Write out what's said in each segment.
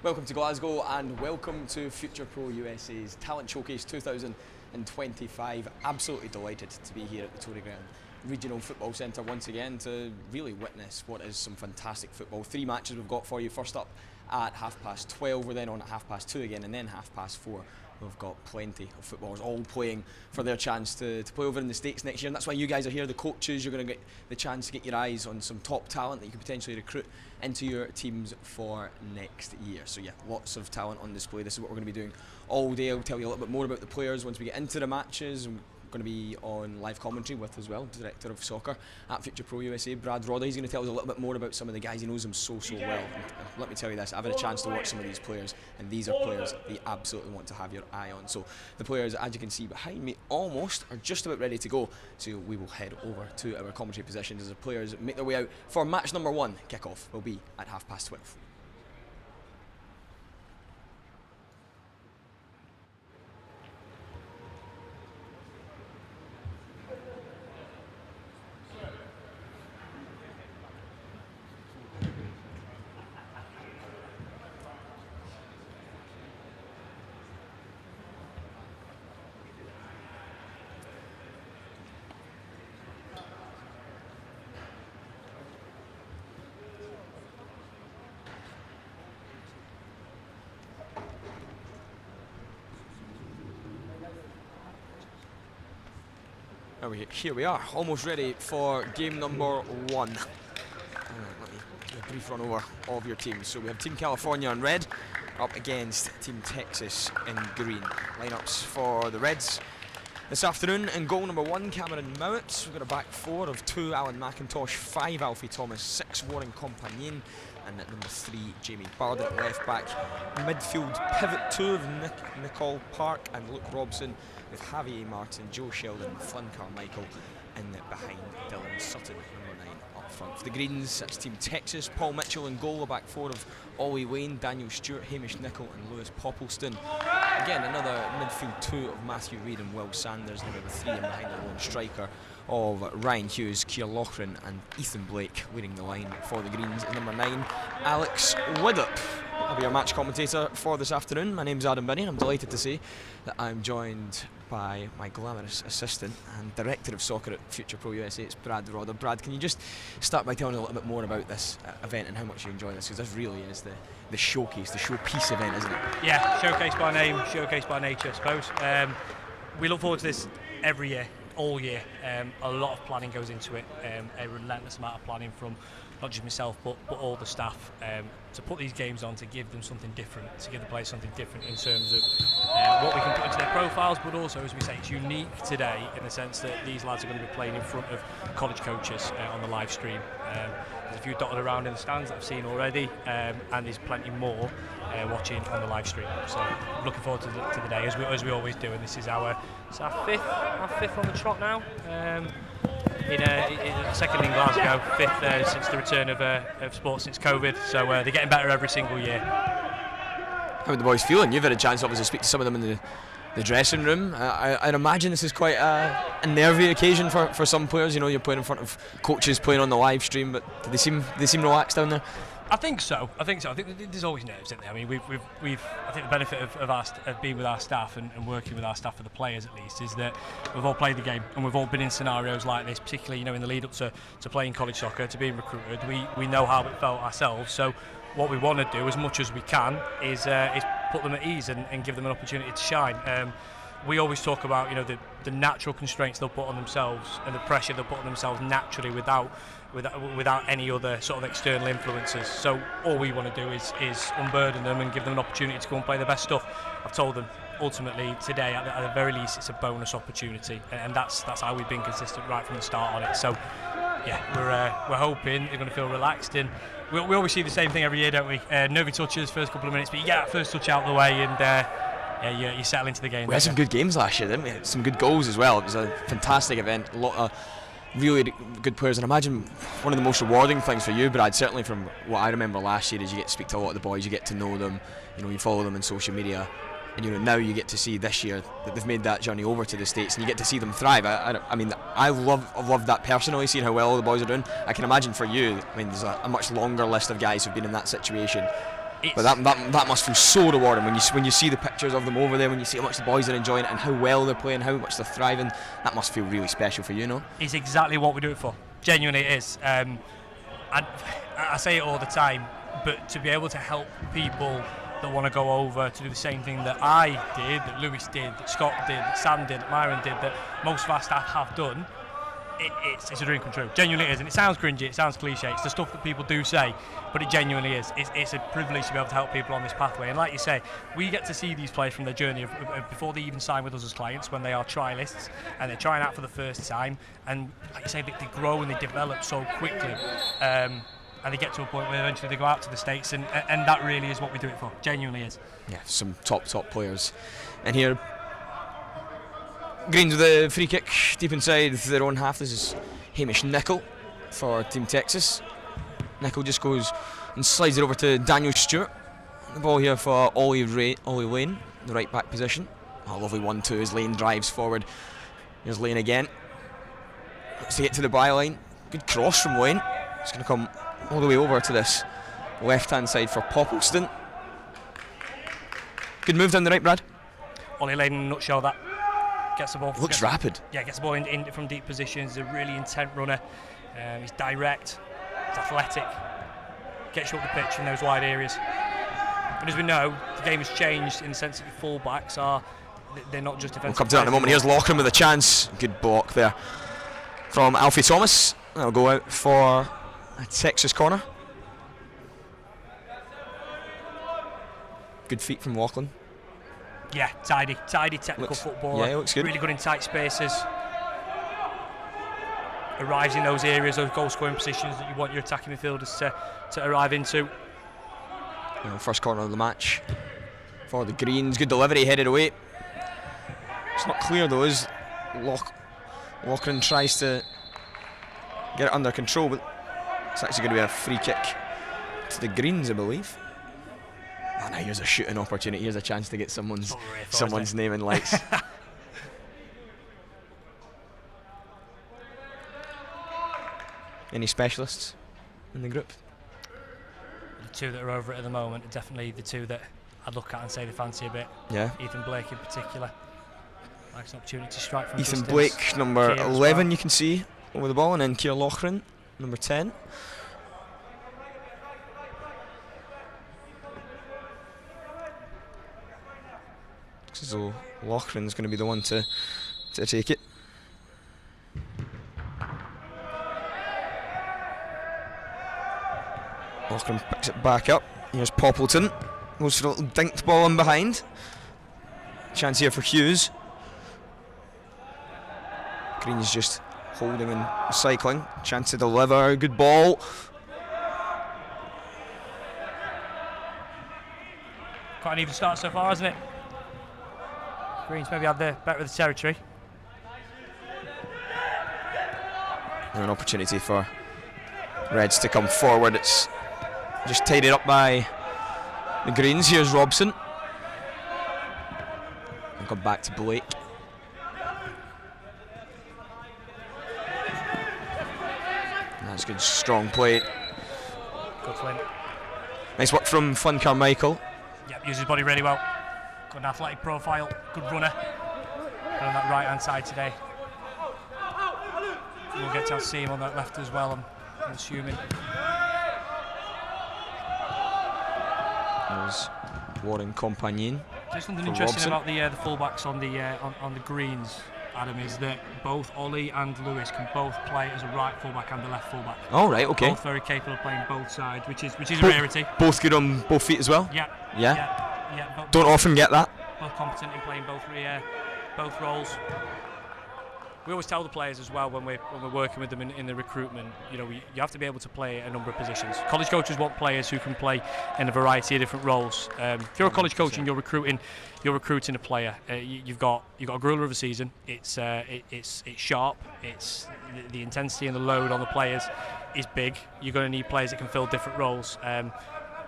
Welcome to Glasgow and welcome to Future Pro USA's Talent Showcase 2025. Absolutely delighted to be here at the Tory Ground Regional Football Centre once again to really witness what is some fantastic football. 3 matches we've got for you. First up at 12:30, we're then on at 2:30 again, and then 4:30. We've got plenty of footballers all playing for their chance to play over in the States next year, and that's why you guys are here, the coaches. You're going to get the chance to get your eyes on some top talent that you could potentially recruit into your teams for next year. So yeah, lots of talent on display. This is what we're going to be doing all day. I'll tell you a little bit more about the players once we get into the matches. Going to be on live commentary with as well Director of Soccer at Future Pro USA, Brad Rodder. He's going to tell us a little bit more about some of the guys. He knows them so well, and let me tell you this, I've had a chance to watch some of these players, and these are players that you absolutely want to have your eye on. So the players, as you can see behind me, almost are just about ready to go, so we will head over to our commentary positions as the players make their way out for match number 1. Kickoff will be at 12:30. Here we are, almost ready for game number 1. Let me do a brief run over of your teams. So we have Team California in red up against Team Texas in green. Lineups for the Reds this afternoon. In goal number 1, Cameron Mowat. We've got a back 4 of 2 Alan McIntosh, 5 Alfie Thomas, 6 Warren Compagnon, and at number 3 Jamie Barden at left back. Midfield pivot 2 of Nicole Park and Luke Robson, with Javier Martin, Joe Sheldon, Flynn Carmichael, and behind Dylan Sutton, number 9 up front. For the Greens, that's Team Texas. Paul Mitchell in goal, a back 4 of Ollie Wayne, Daniel Stewart, Hamish Nicol, and Lewis Poppleston. Again, another midfield 2 of Matthew Reid and Will Sanders, and number 3 and behind the lone striker of Ryan Hughes, Keir Loughran, and Ethan Blake leading the line for the Greens. And number 9, Alex Widdop. I'll be your match commentator for this afternoon. My name's Adam Binney, and I'm delighted to say that I'm joined by my glamorous assistant and Director of Soccer at Future Pro USA. It's Brad Rodder. Brad, can you just start by telling a little bit more about this event and how much you enjoy this? Because this really is the showcase, the showpiece event, isn't it? Yeah, showcase by name, showcase by nature, I suppose. We look forward to this every year, all year. A lot of planning goes into it, a relentless amount of planning from not just myself but all the staff, to put these games on, to give them something different, to give the players something different in terms of what we can put into their profiles, but also, as we say, it's unique today in the sense that these lads are going to be playing in front of college coaches on the live stream. There's a few dotted around in the stands that I've seen already, and there's plenty more watching on the live stream. So I'm looking forward to the day, as we always do, and this is our fifth on the trot now. In second in Glasgow, 5th since the return of sports since COVID, so they're getting better every single year. How are the boys feeling? You've had a chance obviously to speak to some of them in the dressing room. I'd imagine this is quite a nervy occasion for some players. You know, you're playing in front of coaches, playing on the live stream, but do they seem relaxed down there? I think so. I think there's always nerves, isn't there? I mean, we've I think the benefit of being with our staff and working with our staff, for the players at least, is that we've all played the game and we've all been in scenarios like this, particularly, you know, in the lead up to playing college soccer, to being recruited. We know how it felt ourselves. So what we want to do, as much as we can, is put them at ease and give them an opportunity to shine. We always talk about, you know, the natural constraints they'll put on themselves and the pressure they'll put on themselves naturally without any other sort of external influences. So all we want to do is unburden them and give them an opportunity to go and play the best stuff. I've told them ultimately today, at the very least, it's a bonus opportunity, and that's how we've been consistent right from the start on it. So yeah, we're hoping they're going to feel relaxed, and we always see the same thing every year, don't we? Nervy touches first couple of minutes, but you get that first touch out of the way, and you settle into the game. We had some good games last year, didn't we? Some good goals as well. It was a fantastic event. A lot of really good players, and I imagine one of the most rewarding things for you, Brad, certainly from what I remember last year, is you get to speak to a lot of the boys, you get to know them, you know, you follow them on social media, and you know, now you get to see this year that they've made that journey over to the States, and you get to see them thrive. I mean, I've loved that personally, seeing how well all the boys are doing. I can imagine for you, I mean, there's a much longer list of guys who've been in that situation. But that must feel so rewarding when you see the pictures of them over there, when you see how much the boys are enjoying it and how well they're playing, how much they're thriving. That must feel really special for you, no? It's exactly what we do it for. Genuinely, it is. And I say it all the time, but to be able to help people that want to go over to do the same thing that I did, that Lewis did, that Scott did, that Sam did, that Myron did, that most of our staff have done, it's a dream come true. Genuinely is, and it sounds cringy, it sounds cliche, it's the stuff that people do say, but it genuinely is. It's a privilege to be able to help people on this pathway, and like you say, we get to see these players from their journey of before they even sign with us as clients, when they are trialists and they're trying out for the first time, and like you say, they grow and they develop so quickly, and they get to a point where eventually they go out to the States, and that really is what we do it for. Genuinely is. Yeah, some top players. And here, Greens with a free kick deep inside their own half. This is Hamish Nicol for Team Texas. Nicol just goes and slides it over to Daniel Stewart. The ball here for Ollie Lane, the right back position. A lovely 1-2 as Lane drives forward. Here's Lane again. Let's get to the byline. Good cross from Lane. It's going to come all the way over to this left-hand side for Poppleston. Good move down the right, Brad. Ollie Lane in a nutshell, that. Gets the ball. Looks rapid. Yeah, gets the ball in from deep positions. He's a really intent runner. He's direct. He's athletic. Gets you up the pitch in those wide areas. But as we know, the game has changed in the sense that the full-backs they're not just defensive. We'll come to that in a moment. Here's Loughran with a chance. Good block there from Alfie Thomas. That'll go out for a Texas corner. Good feet from Loughran. Yeah, tidy technical football. Yeah, it looks good. Really good in tight spaces. Arrives in those areas, those goal-scoring positions that you want your attacking midfielders to arrive into. First corner of the match for the Greens. Good delivery, headed away. It's not clear though as Loughran tries to get it under control, but it's actually going to be a free kick to the Greens, I believe. Oh, now here's a shooting opportunity. Here's a chance to get someone's name in lights. Any specialists in the group? The two that are over it at the moment are definitely the two that I'd look at and say they fancy a bit. Yeah. Ethan Blake in particular. Likes an opportunity to strike from Ethan distance. Blake, number Keir 11, you can see over the ball, and then Keir Loughran, number 10. So Loughran's going to be the one to take it. Loughran picks it back up. Here's Poppleton. Goes for a little dinked ball in behind. Chance here for Hughes. Green's just holding and cycling. Chance to deliver. Good ball. Quite an even start so far, hasn't it? Greens maybe had the better of the territory. And an opportunity for Reds to come forward. It's just tidied up by the Greens. Here's Robson. And come back to Blake. And that's good, strong play. Good Flynn. Nice work from Flynn Carmichael. Yep, uses his body really well. Good athletic profile, good runner. Good on that right hand side today. We'll get to see him on that left as well, I'm assuming. There's Warren Compagnon. There's something interesting about the fullbacks on the Greens, Adam, is that both Ollie and Lewis can both play as a right fullback and a left fullback. Oh right, okay. Both very capable of playing both sides, which is a rarity. Both good on both feet as well. Yeah. Don't often get that. Both competent in playing both roles. We always tell the players as well when we're working with them in the recruitment, you have to be able to play a number of positions. College coaches want players who can play in a variety of different roles. If you're a college coach and you're recruiting a player, you've got a grueler of a season. It's sharp. It's the intensity and the load on the players is big. You're going to need players that can fill different roles.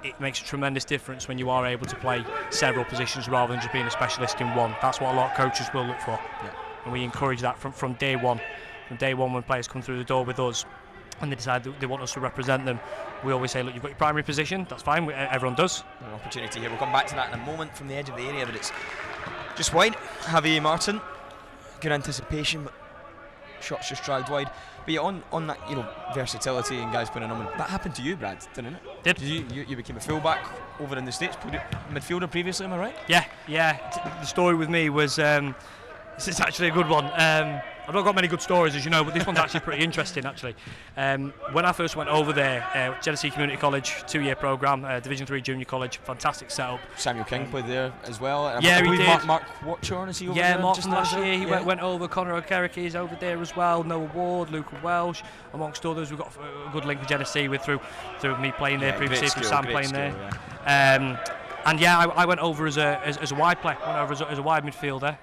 It makes a tremendous difference when you are able to play several positions rather than just being a specialist in one. That's what a lot of coaches will look for. Yeah. And we encourage that from day one. From day one when players come through the door with us, and they decide that they want us to represent them, we always say, look, you've got your primary position, that's fine, everyone does. An opportunity here, we'll come back to that in a moment from the edge of the area, but it's just wide. Javi Martin, good anticipation, but shots just dragged wide. But yeah, on that, versatility and guys putting on, that happened to you, Brad, didn't it? Did. You became a fullback over in the States, played midfielder previously, am I right? Yeah. The story with me was, this is actually a good one. I've not got many good stories, as you know, but this one's actually pretty interesting, actually. When I first went over there, Genesee Community College, 2-year programme, Division 3 junior college, fantastic setup. Samuel King played there as well. Yeah, he did. Mark Watchorn, is he over there? Yeah, Mark from last year, he yeah. went over. Conor O'Kerrick is over there as well. Noah Ward, Luca Welsh, amongst others. We've got a good link with Genesee through me playing there previously, through Sam playing there. And yeah, I went over as a wide player, went over as a wide midfielder.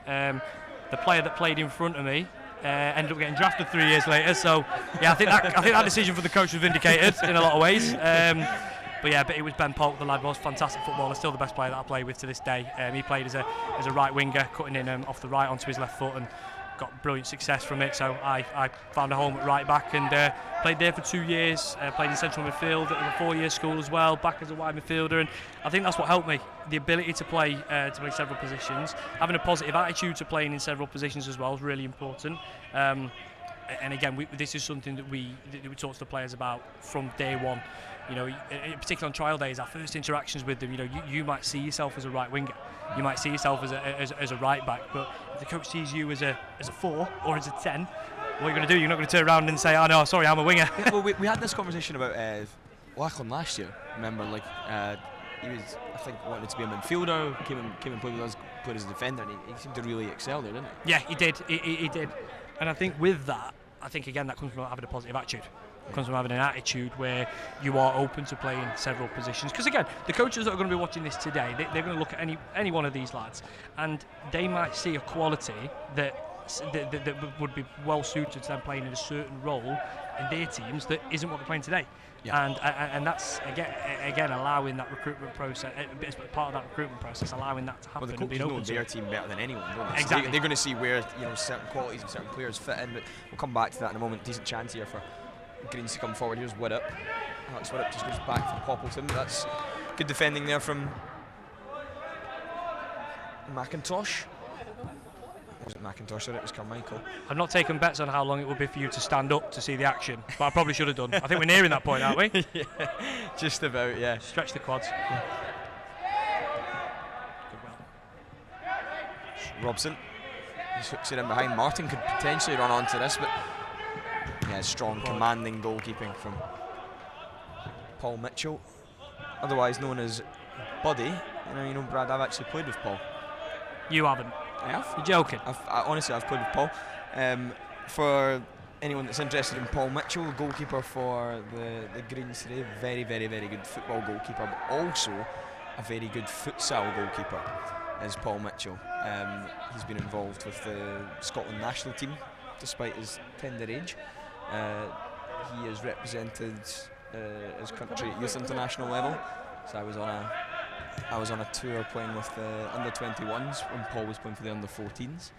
The player that played in front of me ended up getting drafted 3 years later. So yeah, I think that decision for the coach was vindicated in a lot of ways. But it was Ben Polk, the lad was fantastic footballer, still the best player that I play with to this day. He played as a right winger, cutting in off the right onto his left foot, and got brilliant success from it. So I found a home at right back and played there for 2 years. Played in central midfield at the 4-year school as well, back as a wide midfielder, and I think that's what helped me. The ability to play several positions, having a positive attitude to playing in several positions as well is really important. And again, this is something that we talk to the players about from day one. Particularly on trial days, our first interactions with them, you might see yourself as a right winger, you might see yourself as a right back, but if the coach sees you as a 4 or as a 10, what are you going to do? You're not going to turn around and say, oh no, sorry, I'm a winger. Yeah, well, we had this conversation about Lackland last year. Remember, he was, I think, wanted to be a midfielder, came and played with us, played as a defender, and he seemed to really excel there, didn't he? Yeah, he did. He did. And I think with that, again that comes from having a positive attitude. It comes from having an attitude where you are open to playing several positions. Because again, the coaches that are going to be watching this today, they're going to look at any one of these lads, and they might see a quality that would be well suited to them playing in a certain role in their teams that isn't what they're playing today. Yeah. And that's again allowing that recruitment process, part of that recruitment process, allowing that to happen. Well, the coaches know their team better than anyone, don't they? Exactly. So they're going to see where certain qualities and certain players fit in. But we'll come back to that in a moment. Decent chance here for Greens to come forward. Here's Widdop. Alex Widdop just goes back for Poppleton. But that's good defending there from McIntosh. Was it McIntosh? Sorry, it was Carmichael. I've not taken bets on how long it would be for you to stand up to see the action, but I probably should have done. I think we're nearing that point, aren't we? Yeah, just about, yeah. Stretch the quads. Yeah. Robson. Just hooks it in behind. Martin could potentially run onto this, but yeah, strong, commanding goalkeeping from Paul Mitchell, otherwise known as Buddy. Brad, I've actually played with Paul. You haven't? I have. You're joking? Honestly, I've played with Paul. For anyone that's interested in Paul Mitchell, goalkeeper for the Greens today, very, very, very good football goalkeeper, but also a very good futsal goalkeeper is Paul Mitchell. He's been involved with the Scotland national team despite his tender age. He has represented his country at youth international level. So I was on a tour playing with the under-21s when Paul was playing for the under-14s.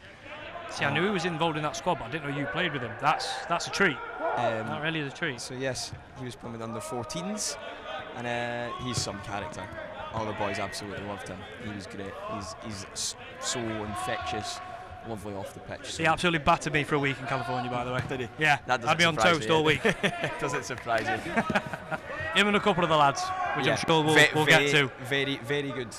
See, I knew he was involved in that squad, but I didn't know you played with him. That's a treat. That really is a treat. So yes, he was playing with under-14s, and he's some character. All the boys absolutely loved him. He was great. He's so infectious, lovely off the pitch. So he absolutely battered me for a week in California, by the way. Did he? Yeah, I'd be on toast all week. Doesn't surprise you. Him and a couple of the lads, which I'm sure we'll get to. Very, very good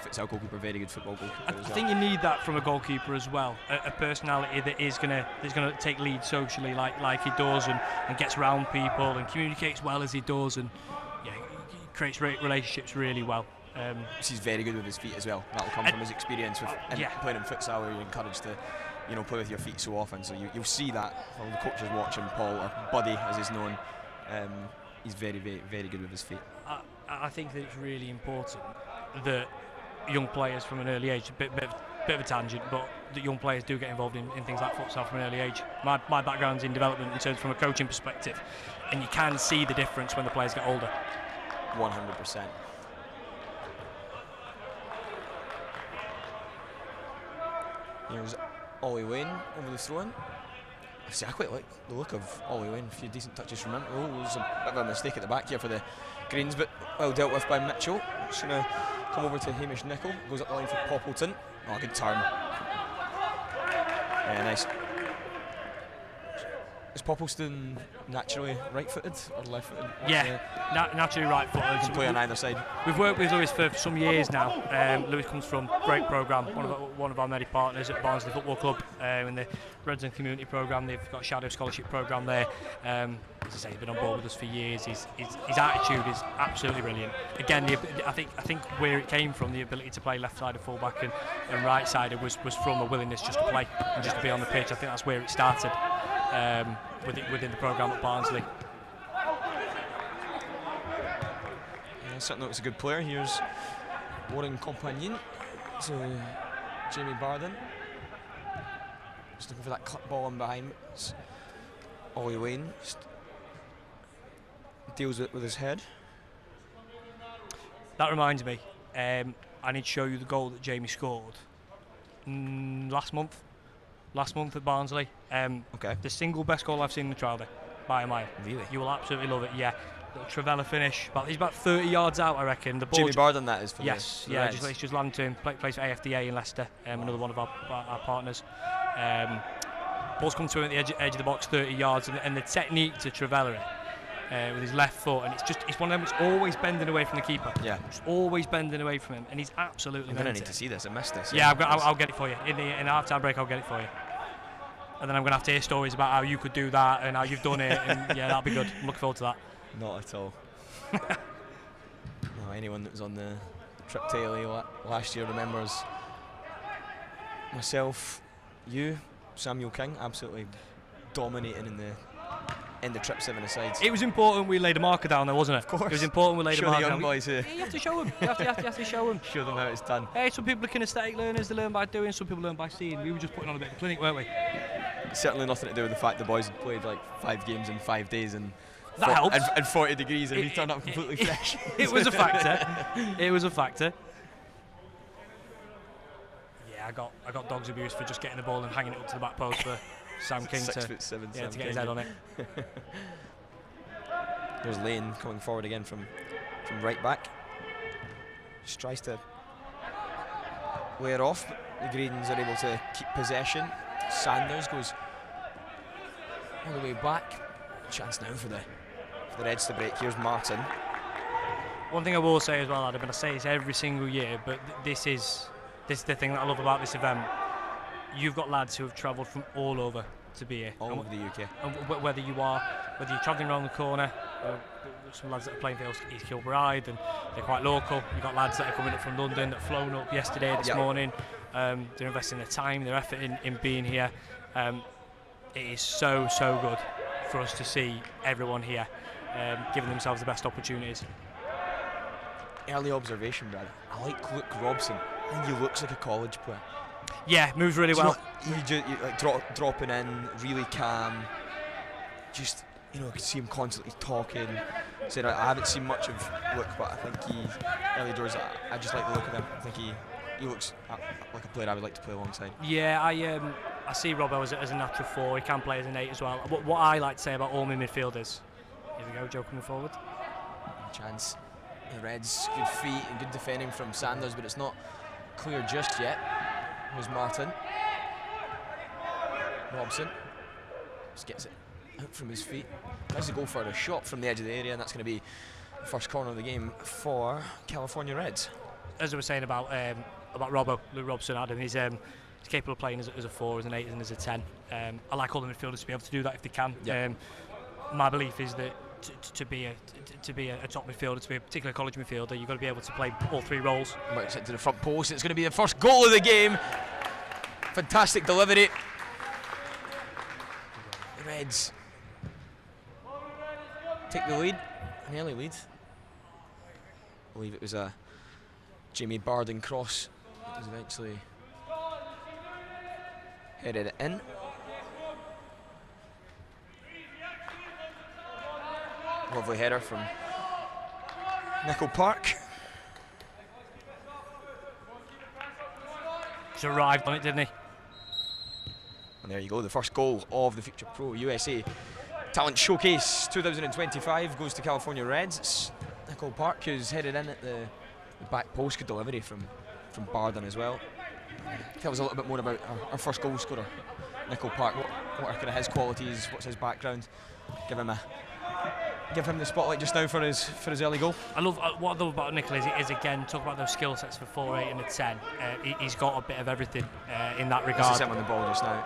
futsal goalkeeper, very good football goalkeeper. I think you need that from a goalkeeper as well. A personality that is gonna take lead socially, like he does, and gets around people and communicates well as he does, and he creates relationships really well. He's very good with his feet as well. That'll come from his experience with playing in futsal, where you're encouraged to play with your feet so often. So you'll see that from the coaches watching Paul, or Buddy as he's known. He's very, very, very good with his feet. I think that it's really important that young players from an early age, a bit of a tangent, but that young players do get involved in things like futsal from an early age. My background's in development in terms from a coaching perspective, and you can see the difference when the players get older. 100%. Here's Ollie Wayne over the throw-in. Exactly, like the look of Ollie Wayne. A few decent touches from him. Oh, there's a bit of a mistake at the back here for the Greens, but well dealt with by Mitchell. Just gonna come over to Hamish Nicol. Goes up the line for Poppleton. Oh, good turn. Yeah, nice. Is Poppleton naturally right-footed or left-footed? Yeah, naturally right-footed. Can play on either side. We've worked with Lewis for some years now. Lewis comes from a great programme, one of our many partners at Barnsley Football Club in the Reds and Community Programme. They've got a Shadow Scholarship Programme there. As I say, he's been on board with us for years. His attitude is absolutely brilliant. Again, I think where it came from, the ability to play left-sided full-back and right-sided was from a willingness just to play and just to be on the pitch. I think that's where it started. Within the programme at Barnsley. Yeah, certainly looks a good player. Here's Warren Compagnon to Jamie Barden. Just looking for that cut ball in behind. It's Ollie Wayne just deals it with his head. That reminds me, I need to show you the goal that Jamie scored last month at Barnsley. Okay. The single best goal I've seen in the trial day, by a mile. Really? You will absolutely love it, yeah. Little Travella finish, he's about 30 yards out, I reckon. The ball Jamie Barden, that is, for yes, the yeah, Reds. it's just landed to him, plays for AFDA in Leicester, another one of our partners. Ball's come to him at the edge of the box, 30 yards, and the technique to Travella it with his left foot, and it's one of them. It's always bending away from the keeper. Yeah, it's always bending away from him, and he's absolutely. I'm gonna need to see this. I missed this. Yeah, I'll get it for you in the half-time break. I'll get it for you, and then I'm gonna have to hear stories about how you could do that and how you've done it, and yeah, that'll be good. I'm looking forward to that. Not at all. No, anyone that was on the trip to LA last year remembers myself, you, Samuel King, absolutely dominating in the trip 7-a-sides. It was important we laid a marker down there, wasn't it? Of course. It was important we laid a marker down. Show the young boys yeah, you have to show them. You have to show them. Show them how it's done. Hey, some people are kinesthetic learners, they learn by doing, some people learn by seeing. We were just putting on a bit of a clinic, weren't we? Certainly nothing to do with the fact the boys had played like 5 games in 5 days and that helped. And 40 degrees, and he turned up completely fresh. It was a factor. It was a factor. Yeah, I got dogs abused for just getting the ball and hanging it up to the back post for Sam King 6'7", to get his head on it. There's Lane coming forward again from right back. Just tries to wear off, but the Greens are able to keep possession. Sanders goes all the way back. Chance now for the Reds to break. Here's Martin. One thing I will say as well, Adam, and I say this every single year, but this is the thing that I love about this event. You've got lads who have travelled from all over to be here. All over the UK. And whether you're travelling around the corner, some lads that are playing for East Kilbride and they're quite local. You've got lads that are coming up from London that have flown up yesterday, this morning. They're investing their time, their effort in being here. It is so good for us to see everyone here giving themselves the best opportunities. Early observation, Brad. I like Luke Robson. I think he looks like a college player. Yeah, moves really well. You like dropping in, really calm. Just, you know, I could see him constantly talking. Said I haven't seen much of Luke, but I think early doors. I just like the look of him. I think he looks like a player I would like to play alongside. Yeah, I see Robbo as a natural 4. He can play as an 8 as well. What I like to say about all my midfielders. Here we go, Joe coming forward. Chance. The Reds, good feet and good defending from Sanders, but it's not clear just yet. Here's Martin. Robson just gets it out from his feet. Tries to go for a shot from the edge of the area, and that's going to be the first corner of the game for California Reds. As I was saying about Robbo, Luke Robson, Adam, he's capable of playing as a 4, as an 8, and as a 10. I like all the midfielders to be able to do that if they can. Yep. My belief is that to be a top midfielder, to be a particular college midfielder, you've got to be able to play all 3 roles. Right, to the front post. It's going to be the first goal of the game. Fantastic delivery. The Reds take the lead, an early lead. I believe it was a Jamie Barden cross that was eventually headed in. Lovely header from Nicol Park. He's arrived on it, didn't he? And there you go, the first goal of the Future Pro USA Talent Showcase 2025 goes to California Reds. It's Nicole Park who's headed in at the back post. Good delivery from Barden as well. Tell us a little bit more about our first goal scorer, Nicole Park. What are kind of his qualities? What's his background? Give him the spotlight just now for his early goal. What I love about Nicole is again, talk about those skill sets for 4, 8 and a 10. He's got a bit of everything in that regard. This is him on the ball just now.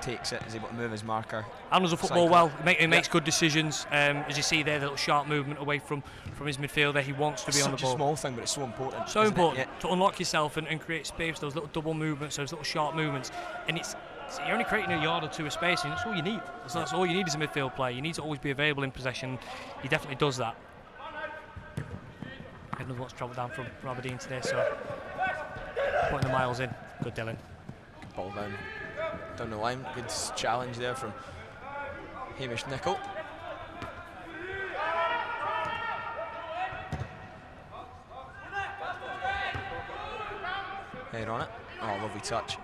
Takes it, is able to move his marker. Handles the football well. He makes good decisions. As you see there, the little sharp movement away from his midfielder. He wants to be on the ball. Such a small thing, but it's so important. So important to unlock yourself and create space. Those little double movements, those little sharp movements, and you're only creating a yard or two of space, and that's all you need. That's all you need as a midfield player. You need to always be available in possession. He definitely does that. Another one's travelled down from Aberdeen today, so putting the miles in. Good Dylan. Good ball down the line. Good challenge there from Hamish Nicol. Head on it. Oh, lovely touch.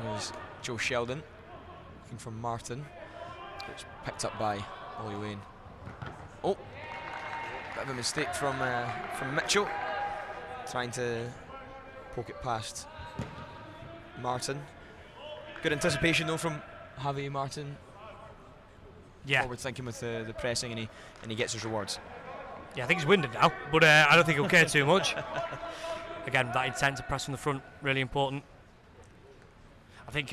There's Joe Sheldon looking for Martin. It's picked up by Ollie Wayne. Oh, bit of a mistake from Mitchell, trying to poke it past Martin. Good anticipation though from Javi Martin. Yeah. Forward thinking with the pressing, and he gets his rewards. Yeah, I think he's winded now, but I don't think he'll care too much. Again, that intent to press from the front, really important. I think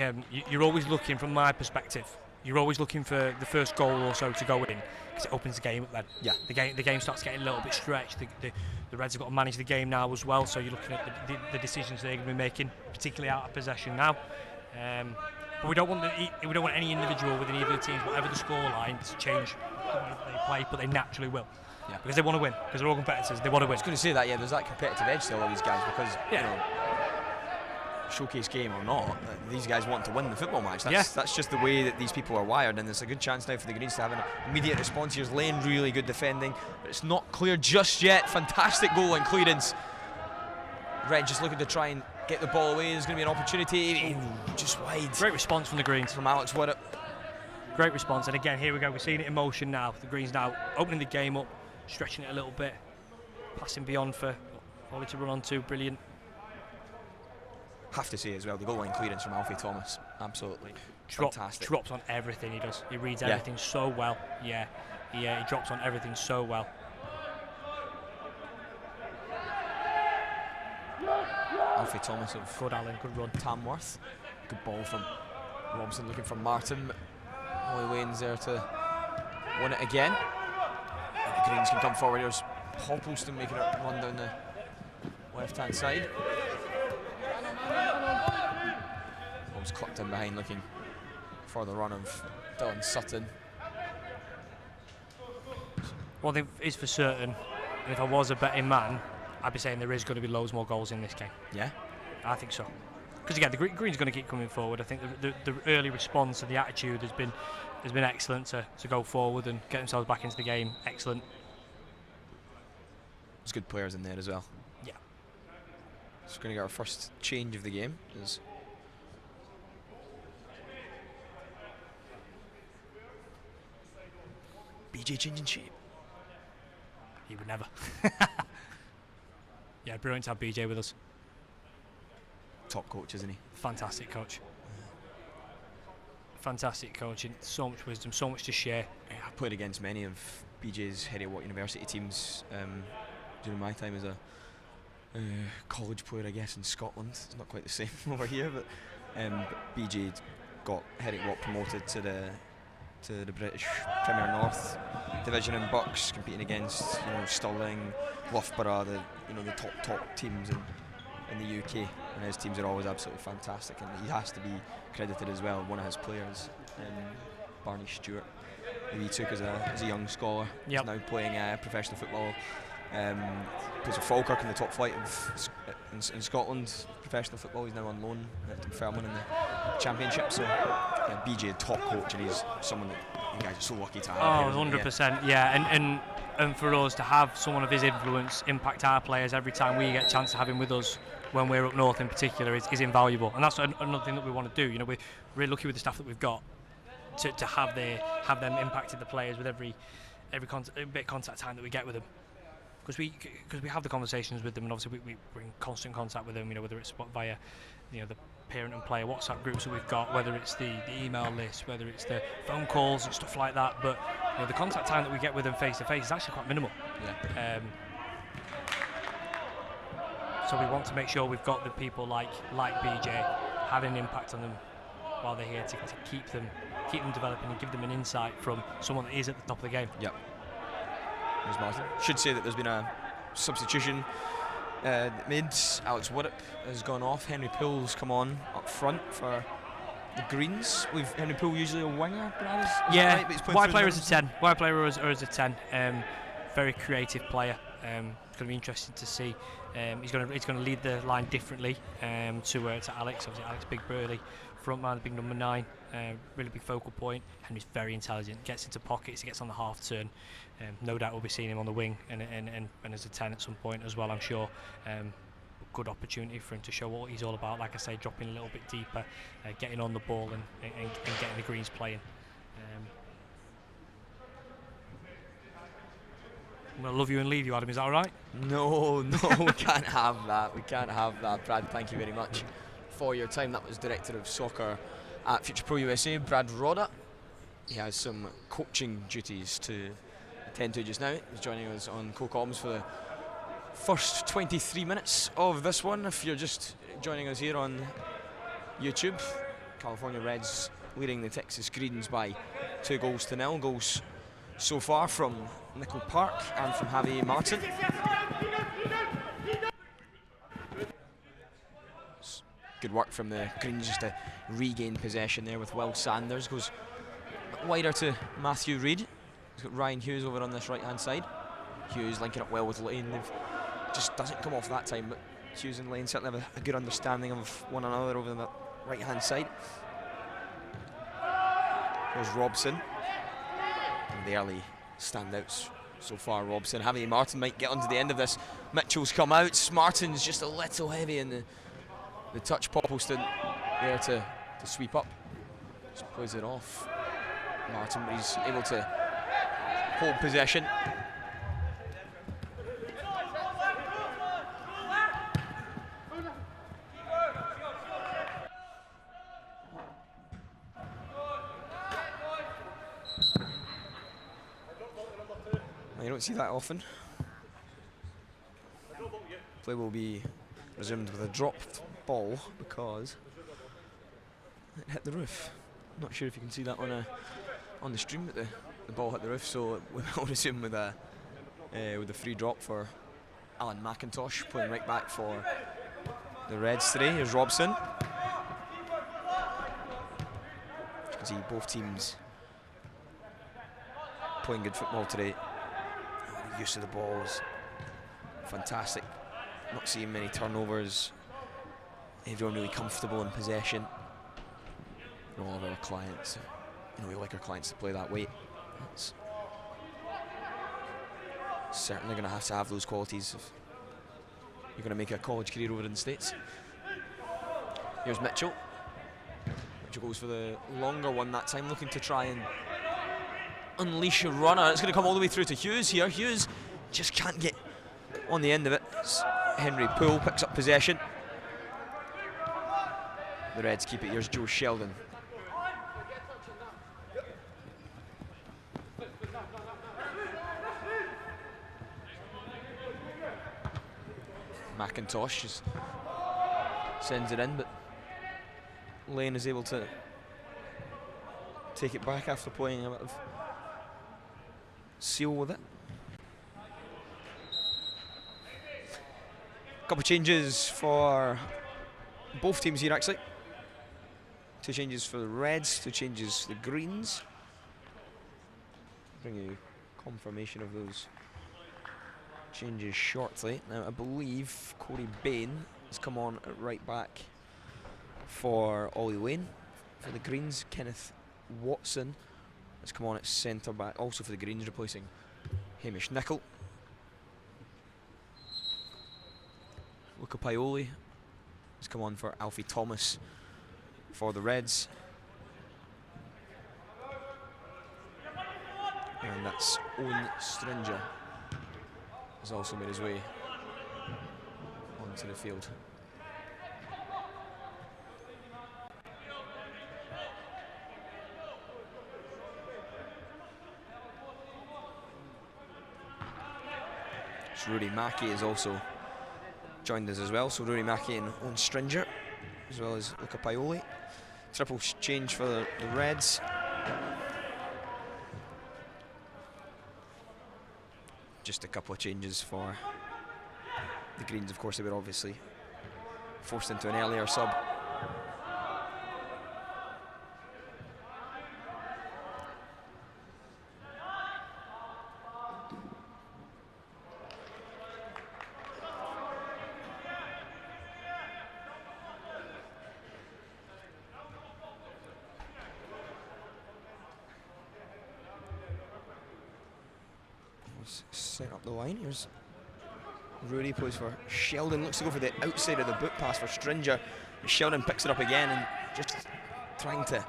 you're always looking, from my perspective, you're always looking for the first goal or so to go in, because it opens the game up then. Yeah. The game starts getting a little bit stretched. The Reds have got to manage the game now as well, so you're looking at the decisions they're going to be making, particularly out of possession now. But we don't want any individual within either of the teams, whatever the scoreline, to change the way they play, but they naturally will. Yeah. Because they want to win, because they're all competitors, they want to win. I was going to say that, yeah, there's that competitive edge to all these guys, because, showcase game or not, these guys want to win the football match. That's just the way that these people are wired, and there's a good chance now for the Greens to have an immediate response. Here's Lane, really good defending, but it's not clear just yet. Fantastic goal and clearance. Red just looking to try and get the ball away. There's going to be an opportunity. Just wide. Great response from the Greens. From Alex Widdop. Great response, and again, here we go. We're seeing it in motion now. The Greens now opening the game up, stretching it a little bit, passing beyond for Ollie to run onto. Brilliant. Have to say as well, the goal line clearance from Alfie Thomas, absolutely fantastic. Drops on everything he does. He reads everything so well. Yeah, he drops on everything so well. Alfie Thomas of good Alan, good run. Tamworth. Good ball from Robson looking for Martin. Ollie Wayne's there to win it again. And the Greens can come forward. Here's Hoppelston making a run down the left-hand side. Almost clipped in behind, looking for the run of Dylan Sutton. One thing is for certain, and if I was a betting man, I'd be saying there is going to be loads more goals in this game. Yeah? I think so. Because again, the Green's going to keep coming forward. I think the early response and the attitude has been excellent to go forward and get themselves back into the game. Excellent. There's good players in there as well. Yeah. So we're going to get our first change of the game. BJ changing shape. He would never. Yeah, brilliant to have BJ with us. Top coach, isn't he? Fantastic coach. Fantastic coach, and so much wisdom, so much to share. Yeah, I've played against many of BJ's Heriot-Watt University teams during my time as a college player, I guess, in Scotland. It's not quite the same over here, but BJ got Heriot-Watt promoted to the British Premier North division in Bucks, competing against Stirling, Loughborough, the top teams in the UK, and his teams are always absolutely fantastic, and he has to be credited as well. One of his players, Barney Stewart, who he took as a young scholar, is now playing professional football. Plays for Falkirk in the top flight in Scotland, professional football. He's now on loan at Dunfermline in the Championship. So BJ, top coach, and he's someone that you guys are so lucky to have. Oh, 100%. Yeah, and and for us to have someone of his influence impact our players every time we get a chance to have him with us when we're up north in particular is invaluable, and that's another thing that we want to do. You know, we're really lucky with the staff that we've got to have them impacting the players with every bit of contact time that we get with them, because we have the conversations with them, and obviously we're in constant contact with them. You know, whether it's via the parent and player WhatsApp groups that we've got, whether it's the email list, whether it's the phone calls and stuff like that. But the contact time that we get with them face to face is actually quite minimal. Yeah. So we want to make sure we've got the people like BJ having an impact on them while they're here to keep them developing and give them an insight from someone that is at the top of the game. Yep. There's Martin. Should say that there's been a substitution mid. Alex Widdop has gone off. Henry Poole's come on up front for the Greens. With Henry Poole usually a winger, Brad? Yeah, right? wide player as a 10. Wide player as a 10. Very creative player. It's going to be interesting to see. He's going to lead the line differently to Alex. Obviously, Alex, big burly front man, big number 9, really big focal point. Henry's very intelligent. Gets into pockets. He gets on the half turn. No doubt we'll be seeing him on the wing and as a 10 at some point as well, I'm sure. Good opportunity for him to show what he's all about. Like I say, dropping a little bit deeper, getting on the ball and getting the Greens playing. I'm going to love you and leave you, Adam, is that all right? No, we can't have that. We can't have that. Brad, thank you very much for your time. That was Director of Soccer at Future Pro USA, Brad Rodda. He has some coaching duties to attend to just now. He's joining us on co-coms for the first 23 minutes of this one. If you're just joining us here on YouTube, California Reds leading the Texas Greens by 2-0. Goals so far from Nickel Park and from Javi Martin. Good work from the Greens just to regain possession there with Will Sanders. Goes wider to Matthew Reid. He's got Ryan Hughes over on this right hand side. Hughes linking up well with Lane. Just doesn't come off that time, but Hughes and Lane certainly have a good understanding of one another over the right hand side. There's Robson. And the early standouts so far, Robson. Javi Martin might get onto the end of this. Mitchell's come out. Martin's just a little heavy in the touch. Poppleton there to sweep up. Just plays it off. Martin, but he's able to hold possession. You don't see that often. Play will be resumed with a dropped ball because it hit the roof. I'm not sure if you can see that on the stream, but the ball hit the roof, so we will resume with a free drop for Alan McIntosh, playing right back for the Reds today. Here's Robson. You can see both teams playing good football today. Use of the ball is fantastic. Not seeing many turnovers. Everyone really comfortable in possession. And all of our clients, we like our clients to play that way. It's certainly going to have those qualities if you're going to make a college career over in the States. Here's Mitchell. Mitchell goes for the longer one that time, looking to try and unleash a runner. It's going to come all the way through to Hughes here. Hughes just can't get on the end of it. It's Henry Poole picks up possession. The Reds keep it. Here's Joe Sheldon. McIntosh just sends it in, but Lane is able to take it back after playing a bit of seal with it. Couple changes for both teams here actually. 2 changes for the Reds, 2 changes for the Greens. Bring you confirmation of those changes shortly. Now I believe Corey Bain has come on at right back for Ollie Lane. For the Greens, Kenneth Watson has come on at centre back, also for the Greens, replacing Hamish Nicol. Luca Pioli has come on for Alfie Thomas for the Reds. And that's Owen Stringer has also made his way onto the field. So Rory Mackey has also joined us as well. So Rory Mackey and Owen Stringer, as well as Luca Pioli. Triple change for the Reds. Just a couple of changes for the Greens. Of course, they were obviously forced into an earlier sub. Set up the line. Here's Rory, plays for Sheldon, looks to go for the outside of the boot pass for Stringer. Sheldon picks it up again and just trying to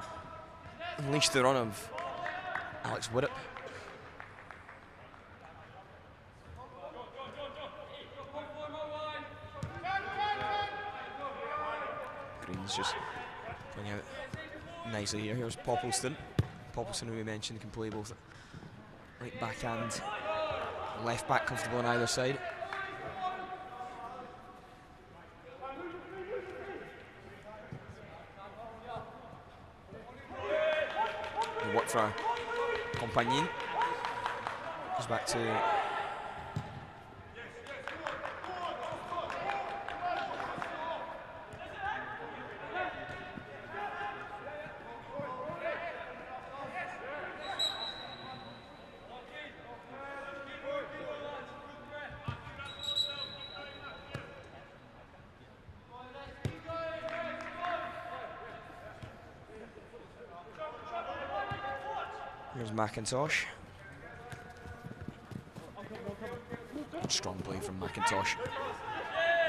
unleash the run of Alex Widdop. Green's just playing out nicely here. Here's Poppleston. Poppleston, who we mentioned, can play both right back and left back, comfortable on either side. The work for Compagnie. Goes back to McIntosh. Strong play from McIntosh.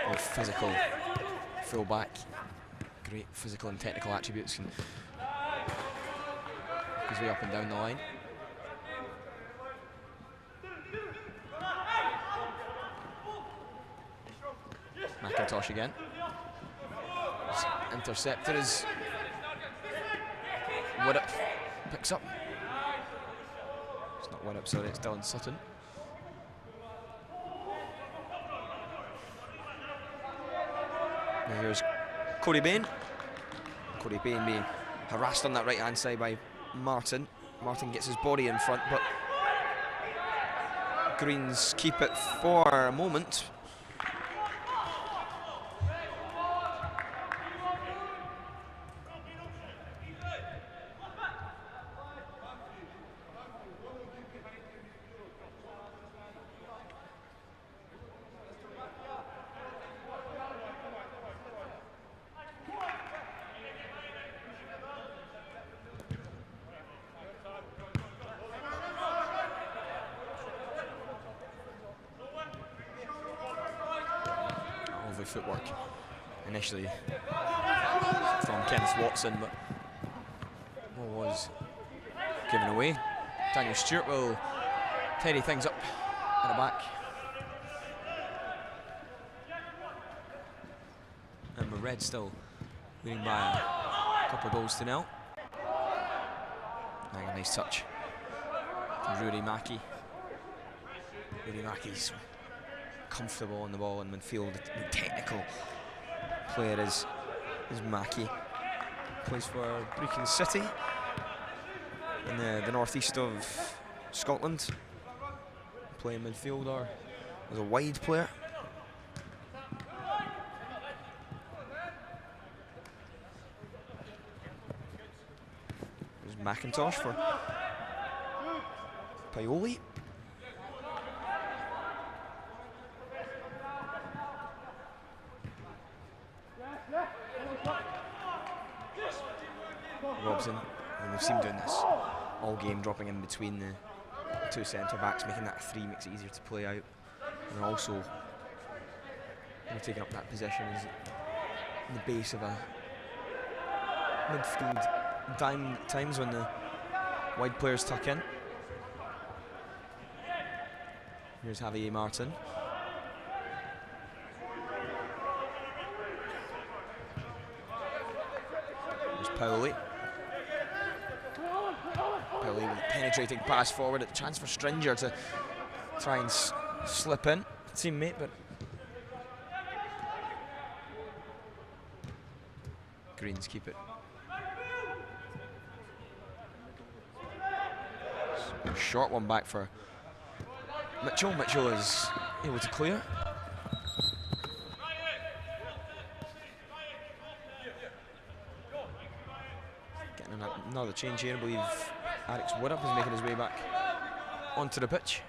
Very physical full-back. Great physical and technical attributes. Can work his way up and down the line. McIntosh again. His interceptor is Widdop picks up. Widdop, sorry, it's Dylan Sutton. Now here's Corey Bain. Corey Bain being harassed on that right hand side by Martin. Martin gets his body in front, but Greens keep it for a moment. Footwork initially from Kenneth Watson, but what was given away. Daniel Stewart will tidy things up at the back, and the Reds still leading by a couple of goals to nil. A nice touch from Rory Mackey. Rory Mackey's comfortable on the ball in midfield. The technical player is Mackey. Plays for Brechin City in the northeast of Scotland. Playing midfield or as a wide player. There's McIntosh for Pioli. Robson, and we've seen doing this all game, dropping in between the two centre backs, making that a 3 makes it easier to play out. And also, taking up that position is the base of a midfield times when the wide players tuck in. Here's Javier Martin. Here's Paoli. Paoli with a penetrating pass forward. A chance for Stringer to try and slip in. Teammate, but Greens keep it. Short one back for Mitchell. Mitchell is able to clear. Getting another change here. I believe Alex Woodup is making his way back onto the pitch.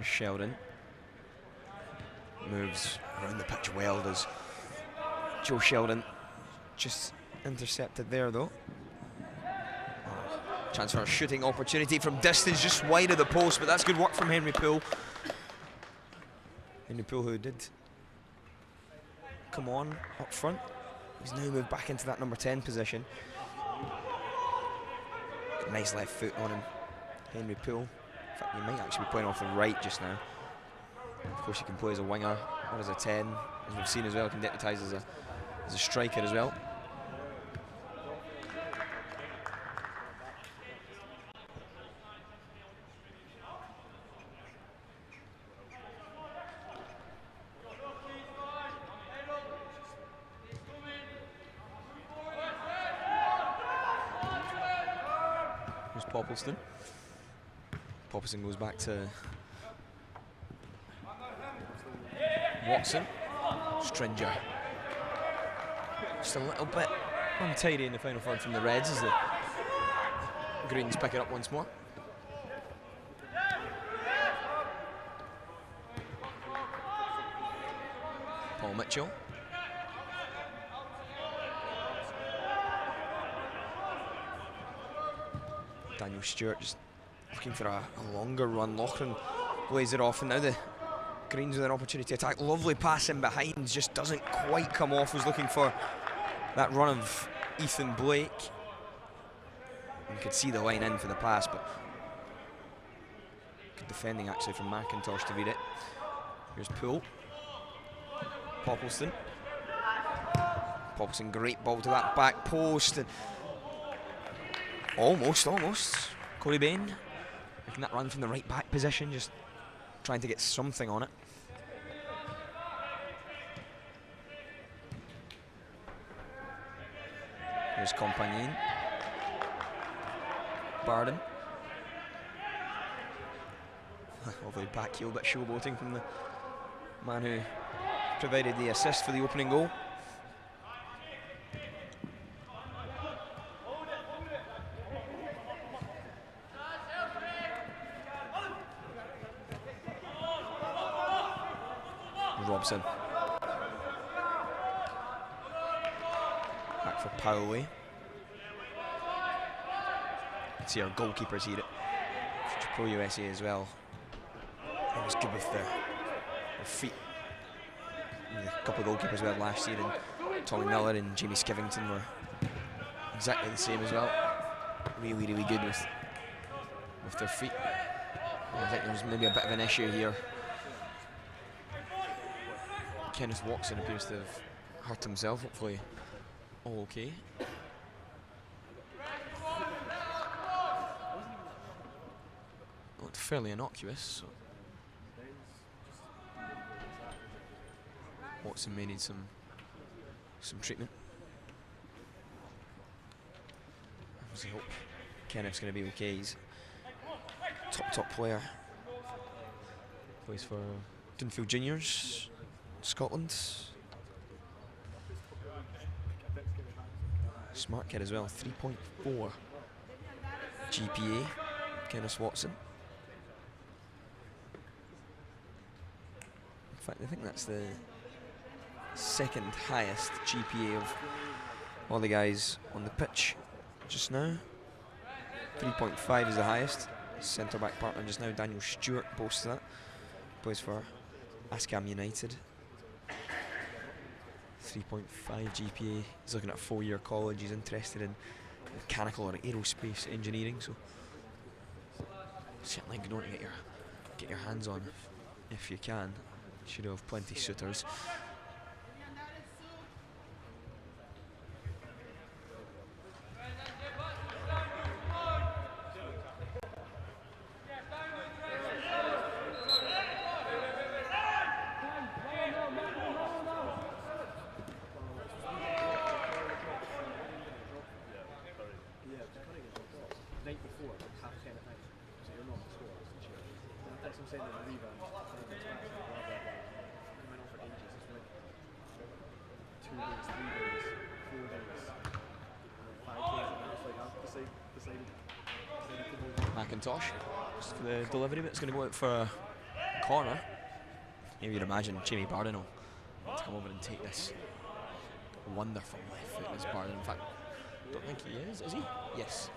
Sheldon moves around the pitch well, does Joe Sheldon. Just intercepted there though. Chance for a shooting opportunity from distance, just wide of the post, but that's good work from Henry Poole. Henry Poole, who did come on up front, he's now moved back into that number 10 position. Nice left foot on him, Henry Poole. In fact, he might actually be playing off the right just now. Of course, he can play as a winger or as a 10, as we've seen as well. Can deputise as a striker as well. Here's Poppleston. Poppleston goes back to Watson. Stringer. Just a little bit untidy in the final third from the Reds as the Greens pick it up once more. Paul Mitchell. Daniel Stewart just looking for a longer run. Loughran plays it off, and now the Greens with an opportunity to attack. Lovely pass in behind, just doesn't quite come off. Was looking for that run of Ethan Blake. You could see the line in for the pass, but good defending actually from McIntosh to read it. Here's Poole. Poppleston. Poppleston, great ball to that back post. And almost. Corey Bain making that run from the right back position, just trying to get something on it. Here's Compagnie. Barden. Lovely back heel, but showboating from the man who provided the assist for the opening goal. Robson. Back for Paoli. You can see our goalkeepers here at Pro USA as well. He was good with their feet. And a couple of goalkeepers we had last year, and Tommy Miller and Jamie Skivington were exactly the same as well. Really good with their feet. And I think there's maybe a bit of an issue here. Kenneth Watson appears to have hurt himself, hopefully all okay. Looked fairly innocuous, so Watson may need some treatment. I hope Kenneth's going to be okay. He's top player. Plays for Dunfield Juniors, Scotland. Smart kid as well, 3.4 GPA, Kenneth Watson. In fact, I think that's the second highest GPA of all the guys on the pitch just now. 3.5 is the highest. Centre back partner just now, Daniel Stewart, boasts that. Plays for Ascam United. 3.5 GPA. He's looking at a 4-year college. He's interested in mechanical or aerospace engineering, so certainly good one to get your hands on if you can. Should have plenty suitors. McIntosh just for the delivery, but it's going to go out for a corner. Maybe you'd imagine Jamie Barden will come over and take this. Wonderful left foot, this Barden. In fact, I don't think he is he? Yes.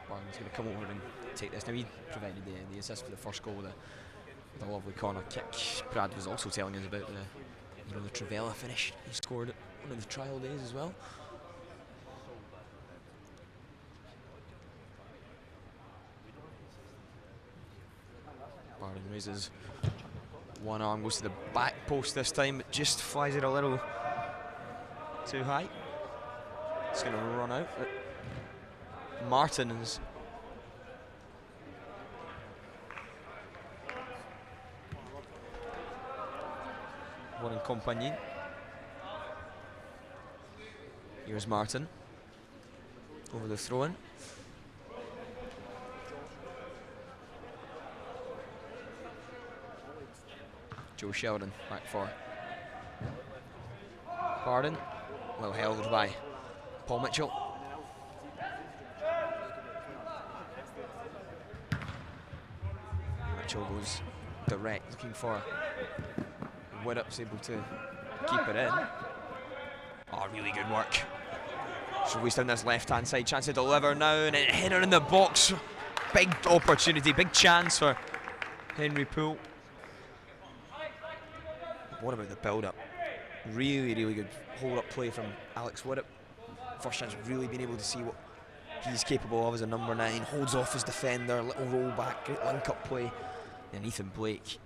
Barden's going to come over and take this. Now, he provided the assist for the first goal with a lovely corner kick. Brad was also telling us about the Trivella finish he scored at one of the trial days as well. Barden raises one arm, goes to the back post this time, but just flies it a little too high. It's going to run out. Martin is one in company. Here's Martin over the throw-in. Joe Sheldon back for Barden. Well held by Paul Mitchell. Mitchell goes direct, looking for Widdop's able to keep it in. Oh, really good work. So he's down this left-hand side, chance to deliver now, and a header in the box. Big opportunity, big chance for Henry Poole. What about the build-up? Really, really good hold-up play from Alex Widdop. First chance really being able to see what he's capable of as a number 9. Holds off his defender, little roll back, great link-up play. And Ethan Blake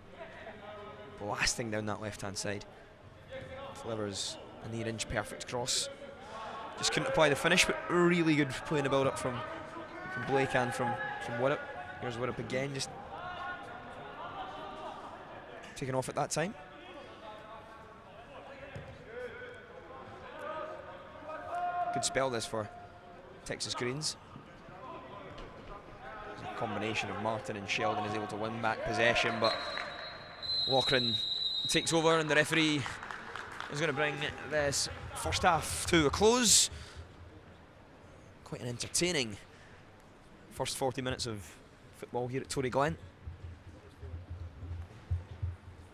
blasting down that left-hand side. Delivers a near-inch perfect cross. Just couldn't apply the finish, but really good play in the build-up from Blake and from Widdop. Here's Widdop again, just taking off at that time. Good spell this for Texas Greens. A combination of Martin and Sheldon is able to win back possession, but Loughran takes over and the referee is going to bring this first half to a close. Quite an entertaining first 40 minutes of football here at Tory Glen.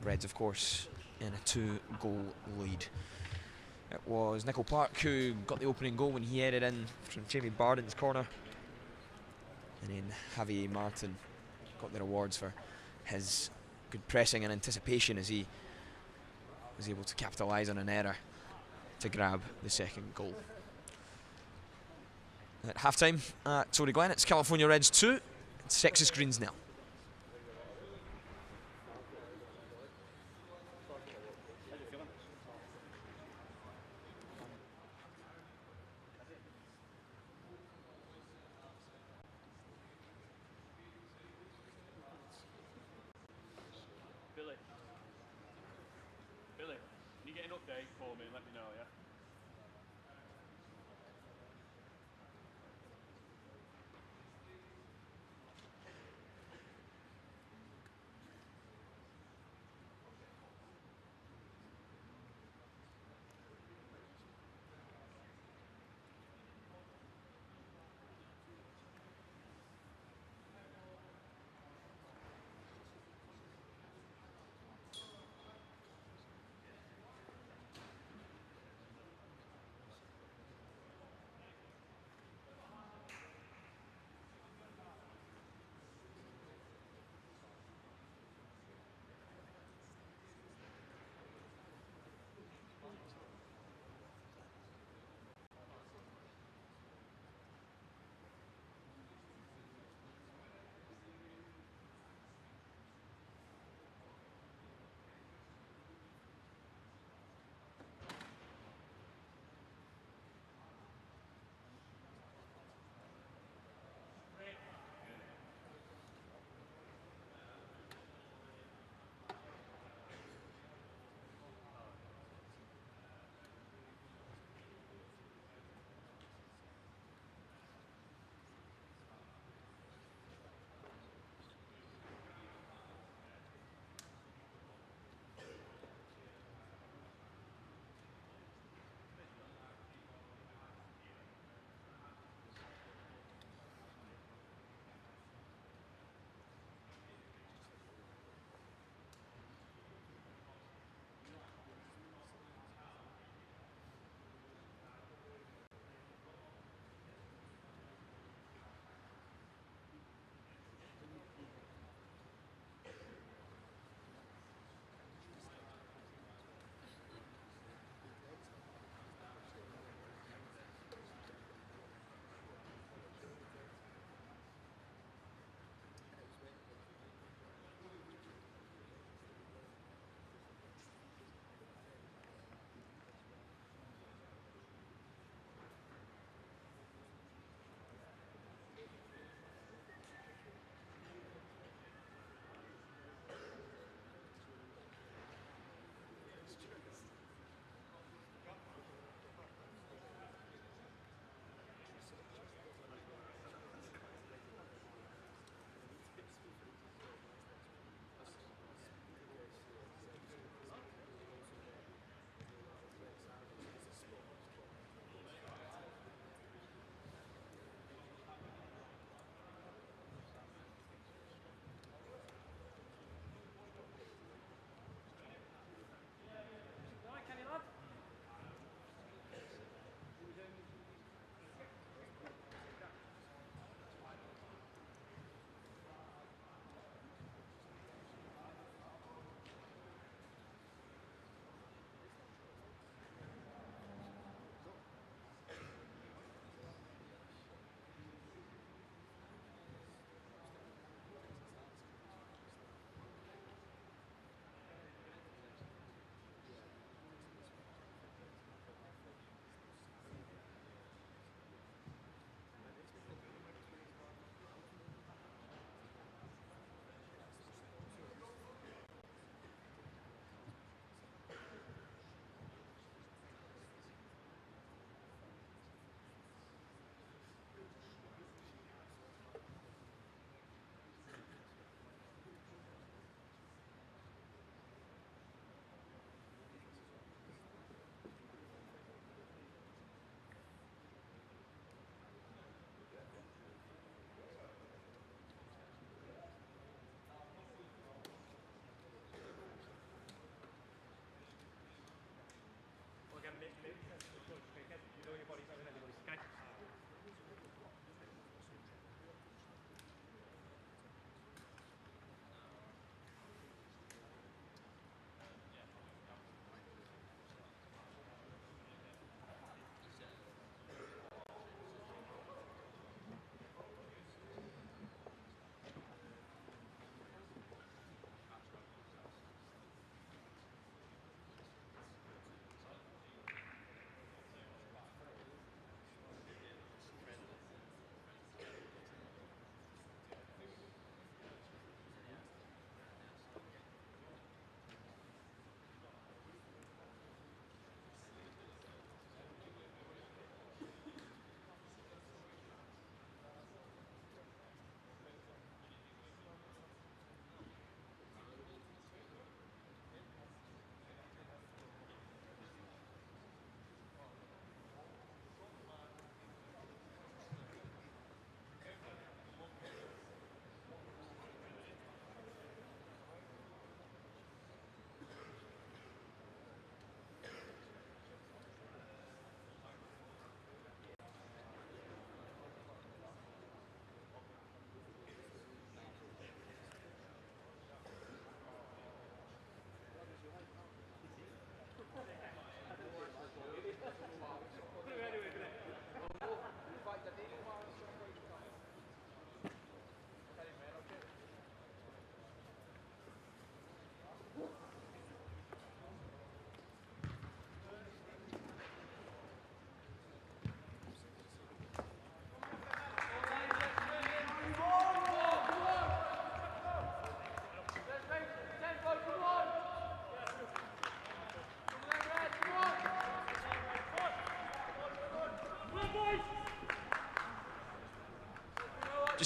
Reds, of course, in a 2-goal lead. It was Nicol Park who got the opening goal when he headed in from Jamie Barden's corner. And then Javier Martin got the rewards for his good pressing and anticipation as he was able to capitalise on an error to grab the second goal. At half-time at Tory Glen, it's California Reds 2, it's Texas Greens 0. Billy, can you get an update for me and let me know, yeah?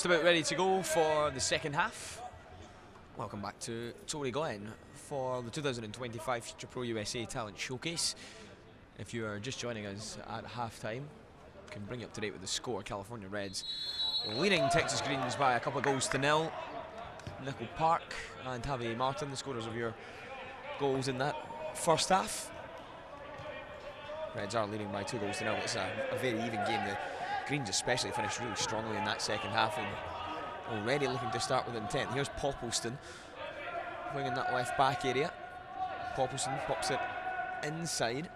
Just about ready to go for the second half. Welcome back to Tory Glen for the 2025 Future Pro USA Talent Showcase. If you are just joining us at halftime, can bring you up to date with the score. California Reds leading Texas Greens by a couple of goals to nil. Nickel Park and Javi Martin, the scorers of your goals in that first half. Reds are leading by 2 goals to nil. It's a very even game. The Greens especially finished really strongly in that second half and already looking to start with intent. Here's Poppleston in that left back area. Poppleston pops it inside.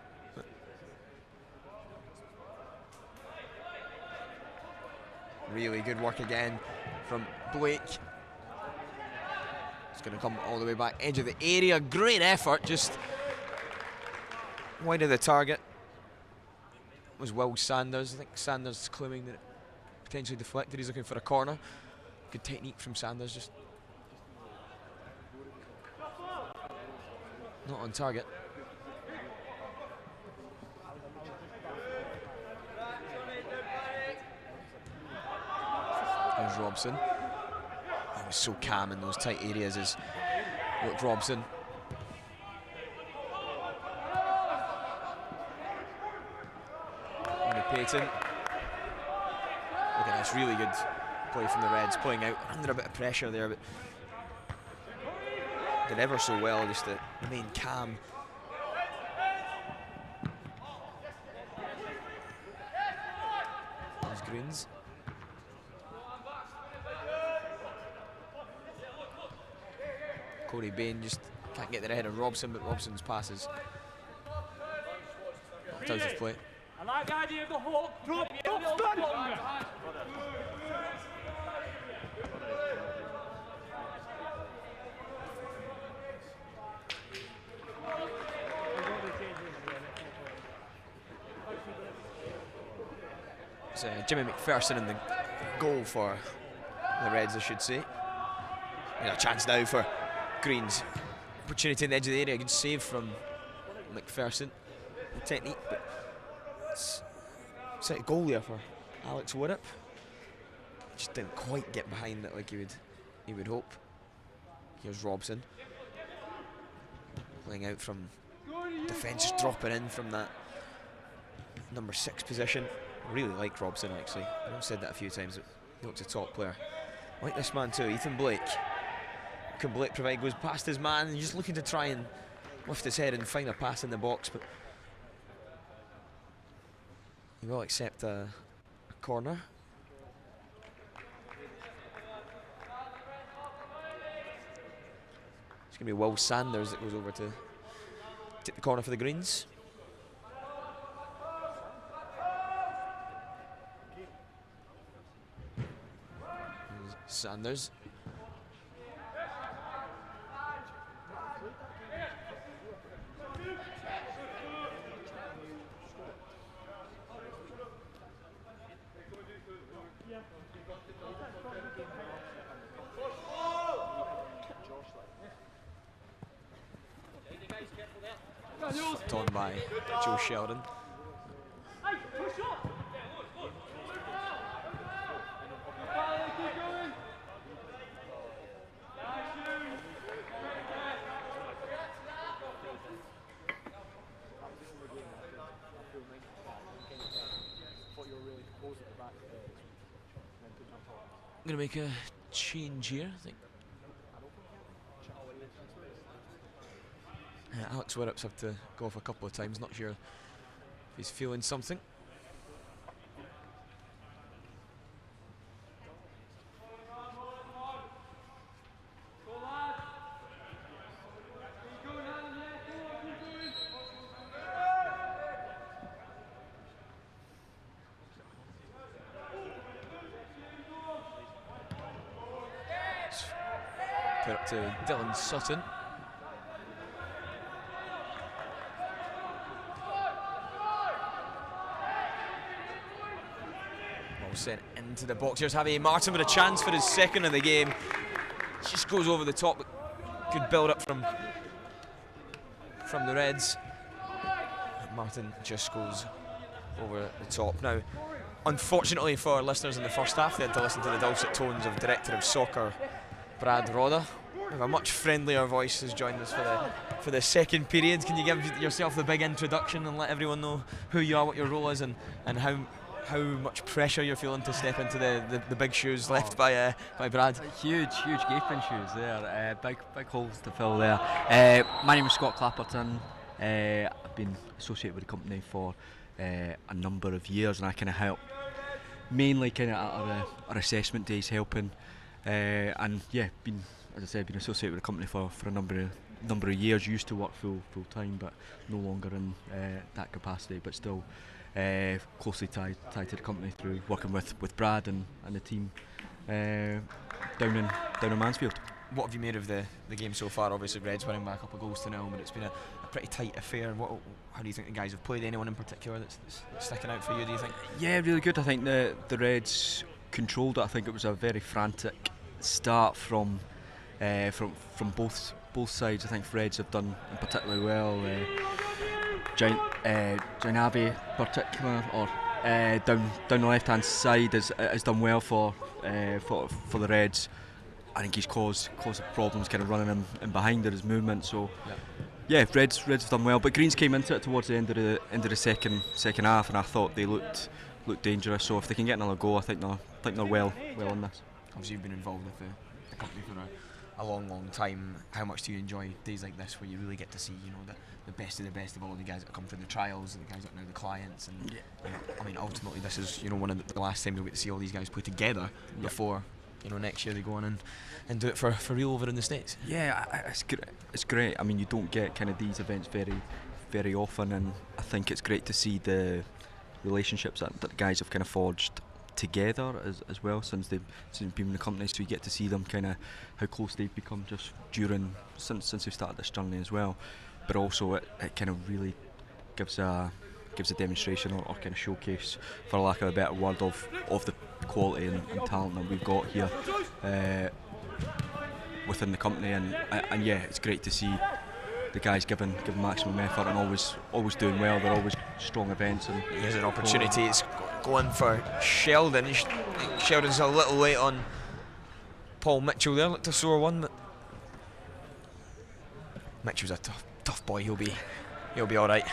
Really good work again from Blake. It's going to come all the way back edge of the area. Great effort, just wide of the target. It was Will Sanders. I think Sanders claiming that it potentially deflected. He's looking for a corner. Good technique from Sanders, just not on target. There's Robson. He was so calm in those tight areas as Luke Robson. Payton. Look at this, really good play from the Reds, pulling out under a bit of pressure there, but did ever so well just to remain calm. There's Greens. Corey Bain just can't get there ahead of Robson, but Robson's passes knocked out of play. I like the idea of the hook. Drop longer. It's Jimmy McPherson in the goal for the Reds, I should say. And a chance now for Greens. Opportunity in the edge of the area. Good save from McPherson. Technique, but it's a goal there for Alex Widdop. Just didn't quite get behind it like he would hope. Here's Robson playing out from defence, just dropping in from that number 6 position. I really like Robson, actually. I've said that a few times, but he looks a top player. I like this man too, Ethan Blake. Can Blake provide? Goes past his man and just looking to try and lift his head and find a pass in the box, but he will accept a corner. It's going to be Will Sanders that goes over to take the corner for the Greens. Sanders. On by Joe Sheldon. I'm going to make a change here, I think. Alex Widdop's have to go off a couple of times, not sure if he's feeling something. Put up to Dylan Sutton. Sent into the box. Here's Javi Martin with a chance for his second of the game. Just goes over the top, but good build up from the Reds. Martin just goes over the top. Now Unfortunately for listeners in the first half, they had to listen to the dulcet tones of Director of Soccer Brad Rodda. With a much friendlier voice has joined us for the second period. Can you give yourself the big introduction and let everyone know who you are, what your role is, and how much pressure you're feeling to step into the big shoes left by Brad? Huge gaping shoes there, big holes to fill there. My name is Scott Clapperton. I've been associated with the company for a number of years, and I kind of help mainly kind of at our assessment days helping, and yeah, been, as I said, been associated with the company for a number of years. Used to work full time, but no longer in that capacity, but still closely tied to the company through working with Brad and the team down in Mansfield. What have you made of the game so far? Obviously Reds winning by a couple of goals to nil, but it's been a pretty tight affair. How do you think the guys have played? Anyone in particular that's sticking out for you, do you think? Yeah, really good. I think the Reds controlled it. I think it was a very frantic start from both sides. I think Reds have done particularly well. Jainabi particular, or down the left hand side has done well for the Reds. I think he's caused problems kind of running in behind his movement. So yeah, Reds have done well. But Greens came into it towards the end of the second half, and I thought they looked dangerous. So if they can get another goal, I think they're well in this. Obviously, you've been involved with the company for a long time. How much do you enjoy days like this, where you really get to see, the best of all the guys that come through the trials, and the guys that are now the clients? And I mean, ultimately, this is one of the last times we get to see all these guys play together before next year they go on and do it for real over in the States. Yeah, it's great. I mean, you don't get kind of these events very often, and I think it's great to see the relationships that the guys have kind of forged together as well since they've been in the company. So you get to see them kind of how close they've become just since they've started this journey as well. But also it kind of really gives a demonstration or kind of showcase, for lack of a better word, of the quality and talent that we've got here within the company, and yeah, it's great to see the guys giving maximum effort and always doing well. They're always strong events. And here's an opportunity. It's going for Sheldon. Sheldon's a little late on Paul Mitchell there. Looked a sore one, but Mitchell's a tough boy. He'll be all right.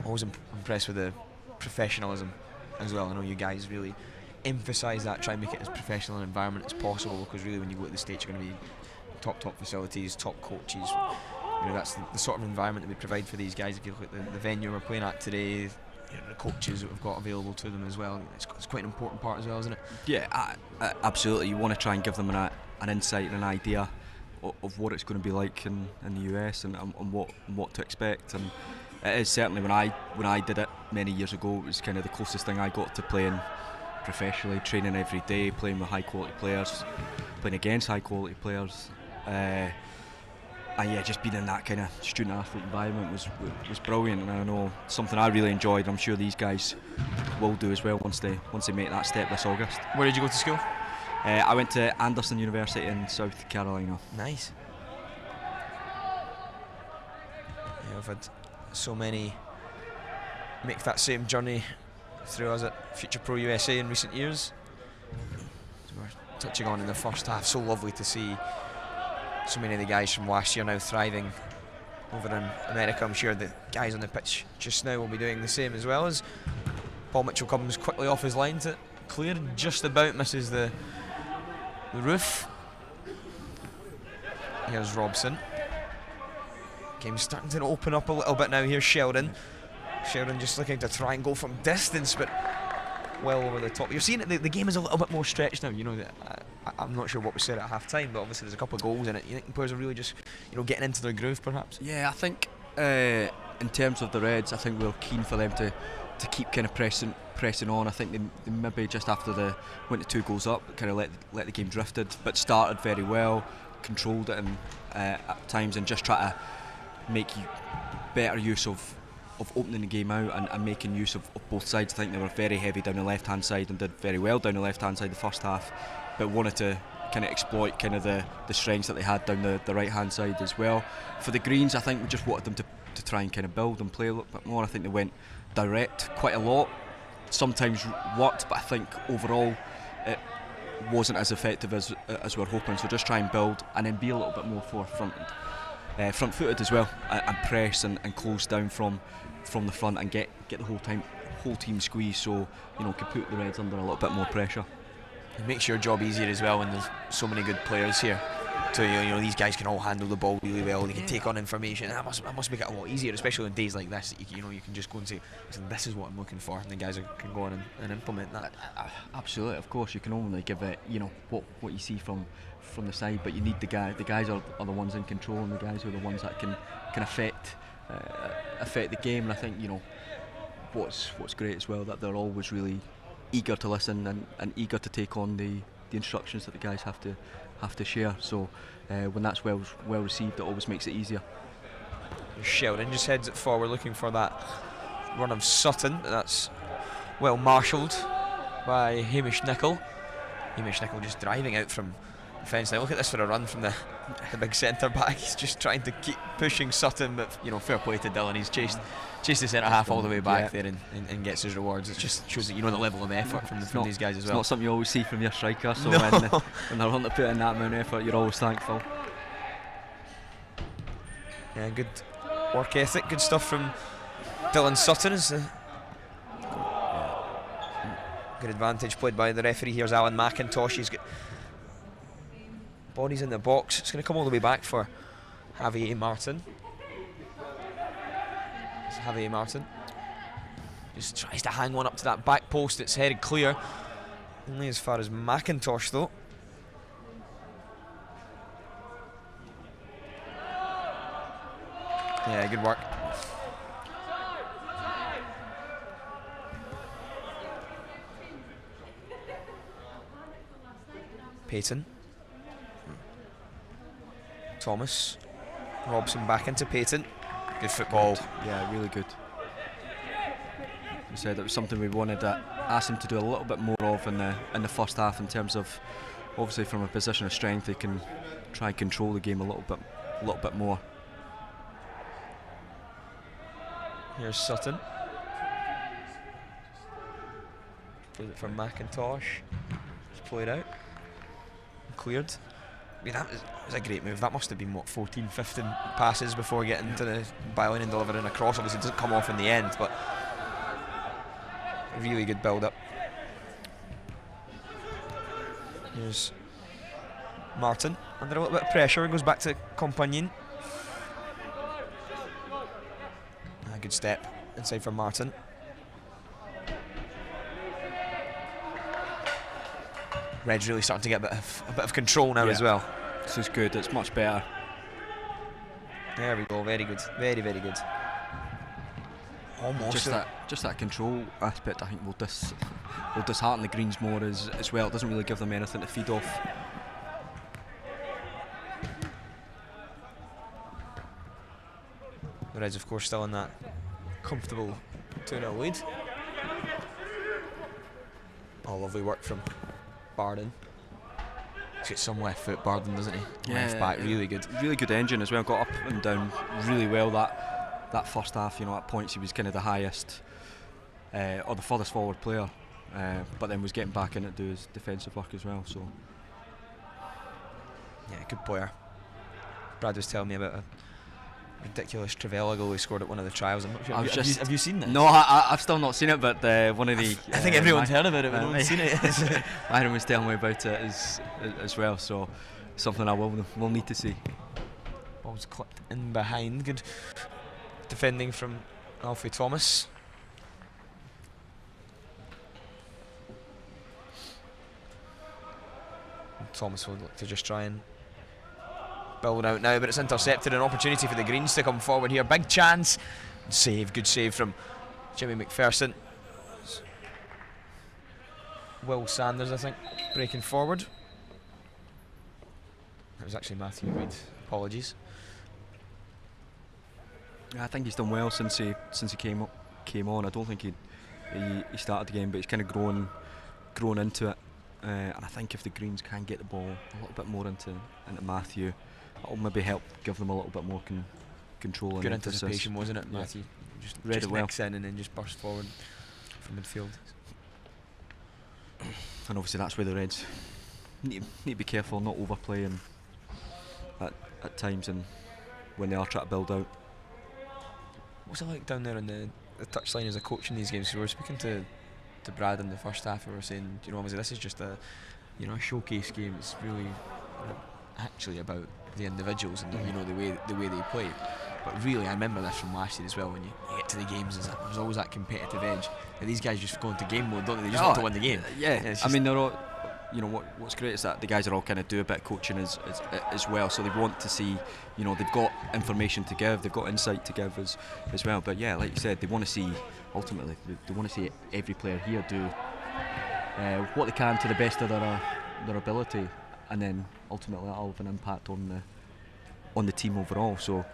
Always impressed with the professionalism as well. I know you guys really emphasise that, try and make it as professional an environment as possible, because really when you go to the States you're going to be top facilities, top coaches. That's the sort of environment that we provide for these guys. If you look at the venue we're playing at today, the coaches that we've got available to them as well, it's quite an important part as well, isn't it? Yeah, absolutely. You want to try and give them an insight and an idea of what it's going to be like in the US and what to expect. And it is certainly, when I did it many years ago, it was kind of the closest thing I got to playing professionally, training every day, playing with high quality players, playing against high quality players, and yeah, just being in that kind of student athlete environment was brilliant, and I know something I really enjoyed, and I'm sure these guys will do as well once they make that step this August. Where did you go to school? I went to Anderson University in South Carolina. Nice. Yeah, I've had so many make that same journey through us at Future Pro USA in recent years. As we're touching on in the first half, so lovely to see so many of the guys from last year now thriving over in America. I'm sure the guys on the pitch just now will be doing the same as well. As Paul Mitchell comes quickly off his line to clear, and just about misses the roof. Here's Robson. Game's starting to open up a little bit now. Here's Sheldon just looking to try and go from distance, but well over the top. You're seeing it, the game is a little bit more stretched now. I'm not sure what was said at half time, but obviously there's a couple of goals in it. You think the players are really just getting into their groove perhaps? Yeah, I think in terms of the Reds, I think we're keen for them to keep kind of pressing on. I think they maybe just after they went to 2 goals up, kind of let the game drifted, but started very well, controlled it at times, and just try to make better use of opening the game out and making use of both sides. I think they were very heavy down the left hand side and did very well down the left hand side the first half, but wanted to kind of exploit kind of the strengths that they had down the right hand side as well. For the Greens, I think we just wanted them to try and kind of build and play a little bit more. I think they went direct quite a lot, sometimes worked, but I think overall it wasn't as effective as we were hoping. So just try and build and then be a little bit more front footed as well, and press and close down from the front and get the whole team squeezed, so can put the Reds under a little bit more pressure. It makes your job easier as well when there's so many good players here. So these guys can all handle the ball really well. They can take on information. That must make it a lot easier, especially on days like this. That you can just go and say, "Listen, this is what I'm looking for," and the guys can go on and implement that. Absolutely, of course, you can only give it what you see from the side, but you need the guys. The guys are the ones in control, and the guys are the ones that can affect the game. And I think what's great as well, that they're always really eager to listen and eager to take on the instructions that the guys have to share. So when that's well received, it always makes it easier. Sheldon just heads it forward, looking for that run of Sutton. That's well marshalled by Hamish Nicholl. Hamish Nicholl just driving out from the fence. Now look at this for a run from the big centre back. He's just trying to keep pushing Sutton, but fair play to Dylan. He's chased the centre half all the way back there and gets his rewards. It just shows that the level of effort from these guys as well. It's not something you always see from your striker, so when they're willing to put in that amount of effort, you're always thankful. Yeah, good work ethic, good stuff from Dylan Sutton. Good advantage played by the referee. Here's Alan McIntosh. He's got bodies in the box. It's going to come all the way back for Javier Martin. Javier Martin just tries to hang one up to that back post. It's headed clear. Only as far as McIntosh though. Yeah, good work. Payton. Thomas. Robson back into Payton. Good football. Yeah, really good. We said it was something we wanted to ask him to do a little bit more of in the first half, in terms of, obviously from a position of strength they can try and control the game a little bit more. Here's Sutton. Plays it for McIntosh. Just played out. Cleared. I mean, that was a great move. That must have been 14, 15 passes before getting to the byline and delivering a cross. Obviously it doesn't come off in the end, but really good build up. Here's Martin under a little bit of pressure. Goes back to Compagnon. A good step inside for Martin. Red's really starting to get a bit of control now as well. This is good. It's much better. There we go. Very good. Very, very good. Almost. Just that control aspect, I think, will dishearten the Greens more as well. It doesn't really give them anything to feed off. The Reds, of course, still in that comfortable 2-0 lead. Oh, lovely work from Barden. He's got some left foot, Barden, doesn't he? Yeah, left back, really good. Really good engine as well. Got up and down really well that first half. At points he was kind of the highest or the furthest forward player, but then was getting back in to do his defensive work as well. So yeah, good player. Brad was telling me about a ridiculous Travella goal he scored at one of the trials. I'm not sure. Have you seen that? No, I've still not seen it, but one of the... I think everyone's heard about it, but no one's seen it. Myron was telling me about it as well, so something I will need to see. Ball's clipped in behind. Good defending from Alfie Thomas. Thomas will look to just try and build out now, but it's intercepted. An opportunity for the Greens to come forward here. Big chance. Good save from Jimmy McPherson. Will Sanders, I think, breaking forward. That was actually Matthew Reid. Apologies. Yeah, I think he's done well since he came on. I don't think he started the game, but he's kind of grown into it. and I think if the Greens can get the ball a little bit more into Matthew, that'll maybe help give them a little bit more control. Good and anticipation, wasn't it, Yeah. Matthew? Read Just it well. nicks in and then just burst forward from midfield. And obviously that's where the Reds need to be careful, not overplaying at times, and when they are trying to build out. What's it like down there on the touchline as a coach in these games? 'Cause we were speaking to Brad in the first half, and we were saying, obviously this is just a showcase game. It's really actually about the individuals and the way they play. But really, I remember this from last year as well. When you get to the games, there's always that competitive edge. And these guys just go into game mode, don't they? They just want to win the game. Yeah, I mean, they're all. What's great is that the guys are all kind of do a bit of coaching as well. So they want to see, they've got information to give, they've got insight to give as well. But yeah, like you said, they want to see, ultimately, they want to see every player here do what they can to the best of their ability, and then ultimately that'll have an impact on the team overall. So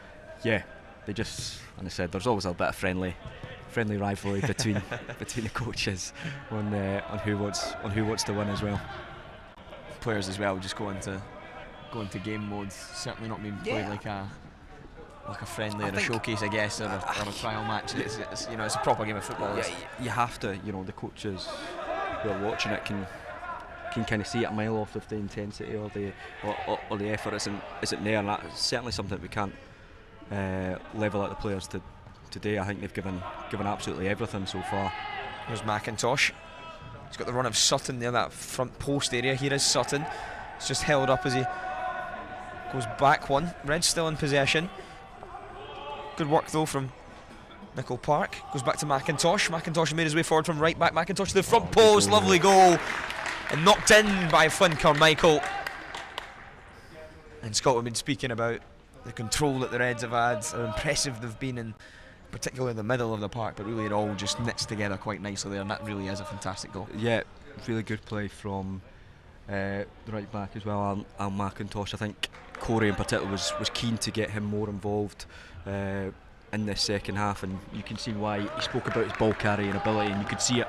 yeah, they just, and I said, there's always a bit of friendly rivalry between the coaches on who wants to win as well. Players as well just go into game mode. Certainly not being played like a friendly or a showcase, I guess, or a trial match. It's a proper game of football. Yeah, you have to. The coaches who are watching it can kind of see it a mile off if the intensity or the effort isn't there, and that's certainly something that we can't level at the players today. I think they've given absolutely everything so far. Here's McIntosh. He's got the run of Sutton there, that front post area. Here is Sutton. It's just held up as he goes back one. Red's still in possession. Good work though from Nickel Park. Goes back to McIntosh. McIntosh made his way forward from right back. McIntosh to the front post. Lovely goal. And knocked in by Flynn Carmichael. And Scott, we've been speaking about the control that the Reds have had, how impressive they've been in particularly in the middle of the park, but really it all just knits together quite nicely there, and that really is a fantastic goal. Yeah, really good play from the right back as well, Al McIntosh. I think Corey in particular was keen to get him more involved in this second half, and you can see why. He spoke about his ball carrying ability, and you could see it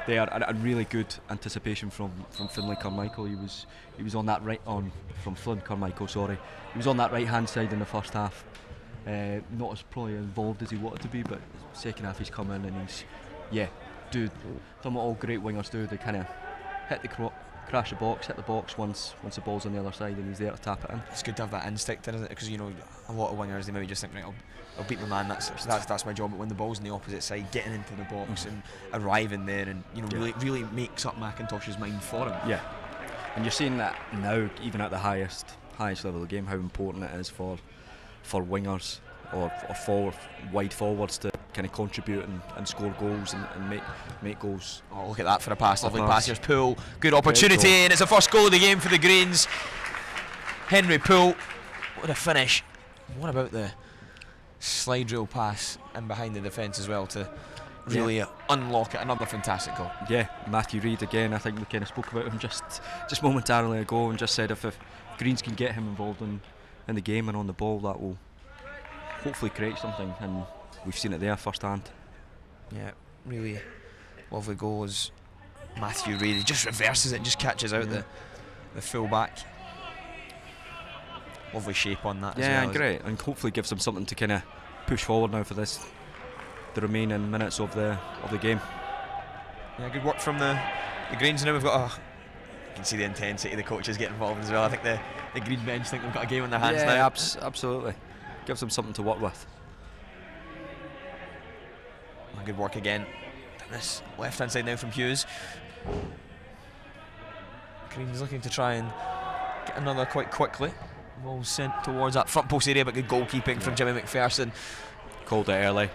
there. A really good anticipation from Finlay Carmichael. He was on that from Flynn Carmichael. Sorry, he was on that right hand side in the first half. Not as probably involved as he wanted to be, but second half he's come in and he's done what all great wingers do. They kind of hit the crash the box, hit the box once the ball's on the other side, and he's there to tap it in. It's good to have that instinct, isn't it? Because a lot of wingers, they maybe just think, right, I'll beat my man. That's my job. But when the ball's on the opposite side, getting into the box and arriving there, and really makes up McIntosh's mind for him. Yeah, and you're seeing that now, even at the highest level of the game, how important it is for wingers or wide forwards to kind of contribute and score goals and make goals. Oh, look at that for a pass. Lovely pass. Here's Poole. Good opportunity, and it's the first goal of the game for the Greens. Henry Poole. What a finish. What about the slide rule pass in behind the defence as well to really unlock it? Another fantastic goal. Yeah, Matthew Reid again. I think we kind of spoke about him just momentarily ago and just said if Greens can get him involved in the game and on the ball, that will hopefully create something, and we've seen it there firsthand. Yeah, really lovely goal as Matthew Reid just reverses it and just catches out the full back. Lovely shape on that as well. Great, and hopefully gives them something to kind of push forward now for the remaining minutes of the game. Yeah, good work from the Greens. Now we've got you can see the intensity the coaches get involved as well. I think the Green bench think they've got a game on their hands now. Absolutely. Gives them something to work with. Good work again. This left hand side now from Hughes. Green's looking to try and get another quite quickly. Ball sent towards that front post area, but good goalkeeping from Jimmy McPherson. Called it early.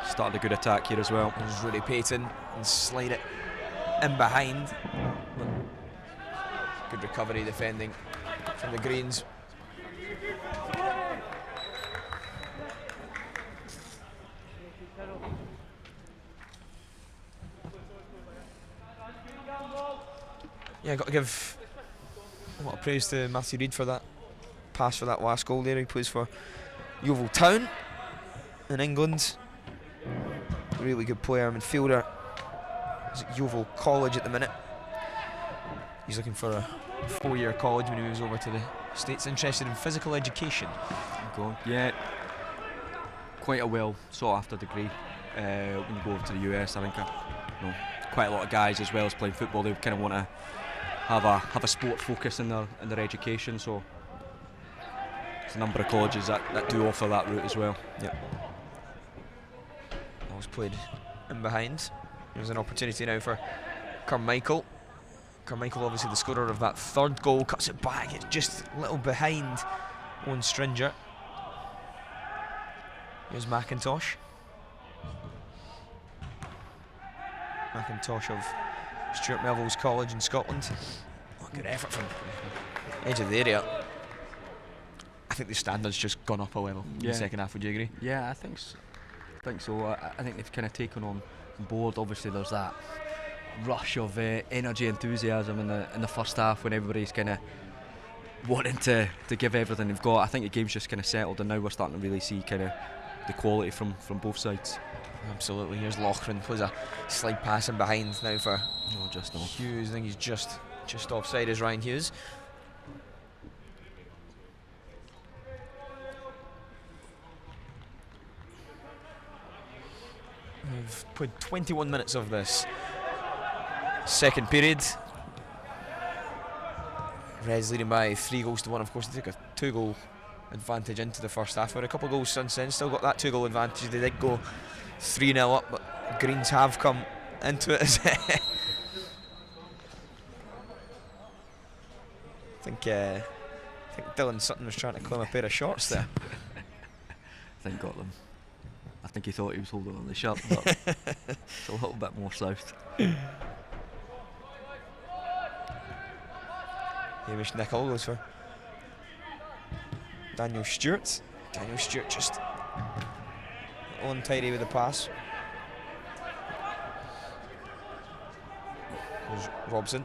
Started a good attack here as well. There's Rudy Payton and slide it in behind. Good recovery defending from the Greens. Yeah, got to give a lot of praise to Matthew Reid for that pass for that last goal there. He plays for Yeovil Town in England. Really good player, midfielder. He's at Yeovil College at the minute. He's looking for a 4-year college when he moves over to the States. Interested in physical education. Yeah, quite a well sought after degree. When you go over to the US, I think quite a lot of guys, as well as playing football, they kind of want to have a sport focus in their education. So there's a number of colleges that do offer that route as well. Yep. Always played in behind. There's an opportunity now for Carmichael. Carmichael, obviously the scorer of that third goal, cuts it back. It's just a little behind Owen Stringer. Here's McIntosh. McIntosh of Stuart Melville's College in Scotland. Oh, good effort from edge of the area. I think the standard's just gone up a level in the second half. Would you agree? Yeah, I think so. I think they've kind of taken on board. Obviously, there's that rush of energy, enthusiasm in the first half when everybody's kind of wanting to give everything they've got. I think the game's just kind of settled, and now we're starting to really see kind of the quality from both sides. Absolutely. Here's Loughran, plays a slide pass in behind now for Just Hughes. I think he's just offside as Ryan Hughes. We've played 21 minutes of this second period. Reds leading by 3-1. Of course, they took a 2-goal advantage into the first half. We're a couple of goals since then, still got that 2-goal advantage. They did go 3-0 up, but Greens have come into it. I think Dylan Sutton was trying to claim a pair of shorts there. I think got them. I think he thought he was holding on the shirt, but it's a little bit more south. Hamish Nicholl goes for Daniel Stewart. Daniel Stewart just untidy with the pass. There's Robson.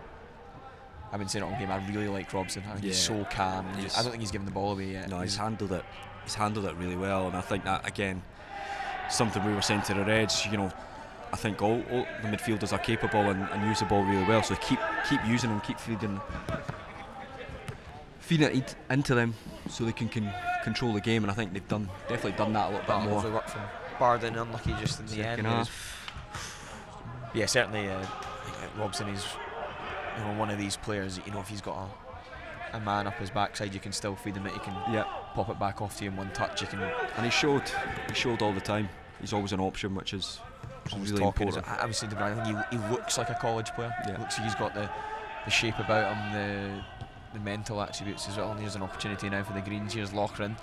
I've been saying it all game, I really like Robson. I think he's so calm. I don't think he's given the ball away yet. No, he's handled it really well, and I think that, again, something we were saying to the Reds, I think all the midfielders are capable and use the ball really well, so keep using them, keep feeding it into them so they can control the game, and I think they've definitely done that a little bit more. Lovely work from Barden, unlucky just in the end. Yeah, certainly Robson is one of these players that, if he's got a man up his backside, you can still feed him it, you can pop it back off to you in one touch. You can, and he showed all the time. He's always an option, which is really important. I would say I think he looks like a college player. He looks like he's got the shape about him, the mental attributes as well. And here's an opportunity now for the Greens. Here's Loughran.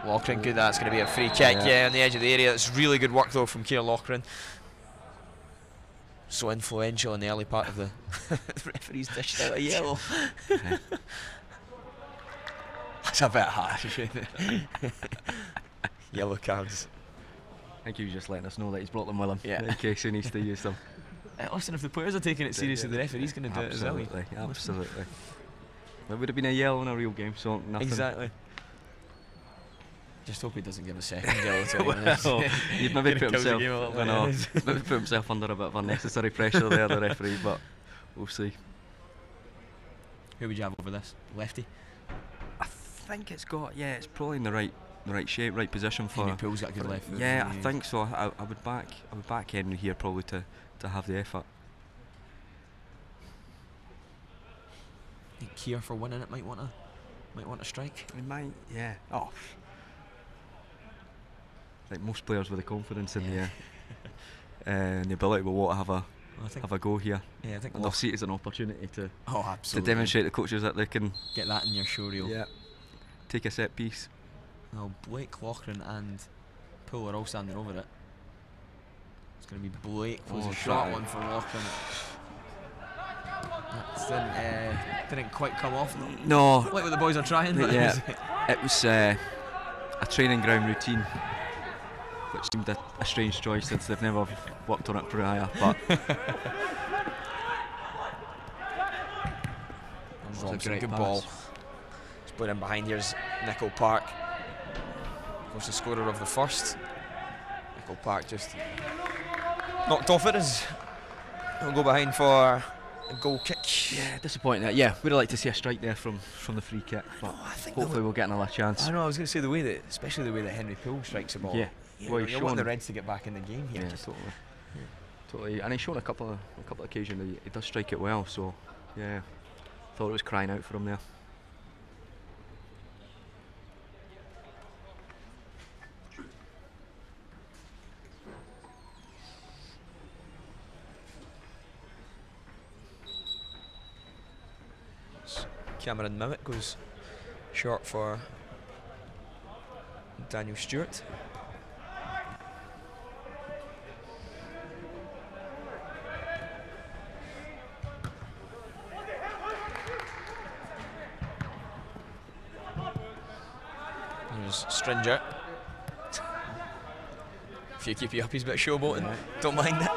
Loughran, good. That's going to be a free kick. On the edge of the area. It's really good work though from Keir Loughran. So influential in the early part of the referee's dished out a yellow. That's a bit harsh. Yellow cards. I think he was just letting us know that he's brought them with him in case he needs to use them. Listen, if the players are taking it seriously, the referee's going to do it as well. Absolutely. It would have been a yellow in a real game, so nothing. Exactly. Just hope he doesn't give a second yellow to him. Well, he'd maybe put himself under a bit of unnecessary pressure there, the referee, but we'll see. Who would you have over this? Lefty? I think it's probably in the right shape, right position for. Henry Poole's got a good left foot. Yeah, I think so. I would back Henry here probably to have the effort. I think Keir for winning it might want to strike. He might, yeah. Oh, like most players with the confidence in the and the ability will want to have a go here. Yeah, I think they'll see it as an opportunity to to demonstrate to coaches that they can get that in your show reel. Yeah. Take a set piece. Well, Blake, Loughran and Poole are all standing over it. It's going to be Blake plays a short one for Loughran. That didn't quite come off. No. Like what the boys are trying. But it was a training ground routine, which seemed a strange choice since they've never worked on it prior. But Robson, good ball. He's put in behind. Here's Nicholl Park. Of course, the scorer of the first. Nicholl Park just knocked off it as he'll go behind for a goal kick. Yeah, disappointing. Yeah, we'd like to see a strike there from the free kick, but I think hopefully we'll get another chance. I know. I was going to say the way that, especially the way that Henry Poole strikes the ball. Yeah. Well, you he's want shown the Reds to get back in the game here. Yeah, totally. And he's shown a couple of occasions that he does strike it well. So, yeah, thought it was crying out for him there. Cameron Mimmitt goes short for Daniel Stewart. There's Stringer. A few keepy uppies, bit of showboating. Yeah. Don't mind it.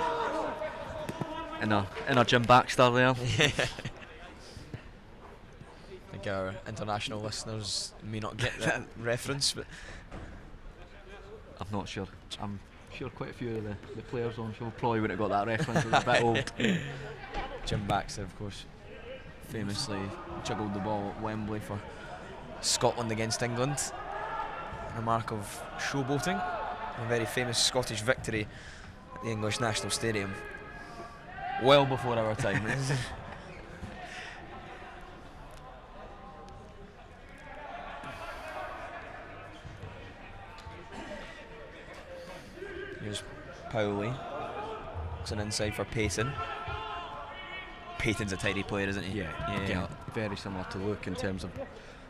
In our Jim Baxter there. I think our international listeners may not get that reference, but I'm not sure. I'm sure quite a few of the players on show probably wouldn't have got that reference. It was a bit old. Jim Baxter, of course, famously juggled the ball at Wembley for Scotland against England. A mark of showboating. A very famous Scottish victory at the English National Stadium. Well before our time. Here's Powley. It's an inside for Payton. Payton's a tidy player, isn't he? Yeah. Very similar to Luke in terms of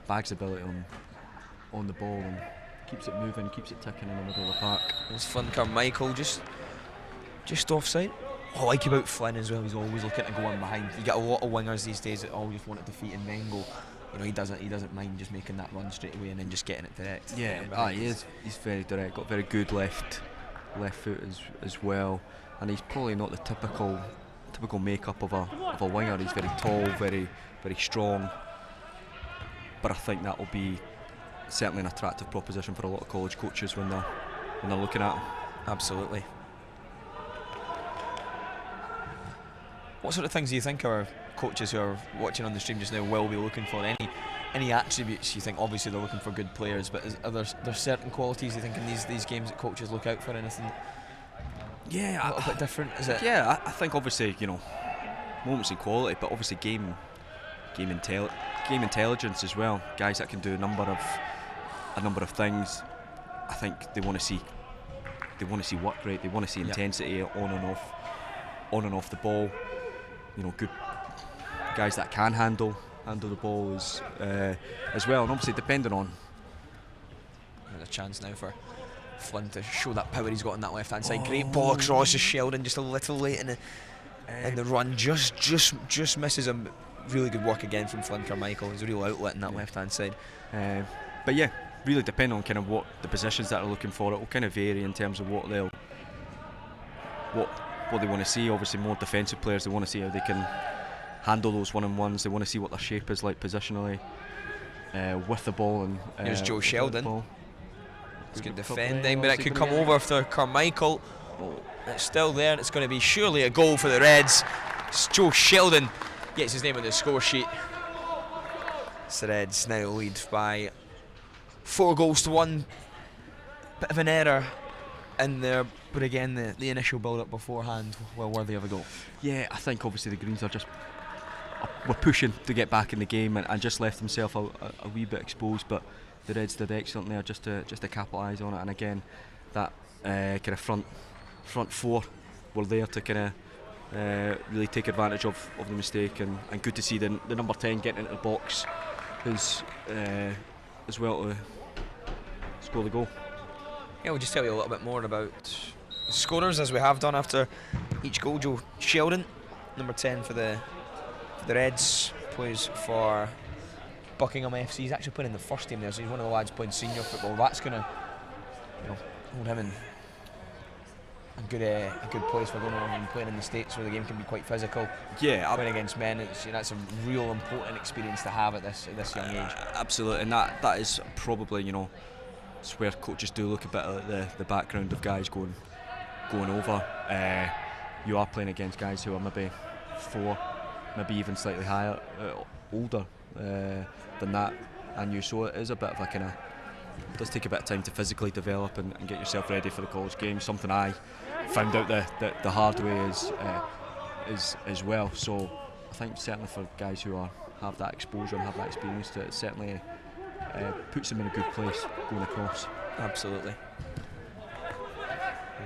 Bag's ability on the ball and keeps it moving, keeps it ticking in the middle of the park. There's Flynn Carmichael just offside. What I like about Flynn as well, he's always looking to go in behind. You get a lot of wingers these days that all just want to defeat and then go. You know, he doesn't mind just making that run straight away and then just getting it direct. Yeah, he is. He's very direct. Got very good left foot as well, and he's probably not the typical makeup of a winger. He's very tall, very strong. But I think that will be certainly an attractive proposition for a lot of college coaches when they're looking at him. Absolutely. What sort of things do you think our coaches who are watching on the stream just now will be looking for? Any attributes you think? Obviously they're looking for good players, but are there certain qualities you think in these games that coaches look out for? Anything a little bit different? Is it? Yeah, I think obviously, you know, moments in quality, but obviously game intelligence as well. Guys that can do a number of things. I think they want to see work rate. They want to see intensity on and off the ball. You know, good guys that can handle the ball as well. And obviously, depending on. There's a chance now for Flynn to show that power he's got on that left hand side. Great ball across to Sheldon, just a little late in the run. Just misses him. Really good work again from Flynn Carmichael. He's a real outlet in that left hand side. But yeah, really depending on kind of what the positions that are looking for, it will kind of vary in terms of what they want to see. Obviously, more defensive players, they want to see how they can handle those one-on-ones. They want to see what their shape is like positionally with the ball. And here's Joe Sheldon. It's good defending, but it could come over after Carmichael. It's still there, and it's going to be surely a goal for the Reds. It's Joe Sheldon gets his name on the score sheet. The Reds now lead by 4 goals to 1. Bit of an error in there, but again the initial build-up beforehand, well worthy of a goal. Yeah, I think obviously the Greens are were pushing to get back in the game and just left themselves a wee bit exposed, but the Reds did excellent there just to capitalise on it. And again, that kind of front four were there to kind of really take advantage of the mistake, and good to see the number 10 getting into the box as well to score the goal. Yeah, we'll just tell you a little bit more about the scorers as we have done after each goal. Joe Sheldon, number 10 for the Reds, plays for Buckingham FC. He's actually playing in the first team there, so he's one of the lads playing senior football. That's going to hold him in a good place for going on and playing in the States where the game can be quite physical. Yeah, playing against men, that's a real important experience to have at this young age. Absolutely, and that is probably, it's where coaches do look a bit at the background of guys going over. You are playing against guys who are maybe 4, maybe even slightly higher, older than that, and you. So it is a bit of a kind of, it does take a bit of time to physically develop and get yourself ready for the college game. Something I found out the hard way is as well. So I think certainly for guys who have that exposure and have that experience, it certainly puts them in a good place going across. Absolutely.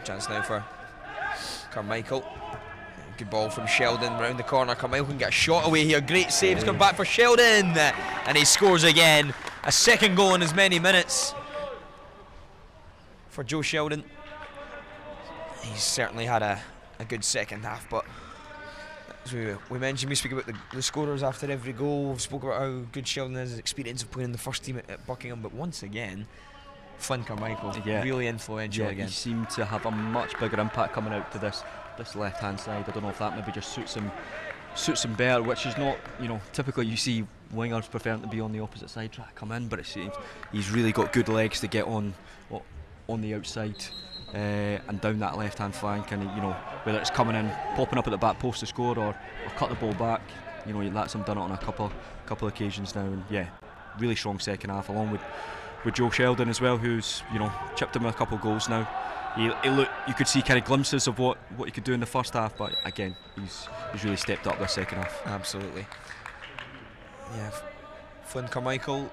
Chance now for Carmichael. Good ball from Sheldon round the corner. Carmichael can get a shot away here. Great save. He's come back for Sheldon, and he scores again. A second goal in as many minutes for Joe Sheldon. He's certainly had a good second half, but as we mentioned, we speak about the scorers after every goal. We've spoken about how good Sheldon is, his experience of playing in the first team at Buckingham, but once again, Flynn Carmichael, really influential again. He seemed to have a much bigger impact coming out to this left hand side. I don't know if that maybe just suits him better, which is not, typically you see wingers preferring to be on the opposite side, try to come in, but it seems he's really got good legs to get on the outside and down that left hand flank, and whether it's coming in, popping up at the back post to score or cut the ball back, that's him done it on a couple occasions now, and really strong second half, along with Joe Sheldon as well, who's chipped in with a couple of goals now. You could see kind of glimpses of what he could do in the first half, but again, he's really stepped up this second half. Absolutely. Yeah, Flynn Carmichael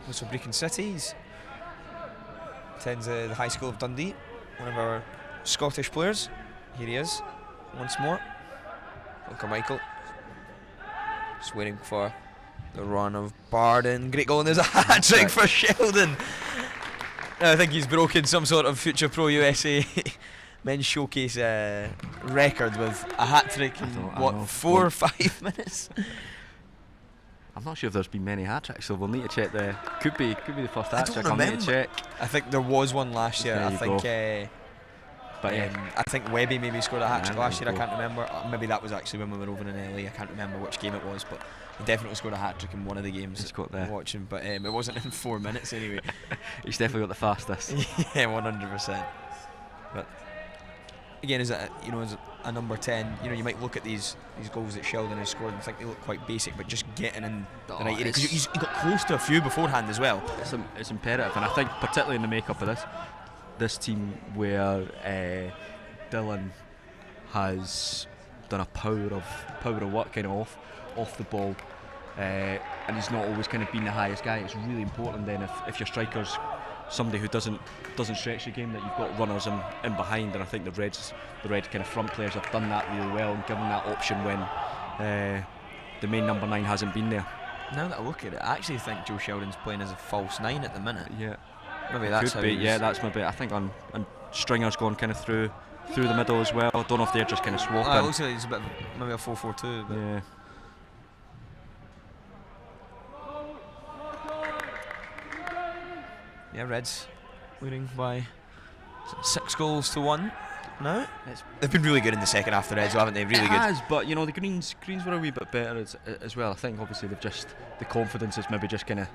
was from Brecon City. He attends the High School of Dundee. One of our Scottish players. Here he is, once more. Flynn Carmichael, just waiting for the run of Barden. Great goal, and there's a hat-trick for Sheldon. I think he's broken some sort of future Pro USA men's showcase record with a hat-trick in 4 or 5 minutes. I'm not sure if there's been many hat-tricks, so we'll need to check could be the first hat-trick. I'll need to check. I think there was one last year. I think Webby maybe scored a hat-trick last year. I can't remember. Maybe that was actually when we were over in LA. I can't remember which game it was, but he definitely scored a hat-trick in one of the games I'm watching. But it wasn't in 4 minutes anyway. He's definitely got the fastest. Yeah, 100%. But again, as a number 10, you might look at these goals that Sheldon has scored and think they look quite basic, but just getting in the right area, because he got close to a few beforehand as well. It's imperative, and I think particularly in the makeup of this team, where Dylan has done a power of work kind of off the ball, and he's not always kind of been the highest guy. It's really important then if your striker's somebody who doesn't stretch the game, that you've got runners in behind, and I think the red kind of front players have done that really well and given that option when the main number 9 hasn't been there. Now that I look at it, I actually think Joe Sheldon's playing as a false 9 at the minute. Yeah, maybe that's could be. Yeah, that's maybe. I think and Stringer's gone kind of through the middle as well. I don't know if they're just kind of swapping. It looks like it's a bit maybe a 4-4-2. But yeah. Yeah, Reds winning by 6 goals to 1 now. They've been really good in the second half, the Reds, haven't they? Really good. It has, but the Greens were a wee bit better as well. I think obviously the confidence has maybe just kind of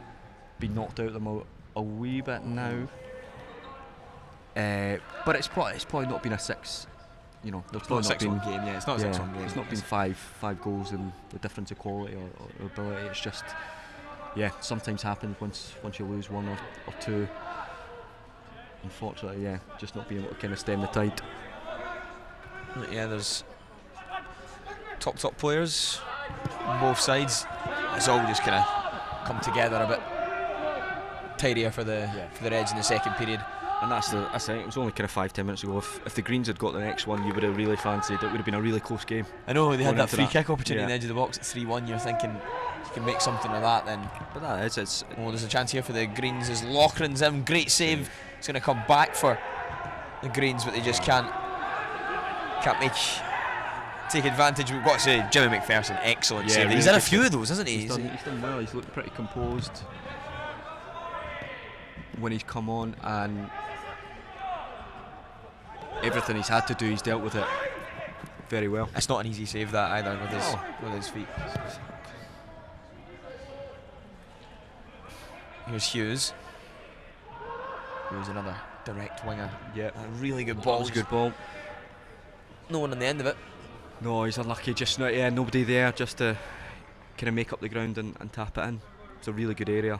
been knocked out of them a wee bit now. But it's probably not been a 6. There's probably not been 6-1 game. Yeah, it's not a 6-1 game. It's not been five goals and the difference of quality or ability. It's just sometimes happens once you lose 1 or 2. Unfortunately, just not being able to kind of stem the tide. Yeah, there's top players on both sides. It's all just kind of come together a bit tidier for the Reds in the second period. And that's the thing. It was only kind of 5-10 minutes ago. If the Greens had got the next one, you would have really fancied it. Would have been a really close game. I know they had that free kick opportunity on the edge of the box at 3-1. You're thinking you can make something of that then. But that is it's. There's a chance here for the Greens as Loughran's in. Great save. It's going to come back for the Greens, but they just can't take advantage. We've got to say, Jimmy McPherson, excellent save. Really, he's had a few of those, hasn't he? He's done well. He's looked pretty composed when he's come on, and everything he's had to do, he's dealt with it very well. It's not an easy save that either with his feet. Here's Hughes. Here's another direct winger. Yeah, a really good ball. That was a good ball. No one on the end of it. No, he's unlucky. Just not, nobody there just to kind of make up the ground and tap it in. It's a really good area.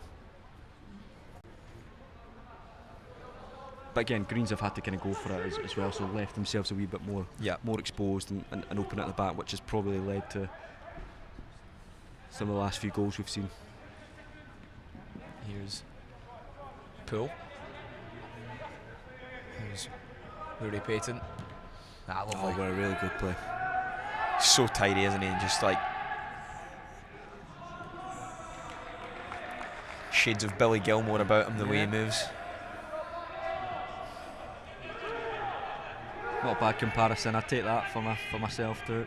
But again, Greens have had to kind of go for it as well, so left themselves a wee bit more exposed and open at the back, which has probably led to some of the last few goals we've seen. Here's Poole. Here's Rory Payton. Lovely. Oh, what a really good play. So tidy, isn't he? And just like shades of Billy Gilmore about him, the way he moves. Not a bad comparison. I take that for myself too.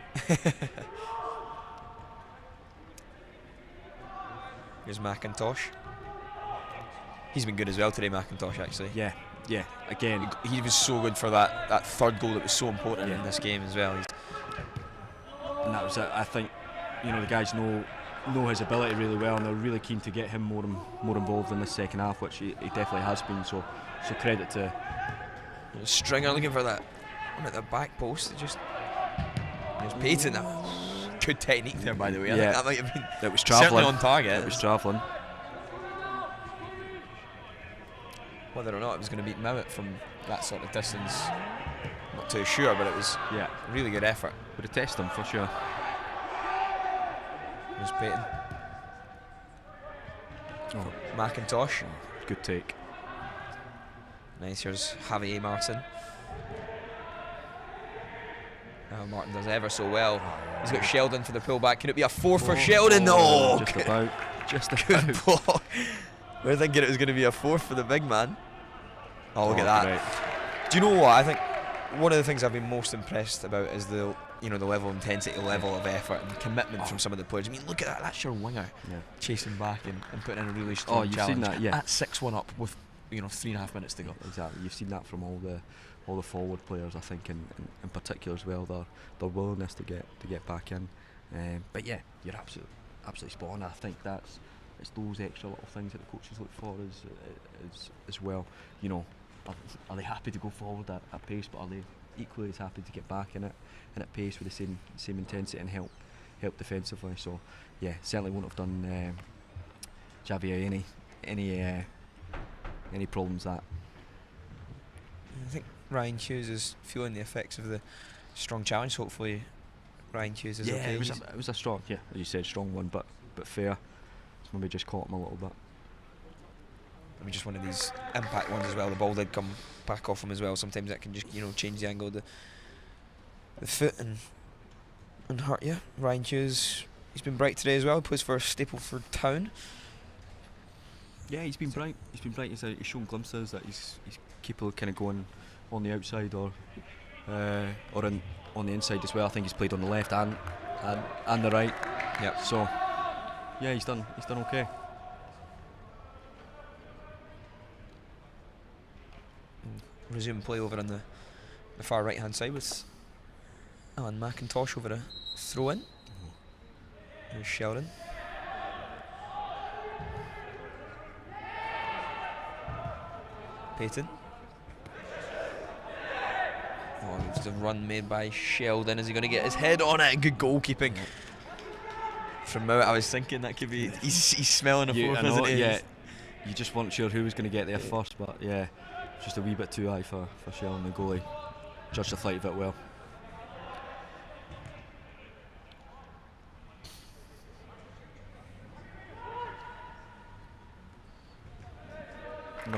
Here's McIntosh. He's been good as well today, McIntosh, actually. Yeah. Again, he was so good for that third goal that was so important in this game as well. And that was it. I think, the guys know his ability really well, and they're really keen to get him more involved in the second half, which he definitely has been. So credit to Stringer looking for that at the back post. There's Payton. Good technique there, by the way. I think that might have been. It was travelling. Certainly on target. It was travelling. Whether or not it was going to beat Mowat from that sort of distance, I'm not too sure, but it was a really good effort. Would have tested him for sure. There's Payton. McIntosh. Good take. Nice. Here's Javier Martin. Martin does ever so well. He's got Sheldon for the pullback. Can it be a 4 for Sheldon? No! Just about. Good block. We were thinking it was going to be a 4 for the big man. Oh, look at that. Great. Do you know what? I think one of the things I've been most impressed about is the level of intensity, level of effort and commitment from some of the players. I mean, look at that. That's your winger chasing back and putting in a really strong challenge. Seen that, At 6-1 up with 3.5 minutes to go. Exactly. You've seen that from all the forward players, I think, in particular as well. Their willingness to get back in. But yeah, you're absolutely spot on. I think it's those extra little things that the coaches look for as well. Are they happy to go forward at pace, but are they equally as happy to get back in it and at pace with the same intensity and help defensively? So yeah, certainly won't have done Javier any problems that. I think Ryan Hughes is feeling the effects of the strong challenge. Hopefully Ryan Hughes is okay. It was a strong, as you said, strong one, but fair. It's maybe just caught him a little bit. I mean, just one of these impact ones as well. The ball did come back off him as well. Sometimes that can just change the angle of the foot and hurt you. Ryan Hughes, he's been bright today as well. He plays for Stapleford Town. Yeah, he's been bright. He's shown glimpses that he's capable of kind of going on the outside or on the inside as well. I think he's played on the left and the right. Yep. So yeah, he's done okay. Resume play over on the far right hand side with Alan McIntosh over a throw in. Here's Sheldon. Payton. Oh, it was a run made by Sheldon. Is he going to get his head on it? Good goalkeeping from Mowat. I was thinking that could be. He's smelling a 4th, isn't he? Yeah. You just weren't sure who was going to get there first, but yeah, just a wee bit too high for Sheldon, the goalie. Judged the flight of it well.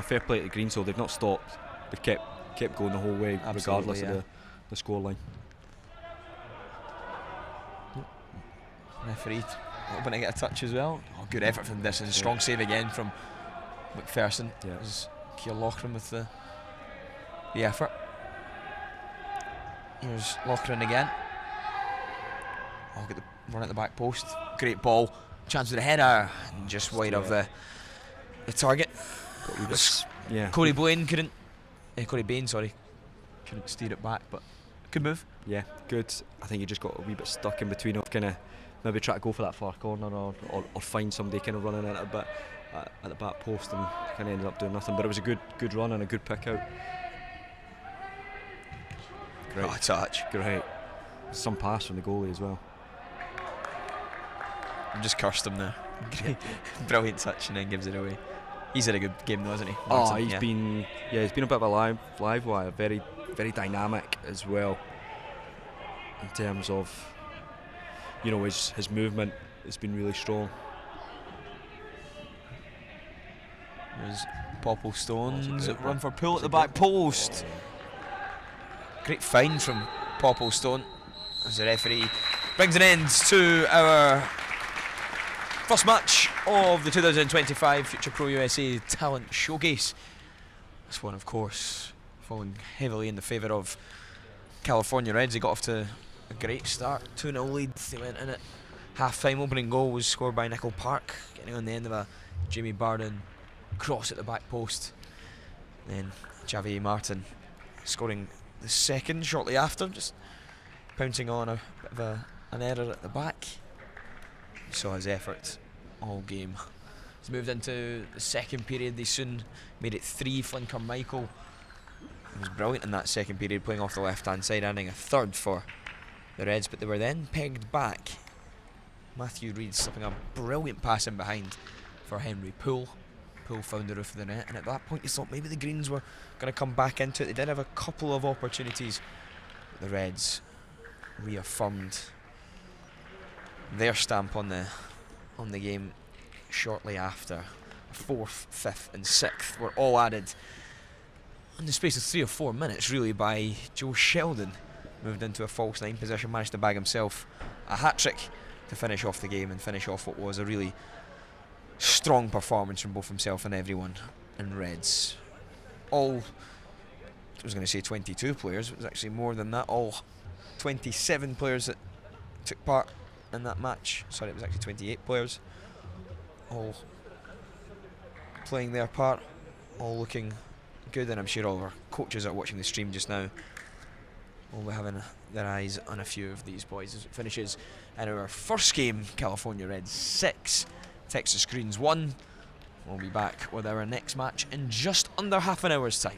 Fair play to the Greens, so they've not stopped. They've kept going the whole way, regardless of the scoreline. Referee hoping to get a touch as well. Oh, good effort from this, and a strong save again from McPherson. Yeah. It was Keir Loughran with the effort. Here's Loughran again. Oh, get the run at the back post. Great ball. Chance with a header, and just wide of the target. Corey Bain couldn't steer it back, but good move. Yeah, good. I think he just got a wee bit stuck in between of kind of maybe try to go for that far corner or find somebody kind of running in it a bit at the back post, and kind of ended up doing nothing. But it was a good run and a good pick out. Great touch. Great. some pass from the goalie as well. I just cursed him there. Brilliant touch and then gives it away. He's had a good game though, hasn't he? Oh, Martin? he's been a bit of a live wire, very very dynamic as well. In terms of, you know, his movement has been really strong. There's Popple Stones That's a good run one. for pull at That's the a back good post. Great find from Popple Stone as the referee brings an end to our first match of the 2025 Future Pro USA Talent Showcase. This one, of course, falling heavily in the favour of California Reds. They got off to a great start, 2-0 lead. They went in at half-time. Opening goal was scored by Nickel Park, getting on the end of a Jamie Barden cross at the back post. Then Javier Martin scoring the second shortly after, just pouncing on a bit of an error at the back. You saw his effort all game. He's moved into the second period. They soon made it 3. Flynn Carmichael was brilliant in that second period, playing off the left-hand side, adding a third for the Reds, but they were then pegged back. Matthew Reid slipping a brilliant pass in behind for Henry Poole. Poole found the roof of the net, and at that point you thought maybe the Greens were going to come back into it. They did have a couple of opportunities. The Reds reaffirmed their stamp on the game shortly after. 4th, 5th and 6th were all added in the space of 3 or 4 minutes, really, by Joe Sheldon. Moved into a false 9 position, managed to bag himself a hat-trick to finish off the game and finish off what was a really strong performance from both himself and everyone in Reds. All, I was going to say 22 players, it was actually more than that. All 27 players that took part in that match. Sorry, it was actually 28 players. All playing their part, all looking good, and I'm sure all our coaches are watching the stream just now. We'll be having their eyes on a few of these boys as it finishes in our first game. California Reds 6, Texas Greens 1. We'll be back with our next match in just under half an hour's time.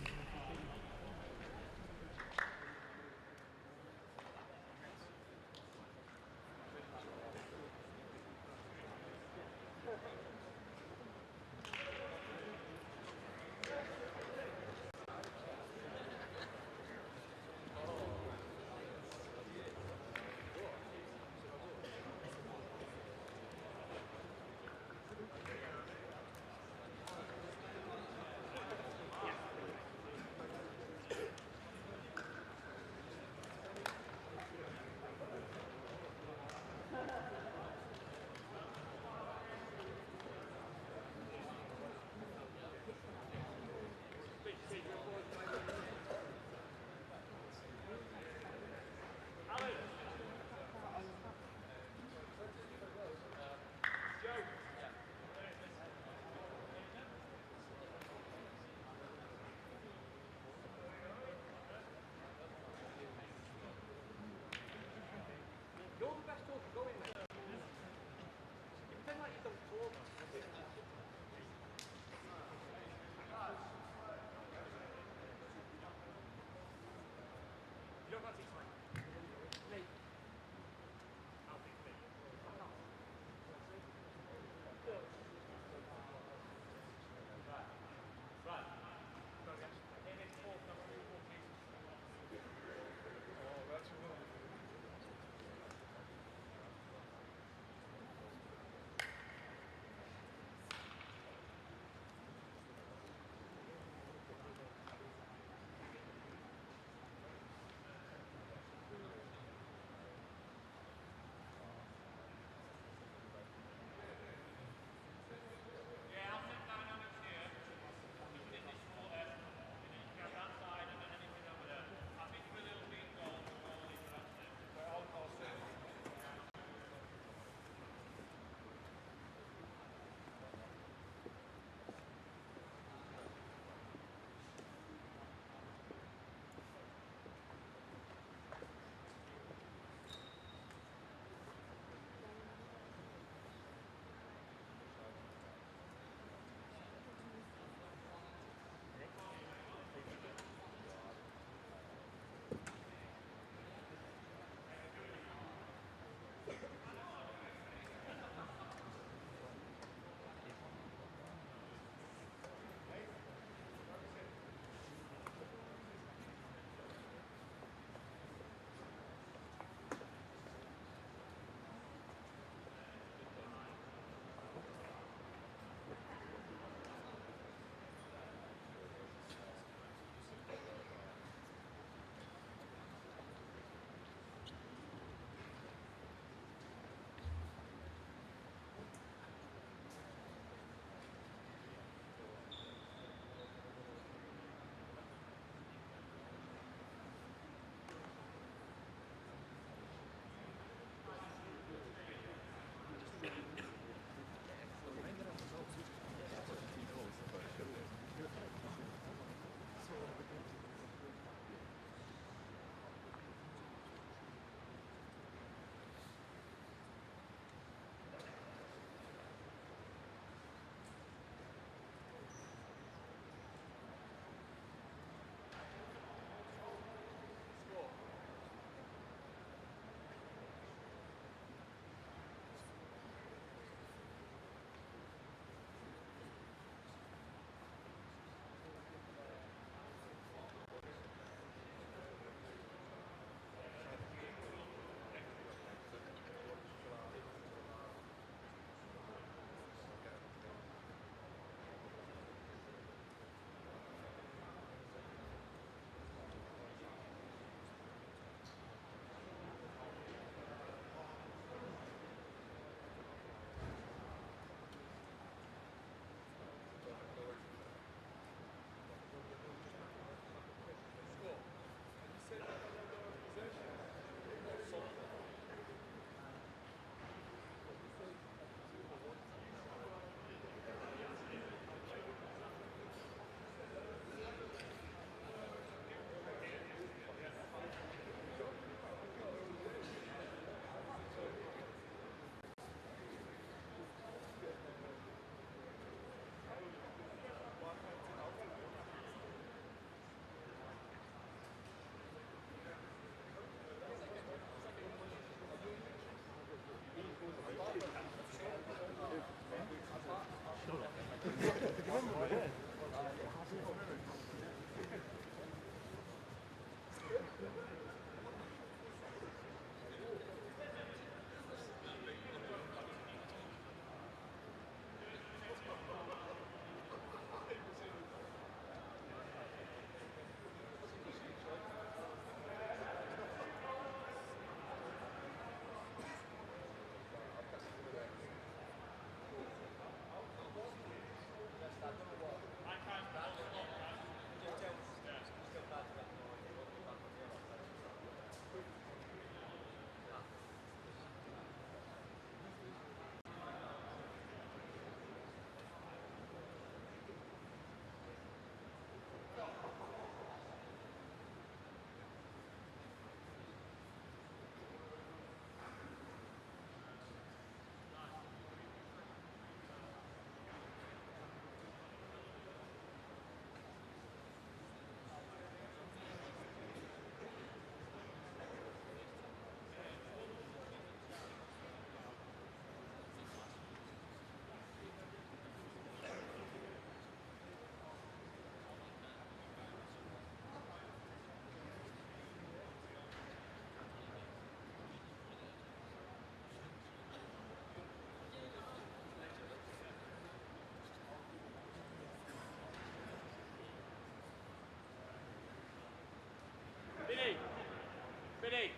Vinny,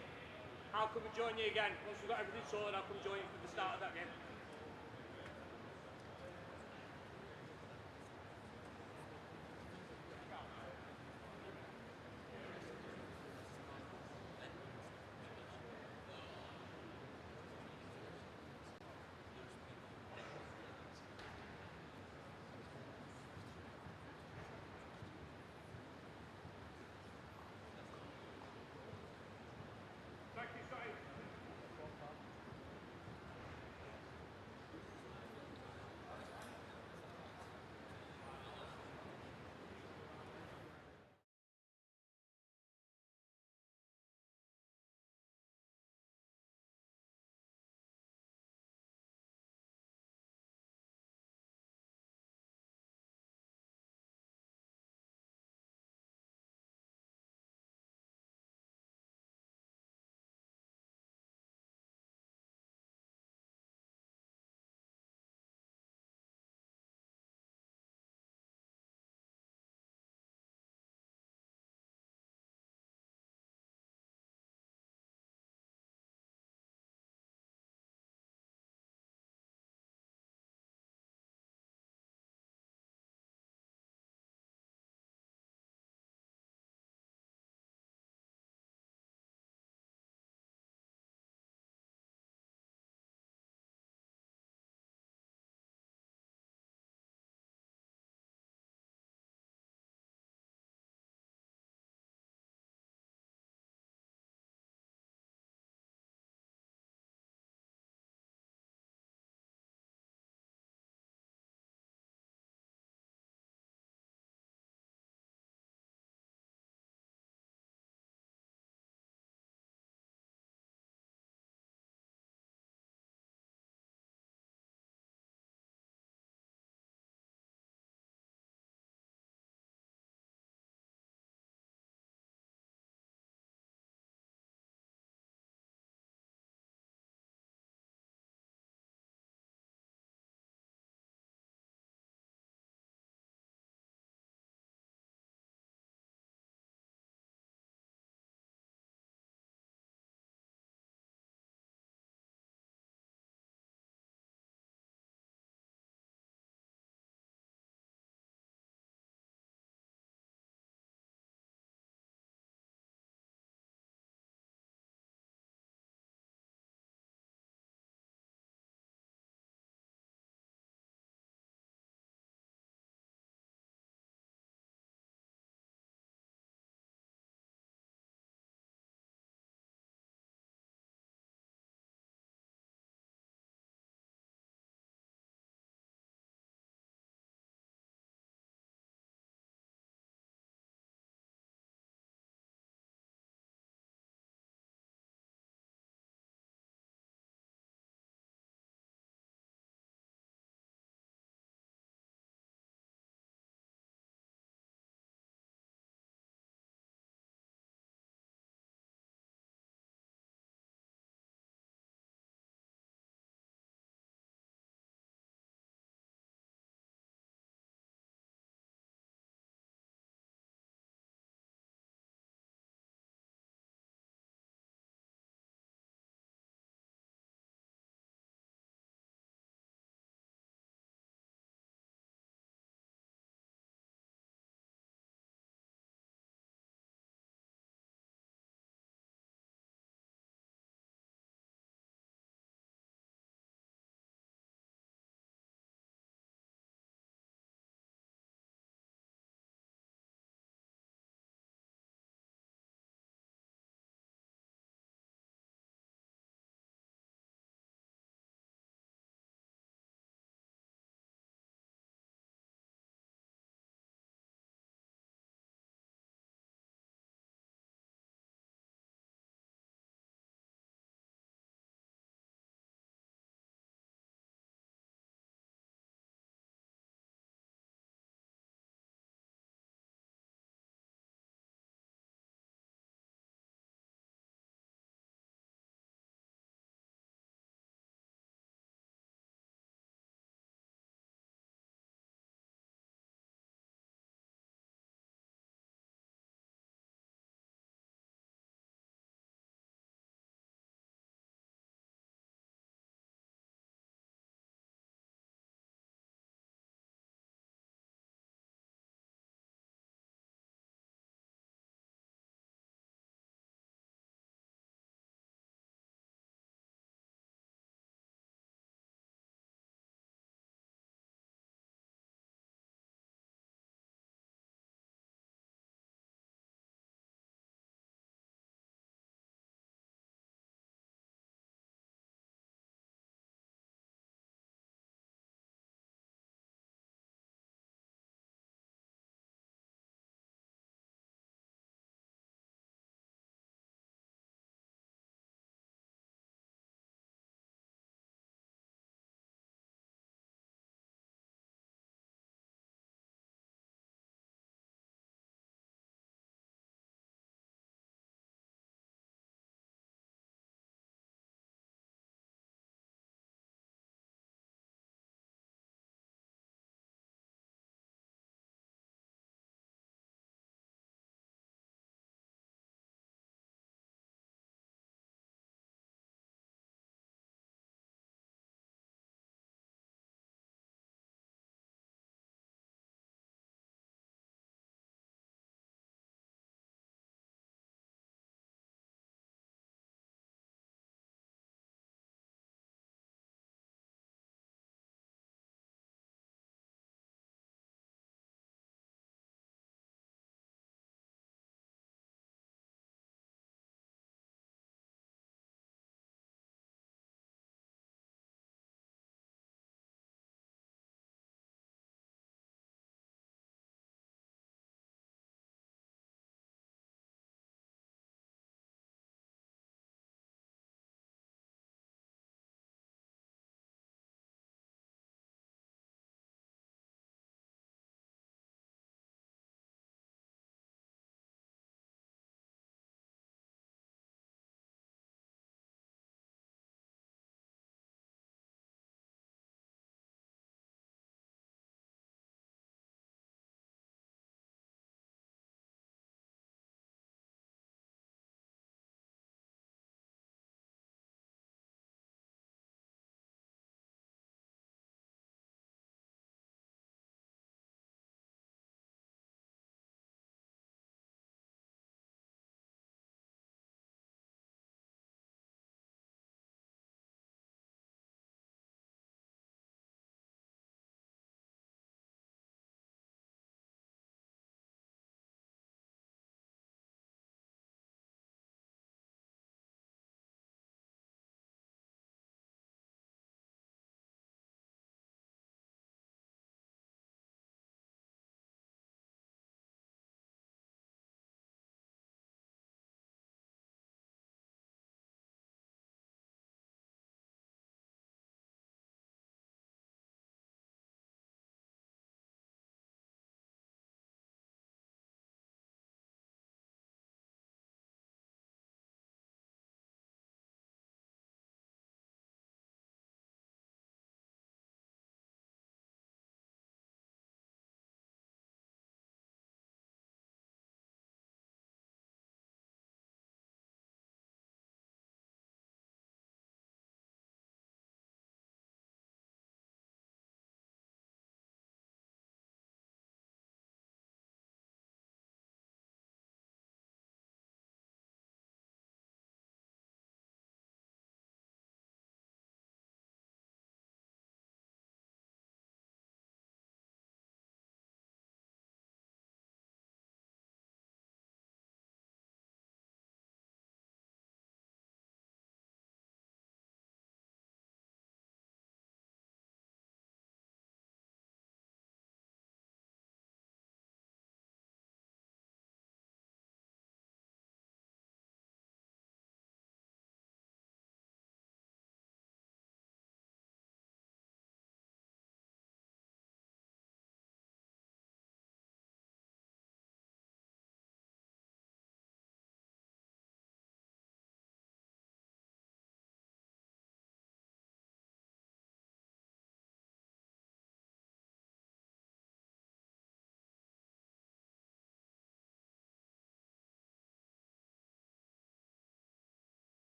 how can we join you again? Once we've got everything sorted, how can we join you for the start of that game? Thank you, Scotty.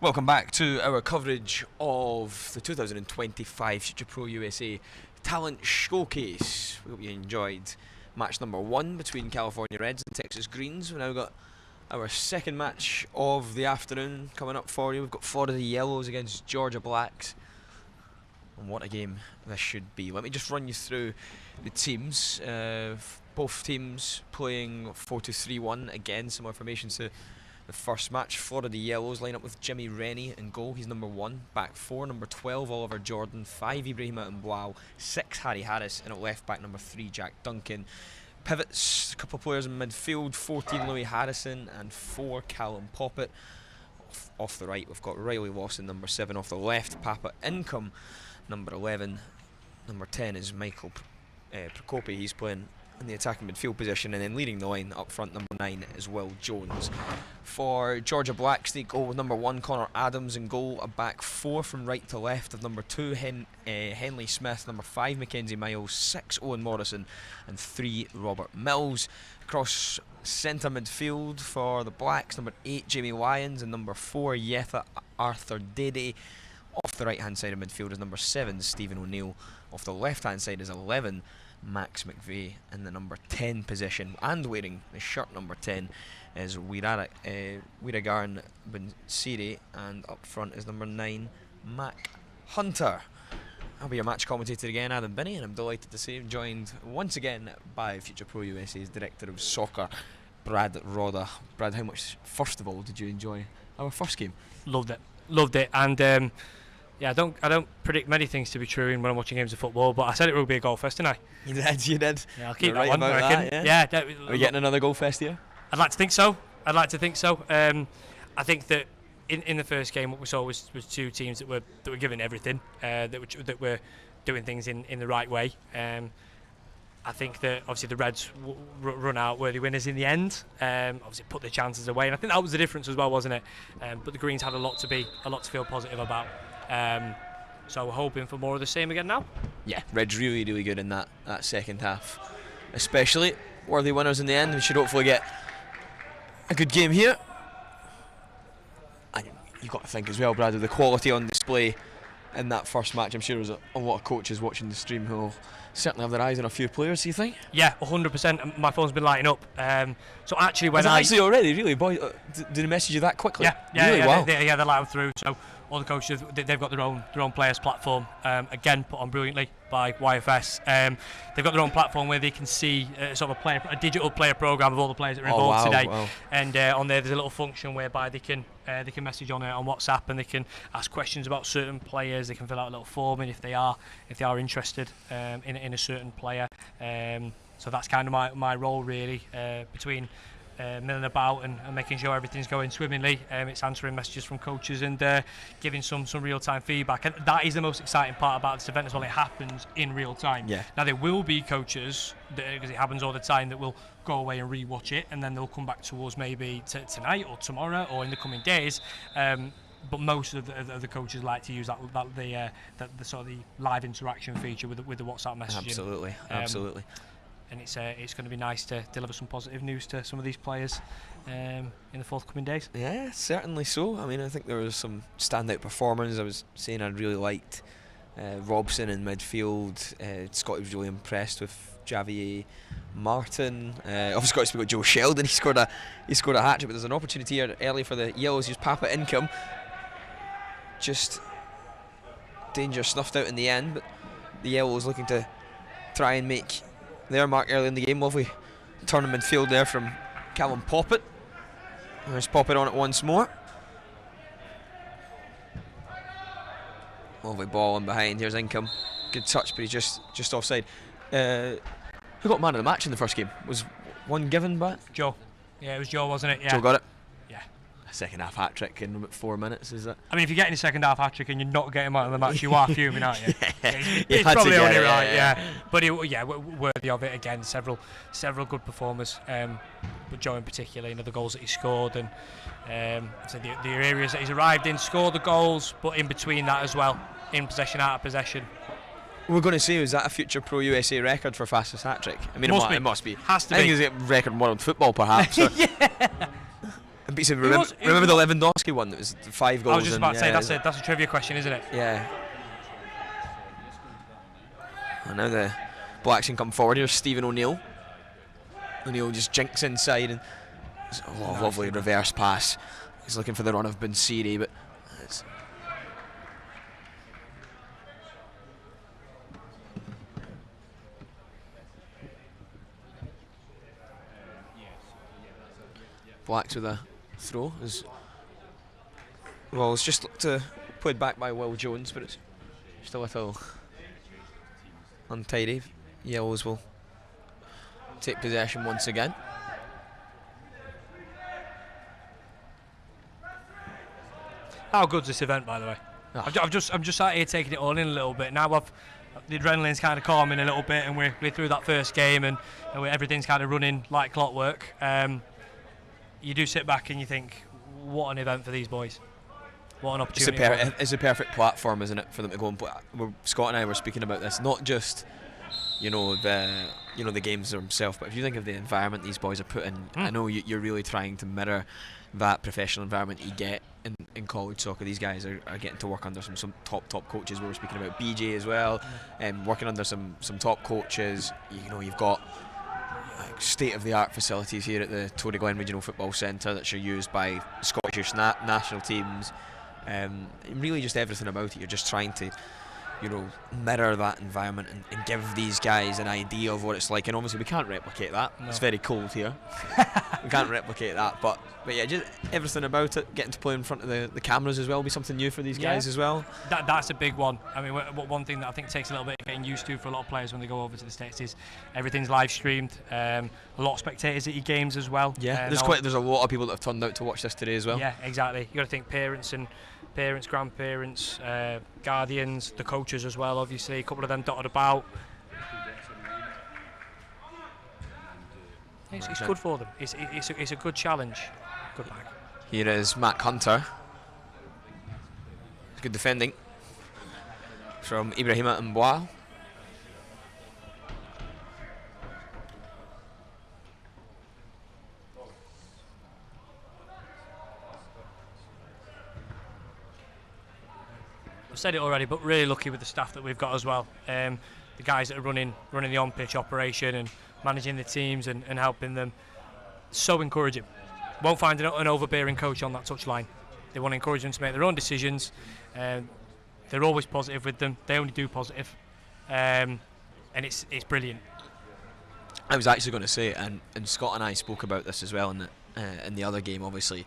Welcome back to our coverage of the 2025 Future Pro USA Talent Showcase. We hope you enjoyed match number 1 between California Reds and Texas Greens. We've now got our second match of the afternoon coming up for you. We've got Florida Yellows against Georgia Blacks. And what a game this should be. Let me just run you through the teams. Both teams playing 4-2-3-1. Again, some information to the first match. Florida Yellows line up with Jimmy Rennie in goal. He's number 1. Back 4, number 12, Oliver Jordan. 5, Ibrahima Mblau. 6, Harry Harris. And at left back, number 3, Jack Duncan. Pivots, a couple of players in midfield. 14, Louis Harrison. And 4, Callum Poppet. Off the right, we've got Riley Lawson, number 7. Off the left, Papa Income, number 11. Number 10 is Michael Prokopi. He's playing in the attacking midfield position, and then leading the line up front, number 9 is Will Jones. For Georgia Blacks, they go with number 1, Connor Adams in goal. A back 4 from right to left of number 2, Henley Smith, number 5, Mackenzie Miles, 6, Owen Morrison, and 3, Robert Mills. Across centre midfield for the Blacks, number 8, Jamie Lyons, and number 4, Yetha Arthur Dede. Off the right hand side of midfield is number 7, Stephen O'Neill. Off the left hand side is 11, Max McVeigh. In the number 10 position, and wearing the shirt number 10, is Wiragaran Binsiri, and up front is number 9, Mac Hunter. I'll be your match commentator again, Adam Binney, and I'm delighted to say I'm joined once again by Future Pro USA's Director of Soccer, Brad Rodda. Brad, how much, first of all, did you enjoy our first game? Loved it, and yeah, I don't predict many things to be true when I'm watching games of football, but I said it would be a goal fest, didn't I? You did. Yeah, I'll keep You're that right one. about I reckon. that, Yeah. Are we getting another goal fest here? I'd like to think so. I think that in the first game, what we saw was 2 teams that were giving everything, that were doing things in the right way. I think that obviously the Reds run out worthy winners in the end. Obviously put their chances away, and I think that was the difference as well, wasn't it? But the Greens had a lot to feel positive about. So we're hoping for more of the same again now. Yeah, Reds really good in that second half, especially worthy winners in the end. We should hopefully get a good game here. And you've got to think as well, Brad, of the quality on display in that first match. I'm sure there was a lot of coaches watching the stream who will certainly have their eyes on a few players. Do you think? Yeah, 100%. My phone's been lighting up. So actually, when actually already really, boy, did they message you that quickly? Yeah, really? Wow. They're lighting through. So all the coaches, they've got their own players platform. Again, put on brilliantly by YFS. They've got their own platform where they can see sort of a digital player program of all the players that are involved today. Wow. And on there's a little function whereby they can message on WhatsApp, and they can ask questions about certain players. They can fill out a little form, and if they are interested in a certain player. So that's kind of my role really, between milling about and making sure everything's going swimmingly. It's answering messages from coaches and giving some real-time feedback, and that is the most exciting part about this event as well. It happens in real time. Yeah. Now there will be coaches, because it happens all the time, that will go away and re-watch it, and then they'll come back to us maybe tonight or tomorrow or in the coming days. But most of the coaches like to use the sort of the live interaction feature with the WhatsApp messaging. Absolutely. And it's going to be nice to deliver some positive news to some of these players in the forthcoming days. Yeah, certainly so. I mean, I think there was some standout performers. I was saying I really liked Robson in midfield. Scotty was really impressed with Javier Martin. Obviously got to speak about Joe Sheldon. He scored a hat-trick, but there's an opportunity here early for the Yellows. Use Papa Income. Just danger snuffed out in the end, but the Yellows looking to try and make their mark early in the game. Lovely turn in midfield there from Callum Poppet. There's Poppet on it once more. Lovely ball in behind. Here's Income. Good touch, but he's just offside. Who got man of the match in the first game? Was one given by Joe? Yeah, it was Joe, wasn't it? Yeah. Joe got it. Yeah. A second half hat trick in about 4 minutes, is it? I mean, if you're getting a second half hat trick and you're not getting man of the match, you are fuming, aren't you? It's probably only right. Yeah. But worthy of it again. Several good performers. But Joe in particular, the goals that he scored, and so the areas that he's arrived in, scored the goals, but in between that as well, in possession, out of possession. We're going to say, is that a future Pro USA record for fastest hat trick? I mean, it must be. Has to I be. think it's a record in world football, perhaps. Yeah. And beats him. Remember the Lewandowski one that was 5 goals? I was just about to say, that's a trivia question, isn't it? Yeah. And now the Blacks can come forward. Here's Stephen O'Neill. O'Neill just jinks inside, and it's a lovely reverse pass. He's looking for the run of Bunsiri, but it's Blacks with a throw. It's just looked played back by Will Jones, but it's just a little untidy. Yellows will take possession once again. How good's this event, by the way? Oh. I'm just sat here taking it all in a little bit. Now the adrenaline's kind of calming a little bit, and we're through that first game, and everything's kind of running like clockwork. You do sit back and you think, what an event for these boys. What an opportunity. It's a perfect platform, isn't it, for them to go and play. Scott and I were speaking about this, not just the games themselves, but if you think of the environment these boys are put in, I know you're really trying to mirror that professional environment you get in college soccer. These guys are getting to work under some top coaches. We were speaking about BJ as well, working under some top coaches. You've got state-of-the-art facilities here at the Tory Glen Regional Football Centre that are used by Scottish national teams. Really just everything about it. You're just trying to mirror that environment and give these guys an idea of what it's like. And obviously we can't replicate that. No. It's very cold here. We can't replicate that, but yeah, just everything about it, getting to play in front of the cameras as well, will be something new for these guys as well. That's a big one. I mean, one thing that I think takes a little bit of getting used to for a lot of players when they go over to the States is everything's live streamed. A lot of spectators at your games as well. Yeah, there's a lot of people that have turned out to watch this today as well. Yeah, exactly. You got to think parents, grandparents, guardians, the coaches as well, obviously, a couple of them dotted about. It's good for them. It's a good challenge. Good bag. Here is Matt Hunter. Good defending from Ibrahima Mboa. I've said it already, but really lucky with the staff that we've got as well. The guys that are running the on-pitch operation and managing the teams and helping them. So encouraging. Won't find an overbearing coach on that touchline. They want to encourage them to make their own decisions. They're always positive with them. They only do positive, and it's brilliant. I was actually going to say, and Scott and I spoke about this as well in the other game. Obviously,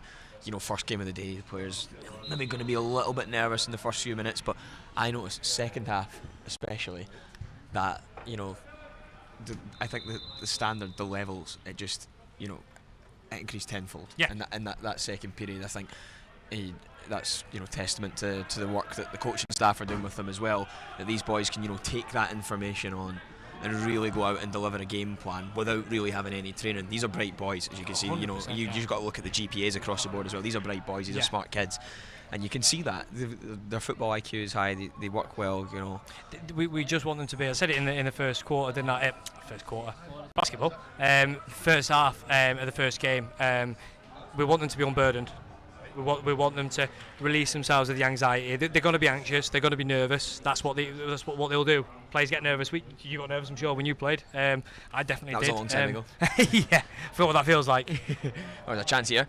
first game of the day, the players maybe going to be a little bit nervous in the first few minutes, but I noticed second half especially that I think the standard, the levels, it just it increased tenfold. Yeah. And that second period, I think that's testament to the work that the coaching staff are doing with them as well. That these boys can take that information on and really go out and deliver a game plan without really having any training. These are bright boys, as you can see. You've got to look at the GPAs across the board as well. These are bright boys. These are smart kids. And you can see that their football IQ is high. They work well. We just want them to be. I said it in the first quarter, didn't I? First quarter basketball. First half of the first game. We want them to be unburdened. We want them to release themselves of the anxiety. They're going to be anxious. They're going to be nervous. That's what they'll do. Players get nervous. You got nervous, I'm sure, when you played. I definitely did. That was a long time ago. Yeah, feel what that feels like. There's a chance here.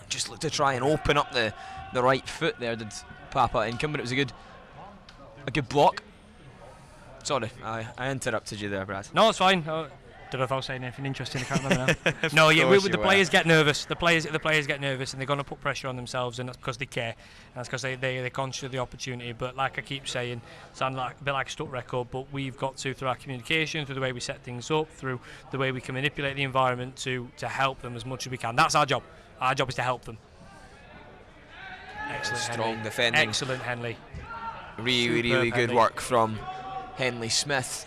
Just look to try and open up the right foot there. Did Papa income, but it was a good block. Sorry, I interrupted you there, Brad. No, it's fine. Don't know if I was saying anything interesting. I can't remember now. No, yeah, the players get nervous. The players get nervous, and they're going to put pressure on themselves, and that's because they care, and that's because they're conscious of the opportunity. But like I keep saying, sound like a bit like a stuck record, but we've got to, through our communication, through the way we set things up, through the way we can manipulate the environment to help them as much as we can. That's our job. Our job is to help them. Excellent, strong Henley. Defending. Excellent, Henley. Really good Henley. work from Henley Smith.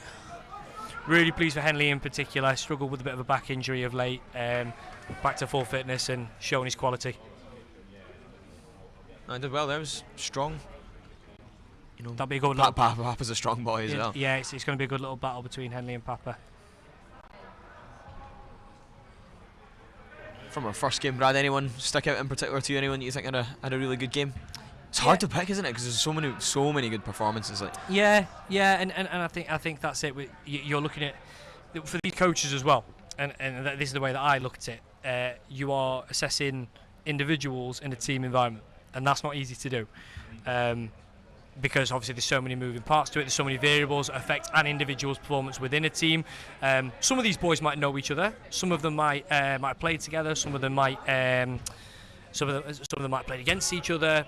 Really pleased for Henley in particular. Struggled with a bit of a back injury of late. Back to full fitness and showing his quality. I did well. That was strong. That'll be a good little Papa's a strong boy as well. Yeah, it's going to be a good little battle between Henley and Papa. from our first game, Brad? Anyone stick out in particular to you? Anyone that you think had a really good game? It's hard to pick, isn't it? Because there's so many good performances. Like Yeah, and I think that's it. You're looking at for these coaches as well, and this is the way that I look at it. You are assessing individuals in a team environment, and that's not easy to do. Because obviously there's so many moving parts to it, there's so many variables that affect an individual's performance within a team. Some of these boys might know each other, some of them might have played together, some of them might might play against each other.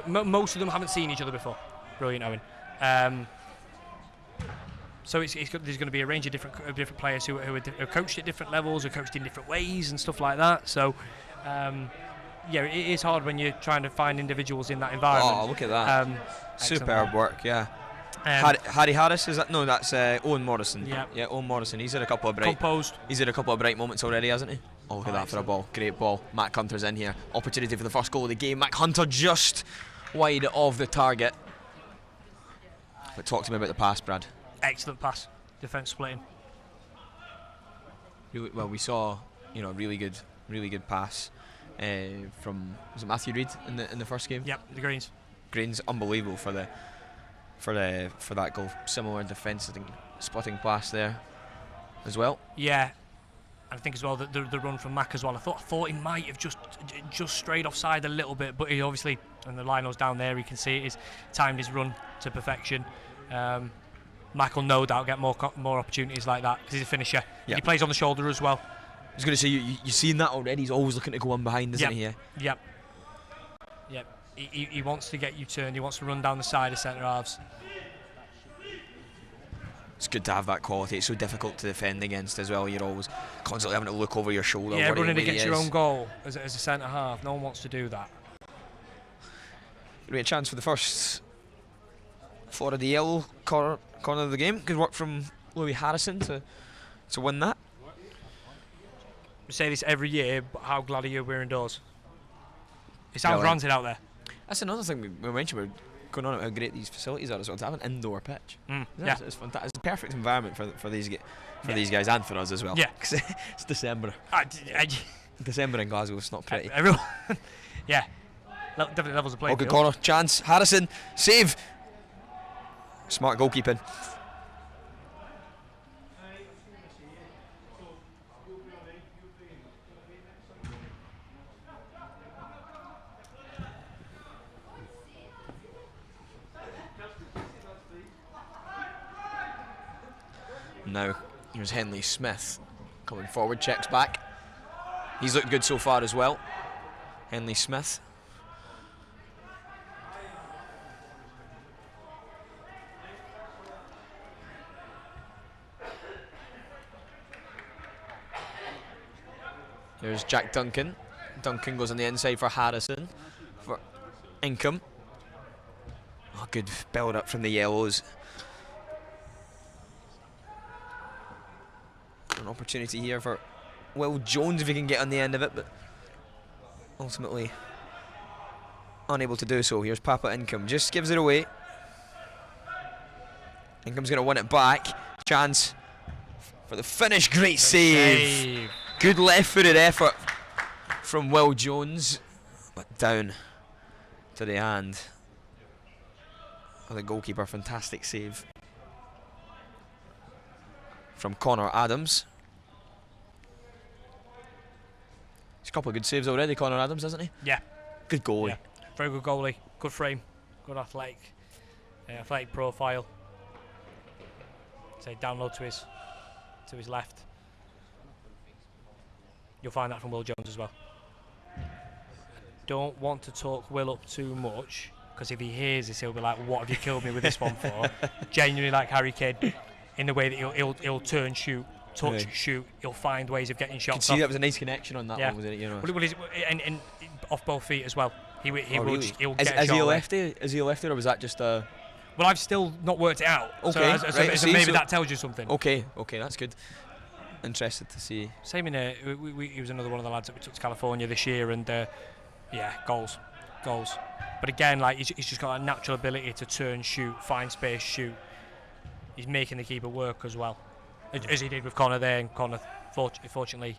Most of them haven't seen each other before. Brilliant, Owen. So there's going to be a range of different players who are coached at different levels, who are coached in different ways and stuff like that. So. Yeah, it is hard when you're trying to find individuals in that environment. Oh, look at that! Superb work, yeah. Harry Harris, is that? No, that's Owen Morrison. Yeah, Owen Morrison. He's had a couple of bright moments already, hasn't he? Oh, look at that for a ball! Great ball. Mac Hunter's in here. Opportunity for the first goal of the game. Mac Hunter just wide of the target. But talk to me about the pass, Brad. Excellent pass. Defence splitting. Well, we saw really good pass. From was it Matthew Reid in the first game? Yep, the Greens. Greens, unbelievable for that goal. Similar defence, I think, splitting pass there as well. Yeah, and I think as well that the run from Mac as well. I thought he might have just strayed offside a little bit, but he obviously, and the line was down there, he can see it. He's timed his run to perfection. Mac will no doubt get more opportunities like that because he's a finisher. Yep. He plays on the shoulder as well. I was going to say, you've seen that already. He's always looking to go on behind, isn't he? Yep. He wants to get you turned. He wants to run down the side of centre halves. It's good to have that quality. It's so difficult to defend against as well. You're always constantly having to look over your shoulder. Yeah, running against your own goal as a centre half. No one wants to do that. Great a chance for the first for the yellow corner of the game. Good work from Louis Harrison to win that. We say this every year, but how glad are you we're indoors? It sounds ranted out there. That's another thing we mentioned. We're going on about how great these facilities are as well. To have an indoor pitch, yeah, it's fantastic. It's a perfect environment for these guys and for us as well. Yeah, it's December. December in Glasgow, it's not pretty. Everyone, yeah, definitely levels of play. Oh, good corner chance. Harrison save. Smart goalkeeping. Now, here's Henley Smith coming forward, checks back. He's looked good so far as well. Henley Smith. Here's Jack Duncan. Duncan goes on the inside for Harrison. For Ingham. Oh, good build up from the Yellows. An opportunity here for Will Jones if he can get on the end of it, but ultimately unable to do so. Here's Papa Ingham, just gives it away. Ingham's going to win it back. Chance for the finish. Great save. Good left-footed effort from Will Jones, but down to the hand of the goalkeeper. Fantastic save from Connor Adams. He's a couple of good saves already, Connor Adams, hasn't he? Yeah. Good goalie. Yeah. Very good goalie. Good frame. Good athletic profile. Say download to his left. You'll find that from Will Jones as well. Don't want to talk Will up too much, because if he hears this, he'll be like, "What have you killed me with this one for?" Genuinely like Harry Kane, in the way that he'll turn, shoot, touch, shoot. He'll find ways of getting shots. See, that was a nice connection on that one, wasn't it? You know. And off both feet as well. He'll really? He'll get a shot. Is he a lefty? Is he a lefty, or was that just a? Well, I've still not worked it out. Okay, so maybe that tells you something. Okay, that's good. Interested to see. Same in he was another one of the lads that we took to California this year, and goals. But again, like he's just got that natural ability to turn, shoot, find space, shoot. He's making the keeper work as well, as he did with Connor there. And Connor, fortunately,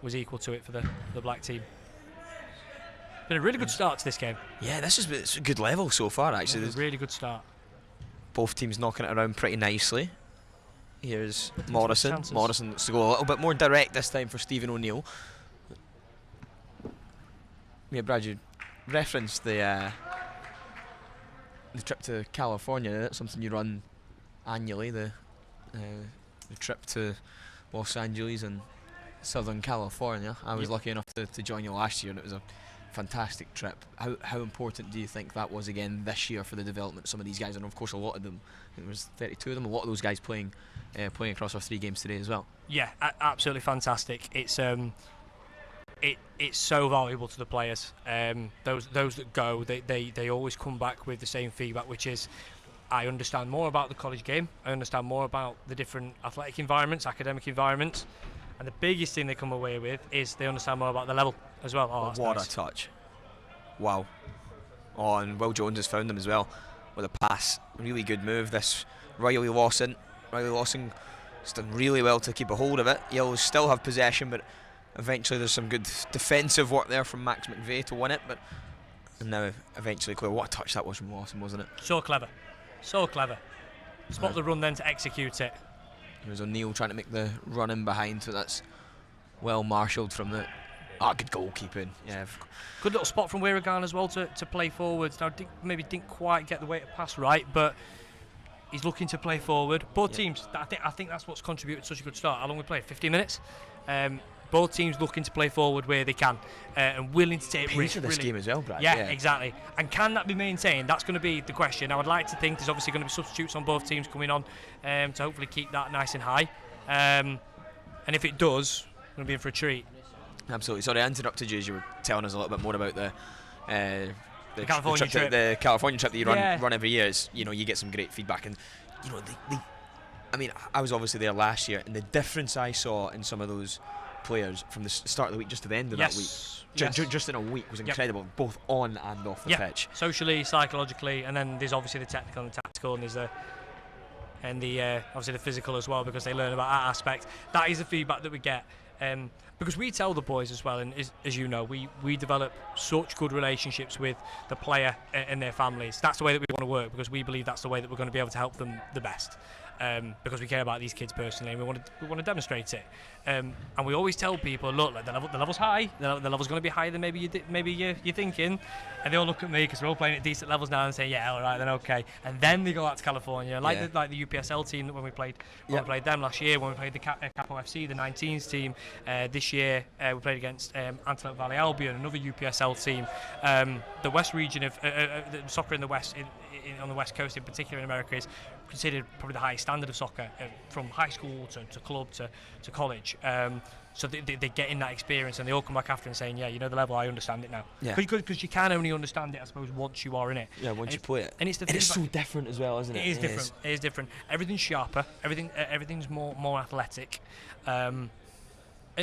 was equal to it for the black team. Been a really good start to this game. Yeah, it's a good level so far, actually. A really good start. Both teams knocking it around pretty nicely. Here's Morrison. chances. Morrison looks to go a little bit more direct this time for Stephen O'Neill. Yeah, Brad, you referenced the trip to California. That's something you run annually, the trip to Los Angeles and Southern California. I was lucky enough to join you last year, and it was a fantastic trip. How important do you think that was again this year for the development of some of these guys? And of course a lot of them, there was 32 of them, a lot of those guys playing across our 3 games today as well. Yeah, absolutely fantastic. It's so valuable to the players. Those that go, they always come back with the same feedback, which is, I understand more about the college game, I understand more about the different athletic environments, academic environments, and the biggest thing they come away with is they understand more about the level as well. Oh, what nice. a touch. Wow. Oh, and Will Jones has found them as well with a pass. Really good move. This Riley Lawson has done really well to keep a hold of it. Yellows still have possession, but eventually there's some good defensive work there from Max McVeigh to win it. And now eventually clear. What a touch that was from Lawson, wasn't it? So clever. Spot the run then to execute it. There's O'Neill trying to make the run in behind, so that's well marshalled from the... good goalkeeping. Yeah. Good little spot from Weiragan as well to play forwards. Now, maybe didn't quite get the weight of pass right, but he's looking to play forward. Both teams, I think that's what's contributed to such a good start. How long we played? 15 minutes. Both teams looking to play forward where they can and willing to take risks. Pace of this game as well, Brad. Yeah, exactly. And can that be maintained? That's going to be the question. I would like to think there's obviously going to be substitutes on both teams coming on to hopefully keep that nice and high. And if it does, we're going to be in for a treat. Absolutely. Sorry, I interrupted you as you were telling us a little bit more about the California trip. The California trip that you run every year. Is, you get some great feedback, and I mean, I was obviously there last year, and the difference I saw in some of those players from the start of the week just to the end of that week, just in a week, was incredible, both on and off the pitch. Socially, psychologically, and then there's obviously the technical and tactical, and there's obviously the physical as well, because they learn about that aspect. That is the feedback that we get. Because we tell the boys as well, and as you know, we develop such good relationships with the player and their families. That's the way that we want to work, because we believe that's the way that we're going to be able to help them the best. Because we care about these kids personally, and we want to demonstrate it. And we always tell people, look, like the level's high. The level's going to be higher than maybe you're thinking. And they all look at me, because we're all playing at decent levels now, and say, yeah, all right, then okay. And then they go out to California, like the UPSL team when we played them last year, when we played the Capo FC, the 19s team. This year we played against Antelope Valley Albion, another UPSL team. The West region of the soccer in the West, on the West Coast in particular in America, is considered probably the highest standard of soccer, from high school to club to college. So they're getting that experience, and they all come back after and saying, yeah, the level, I understand it now. Because you can only understand it, I suppose, once you are in it. Yeah, once you play it. And it's so different as well, isn't it? It is different. It is different. Everything's sharper. Everything's more athletic. And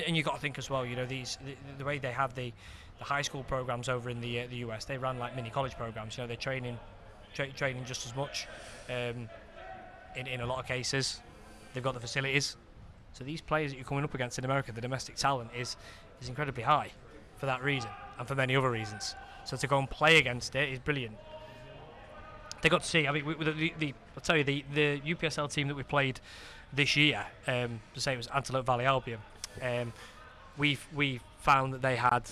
you've got to think as well, the way they have the high school programs over in the US, they run like mini college programs. They're training just as much. In a lot of cases, they've got the facilities. So these players that you're coming up against in America, the domestic talent is incredibly high for that reason, and for many other reasons. So to go and play against it is brilliant. They got to see. I mean, I'll tell you, the UPSL team that we played this year, to say it was Antelope Valley Albion. We found that they had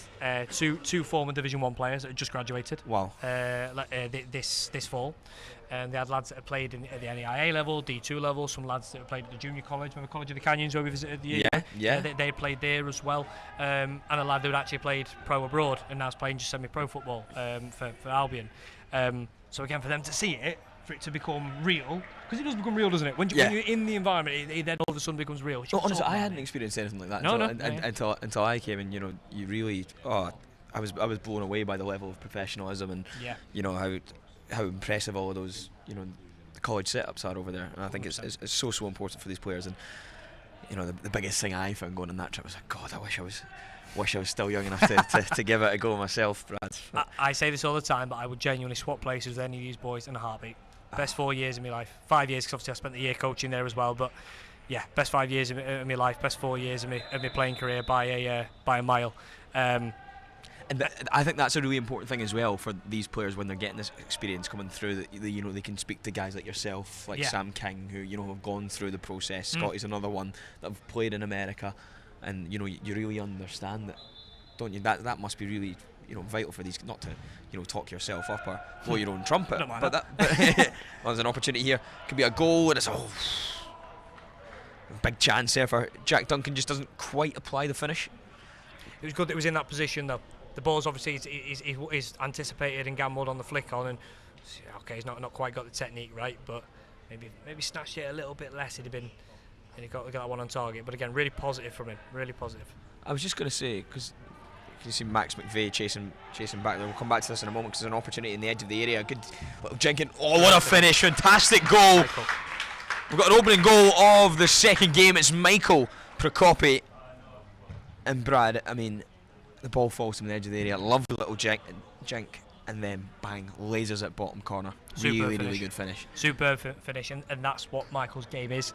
two former Division 1 players that had just graduated. Wow. This fall. And they had lads that had played at the NEIA level, D2 level, some lads that had played at the junior college, remember College of the Canyons where we visited the year? Yeah. They played there as well. And a lad who had actually played pro abroad and now is playing just semi-pro football for Albion. So again, for them to see it, for it to become real, because it does become real, doesn't it? When you're in the environment, it then all of a sudden becomes real. Honestly, I hadn't experienced anything like that until I came, and you really, I was blown away by the level of professionalism, and how impressive all of those the college setups are over there. And I think it's so important for these players. And the biggest thing I found going on that trip was like, God, I wish I was still young enough to give it a go myself, Brad. I say this all the time, but I would genuinely swap places with any of these boys in a heartbeat. Best 4 years of my life. 5 years, because obviously I spent the year coaching there as well. But yeah, best 5 years of my life, best 4 years of my playing career by a mile. And I think that's a really important thing as well for these players when they're getting this experience coming through. That they can speak to guys like yourself, like Sam King, who have gone through the process. Scotty's another one that have played in America, and you really understand that, don't you? That must be really vital for these, not to talk yourself up or blow your own trumpet. But there's an opportunity here. Could be a goal, and it's big chance there for Jack Duncan. Just doesn't quite apply the finish. It was good that it was in that position though. The ball's obviously is anticipated and gambled on the flick on, and okay, he's not quite got the technique right, but maybe snatched it a little bit less. He'd have been, and he got that one on target. But again, really positive from him. Really positive. I was just going to say, because you see Max McVeigh chasing back there. We'll come back to this in a moment because there's an opportunity in the edge of the area. Good little Jenkins. Oh, what a finish! Fantastic goal. We've got an opening goal of the second game. It's Michael Procopi. And Brad, I mean, the ball falls from the edge of the area. Lovely little jink, and then bang, lasers at bottom corner. Really good finish. Superb finish, and that's what Michael's game is.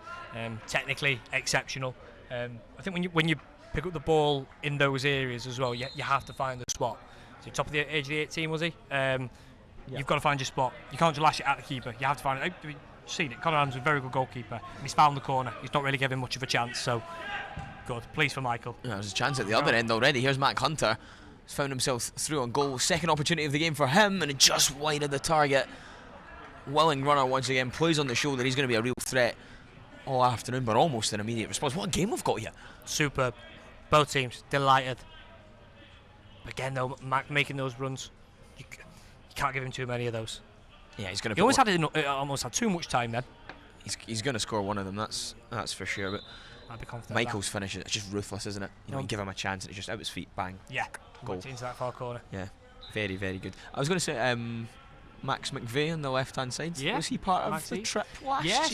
Technically exceptional. I think when you pick up the ball in those areas as well, you have to find the spot. So top of the edge of the 18, was he? You've got to find your spot. You can't just lash it at the keeper. You have to find it. You've seen it. Conor Adams is a very good goalkeeper, and he's found the corner. He's not really given much of a chance, so good. Pleased for Michael. There's a chance at the other end already. Here's Mac Hunter. He's found himself through on goal. Second opportunity of the game for him, and it just wide of the target. Willing runner once again, plays on the shoulder. He's going to be a real threat all afternoon, but almost an immediate response. What a game we've got here. Superb. Both teams delighted. Again though, Mac making those runs, you can't give him too many of those. Yeah, he's going to. He almost had too much time then. He's going to score one of them. That's for sure. But I'd be confident. Michael's finish is just ruthless, isn't it? You give him a chance and it's just out his feet, bang. Yeah, goal into that far corner. Yeah, very good. I was going to say Max McVeigh on the left-hand side. Yeah. Was he part of the trip last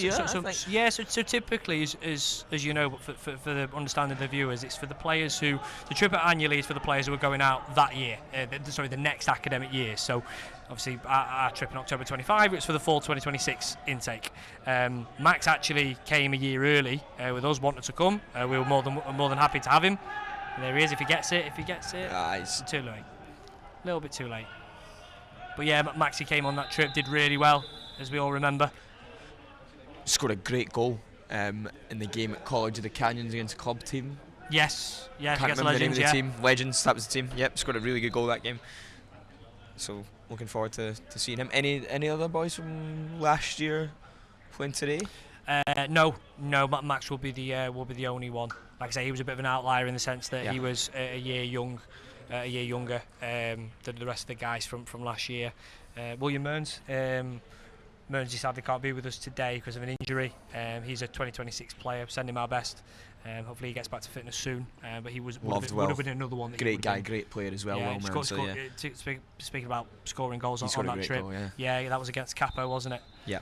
year? So typically, as you know, but for the understanding of the viewers, it's for the players who the trip annually is for the players who are going out that year. The next academic year. So obviously our trip in October 25, it's for the fall 2026 intake. Max actually came a year early with us wanting to come. We were more than happy to have him. And there he is. If he gets it, it's too late. A little bit too late. But yeah, Maxie came on that trip, did really well, as we all remember. Scored a great goal in the game at College of the Canyons against the club team. Yes, Can't remember Legends, the name of the team. Legends, that was the team. Yep, scored a really good goal that game. So looking forward to seeing him. Any other boys from last year playing today? No. Max will be the only one. Like I say, he was a bit of an outlier in the sense that he was a year younger than the rest of the guys from last year. William Mearns he sadly can't be with us today because of an injury. He's a 2026 player. Send him our best. Hopefully he gets back to fitness soon. But he would have been another one. Great guy, great player as well. Yeah, speaking about scoring goals on that trip. Goal, that was against Capo, wasn't it? Yeah.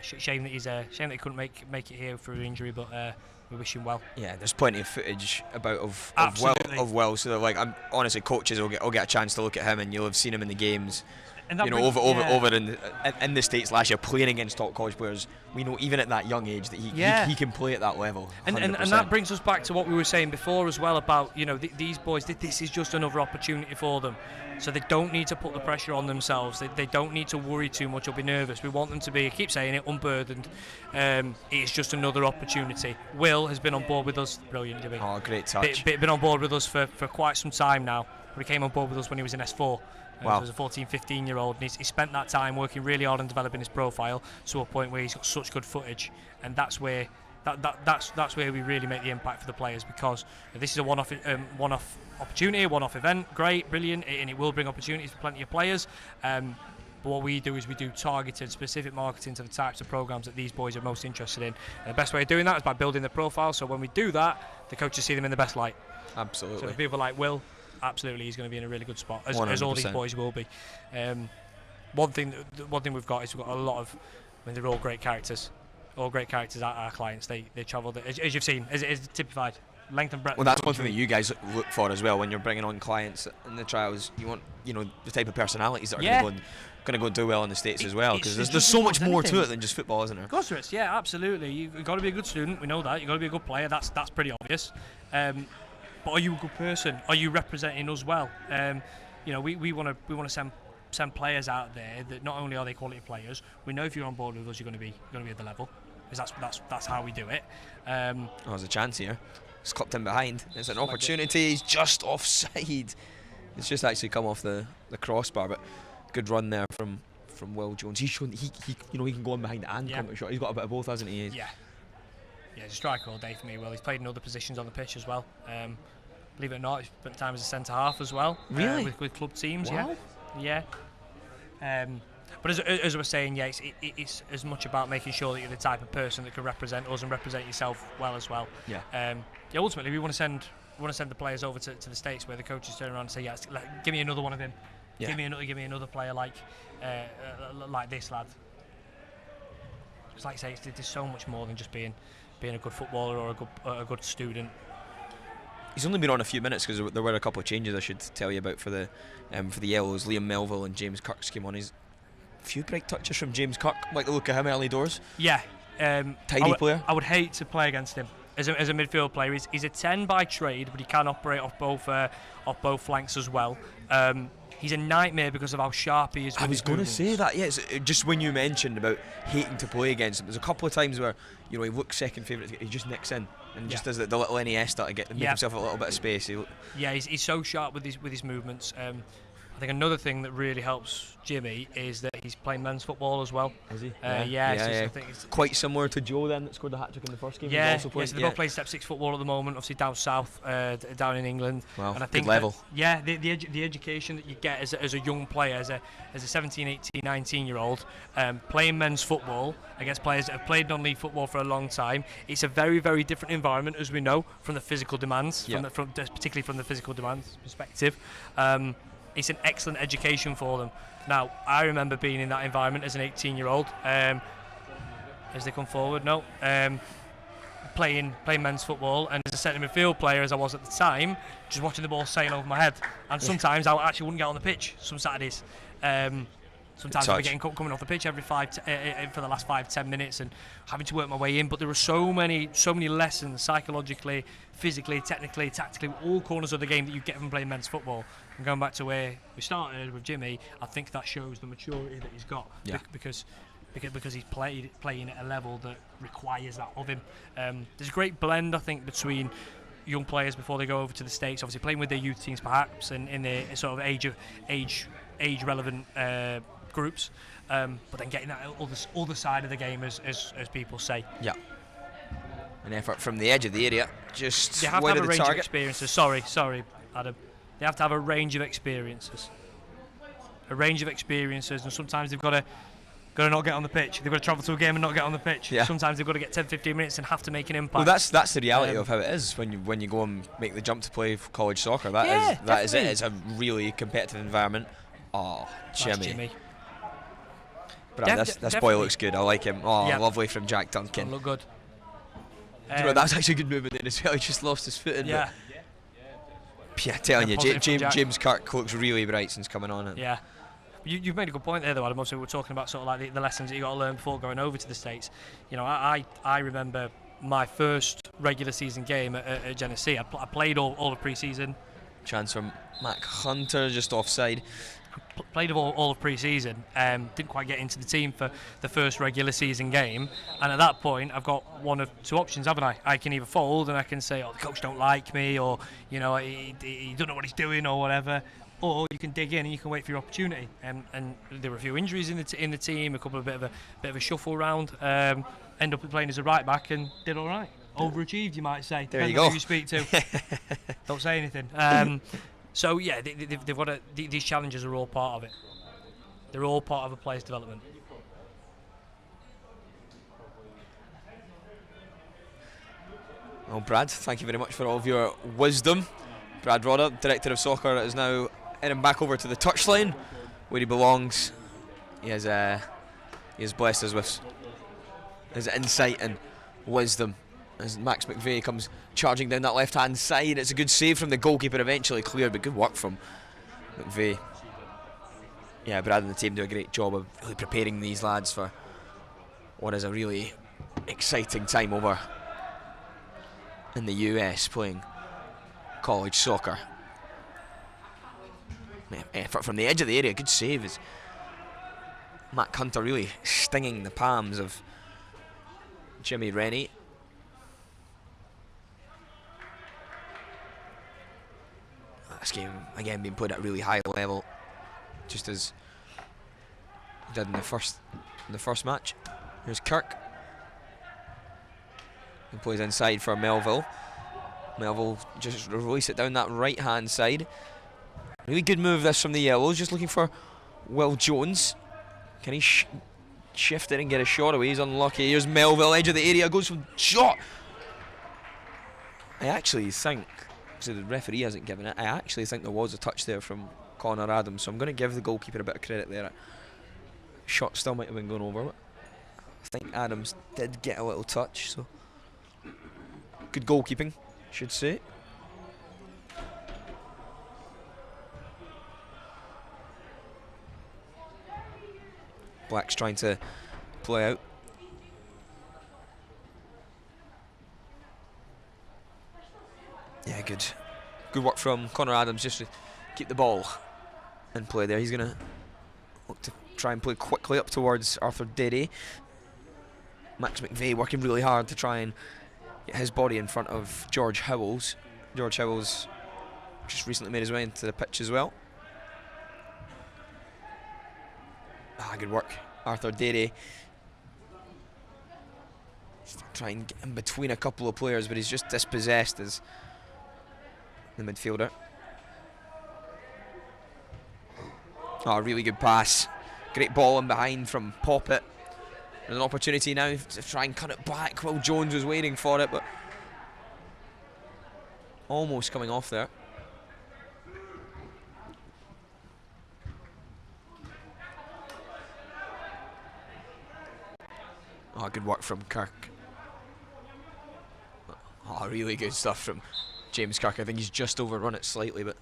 Shame that he couldn't make it here through injury, but we wish him well. Yeah, there's plenty of footage about of Will, so that, I'm honestly, coaches will get a chance to look at him, and you'll have seen him in the games. And over in the States last year, playing against top college players. We know even at that young age that he can play at that level. 100%. And that brings us back to what we were saying before as well about these boys. This is just another opportunity for them. So they don't need to put the pressure on themselves. They don't need to worry too much or be nervous. We want them to be, I keep saying it, unburdened. It's just another opportunity. Will has been on board with us. Brilliant, Jimmy. Oh, great touch. Been on board with us for quite some time now. He came on board with us when he was in S4. Wow. He was a 14, 15-year-old, and he spent that time working really hard on developing his profile to a point where he's got such good footage, and that's where we really make the impact for the players, because this is a one-off opportunity, a one-off event. Great, brilliant, and it will bring opportunities for plenty of players. But what we do is we do targeted, specific marketing to the types of programs that these boys are most interested in. And the best way of doing that is by building their profile. So when we do that, the coaches see them in the best light. Absolutely. So for people like Will, absolutely, he's going to be in a really good spot, as all these boys will be. One thing we've got is we've got a lot of, they're all great characters. All great characters are our clients. They travel, as you've seen, as typified, length and breadth. Well, that's one thing that you guys look for as well when you're bringing on clients in the trials. You want, the type of personalities that are going to go going to go and do well in the States as well, because there's just so as much much as more to anything. it than just football, isn't there? Of course there is, yeah, absolutely. You've got to be a good student, we know that. You've got to be a good player, that's pretty obvious. But are you a good person? Are you representing us well? You know, we want to send players out there that not only are they quality players, we know if you're on board with us, you're going to be at the level, because that's how we do it. There's a chance here. It's clipped in behind. It's an opportunity. He's just offside. It's just actually come off the crossbar, but good run there from Will Jones. He's shown he can go in behind and come to shot. He's got a bit of both, hasn't he? Yeah, he's a striker all day for me. Will, he's played in other positions on the pitch as well. Believe it or not, he's spent time as a centre half as well. Really? With club teams. Wow. Yeah. But as I was saying, yeah, it's as much about making sure that you're the type of person that can represent us and represent yourself well as well. Yeah. Ultimately, we want to send the players over to the States where the coaches turn around and say, yes, give me another one of him. Yeah. Give me another player like this lad. Because like I say, there's so much more than just being a good footballer or a good student. He's only been on a few minutes because there were a couple of changes I should tell you about for the Yellows. Liam Melville and James Kirk's came on. He's a few bright touches from James Kirk. Like the look of him early doors. Yeah. Tidy player. I would hate to play against him as a midfield player. He's a 10 by trade, but he can operate off both flanks as well. He's a nightmare because of how sharp he is. I was going to say that. Yes, just when you mentioned about hating to play against him, there's a couple of times where he looks second favourite. He just nicks in and just does the little Iniesta to make himself a little bit of space. He's so sharp with his movements. I think another thing that really helps Jimmy is that he's playing men's football as well. Is he? I think it's quite similar to Joe then, that scored the hat trick in the first game. Yeah, so they're both playing Step 6 football at the moment, obviously down south, down in England. Wow, and I think good level. The education that you get as a young player, as a 17, 18, 19-year-old, playing men's football against players that have played non-league football for a long time, it's a very, very different environment, as we know, from the physical demands, particularly from the physical demands perspective. It's an excellent education for them. Now, I remember being in that environment as an 18-year-old. As they come forward, playing men's football, and as a centre midfield player, as I was at the time, just watching the ball sail over my head. And sometimes I actually wouldn't get on the pitch. Some Saturdays. Sometimes I'd be coming off the pitch every for the last 5-10 minutes and having to work my way in. But there were so many lessons psychologically, physically, technically, tactically, all corners of the game that you get from playing men's football. And going back to where we started with Jimmy, I think that shows the maturity that he's got. Yeah. Because he's playing at a level that requires that of him. There's a great blend, I think, between young players before they go over to the States, obviously playing with their youth teams perhaps, and in their sort of age relevant groups, but then getting that other side of the game, as people say. Yeah. An effort from the edge of the area, just they have to wide have of a the range target. of experiences. Sorry, Adam. They have to have a range of experiences. And sometimes they've got to not get on the pitch. They've got to travel to a game and not get on the pitch. Yeah. Sometimes they've got to get 10-15 minutes and have to make an impact. Well, that's the reality of how it is when you go and make the jump to play college soccer. That is it. It's a really competitive environment. Oh, Jimmy. But this boy looks good. I like him. Oh, lovely from Jack Duncan. Don't look good. That's actually a good movement there as well. He just lost his foot in. Yeah. Yeah, telling you, Positive James Kirk looks really bright since coming on. Yeah. You've made a good point there, though, Adam. Also, we were talking about sort of like the lessons that you got to learn before going over to the States. I remember my first regular season game at Genesee. I played all of pre-season. Chance from Mac Hunter, just offside. Played all of pre-season. Didn't quite get into the team for the first regular season game. And at that point, I've got one of two options, haven't I? I can either fold and I can say, oh, the coach don't like me, or he don't know what he's doing, or whatever. Or you can dig in and you can wait for your opportunity. And there were a few injuries in the team, a couple of bit of a shuffle round. End up playing as a right back and did all right. Overachieved, you might say. There you go. Who you speak to. Don't say anything. So yeah, they've got these challenges are all part of it. They're all part of a player's development. Well, Brad, thank you very much for all of your wisdom. Brad Rodder, Director of Soccer, is now heading back over to the touchline where he belongs. He has blessed us with his insight and wisdom as Max McVeigh comes charging down that left-hand side. It's a good save from the goalkeeper, eventually cleared, but good work from McVeigh. yeah, Brad and the team do a great job of really preparing these lads for what is a really exciting time over in the US playing college soccer. Effort from the edge of the area, good save is Matt Hunter really stinging the palms of Jimmy Rennie. This game again being played at a really high level, just as he did in the first match. Here's Kirk. He plays inside for Melville. Melville just release it down that right hand side. Really good move this from the Yellows, just looking for Will Jones. Can he shift it and get a shot away? He's unlucky. Here's Melville, edge of the area, goes from shot. I actually think, so the referee hasn't given it, I actually think there was a touch there from Connor Adams, so I'm going to give the goalkeeper a bit of credit there. Shot still might have been going over, but I think Adams did get a little touch, so good goalkeeping, should say. Black's trying to play out. Yeah, good work from Connor Adams just to keep the ball in play there. He's going to look to try and play quickly up towards Arthur Derry. Max McVeigh working really hard to try and get his body in front of George Howells. George Howells just recently made his way into the pitch as well. Good work, Arthur Derry. Try and get in between a couple of players, but he's just dispossessed as the midfielder. Really good pass. Great ball in behind from Poppet. There's an opportunity now to try and cut it back. Will Jones was waiting for it, but almost coming off there. Good work from Kirk. Really good stuff from James Kirk. I think he's just overrun it slightly, but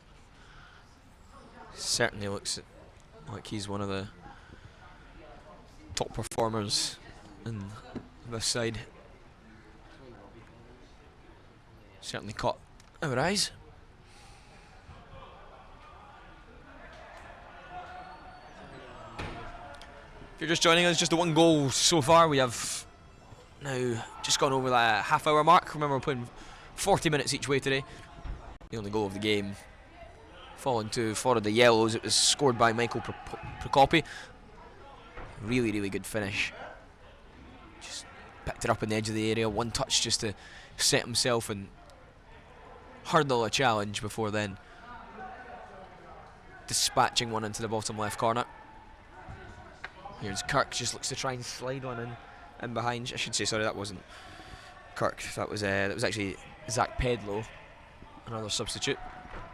certainly looks like he's one of the top performers in this side. Certainly caught our eyes. If you're just joining us, just the one goal so far. We have now just gone over that half-hour mark. Remember, we're playing 40 minutes each way today. The only goal of the game falling to for the Yellows. It was scored by Michael Procopi. Really, really good finish. Just picked it up in the edge of the area. One touch just to set himself and hurdle a challenge before then dispatching one into the bottom left corner. Here's Kirk, just looks to try and slide one in behind. I should say, sorry, that wasn't Kirk. That was actually Zach Pedlow, another substitute.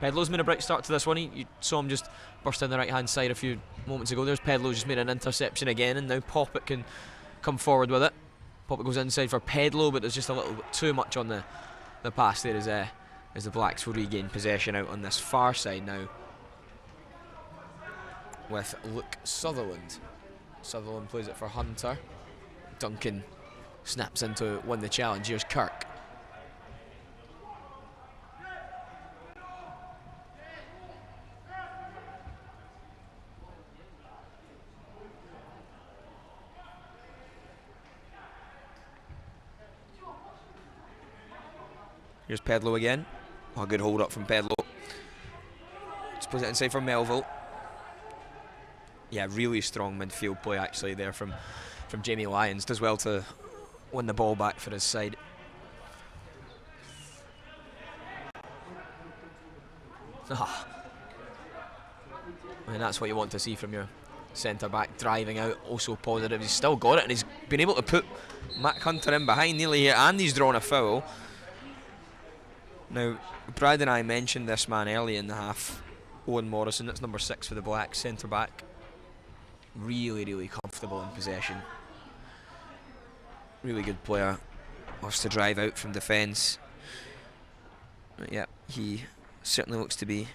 Pedlow's made a bright start to this one. You saw him just burst in the right-hand side a few moments ago. There's Pedlow, just made an interception again, and now Poppet can come forward with it. Poppet goes inside for Pedlow, but there's just a little bit too much on the pass there as the Blacks will regain possession out on this far side now with Luke Sutherland. Sutherland plays it for Hunter. Duncan snaps in to win the challenge. Here's Kirk. Here's Pedlow again. Good hold up from Pedlow. Just plays it inside for Melville. Yeah, really strong midfield play actually there from Jamie Lyons. Does well to win the ball back for his side. I mean, that's what you want to see from your centre back, driving out, also positive. He's still got it, and he's been able to put Matt Hunter in behind nearly here, and he's drawn a foul. Now, Brad and I mentioned this man early in the half, Owen Morrison. That's number 6 for the Blacks, centre back. Really, really comfortable in possession. Really good player. Loves to drive out from defence. Yeah, he certainly looks to be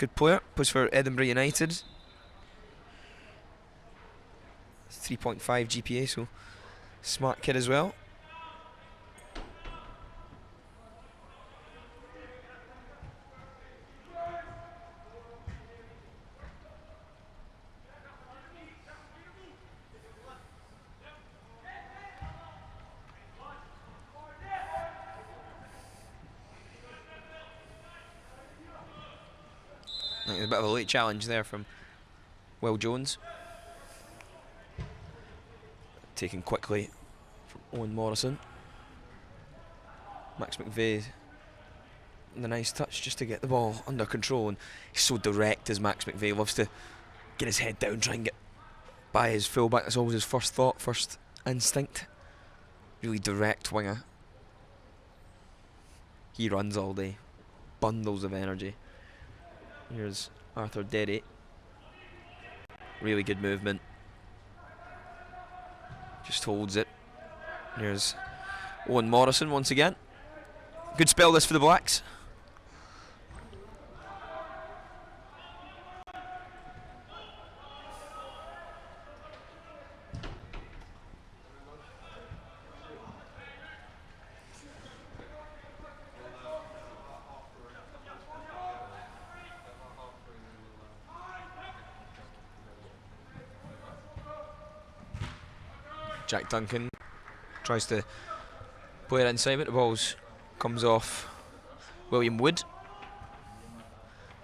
good player. Plays for Edinburgh United. 3.5 GPA, so smart kid as well. I think there's a bit of a late challenge there from Will Jones. Taken quickly from Owen Morrison. Max McVeigh, the nice touch just to get the ball under control, and he's so direct as Max McVeigh loves to get his head down, try and get by his fullback. That's always his first thought, first instinct. Really direct winger. He runs all day, bundles of energy. Here's Arthur Derry. Really good movement. Just holds it. Here's Owen Morrison once again. Good spell this for the Blacks. Jack Duncan tries to play it inside, but the ball's comes off William Wood.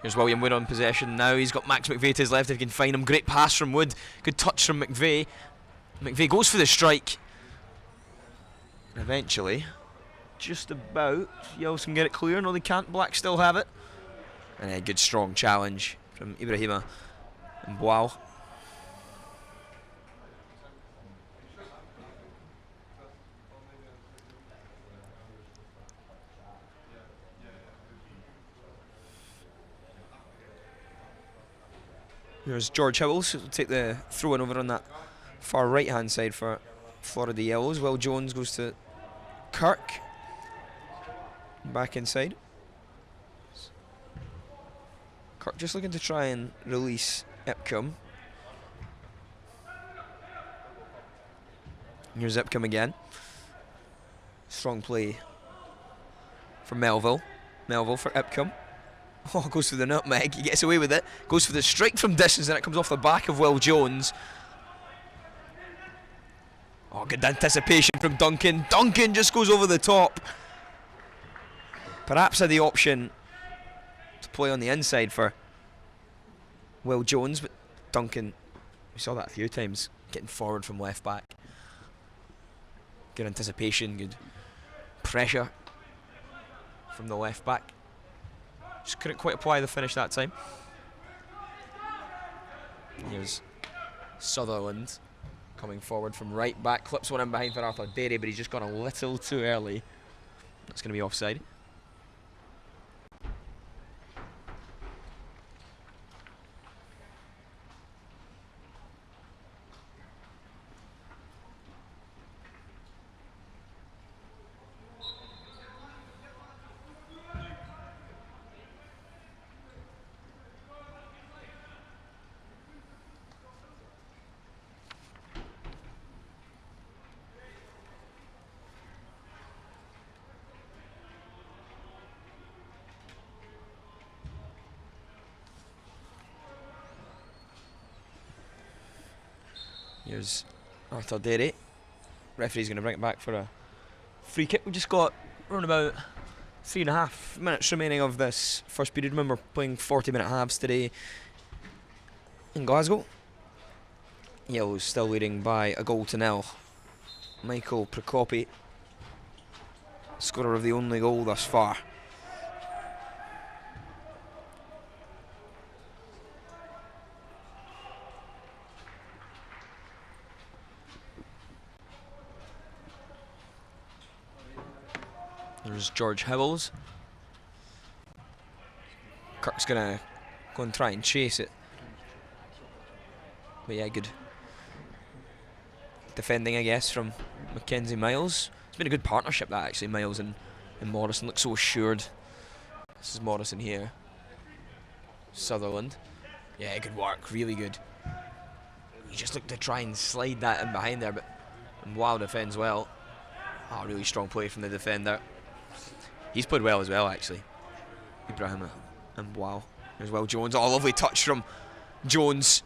Here's William Wood on possession now. He's got Max McVeigh to his left if he can find him. Great pass from Wood. Good touch from McVeigh. McVeigh goes for the strike. And eventually, just about, Yells can get it clear. No, they can't. Blacks still have it. And a good strong challenge from Ibrahima and Boal. Here's George Howells, who'll take the throw in over on that far right hand side for Florida Yellows. Will Jones goes to Kirk. Back inside. Kirk just looking to try and release Ipcombe. Here's Ipcombe again. Strong play from Melville. Melville for Ipcombe. Oh, goes for the nutmeg. He gets away with it. Goes for the strike from distance, and it comes off the back of Will Jones. Oh, good anticipation from Duncan. Duncan just goes over the top. Perhaps had the option to play on the inside for Will Jones, but Duncan, we saw that a few times, getting forward from left back. Good anticipation, good pressure from the left back. Just couldn't quite apply the finish that time. Here's Sutherland coming forward from right back, clips one in behind for Arthur Derry, but he's just gone a little too early. That's going to be offside. Here's Arthur Derry. Referee's going to bring it back for a free kick. We've just got around about 3.5 minutes remaining of this first period. Remember, playing 40-minute halves today in Glasgow. Yellows still leading by a goal to nil. Michael Procopi, scorer of the only goal thus far. There's George Howells. Kirk's gonna go and try and chase it. But yeah, good defending, I guess, from Mackenzie Miles. It's been a good partnership, that, actually. Miles and Morrison look so assured. This is Morrison here. Sutherland. Yeah, good work, really good. He just looked to try and slide that in behind there, but wow, defends well. Oh, really strong play from the defender. He's played well as well, actually. Ibrahim and wow. Here's Will Jones. Oh, lovely touch from Jones.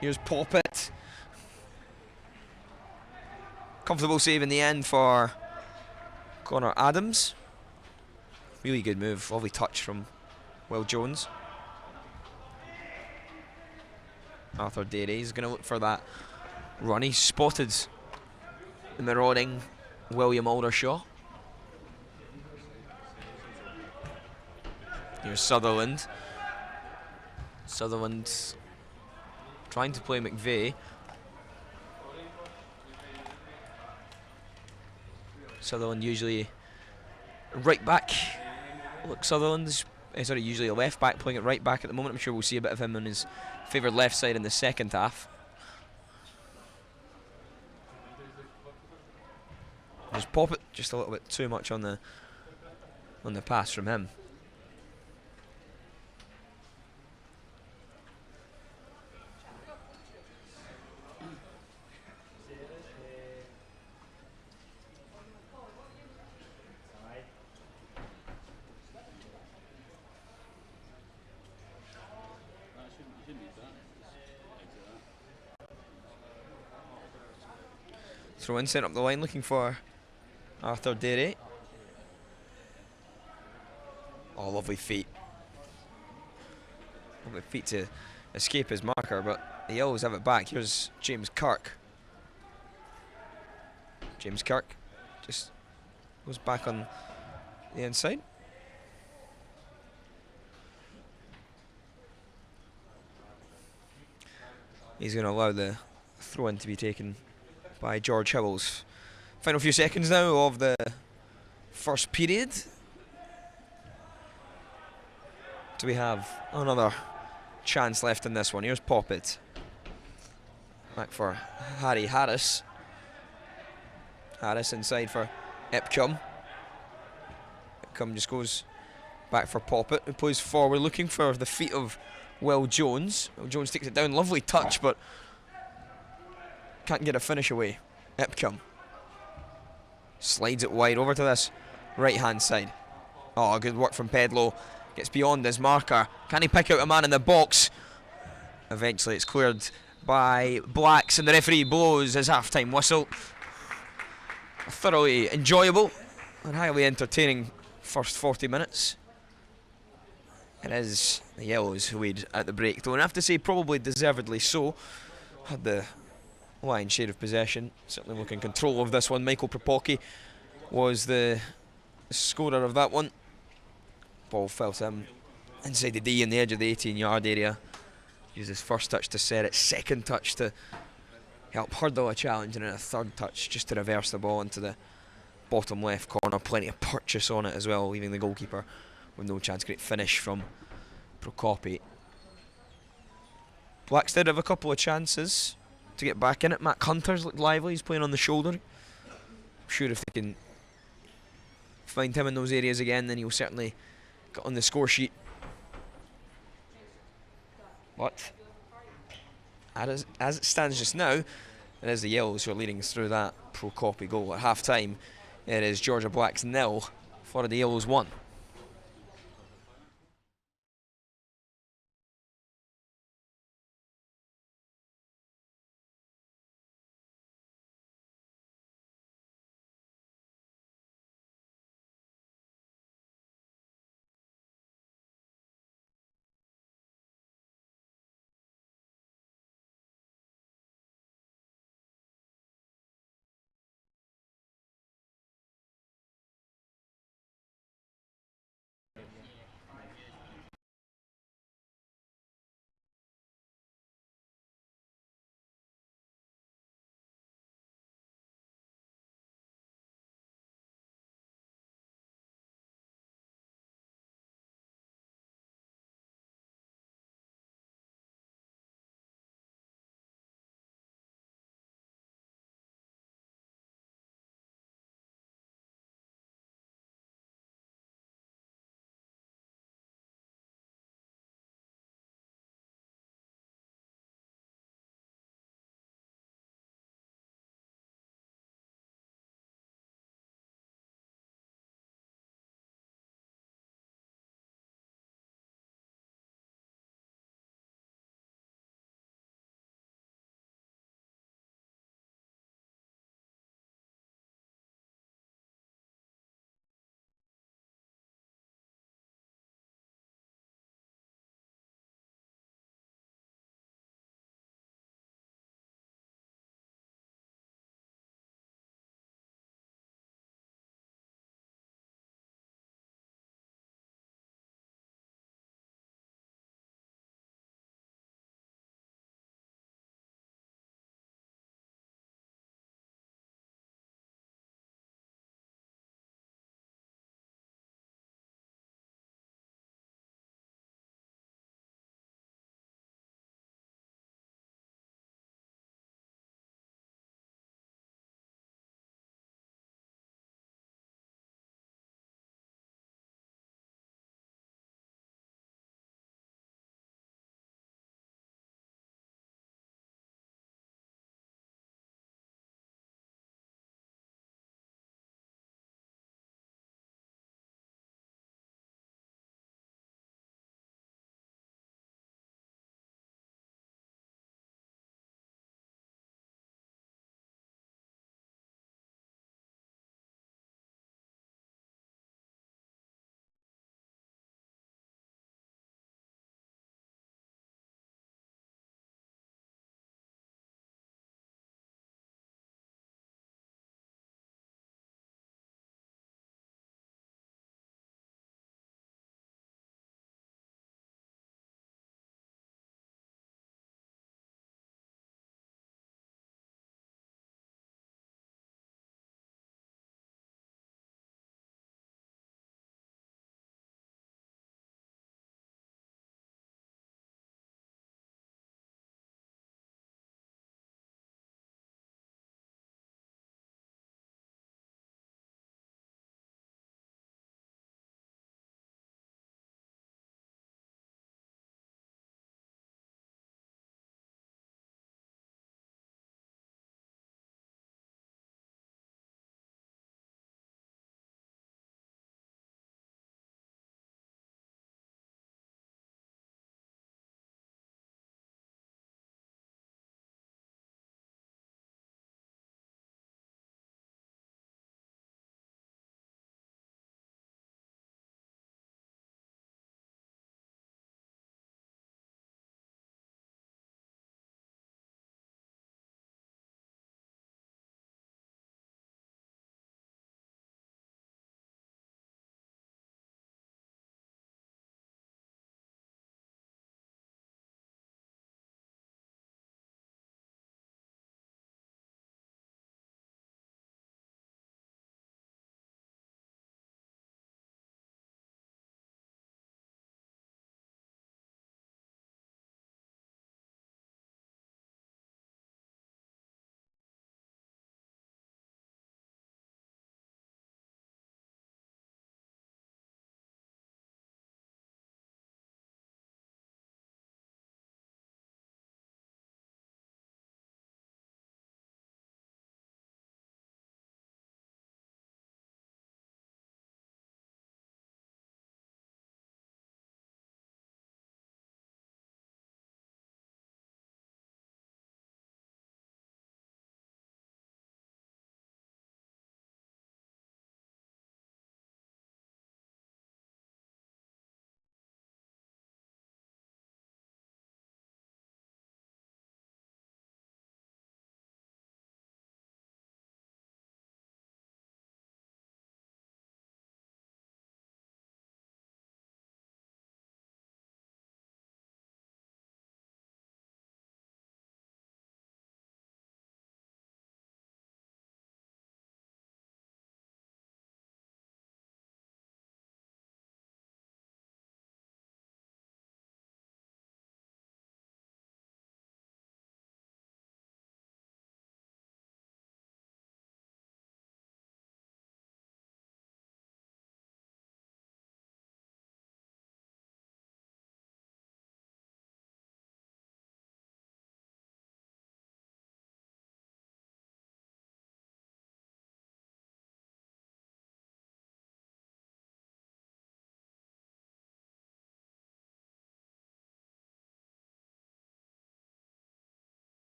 Here's Poppet. Comfortable save in the end for Connor Adams. Really good move. Lovely touch from Will Jones. Arthur Derry is going to look for that run. He's spotted the marauding William Aldershaw. Here's Sutherland. Sutherland trying to play McVeigh. Sutherland usually right back. Look, Sutherland's usually a left back, playing it right back at the moment. I'm sure we'll see a bit of him on his favoured left side in the second half. Just pop it, just a little bit too much on the pass from him. Throw in, set up the line, looking for Arthur Derry. Oh, lovely feet. Lovely feet to escape his marker, but they always have it back. Here's James Kirk. James Kirk just goes back on the inside. He's going to allow the throw in to be taken by George Howells. Final few seconds now of the first period. Do we have another chance left in this one? Here's Poppet. Back for Harry Harris. Harris inside for Epcombe. Epcombe just goes back for Poppet, who plays forward, looking for the feet of Will Jones. Will Jones takes it down, lovely touch, but can't get a finish away. Epcombe slides it wide over to this right hand side. Oh, good work from Pedlo. Gets beyond his marker. Can he pick out a man in the box? Eventually it's cleared by Blacks, and the referee blows his half-time whistle. A thoroughly enjoyable and highly entertaining first 40 minutes. It is the Yellows who lead at the break, though, and I have to say probably deservedly so. Had the lion's share of possession, certainly looking control of this one. Michael Propocki was the scorer of that one. Ball fell to him inside the D on the edge of the 18-yard area. Used his first touch to set it, second touch to help hurdle a challenge, and then a third touch just to reverse the ball into the bottom left corner. Plenty of purchase on it as well, leaving the goalkeeper with no chance. Great finish from Procopi. Blacks did have a couple of chances to get back in it. Matt Hunter's looked lively. He's playing on the shoulder. I'm sure if they can find him in those areas again, then he'll certainly get on the score sheet. But as it stands just now, it is the Yellows who are leading us through that Procopi goal. At half time, it is Georgia Blacks 0, Florida Yellows 1.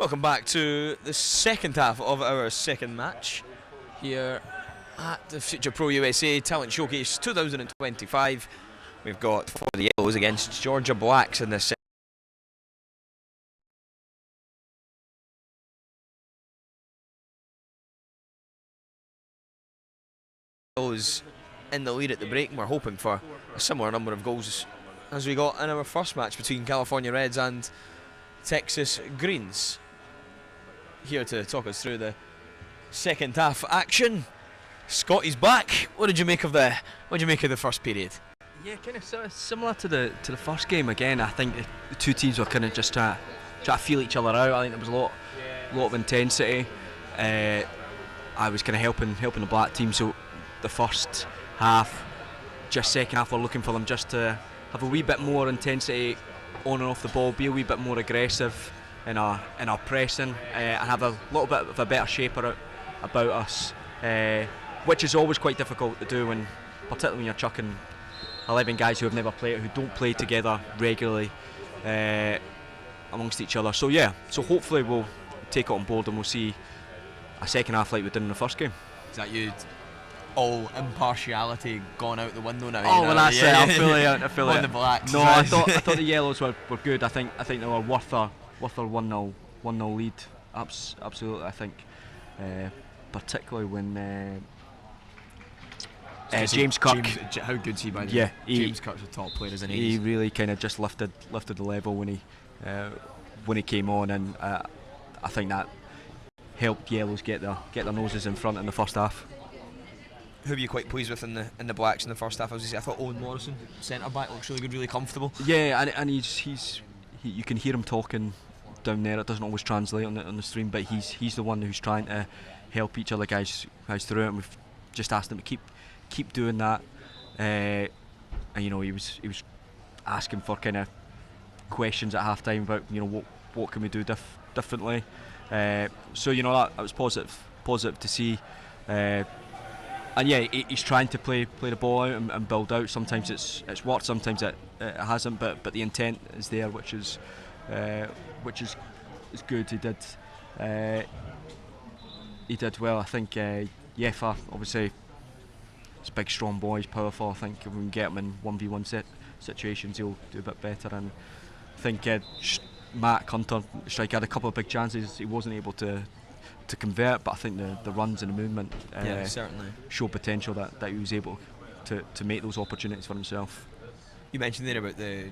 Welcome back to the second half of our second match here at the Future Pro USA Talent Showcase 2025. We've got for the Yellows against Georgia Blacks in this Yellows in the lead at the break, and we're hoping for a similar number of goals as we got in our first match between California Reds and Texas Greens. Here to talk us through the second half action, Scotty's back. What did you make of the first period? Yeah, kind of similar to the first game. Again, I think the two teams were kind of just trying to feel each other out. I think there was a lot of intensity. I was kind of helping the black team. So the first half, just second half, we're looking for them just to have a wee bit more intensity on and off the ball, be a wee bit more aggressive in our pressing, and have a little bit of a better shape about us, which is always quite difficult to do, particularly when you're chucking 11 guys who have never played, who don't play together regularly amongst each other. So yeah, so hopefully we'll take it on board and we'll see a second half like we did in the first game. Is that you? All impartiality gone out the window now. Oh, well, that's it. I'm fully out. I feel on it. The Blacks. No, I thought the Yellows were good. I think they were worth a 1-0 lead. Absolutely, I think. Particularly when James Kirk. How good's he, by the way? James Kirk's a top player, isn't he? He really kind of just lifted the level when he came on, and I think that helped Yellows get their noses in front in the first half. Who were you quite pleased with in the Blacks in the first half? I thought Owen Morrison, centre back, looks really good, really comfortable. Yeah, and he's you can hear him talking down there. It doesn't always translate on the stream, but he's the one who's trying to help each other guys through it. And we've just asked him to keep doing that. And he was asking for kind of questions at half time about what can we do differently. So that was positive to see. And yeah, he's trying to play the ball out and build out. Sometimes it's worked, sometimes it hasn't. But the intent is there, which is good. He did well. I think Yefa, obviously, he's a big, strong boy. He's powerful. I think if we can get him in 1v1 situations, he'll do a bit better. And I think Matt Hunter, striker, had a couple of big chances. He wasn't able to convert, but I think the runs and the movement certainly show potential that he was able to make those opportunities for himself. You mentioned there about the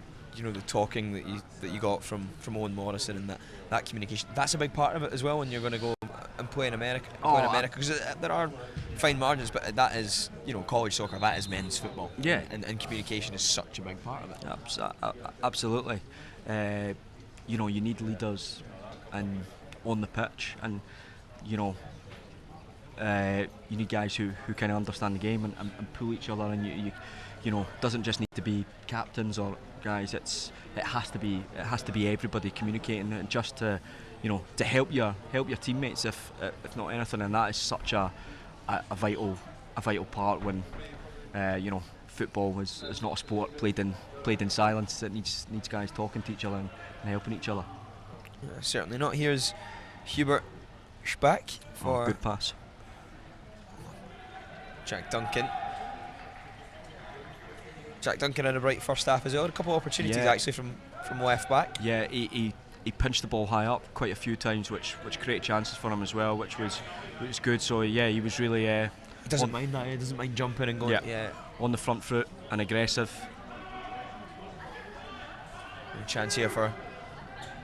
talking that you got from Owen Morrison, and that communication. That's a big part of it as well when you're going to go and play in America. Because there are fine margins, but that is college soccer. That is men's football. Yeah, and communication is such a big part of it. Absolutely. You need leaders on the pitch, and you need guys who kind of understand the game and pull each other, and you doesn't just need to be captains or guys. It has to be everybody communicating, and just to help your teammates if not anything. And that is such a vital part when football is not a sport played in silence. It needs guys talking to each other and helping each other. Certainly not. Here's Hubert Spack for good pass. Jack Duncan. Jack Duncan had a bright first half as well. A couple of opportunities actually from left back. Yeah, he pinched the ball high up quite a few times, which created chances for him as well, which was good. So yeah, he was really. He doesn't mind that. He doesn't mind jumping and going. Yeah. On the front foot and aggressive. And chance here for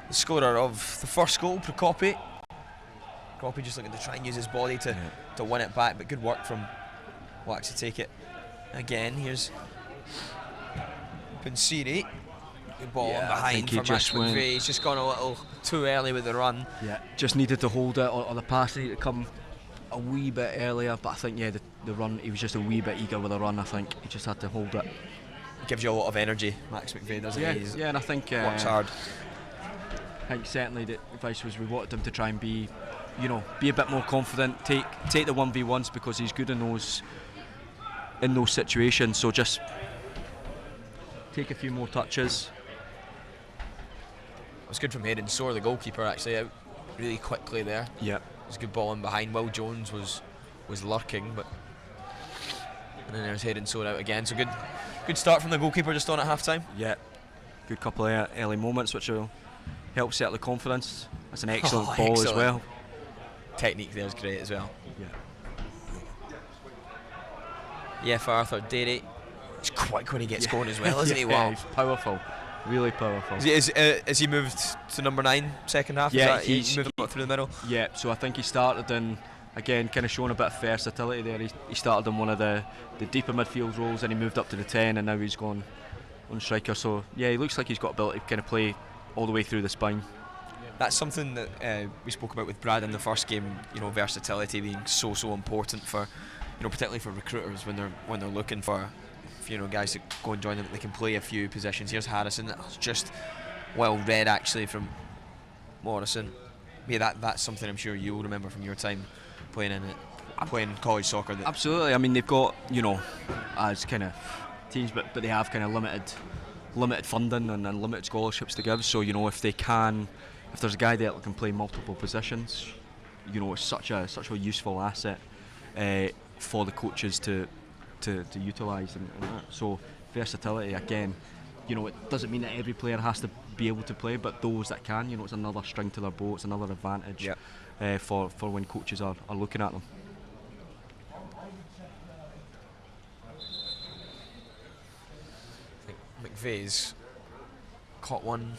the scorer of the first goal, Prokopi. Prokopi just looking to try and use his body to win it back, but good work from Blacks to take it again. Here's Pansiri. Good ball behind for Max McVeigh. He's just gone a little too early with the run. Yeah, just needed to hold it, or the pass needed to come a wee bit earlier, but I think the run, he was just a wee bit eager with the run. I think he just had to hold it. He gives you a lot of energy, Max McVeigh, doesn't he? And I think works hard. I think certainly the advice was we wanted him to try and be a bit more confident, take the 1v1s, because he's good in those situations. So just take a few more touches. It was good from Hayden Soar, the goalkeeper, actually out really quickly there. Yeah. It was a good ball in behind. Will Jones was lurking, but and then there's head and sword out again. So good start from the goalkeeper just on at half time. Yeah. Good couple of early moments which will help set the confidence. That's an excellent ball excellent. as well. Technique there is great as well. Yeah. Yeah, for Arthur Derry, he's quick when he gets going as well, isn't he? Wow. He's powerful, really powerful. Has he moved to number 9 second half? Yeah, he's moved up through the middle. Yeah, so I think he started in, again, kind of showing a bit of versatility there. He started in one of the deeper midfield roles, and he moved up to the 10, and now he's gone on striker. So yeah, he looks like he's got ability to kind of play all the way through the spine. That's something that we spoke about with Brad in the first game. You know, versatility being so important for, you know, particularly for recruiters when they're looking for, you know, guys that go and join them. They can play a few positions. Here's Harrison. That was just well read actually from Morrison. Yeah, that's something I'm sure you'll remember from your time playing college soccer. Absolutely. I mean, they've got, you know, as kind of teams, but they have kind of limited funding and limited scholarships to give. So, you know, if there's a guy there that can play multiple positions, you know, it's such a useful asset for the coaches to utilise and that. So versatility, again, you know, it doesn't mean that every player has to be able to play, but those that can, you know, it's another string to their bow. It's another advantage for when coaches are looking at them. I think McVeigh's caught one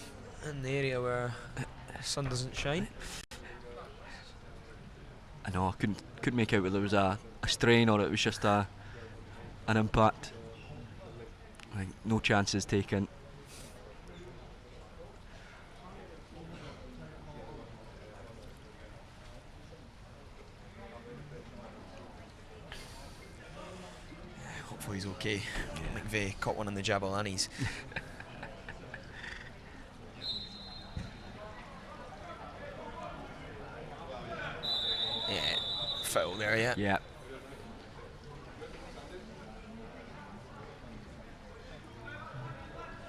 in the area where the sun doesn't shine. I know, I couldn't make out whether it was a strain or it was just an impact. I think no chances taken. Hopefully he's okay. McVeigh caught one in the Jabalanis. Yeah, foul there, yeah. Yeah.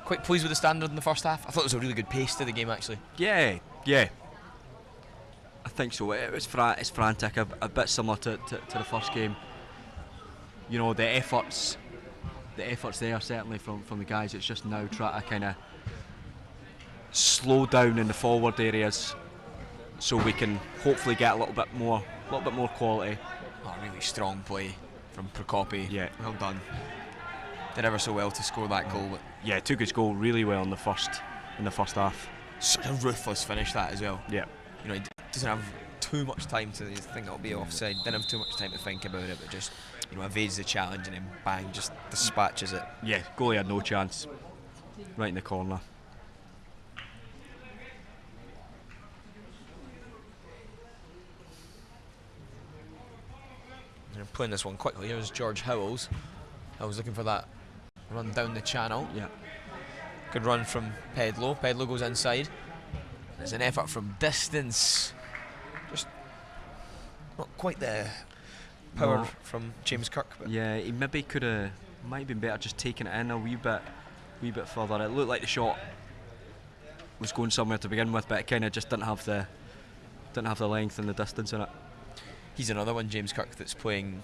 Quite pleased with the standard in the first half. I thought it was a really good pace to the game actually. Yeah. I think so. It's frantic, a bit similar to the first game. You know, the efforts there certainly from the guys. It's just now try to kind of slow down in the forward areas, so we can hopefully get a little bit more quality. Oh, really strong play from Prokopi. Yeah, well done. Did ever so well to score that goal. But yeah, took his goal really well in the first half. such a ruthless finish that as well. Yeah. You know, he doesn't have too much time to think it'll be offside. Didn't have too much time to think about it, but just, you know, evades the challenge and then bang, just dispatches it. Yeah, goalie had no chance. Right in the corner. They're playing this one quickly. Here's George Howells. Howells looking for that run down the channel. Yeah. Good run from Pedlo. Pedlo goes inside. There's an effort from distance. Just not quite the power from James Kirk. But yeah, he maybe might have been better just taking it in a wee bit further. It looked like the shot was going somewhere to begin with, but it kind of just didn't have the length and the distance in it. He's another one, James Kirk, that's playing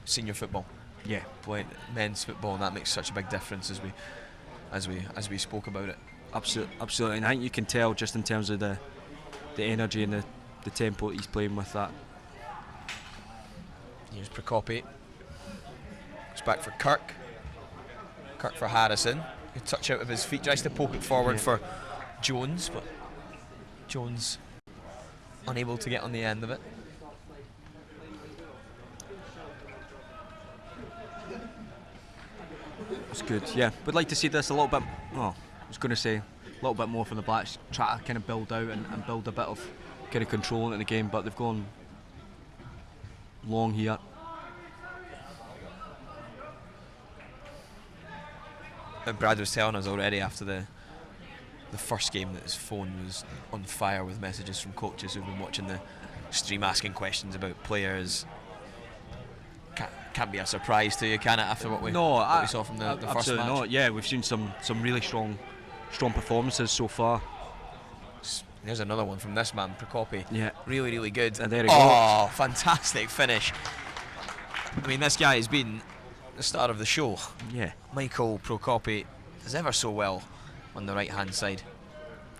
senior football. Yeah, playing men's football, and that makes such a big difference as we spoke about it. Absolutely, and I think you can tell just in terms of the energy and the tempo that he's playing with that. Here's Prokopi. It's back for Kirk. Kirk for Harrison. Good touch out of his feet. Tries to poke it forward for Jones, but Jones unable to get on the end of it. It's good, yeah. We'd like to see this a little bit. I was going to say a little bit more from the Blacks. Try to kind of build out and build a bit of kind of control into the game, but they've gone long here. And Brad was telling us already after the first game that his phone was on fire with messages from coaches who've been watching the stream asking questions about players. Can't be a surprise to you, can it, after what we saw from the first match? Absolutely not. Yeah, we've seen some really strong performances so far. There's another one from this man, Prokopi. Yeah. Really, really good. And there he goes. Oh, fantastic finish. I mean, this guy has been the star of the show. Yeah. Michael Prokopi does ever so well on the right-hand side.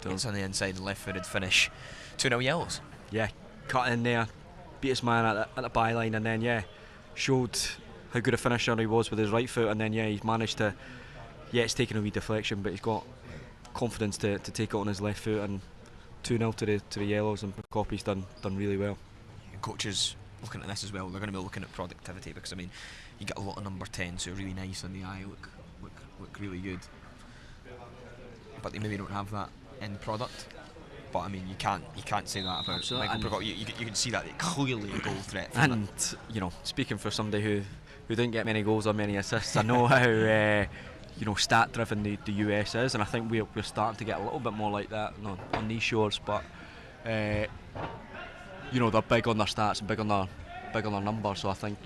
It's on the inside, left-footed finish. 2-0 Yellows. Yeah, cut in there, beat his man at the byline, and then showed how good a finisher he was with his right foot, and then he's managed to, it's taken a wee deflection, but he's got confidence to take it on his left foot, and 2-0 to the Yellows, and Prokopi's done really well. Coaches looking at this as well, they're going to be looking at productivity, because I mean, you get a lot of number 10s who are really nice on the eye, look really good, but they maybe don't have that end product. But I mean, you can't say that about Michael Prokopi. You can see that clearly a goal threat. And speaking for somebody who didn't get many goals or many assists, I know how stat driven the US is, and I think we're starting to get a little bit more like that on these shores. But they're big on their stats and big on their numbers. So I think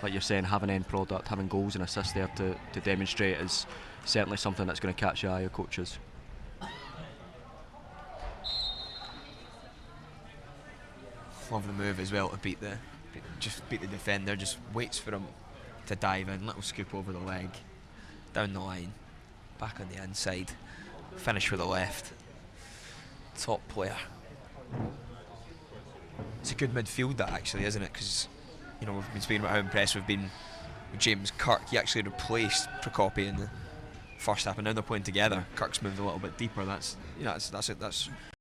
like you're saying, having end product, having goals and assists there to demonstrate is certainly something that's going to catch the eye of coaches. Love the move as well to beat the defender. Just waits for him to dive in, little scoop over the leg, down the line, back on the inside, finish with the left. Top player. It's a good midfield, that actually, isn't it? Because we've been speaking about how impressed we've been with James Kirk. He actually replaced Prokopi in the first half, and now they're playing together. Kirk's moved a little bit deeper. That's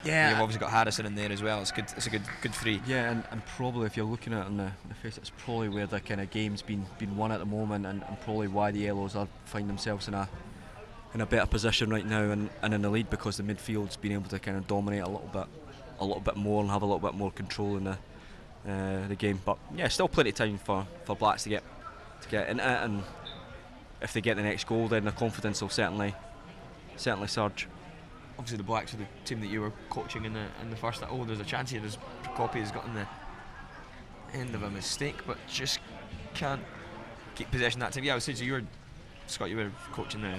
yeah. You've obviously got Harrison in there as well. It's good. It's a good three. Yeah, and probably if you're looking at it on the face, it's probably where the kind of game's been won at the moment, and probably why the Yellows find themselves in a better position right now and in the lead, because the midfield's been able to kind of dominate a little bit more and have a little bit more control in the game. But yeah, still plenty of time for Blacks to get in it, and if they get the next goal, then the confidence will certainly surge. Obviously, the Blacks are the team that you were coaching in the first. There's a chance here. Prokopi has gotten the end of a mistake, but just can't keep possession of that team. Yeah, I was saying, so Scott, you were coaching the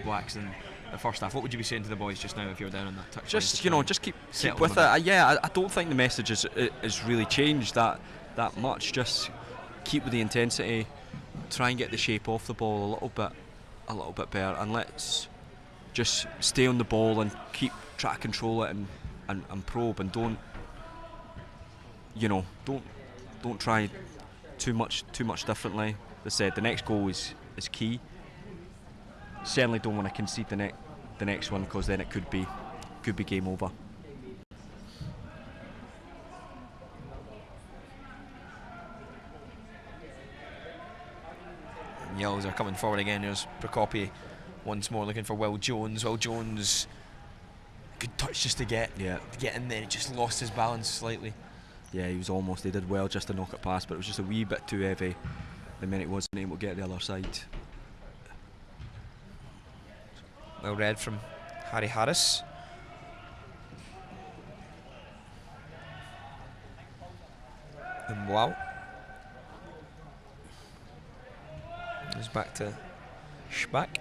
Blacks in the first half. What would you be saying to the boys just now if you were down on that touch? Just keep with it. Yeah, I don't think the message is really changed that much. Just keep with the intensity. Try and get the shape off the ball a little bit better, and let's just stay on the ball and try to control it and probe, and don't try too much differently. As I said, the next goal is key. Certainly don't want to concede the next one, because then it could be game over. Yellows are coming forward again. There's Prokopi once more looking for Will Jones. Will Jones, good touch just to get in there. He just lost his balance slightly. Yeah, he did well just to knock it past, but it was just a wee bit too heavy the minute he wasn't able to get the other side. Well read from Harry Harris. And wow. Goes back to Schback.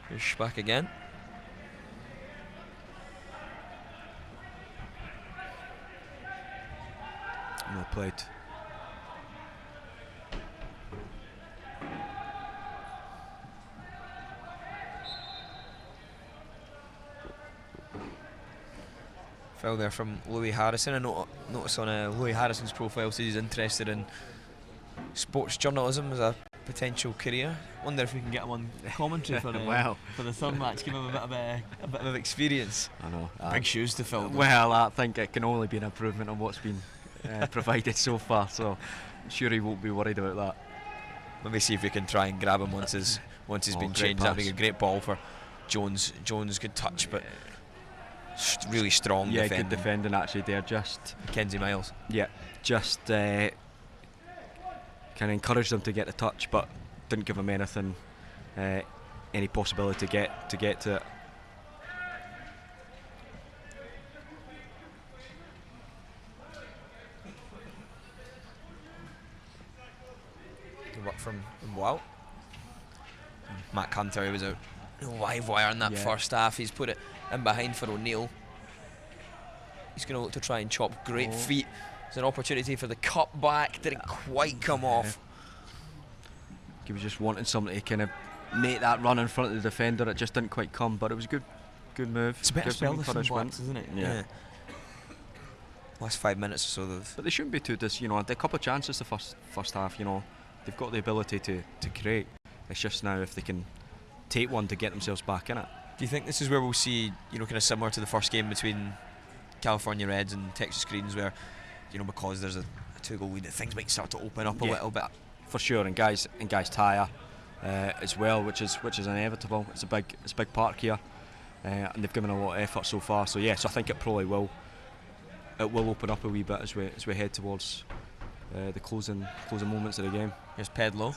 Here's Schback again. Well played. Foul there from Louis Harrison. I notice on Louis Harrison's profile says he's interested in sports journalism as a potential career. Wonder if we can get him on commentary for the Sun match. Give him a bit of experience. I know. Big shoes to fill. Well, I think it can only be an improvement on what's been provided so far. So I'm sure he won't be worried about that. Let me see if we can try and grab him once he's been changed. That'd be a great ball for Jones. Jones, good touch, but really strong defending. Good defending actually there. Just Kenzie Miles. Yeah, just kind of encouraged them to get the touch, but didn't give him anything, any possibility to get to it. Good work from Wow. Matt Cantor, he was a live wire in that first half. He's put it in behind for O'Neill. He's going to look to try and chop. Great feet. There's an opportunity for the cut back. Didn't quite come off. He was just wanting somebody to kind of make that run in front of the defender. It just didn't quite come, but it was a good move. It's a better Gives them spell this than encouragement. Blacks, isn't it? Yeah. Last 5 minutes or so. But they shouldn't be too you know, a couple of chances the first half, you know. They've got the ability to create. It's just now if they can take one to get themselves back in it. Do you think this is where we'll see, you know, kind of similar to the first game between California Reds and Texas Greens, where, you know, because there's a 2-goal lead, that things might start to open up a little bit? For sure, and guys tire as well, which is inevitable. It's a big park here, and they've given a lot of effort so far. So yes, I think it probably will. It will open up a wee bit as we head towards the closing moments of the game. Here's Pedlo.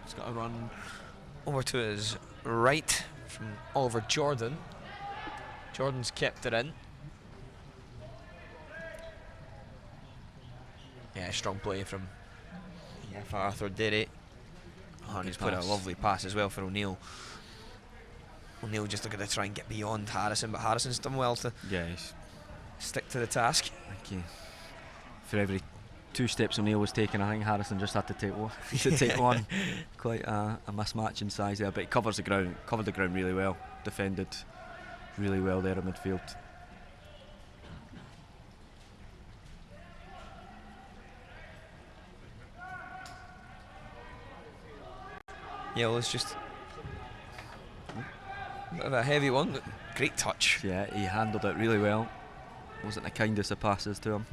He's got a run over to his right from Oliver Jordan. Jordan's kept it in. Yeah, strong play from Arthur Derry. Oh, and he's put a lovely pass as well for O'Neill. O'Neill just looking to try and get beyond Harrison, but Harrison's done well to stick to the task. Okay. For every 2 steps O'Neill was taking, I think Harrison just had to take one. Quite a mismatch in size there, but he covered the ground really well. Defended really well there in midfield. Yeah, well, it's just a bit of a heavy one. Great touch. Yeah, he handled it really well. Wasn't the kindest of passes to him.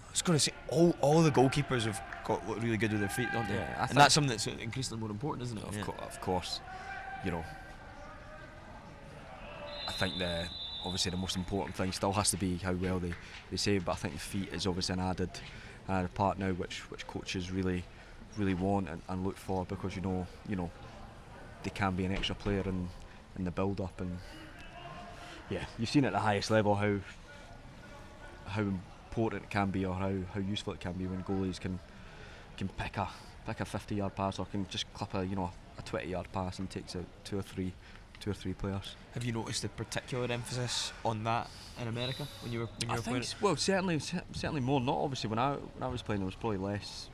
I was going to say, all the goalkeepers have got really good with their feet, don't they? Yeah, and that's something that's increasingly more important, isn't it? Of course, you know. I think obviously the most important thing still has to be how well they save, but I think the feet is obviously an added part now, which coaches really want and look for, because you know they can be an extra player in the build up, and you've seen at the highest level how important it can be, or how useful it can be when goalies can pick a 50-yard pass, or can just clip a 20-yard pass and takes out two or three players. Have you noticed a particular emphasis on that in America when you were playing? Well, certainly more. Not obviously when I was playing, there was probably less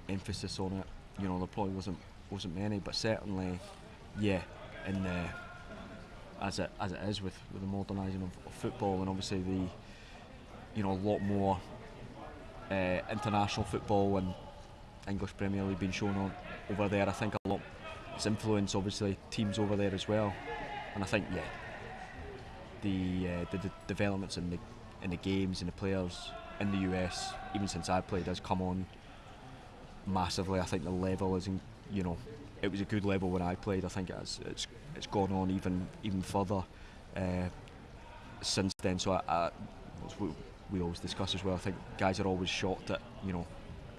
emphasis on it. You know, there probably wasn't many, but certainly, in the as it is with the modernising of football, and obviously a lot more international football and English Premier League being shown on over there. I think a lot it's influenced obviously teams over there as well, and I think the developments in the games and the players in the US, even since I played, has come on massively. I think the level is it was a good level when I played. I think it's gone on even further since then. So as we always discuss as well, I think guys are always shocked at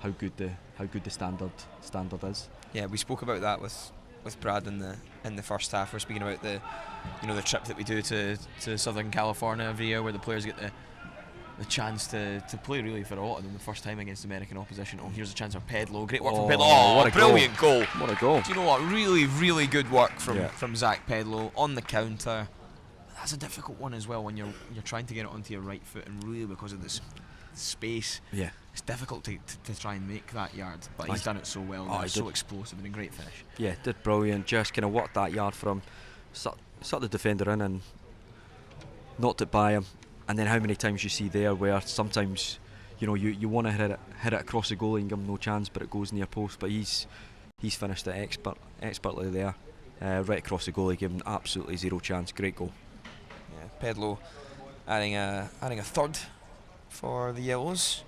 how good the standard is. Yeah, we spoke about that with Brad in the first half. We're speaking about the trip that we do to Southern California every year, where the players get the chance to play really for a lot of them the first time against American opposition. Oh, here's a chance for Pedlo. Great work from Pedlo. Oh, what a brilliant goal. What a goal. Do you know what? Really, really good work from Zach Pedlo on the counter. That's a difficult one as well when you're trying to get it onto your right foot, and really because of this space, it's difficult to try and make that yard, but he's done it so well. He's so explosive and a great finish. Yeah, did brilliant. Just kind of worked that yard for him, sat the defender in and knocked it by him. And then how many times you see there where sometimes you want to hit it across the goalie and give him no chance, but it goes near post. But he's finished it expertly there, right across the goalie, giving absolutely zero chance. Great goal. Yeah, Pedlo adding a third for the Yellows.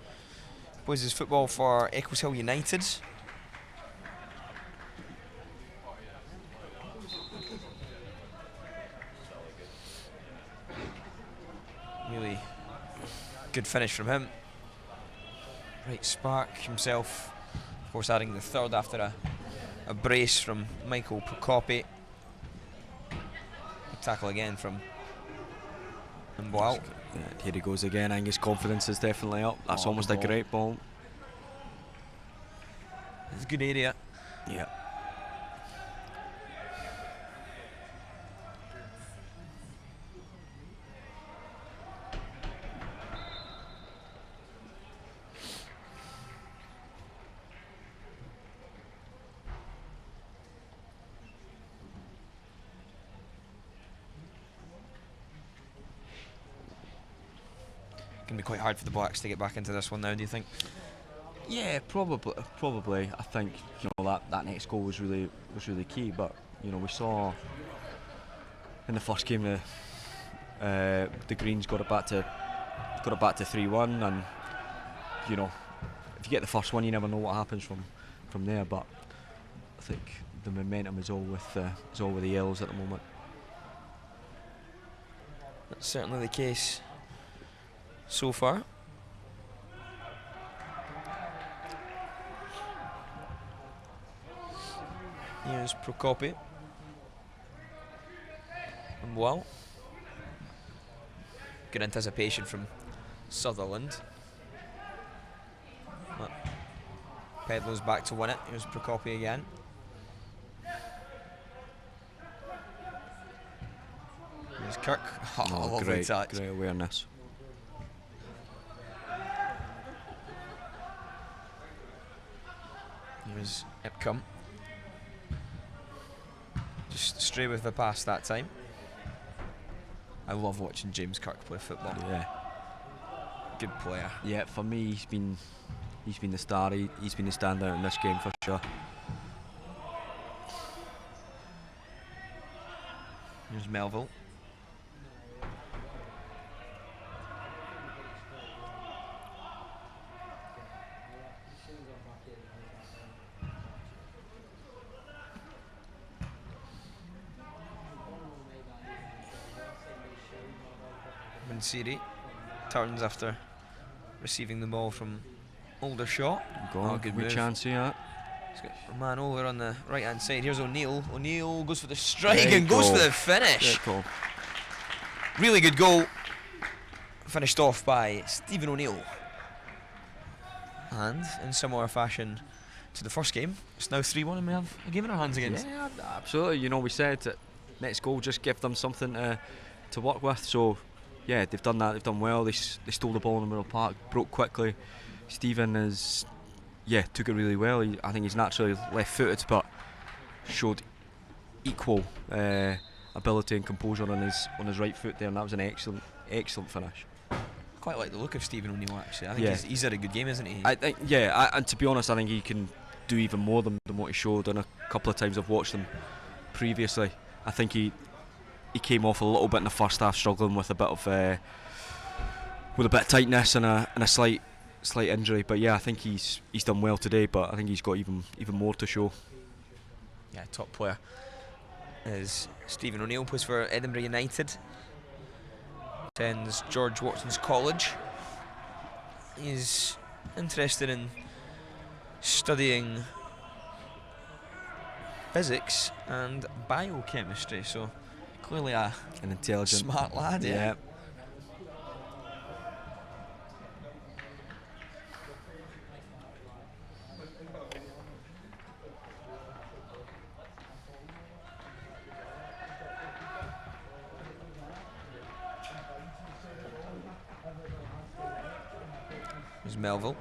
Plays his football for Eccles Hill United. Really good finish from him. Right spark himself, of course, adding the third after a brace from Michael Procopi. A tackle again from Mboal. Here he goes again. I think his confidence is definitely up. That's almost a great ball. It's a good area. Yeah. Going to be quite hard for the Blacks to get back into this one now, do you think? Yeah, probably. I think that next goal was really key. But we saw in the first game the Greens got it back to 3-1, and if you get the first one, you never know what happens from there. But I think the momentum is all with the Yellows at the moment. That's certainly the case so far. Here's Prokopi. And well, good anticipation from Sutherland. But Pedlo's back to win it. Here's Prokopi again. Here's Kirk. Oh, lovely great touch. Great awareness. Here's Ipcombe. Just stray with the pass that time. I love watching James Kirk play football. Yeah. Good player. Yeah, for me, he's been the star. He's been the standout in this game for sure. Here's Melville. Mansiri turns after receiving the ball from Aldershot. Good move. chance here. He's got a man over on the right hand side. Here's O'Neill. O'Neill goes for the strike Great and goes goal. for the finish. Great goal. Really good goal. Finished off by Stephen O'Neill. And in similar fashion to the first game, it's now 3-1 and we have a game in our hands again. Yeah, absolutely. We said that next goal just give them something to work with. So yeah, they've done that. They've done well. They stole the ball in the middle of the park, broke quickly. Stephen took it really well. I think he's naturally left-footed, but showed equal ability and composure on his right foot there, and that was an excellent finish. Quite like the look of Stephen O'Neill actually. I think he's had a good game, isn't he? I think and to be honest, I think he can do even more than what he showed. And a couple of times I've watched him previously, I think he came off a little bit in the first half, struggling with a bit of tightness and a slight injury. But yeah, I think he's done well today. But I think he's got even more to show. Yeah, top player is Stephen O'Neill, plays for Edinburgh United. Attends George Watson's College. He's interested in studying physics and biochemistry, so clearly an intelligent, smart lad. Yeah. There's Melville.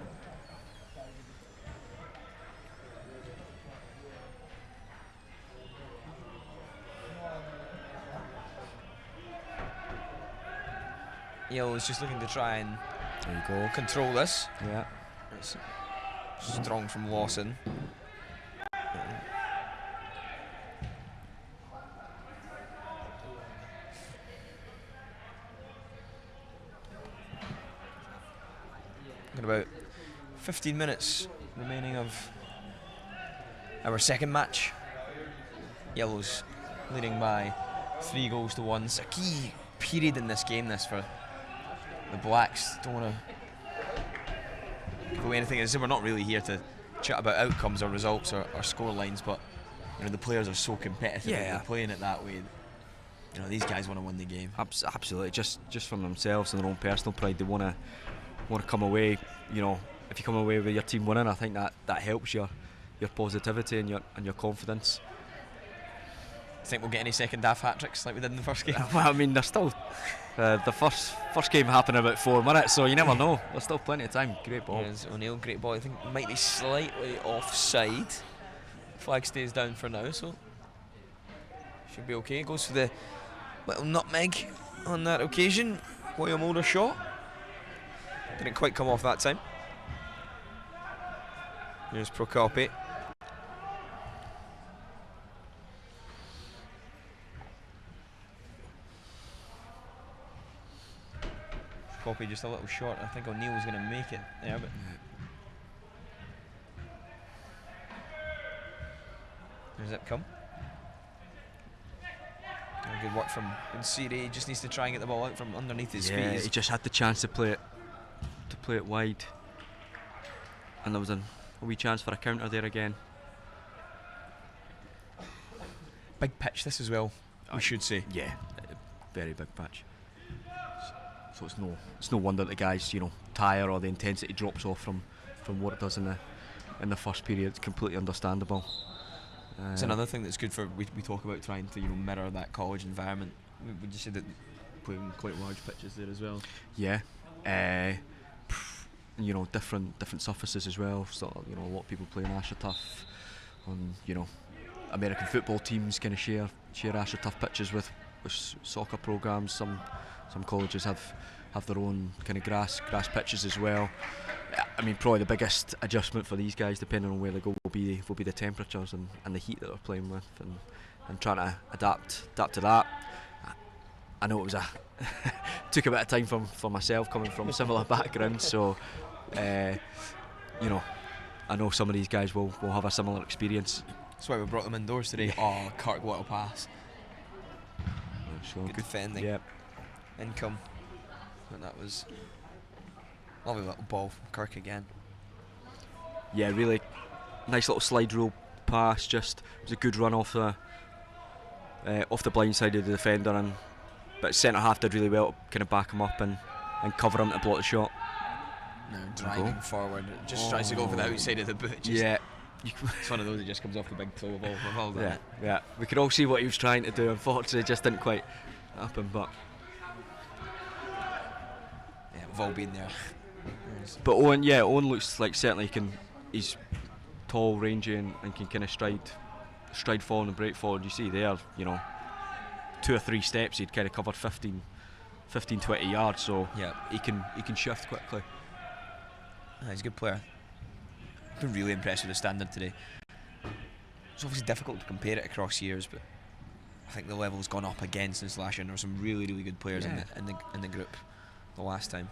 Yellow's just looking to try and control this. Yeah. It's strong from Lawson. Got about 15 minutes remaining of our second match. Yellows leading by 3-1. It's a key period in this game, this, for the Blacks. Don't want to give away anything. As I said, we're not really here to chat about outcomes or results or score lines, but the players are so competitive. They're playing it that way. These guys want to win the game. Absolutely, just from themselves and their own personal pride, they want to come away. If you come away with your team winning, I think that helps your your positivity and your confidence. Think we'll get any second half hat-tricks like we did in the first game? Well, I mean, there's still the first game happened about 4 minutes, so you never know. There's still plenty of time. Great ball. Yes, O'Neill, great ball. I think it might be slightly offside. Flag stays down for now, so should be okay. Goes for the little nutmeg on that occasion. William Older shot. Didn't quite come off that time. Here's Prokopi. Prokopi just a little short. I think O'Neill was going to make it there, but there's it come. Good work from Siri. He just needs to try and get the ball out from underneath his feet. He just had the chance to play it wide, and there was a wee chance for a counter there again. Big pitch this as well, we should say. Yeah, very big pitch. So it's no wonder the guys tire or the intensity drops off from what it does in the first period. It's completely understandable. It's another thing that's good for we talk about trying to mirror that college environment. Would you say that playing quite large pitches there as well? Yeah, different surfaces as well. So a lot of people play on AstroTurf. On American football teams kind of share AstroTurf pitches with soccer programs. Some colleges have their own kind of grass pitches as well. I mean, probably the biggest adjustment for these guys, depending on where they go, will be the temperatures and the heat that they're playing with, and trying to adapt to that. I know it was took a bit of time for myself coming from a similar background, so I know some of these guys will have a similar experience. That's why we brought them indoors today. Oh, Kirk, what a pass! Good defending. Yep. Income. And that was lovely little ball from Kirk again. Yeah, really nice little slide rule pass. Just it was a good run off the blind side of the defender, but centre half did really well to kind of back him up and cover him to block the shot. Now driving forward, just tries to go for the outside of the boot. Yeah. It's one of those that just comes off the big toe of all. We've all done it. Yeah. We could all see what he was trying to do. Unfortunately, it just didn't quite happen. But yeah, we've all been there. But Owen looks like certainly he's tall, rangy, and can kind of stride forward and break forward. You see there, 2 or 3 steps he'd kind of covered 15, 20 yards. So yeah, he can shift quickly. He's a good player. I've been really impressed with the standard today. It's obviously difficult to compare it across years, but I think the level's gone up again since last year. And there were some really, really good players in the group the last time.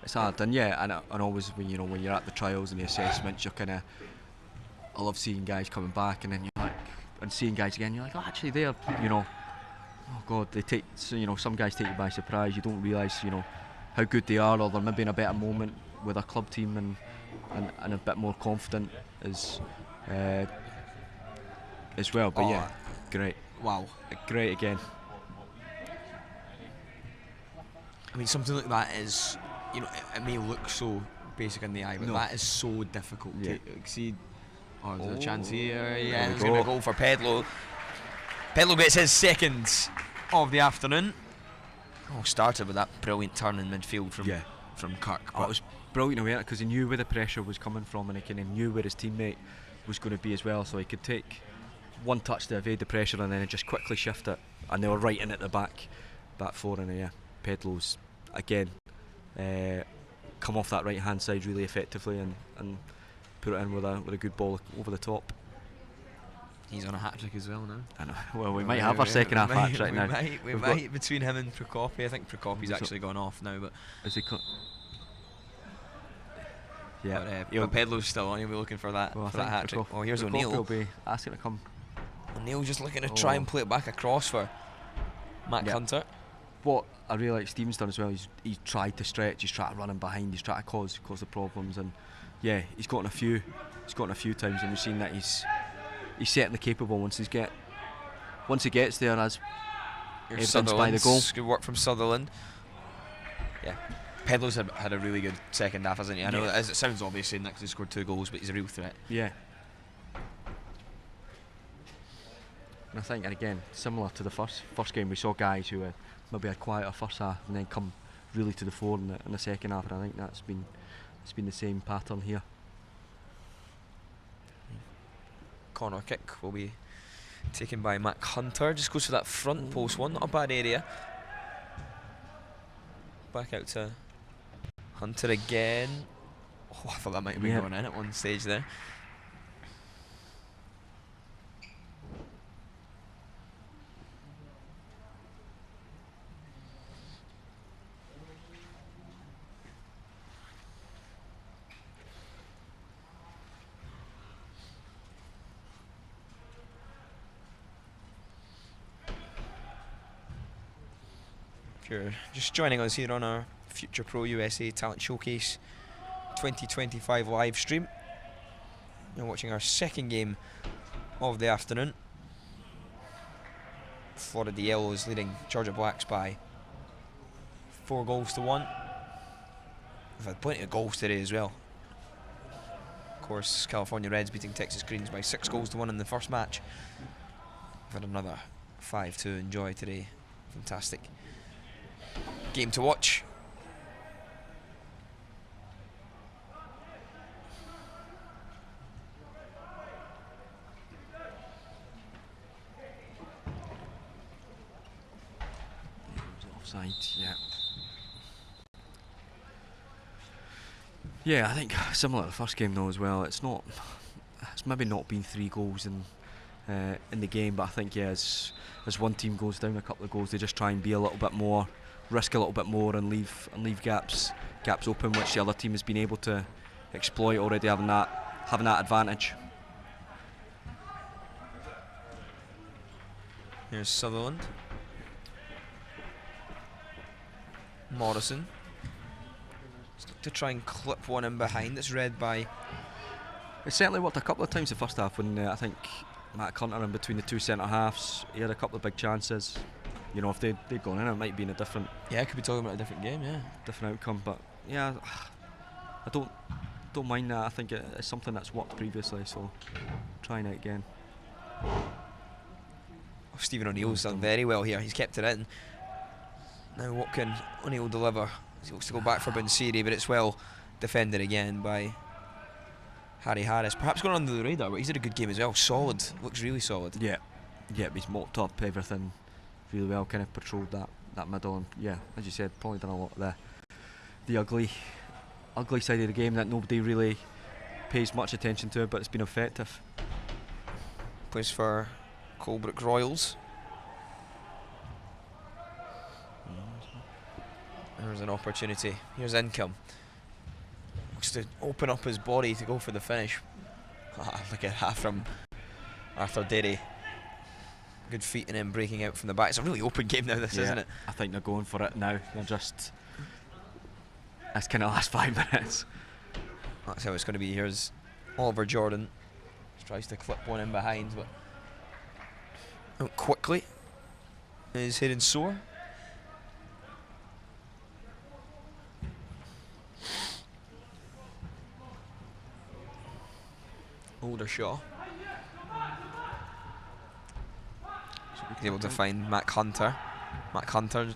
It's hard, and always when you're at the trials and the assessments, you're I love seeing guys coming back, and then you're like, and seeing guys again, you're like, oh, actually they're, oh God, they take, some guys take you by surprise. You don't realise, how good they are, or they're maybe in a better moment with a club team and a bit more confident as well. But great. Wow. Great again. I mean, something like that is, it may look so basic in the eye, but that is so difficult to exceed. Oh, there's a chance here. Yeah, there's going to be a goal for Pedlo. Pedlo gets his second of the afternoon. Started with that brilliant turn in midfield from Kirk. It was brilliant, because he knew where the pressure was coming from, and he kind of knew where his teammate was going to be as well, so he could take one touch to evade the pressure and then just quickly shift it, and they were right in at the back four, and Pedlo's again come off that right hand side really effectively and put it in with a good ball over the top. He's on a hat-trick as well now. I know. Well, we might have our second half hat-trick now. We might between him and Prokopi. I think Prokopi's actually gone off now, but is he? But Pedlo's still on. He'll be looking for that hat-trick. Oh, here's O'Neill. Will be asking to come. O'Neill's just looking to try and play it back across for Matt Hunter. What I really like Stephen's done as well, he's tried to stretch, he's tried to run him behind, he's tried to cause the problems, and he's gotten a few times, and we've seen that he's certainly capable once he gets there, as evidenced by the goal. Good work from Sutherland. Yeah. Pedlo's had a really good second half, hasn't he? I know Yeah. as it sounds obvious saying that 'cause he scored 2 goals, but he's a real threat. Yeah. And I think, and again, similar to the first game, we saw guys who maybe had quieter first half and then come really to the fore in the second half, and I think it's been the same pattern here. Corner kick will be taken by Mac Hunter. Just goes to that front post one, not a bad area. Back out to Hunter again. Oh, I thought that might have been going in at one stage there. If you're just joining us here on our Future Pro USA Talent Showcase 2025 live stream, you're watching our second game of the afternoon. Florida Yellows leading Georgia Blacks by 4 goals to 1. We've had plenty of goals today as well. Of course, California Reds beating Texas Greens by 6 goals to 1 in the first match. We've had another 5 to enjoy today. Fantastic game to watch. Offside, yeah. Yeah, I think similar to the first game though as well. It's maybe not been 3 goals in the game, but I think as one team goes down a couple of goals, they just try and be a little bit more, risk a little bit more, and leave gaps open, which the other team has been able to exploit already, having that advantage. Here's Sutherland. Morrison. To try and clip one in behind. It's read by... It certainly worked a couple of times the first half when I think Matt Hunter in between the 2 centre halves, he had a couple of big chances. You know, if they'd gone in, it might be in a different... Yeah, I could be talking about a different game, yeah. Different outcome, but yeah, I don't mind that. I think it's something that's worked previously, so trying it again. Oh, Stephen O'Neill's done very well here. He's kept it in. Now what can O'Neill deliver? He looks to go back for Bunsiri, but it's well defended again by Harry Harris. Perhaps going under the radar, but he's had a good game as well. Solid. Looks really solid. Yeah, he's mopped up everything really well, kind of patrolled that middle, and yeah, as you said, probably done a lot of the ugly side of the game that nobody really pays much attention to, but it's been effective. Plays for Colebrook Royals. There's an opportunity. Here's Income. Looks to open up his body to go for the finish. Look at that from Arthur Derry. Good feet and then breaking out from the back. It's a really open game now, this, isn't it? I think they're going for it now. They're just... That's kind of last 5 minutes. That's how it's going to be. Here's Oliver Jordan. Just tries to clip one in behind, but out quickly is Hayden Soar. Oldershaw. He's able to find Mac Hunter. Mac Hunter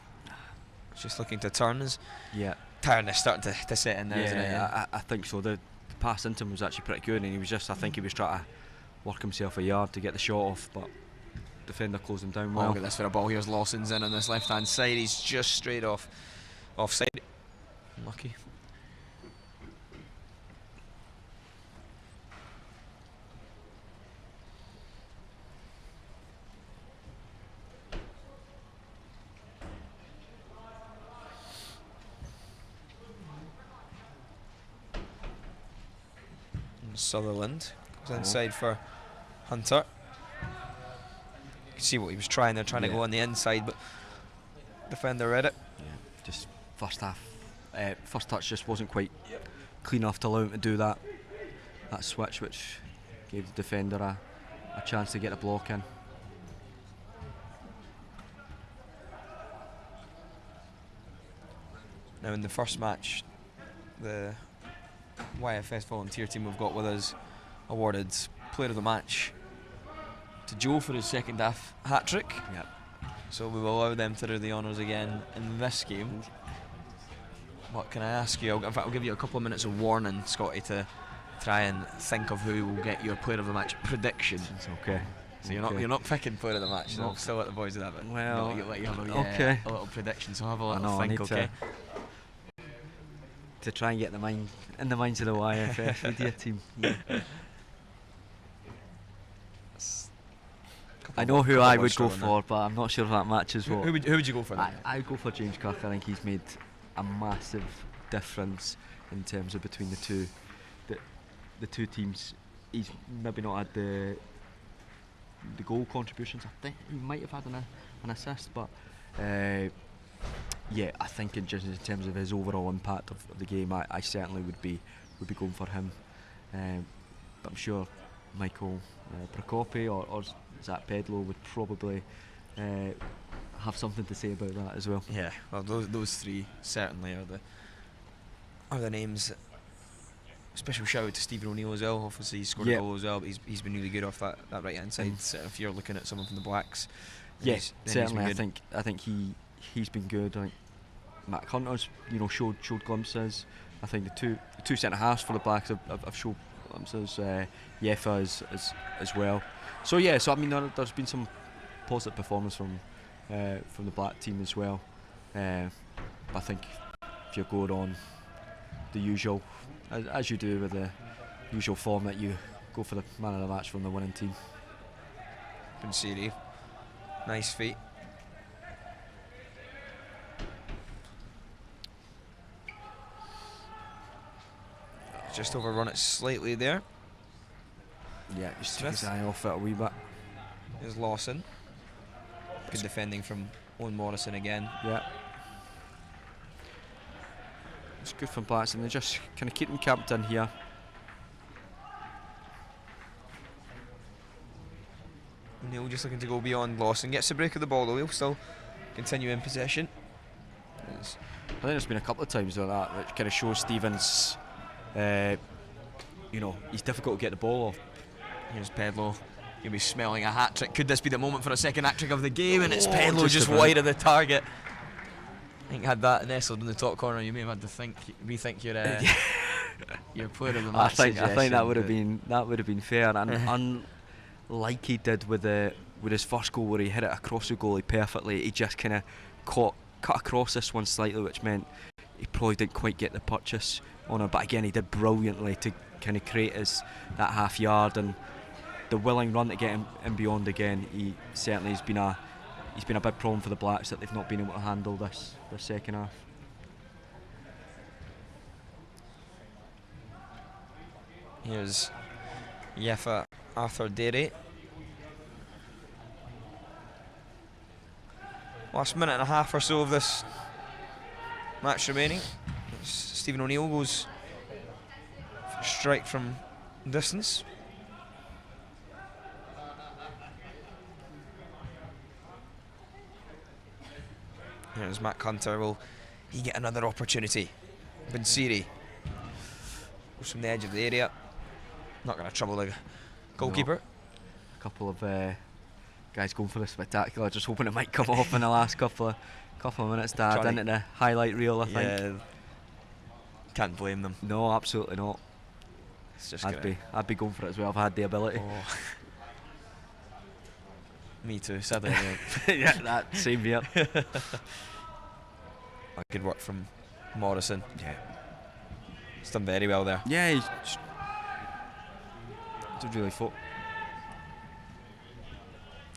just looking to turn. Yeah. Tiredness starting to set in there, isn't it? Yeah, I think so. The pass into him was actually pretty good, and he was just, I think he was trying to work himself a yard to get the shot off, but defender closed him down well. Look at this for a ball. Here's Lawson's in on this left hand side. He's just straight offside. Lucky. Sutherland goes inside for Hunter. You can see what he was trying. They're trying to go on the inside, but defender read it. Yeah, just first half, first touch just wasn't quite clean enough to allow him to do that switch, which gave the defender a chance to get a block in. Now in the first match, the YFS volunteer team we've got with us awarded player of the match to Joe for his second half hat-trick. Yep. So we will allow them to do the honours again in this game. What can I ask you? In fact, I'll give you a couple of minutes of warning, Scotty, to try and think of who will get your player of the match prediction. Okay. So you're not picking player of the match. No. I'll still let the boys do that. But Well, let you have okay. a little prediction. So have a I little know, think, okay? To try and get in the minds of the YFS media team. I know who I would go for, but I'm not sure if that matches what. Who would you go for then? I would go for James Kirk. I think he's made a massive difference in terms of between the two teams. He's maybe not had the goal contributions. I think he might have had an assist, but yeah, I think in terms of his overall impact of the game, I certainly would be going for him. But I'm sure Michael Prokopi or Zach Pedlo would probably have something to say about that as well. Yeah, well, those three certainly are the names. Special shout out to Stephen O'Neill as well. Obviously, he scored a goal as well, but he's been really good off that right hand side. So if you're looking at someone from the Blacks, yes, certainly. I think he's been good. I think Matt Hunter's showed glimpses. I think the two centre halves for the Blacks have showed glimpses. Yefa as well. So yeah, I mean there's been some positive performance from the Black team as well. I think if you're going on the usual, as you do with the usual form, that you go for the man of the match from the winning team. Pinsiri, nice feet. Just overrun it slightly there. Yeah, just took his eye off it a wee bit. Is Lawson. Good defending from Owen Morrison again. Yeah. It's good from Blacks, and they just kind of keep them camped in here. Neil just looking to go beyond Lawson. Gets the break of the ball though. He'll still continue in possession. I think there's been a couple of times like that which kind of shows Stevens, he's difficult to get the ball off. Here's Pedlo. He'll be smelling a hat trick. Could this be the moment for a second hat trick of the game? And it's Pedlo just wide of the target. I think had that nestled in the top corner, you may have had to rethink your player of the match. I think that would have been fair, and unlike he did with his first goal where he hit it across the goalie perfectly, he just kind of cut across this one slightly, which meant he probably didn't quite get the purchase on it. But again, he did brilliantly to kind of create that half yard and the willing run to get him in beyond again. He certainly has been a big problem for the Blacks that they've not been able to handle this second half. Here's Yefa Arthur Derry. Last minute and a half or so of this match remaining. Stephen O'Neill goes for a strike from distance. Here's Matt Hunter. Will he get another opportunity? Pinsiri goes from the edge of the area. Not going to trouble the goalkeeper. No. A couple of guys going for the spectacular, just hoping it might come off in the last couple of minutes to add into the highlight reel, I think. Yeah, can't blame them. No, absolutely not. It's just I'd be going for it as well if I had the ability. Oh. Me too, sadly. Yeah, that same here. Good work from Morrison. Yeah, he's done very well there. Yeah, he's did really fought.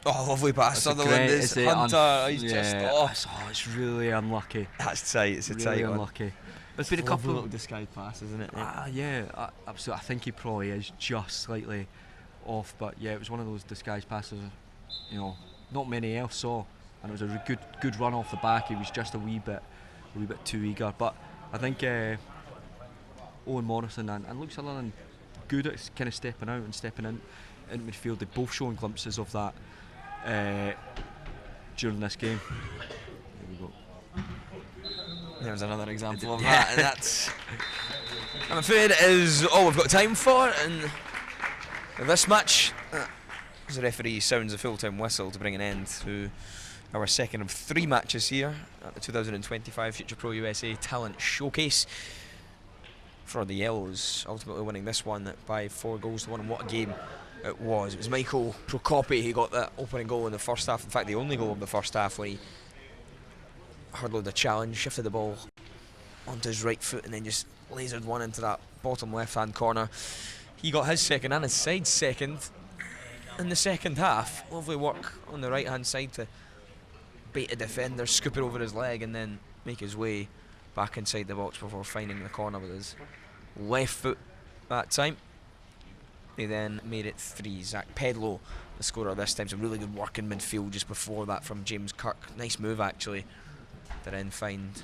Oh, lovely pass. Sutherland is Hunter. It's really unlucky. That's tight. It's a really tight unlucky. One. There's been a couple of little disguised passes, isn't it? Yeah, absolutely. I think he probably is just slightly off, but yeah, it was one of those disguised passes. Not many else saw, and it was a good run off the back. He was just a wee bit too eager. But I think Owen Morrison and Luke Sutherland good at kind of stepping out and stepping in midfield. They've both shown glimpses of that during this game. There we go. There's another example of that, and that's, I'm afraid, it is all we've got time for in this match. As the referee sounds a full-time whistle to bring an end to our second of 3 matches here at the 2025 Future Pro USA Talent Showcase. For the Yellows, ultimately winning this one by 4 goals to 1, and what a game it was. It was Michael Procopi who got that opening goal in the first half, in fact the only goal of the first half, when he hurdled the challenge, shifted the ball onto his right foot and then just lasered one into that bottom left hand corner. He got his second and his side's second in the second half. Lovely work on the right hand side to bait a defender, scoop it over his leg and then make his way back inside the box before finding the corner with his left foot that time. They then made it 3. Zach Pedlow, the scorer this time. Some really good work in midfield just before that from James Kirk. Nice move actually to then find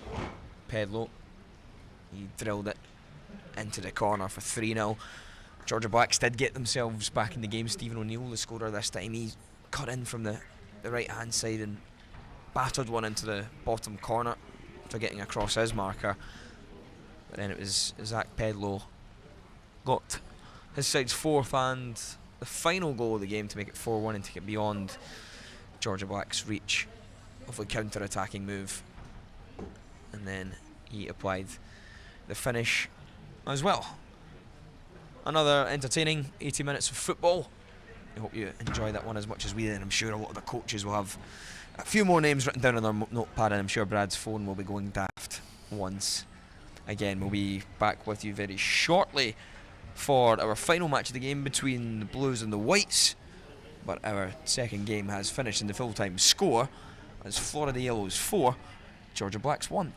Pedlow. He drilled it into the corner for 3-0. Georgia Blacks did get themselves back in the game. Stephen O'Neill, the scorer this time, he cut in from the right hand side and battered one into the bottom corner after getting across his marker. But then it was Zach Pedlow got his side's 4th and the final goal of the game to make it 4-1 and take it beyond Georgia Black's reach. Hopefully counter-attacking move, and then he applied the finish as well. Another entertaining 80 minutes of football. I hope you enjoy that one as much as we did, and I'm sure a lot of the coaches will have a few more names written down on their notepad, and I'm sure Brad's phone will be going daft once again. We'll be back with you very shortly for our final match of the game between the Blues and the Whites, but our second game has finished in the full-time score as Florida Yellows 4, Georgia Blacks 1.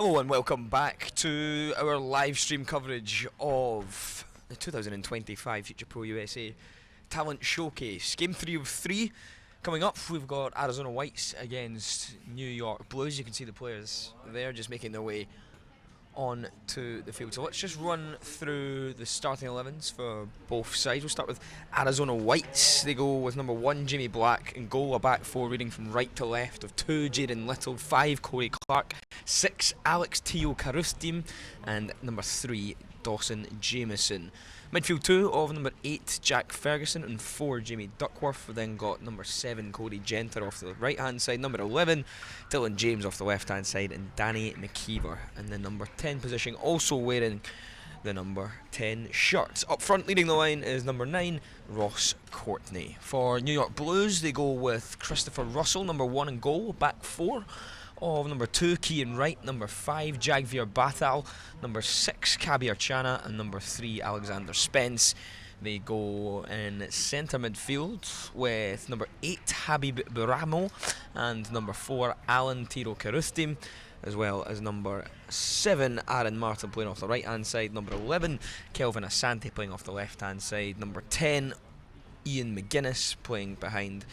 Hello and welcome back to our live stream coverage of the 2025 Future Pro USA Talent Showcase. Game 3 of 3 coming up. We've got Arizona Whites against New York Blues. You can see the players there just making their way on to the field. So let's just run through the starting 11s for both sides. We'll start with Arizona Whites. They go with number 1 Jimmy Black in goal, a back 4 reading from right to left of 2 Jaden Little, 5 Corey Clark, 6 Alex Teo Karustim, and number 3 Dawson Jameson. Midfield 2 of number 8 Jack Ferguson and 4 Jamie Duckworth. We then got number 7 Cody Genter off the right hand side, number 11 Dylan James off the left hand side, and Danny McKeever in the number 10 position, also wearing the number 10 shirt. Up front leading the line is number 9 Ross Courtney. For New York Blues they go with Christopher Russell, number 1 in goal, back 4 of number 2 Kean Wright, number 5 Jagvir Batal, number 6 Kabir Chana, and number 3 Alexander Spence. They go in centre midfield with number 8 Habib Buramo and number 4 Alan Tiro Karustim, as well as number 7 Aaron Martin playing off the right hand side, number 11 Kelvin Asante playing off the left hand side, number 10 Ian McGuinness playing behind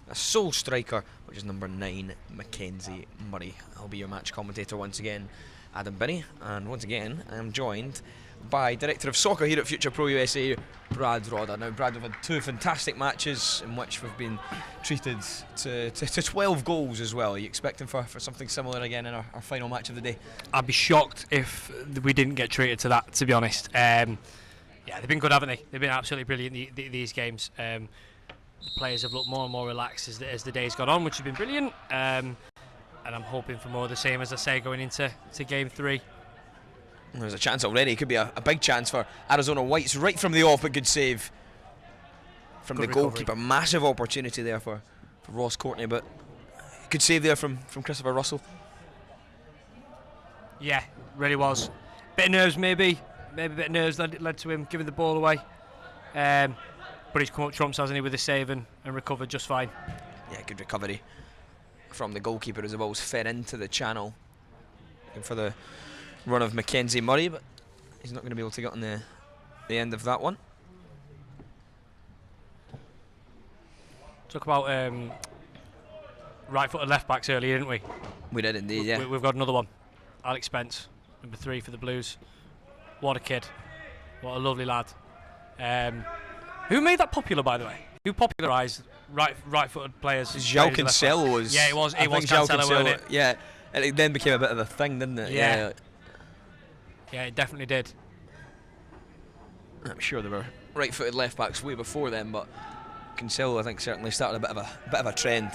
a sole striker, which is number 9 Mackenzie Murray. I'll be your match commentator once again, Adam Binney, and once again I am joined by Director of Soccer here at Future Pro USA, Brad Rodder. Now Brad, we've had 2 fantastic matches in which we've been treated to 12 goals as well. Are you expecting for something similar again in our final match of the day? I'd be shocked if we didn't get treated to that, to be honest. Yeah, they've been good, haven't they? They've been absolutely brilliant these games. The players have looked more and more relaxed as the days got on, which has been brilliant. And I'm hoping for more of the same, as I say, going into game 3. There's a chance already. It could be a big chance for Arizona Whites right from the off, but good save from the goalkeeper. Massive opportunity there for Ross Courtney, but good save there from Christopher Russell. Yeah, really was. Bit of nerves maybe a bit of nerves led to him giving the ball away. But he's come up trumps, hasn't he, with the save and recovered just fine. Yeah, good recovery from the goalkeeper as the ball's fed into the channel. Looking for the run of Mackenzie Murray, but he's not going to be able to get on the end of that one. Talk about right-footed left-backs earlier, didn't we? We did indeed, yeah. We've got another one. Alex Spence, number 3 for the Blues. What a kid. What a lovely lad. Who made that popular, by the way? Who popularised right-footed players? João Cancelo was. Yeah, it was Cancelo, wasn't it? Yeah, and it then became a bit of a thing, didn't it? Yeah, it definitely did. I'm sure there were right-footed left-backs way before then, but Cancelo, I think, certainly started a bit of a trend.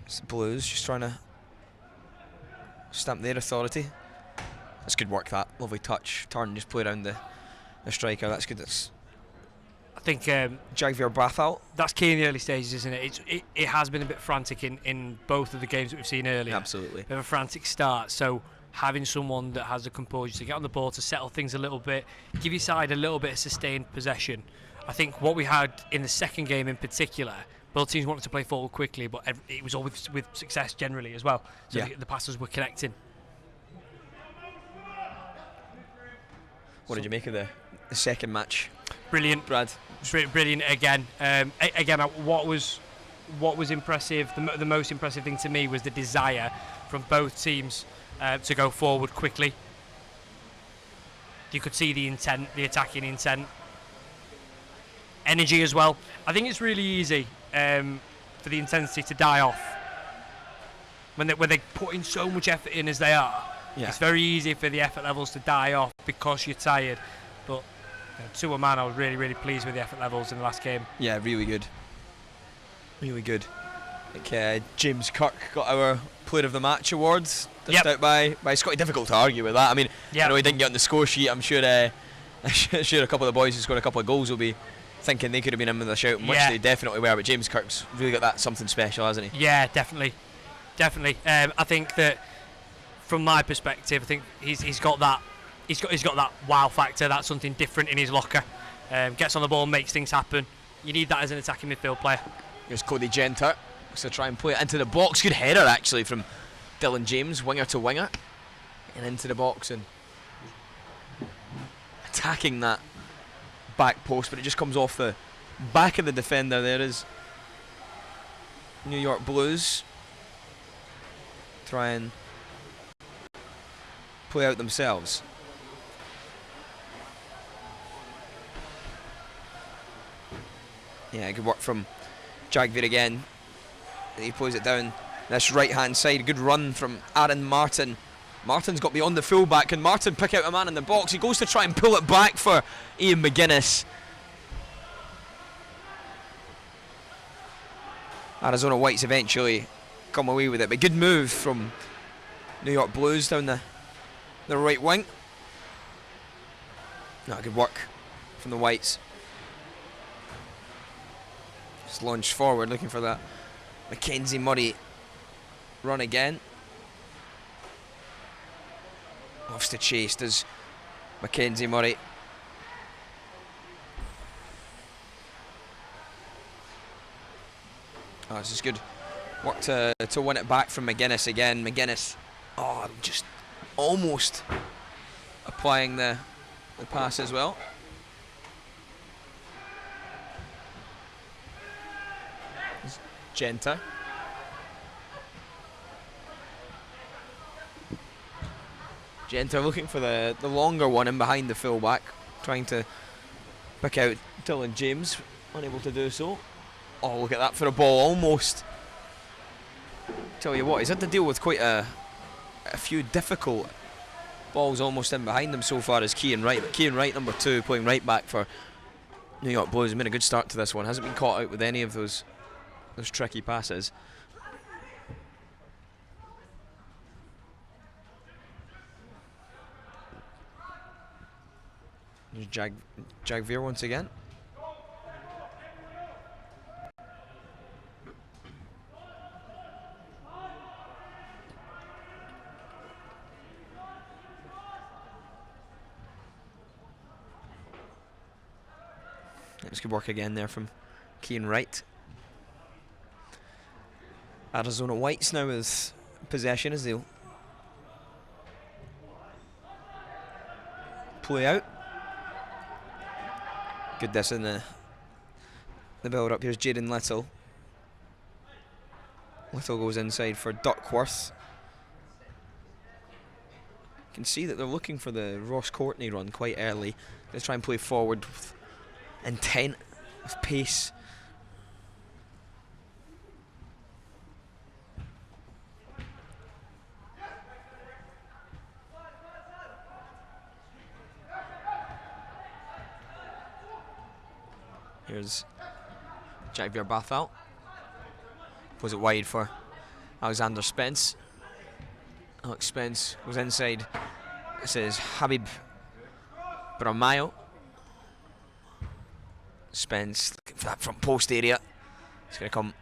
It's the Blues just trying to stamp their authority. That's good work, that. Lovely touch. Turn, just play around the striker. That's good. I think Jagvir Bathal. That's key in the early stages, isn't it? It has been a bit frantic in both of the games that we've seen earlier. Absolutely. Bit of a frantic start. So having someone that has the composure to get on the ball, to settle things a little bit, give your side a little bit of sustained possession. I think what we had in the second game in particular, both teams wanted to play forward quickly, but it was all with success generally as well. So the passes were connecting. What did you make of the second match? Brilliant, Brad. Brilliant again. Again, what was impressive? The most impressive thing to me was the desire from both teams to go forward quickly. You could see the intent, the attacking intent, energy as well. I think it's really easy for the intensity to die off when they're putting so much effort in as they are. Yeah. It's very easy for the effort levels to die off because you're tired. But to a man, I was really, really pleased with the effort levels in the last game. Yeah, really good. Really good. I think James Kirk got our Player of the Match awards dished out by Scotty. Difficult to argue with that. I mean, I know he didn't get on the score sheet. I'm sure a couple of the boys who scored a couple of goals will be thinking they could have been in with a shout, which they definitely were. But James Kirk's really got that something special, hasn't he? Yeah, definitely. I think that from my perspective, I think he's got that wow factor. That's something different in his locker. Gets on the ball, makes things happen. You need that as an attacking midfield player. Here's Cody Genter. So try and play it into the box. Good header actually from Dylan James, winger to winger, and into the box and attacking that back post, but it just comes off the back of the defender. There is New York Blues try and play out themselves. Yeah, good work from Jagvir again. He plays it down this right hand side. Good run from Aaron Martin. Martin's got beyond the fullback. Can Martin pick out a man in the box? He goes to try and pull it back for Ian McGuinness. Arizona Whites eventually come away with it, but good move from New York Blues down the right wing. Not good work from the Whites. Just launched forward looking for that Mackenzie Murray run again. Loves to chase does Mackenzie Murray. Oh, this is good work to win it back from McGuinness again. McGuinness, just almost applying the pass as well. Genta. Genta looking for the longer one in behind the fullback, trying to pick out Dylan James, unable to do so. Oh, look at that for a ball, almost. Tell you what, he's had to deal with quite a few difficult balls almost in behind him so far as Kean Wright. But Kean Wright, number 2, playing right back for New York Blues, has made a good start to this one. Hasn't been caught out with any of those tricky passes. There's Jagvir once again. It's good work again there from Kean Wright. Arizona Whites now with possession as they'll play out. Good this in the build up. Here's Jaden Little. Little goes inside for Duckworth. You can see that they're looking for the Ross Courtney run quite early. Let's try and play forward with intent, with pace. Here's Jagvir Bathal. Pulls it wide for Alexander Spence. Alex Spence goes inside. This is Habib Bramayo. Spence looking for that front post area. He's going to come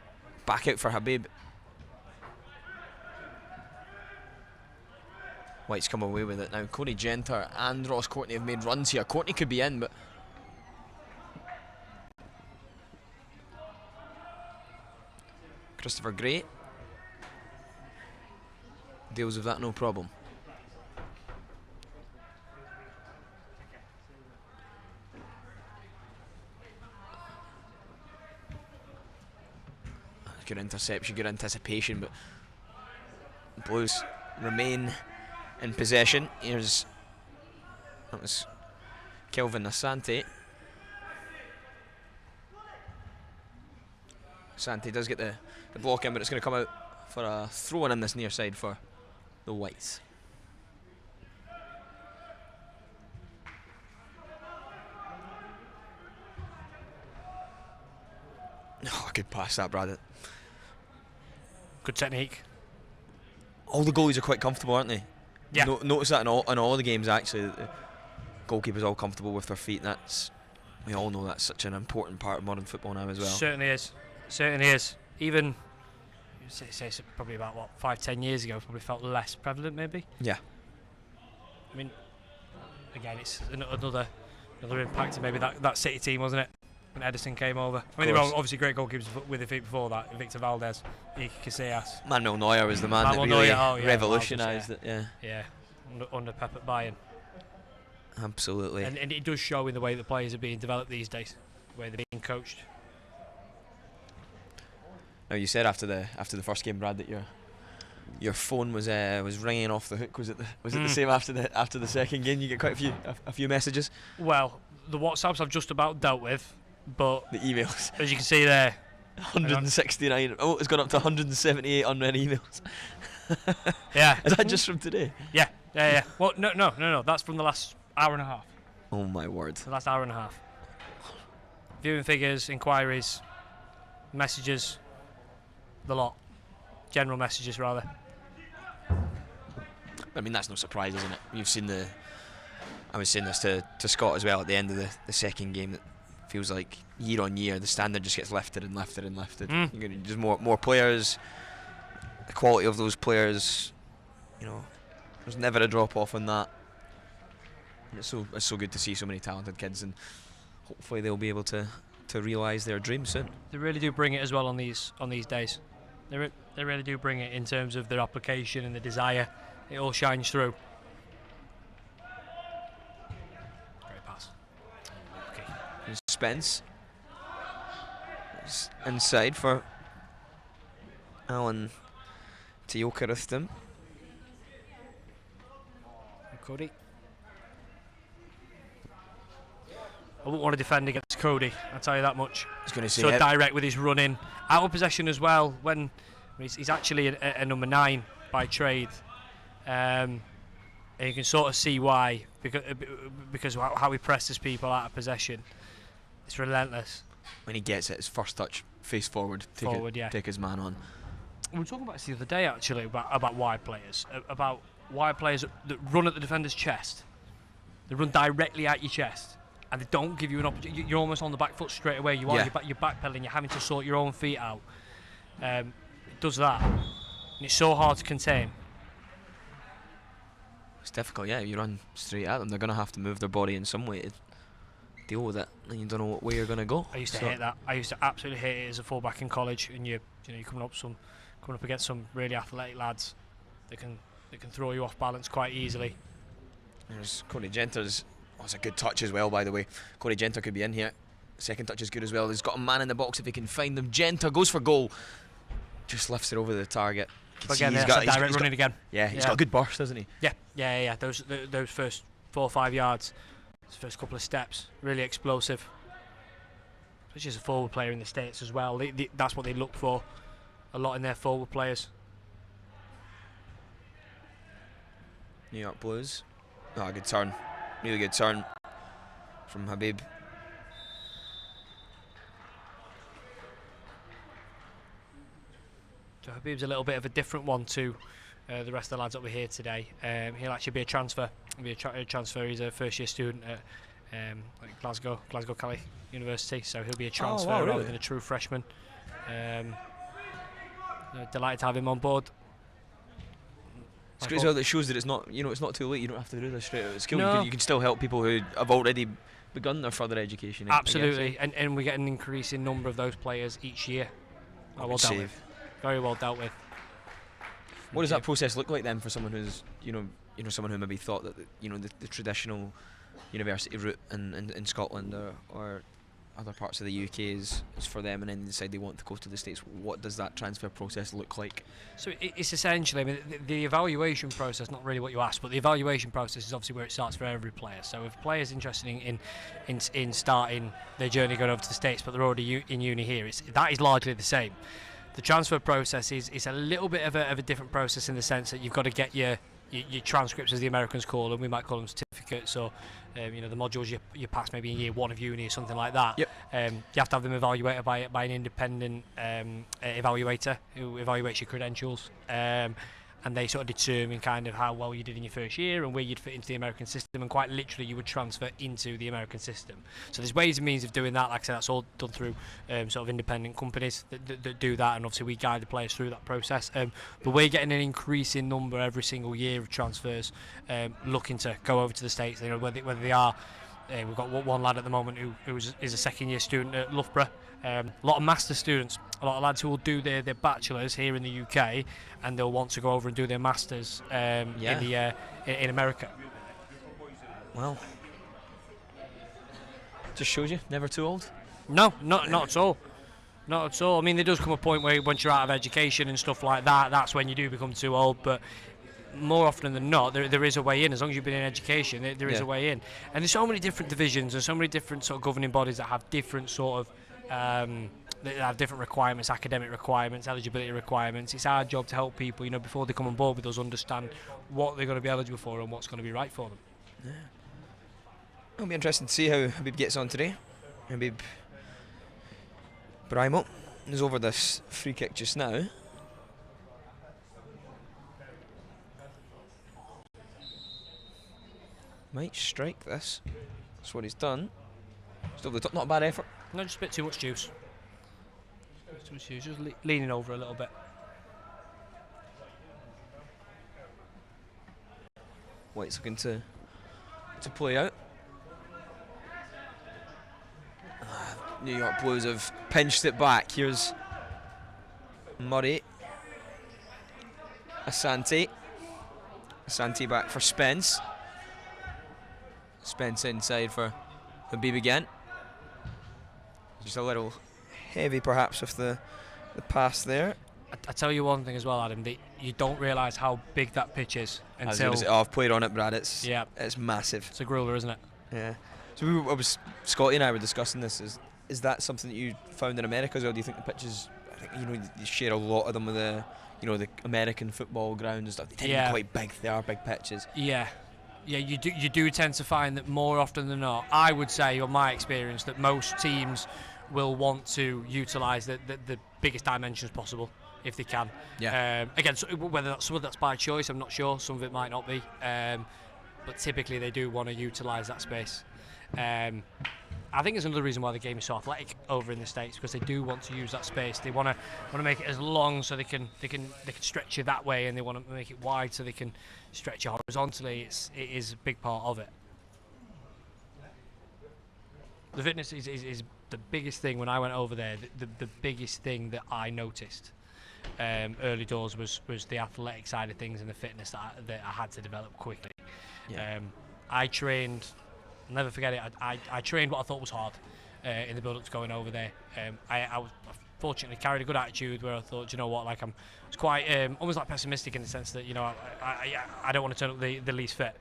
back out for Habib. White's come away with it now. Cody Genter and Ross Courtney have made runs here. Courtney could be in, but Christopher Gray deals with that no problem. Good interception, good anticipation, but Blues remain in possession. That was Kelvin Asante. Asante does get the block in, but it's going to come out for a throw-in on this near side for the Whites. Oh, good pass that, Brad. Good technique. All the goalies are quite comfortable, aren't they? Yeah. Notice that in all the games, actually. The goalkeepers all comfortable with their feet. We all know that's such an important part of modern football now as well. Certainly is. Certainly is. Even, say probably about, 5-10 years ago, probably felt less prevalent, maybe. Yeah. I mean, again, it's another impact of maybe that City team, wasn't it? when Edison came over. I mean, they were obviously great goalkeepers with their feet before that. Victor Valdez, Iker Casillas. Manuel Neuer was the man that really revolutionised it. Yeah, under Pep at Bayern. Absolutely. And it does show in the way that players are being developed these days, the way they're being coached. Now, you said after the first game, Brad, that your phone was ringing off the hook. Was it the same after the second game? You get quite a few messages. Well, the WhatsApps I've just about dealt with, but the emails, as you can see there, 169. Oh, it's gone up to 178 unread emails. Yeah. Is that just from today? Yeah. Well, no. That's from the last hour and a half. Oh my word. The last hour and a half. Viewing figures, inquiries, messages, the lot. General messages, rather. I mean, that's no surprise, isn't it? I was saying this to Scott as well at the end of the second game, that feels like year on year the standard just gets lifted and lifted and lifted. Just more players, the quality of those players, there's never a drop off on that. And it's so good to see so many talented kids, and hopefully they'll be able to realise their dreams soon. They really do bring it as well on these days. They really do bring it in terms of their application and the desire. It all shines through. Great pass. Okay. Spence. It's inside for Alan Teokarithim. Cody. I wouldn't want to defend against Cody, I'll tell you that much. I was going to say so direct with his running. Out of possession as well, when he's actually a number 9 by trade. And you can sort of see why, because of how he presses people out of possession. It's relentless. When he gets it, his first touch, face forward, take his man on. We were talking about this the other day, actually, about wide players. About wide players that run at the defender's chest. They run directly at your chest. And they don't give you an opportunity. You're almost on the back foot straight away. You're backpedaling. You're having to sort your own feet out. It does that, and it's so hard to contain. It's difficult, yeah. You run straight at them, they're going to have to move their body in some way to deal with it, and you don't know what way you're going to go. I used to hate that. I used to absolutely hate it as a fullback in college, and you're coming up against some really athletic lads that can throw you off balance quite easily. There's Cody Genter's. Oh, it's a good touch as well, by the way. Cody Genter could be in here. Second touch is good as well. He's got a man in the box if he can find them. Genter goes for goal. Just lifts it over the target. Again, he's got direct running again. Yeah, he's got a good burst, doesn't he? Yeah. Those first 4 or 5 yards, those first couple of steps, really explosive. Especially as a forward player in the States as well. That's what they look for a lot in their forward players. New York Blues. Oh, good turn. Really good turn from Habib. So Habib's a little bit of a different one to the rest of the lads that were here today. He'll actually be a transfer. He's a first-year student at Glasgow Cali University, so he'll be a transfer rather than a true freshman. Delighted to have him on board. It's great as well. That shows that it's not too late. You don't have to do this straight out of school. No. You can still help people who have already begun their further education. Absolutely, and we get an increasing number of those players each year. Very well dealt with. What does that process look like then for someone who's someone who maybe thought that the traditional university route in Scotland or other parts of the UK is for them, and then they decide they want to go to the States? What does that transfer process look like? So it's essentially, I mean, the evaluation process, not really what you asked, but the evaluation process is obviously where it starts for every player. So if a player's interested in starting their journey going over to the States, but they're already in uni here, that is largely the same. The transfer process is a little bit of a different process in the sense that you've got to get your transcripts, as the Americans call them. We might call them certificates, or the modules you pass maybe in year 1 of uni or something like that. Yep. You have to have them evaluated by an independent evaluator who evaluates your credentials, and they sort of determine kind of how well you did in your first year and where you'd fit into the American system, and quite literally you would transfer into the American system. So there's ways and means of doing that. Like I said, that's all done through sort of independent companies that do that, and obviously we guide the players through that process. But we're getting an increasing number every single year of transfers looking to go over to the States. Whether they are We've got one lad at the moment who is a second-year student at Loughborough. A lot of master students, a lot of lads who will do their bachelors here in the UK, and they'll want to go over and do their masters in America. Well, just shows you, never too old. No, not at all. Not at all. I mean, there does come a point where once you're out of education and stuff like that, that's when you do become too old. But more often than not, there is a way in. As long as you've been in education, there is a way in. And there's so many different divisions and so many different sort of governing bodies that have different sort of that have different requirements, academic requirements, eligibility requirements. It's our job to help people, before they come on board with us, understand what they're going to be eligible for and what's going to be right for them. Yeah. It'll be interesting to see how Habib gets on today. Habib Brahimo is over this free kick just now. Might strike this. That's what he's done. Still the top, not a bad effort. No, just a bit too much juice. Just leaning over a little bit. White's looking to play out. New York Blues have pinched it back. Here's Murray. Asante back for Spence. Spence inside for Habib again. Just a little heavy perhaps with the pass there. I tell you one thing as well, Adam, that you don't realise how big that pitch is until... I've played on it, Brad. It's massive. It's a grueler, isn't it? Yeah. So Scotty and I were discussing this. Is that something that you found in America as well? Do you think the pitches? I think you share a lot of them with the American football grounds and stuff. They tend to be quite big. They are big pitches. Yeah. Yeah, you do tend to find that more often than not. I would say, on my experience, that most teams will want to utilise the biggest dimensions possible if they can. Yeah. Again, whether that's by choice, I'm not sure. Some of it might not be. But typically they do want to utilise that space. I think it's another reason why the game is so athletic over in the States, because they do want to use that space. They want to make it as long so they can stretch you that way, and they want to make it wide so they can stretch you horizontally. It is a big part of it. The fitness is the biggest thing. When I went over there, the biggest thing that I noticed early doors was the athletic side of things and the fitness that I had to develop quickly. Yeah. I trained. I'll never forget it. I trained what I thought was hard in the build-up to going over there. I was fortunately carried a good attitude where I thought, you know what, like I was quite almost like pessimistic in the sense that I don't want to turn up the least fit.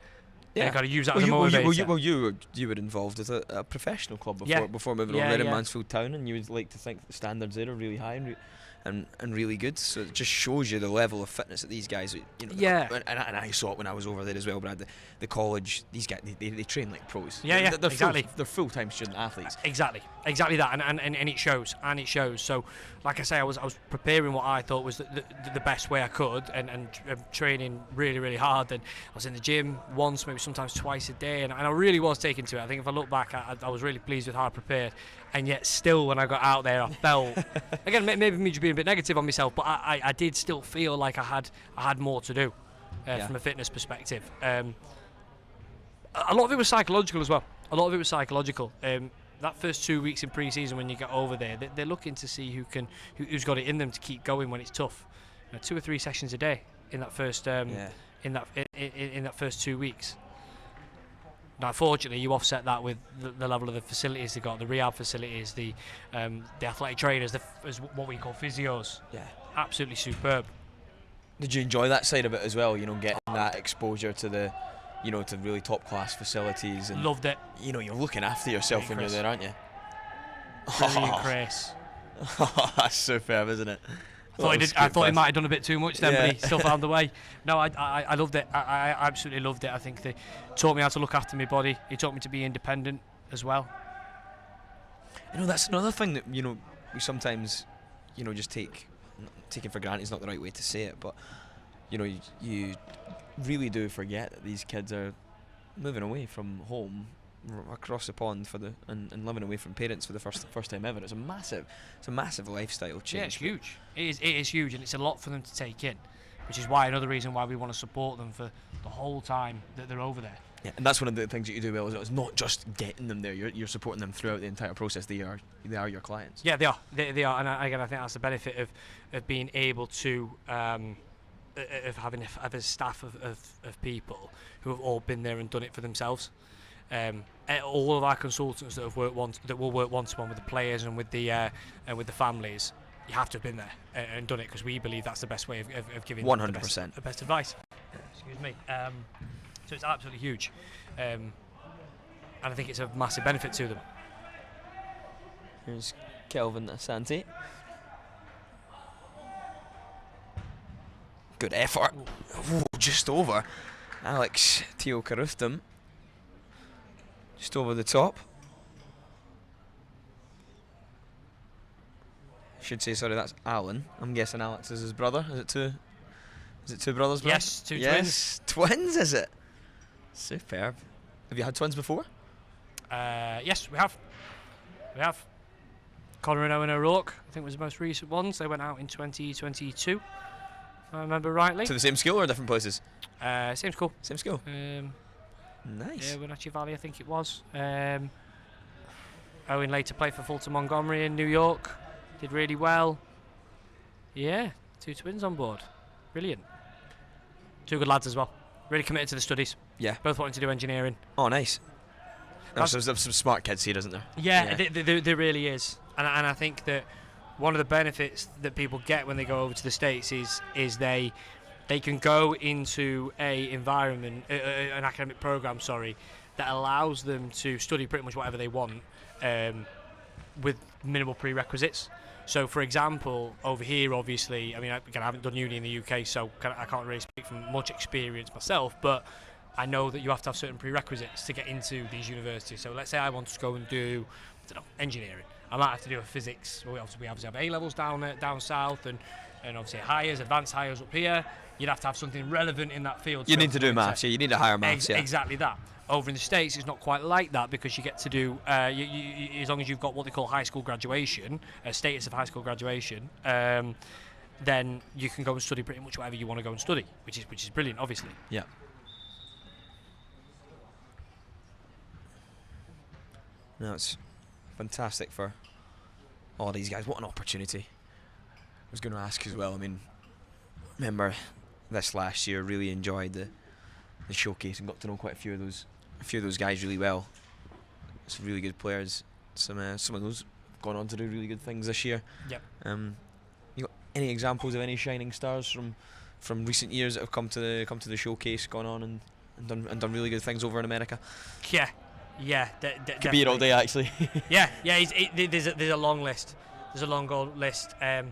Yeah, got to use that as a motivator. You were involved with a professional club before moving over there in Mansfield Town, and you would like to think the standards there are really high and really good. So it just shows you the level of fitness that these guys, and I saw it when I was over there as well, Brad. The college, these guys, they train like pros. They're exactly. They're full-time student athletes. Exactly that, and it shows. So, like I say, I was preparing what I thought was the best way I could, and training really, really hard. And I was in the gym once, maybe sometimes twice a day, and I really was taking to it. I think if I look back, I was really pleased with how I prepared. And yet still, when I got out there, I felt, again, maybe me just being a bit negative on myself, but I did still feel like I had more to do from a fitness perspective. A lot of it was psychological as well. That first 2 weeks in pre-season, when you get over there, they're looking to see who's got it in them to keep going when it's tough. 2 or 3 sessions a day in that first in that first 2 weeks. Now, fortunately, you offset that with the level of the facilities they got, the rehab facilities, the athletic trainers, as what we call physios. Yeah, absolutely superb. Did you enjoy that side of it as well? Getting that exposure to the, to really top class facilities. And loved it. You're looking after yourself when you're there, aren't you? Brilliant, Chris. That's superb, isn't it? I thought he might have done a bit too much then, but he still found the way. No, I loved it. I absolutely loved it. I think they taught me how to look after my body. He taught me to be independent as well. That's another thing that we sometimes just taking for granted is not the right way to say it, but you really do forget that these kids are moving away from home across the pond and living away from parents for the first time ever. It's a massive lifestyle change. Yeah, it's huge. It is huge, and it's a lot for them to take in, which is why another reason why we want to support them for the whole time that they're over there. Yeah, and that's one of the things that you do well. Is it's not just getting them there. You're supporting them throughout the entire process. They are your clients. Yeah, they are. They are, and again, I think that's the benefit of being able to of having a staff of people who have all been there and done it for themselves. All of our consultants that have will work one-to-one with the players and with the families. You have to have been there and done it, because we believe that's the best way of giving 100% the best advice. Excuse me. So it's absolutely huge, and I think it's a massive benefit to them. Here's Kelvin Asante. Good effort. Ooh, just over. Alex Teo Karuftum. Just over the top. Should say, sorry, that's Alan. I'm guessing Alex is his brother. Is it two brothers? Brad? Yes, two twins. Twins, is it? Superb. Have you had twins before? Yes, we have. Connor and Owen O'Rourke, I think, was the most recent ones. They went out in 2022, if I remember rightly. To the same school or different places? Same school. Same school. Nice. Yeah, Wenatchee Valley, I think it was. Owen later played for Fulton Montgomery in New York. Did really well. Yeah, two twins on board. Brilliant. Two good lads as well. Really committed to the studies. Yeah. Both wanting to do engineering. Oh, nice. There's some smart kids here, isn't there? Yeah, there really is. And I think that one of the benefits that people get when they go over to the States is they can go into a environment, an academic program, that allows them to study pretty much whatever they want with minimal prerequisites. So, for example, over here, obviously, I mean, again, I haven't done uni in the UK, so I can't really speak from much experience myself, but I know that you have to have certain prerequisites to get into these universities. So let's say I want to go and do, I don't know, engineering. I might have to do a physics. We obviously have A-levels down south, and obviously advanced hires up here. You'd have to have something relevant in that field. You need to do maths, yeah. You need a higher maths, yeah. Exactly that. Over in the States, it's not quite like that, because you get to do, as long as you've got what they call high school graduation, status of high school graduation, then you can go and study pretty much whatever you want to go and study, which is brilliant, obviously. Yeah. No, it's fantastic for all these guys. What an opportunity. I was going to ask as well, I mean, remember this last year, really enjoyed the showcase and got to know quite a few of those guys really well. Some really good players. Some of those have gone on to do really good things this year. Yep. You got any examples of any shining stars from recent years that have come to the showcase, gone on and done really good things over in America? Yeah, could be here all day actually. yeah. There's a long list. There's a long old list. I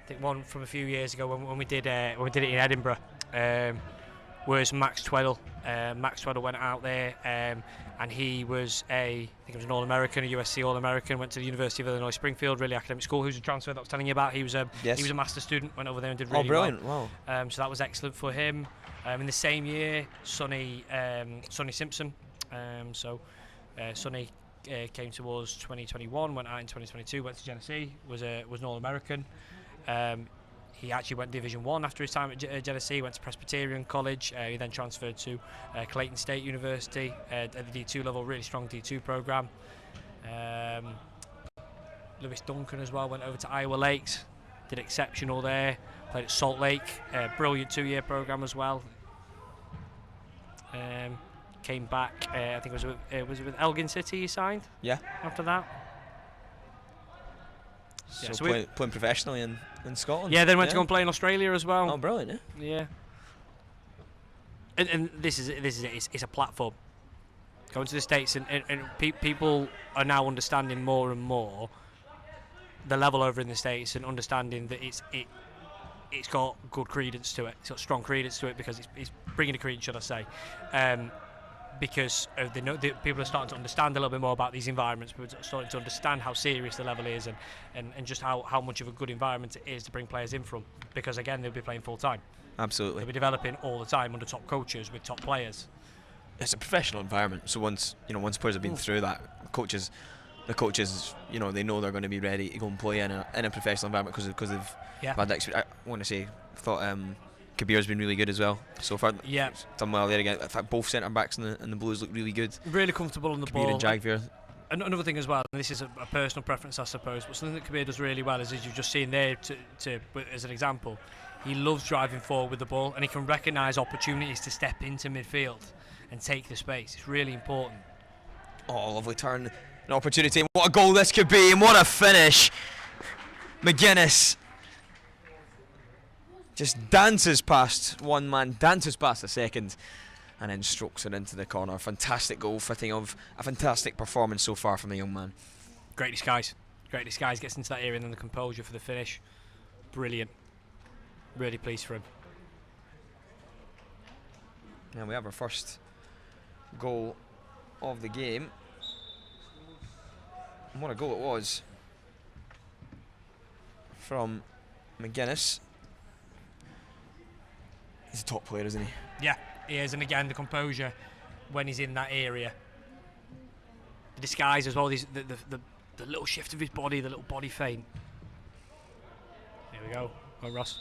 think one from a few years ago when we did it in Edinburgh. Was Max Tweddle. Max Tweddle went out there, and he was an All-American, a USC All-American. Went to the University of Illinois Springfield, really academic school. Who's a transfer that I was telling you about? He was a master's student. Went over there and did really well. Oh, brilliant! Wow. So that was excellent for him. In the same year, Sonny Simpson. Sonny came to us 2021. Went out in 2022. Went to Genesee. Was an All-American. He actually went Division 1 after his time at Genesee, went to Presbyterian College. He then transferred to Clayton State University at the D2 level, really strong D2 program. Lewis Duncan as well went over to Iowa Lakes, did exceptional there. Played at Salt Lake, brilliant 2-year program as well. Came back, I think it was with Elgin City he signed. Yeah. After that. So playing professionally in Scotland. Yeah, then went to go and play in Australia as well. Oh, brilliant! Yeah. And this is it. It's a platform. Going to the States and people are now understanding more and more the level over in the States, and understanding that it's got good credence to it. It's got strong credence to it, because it's bringing a credence, should I say. Because people are starting to understand a little bit more about these environments. People are starting to understand how serious the level is, and just how much of a good environment it is to bring players in from. Because again, they'll be playing full time. Absolutely. They'll be developing all the time under top coaches with top players. It's a professional environment. So once players have been through that, the coaches, they know they're going to be ready to go and play in a professional environment because they've had that experience. I want to say, I thought Kabir's been really good as well so far. Yeah, He's done well there again. In fact, both centre backs and the Blues look really good. really comfortable on the Kabir ball. and Jagvir. Another thing as well, and this is a personal preference, I suppose, but something that Kabir does really well is, as you've just seen there, as an example, he loves driving forward with the ball, and he can recognise opportunities to step into midfield and take the space. It's really important. Oh, lovely turn, an opportunity, and what a goal this could be, and what a finish. McGuinness just dances past one man, dances past the second, and then strokes it into the corner. Fantastic goal, fitting of a fantastic performance so far from the young man. Great disguise. Great disguise, gets into that area and then the composure for the finish. Brilliant. Really pleased for him. And we have our first goal of the game. And what a goal it was from McGuinness. He's a top player, isn't he? Yeah, he is, and again the composure when he's in that area. The disguise as well, the little shift of his body, the little body feint. Here we go. Go Ross.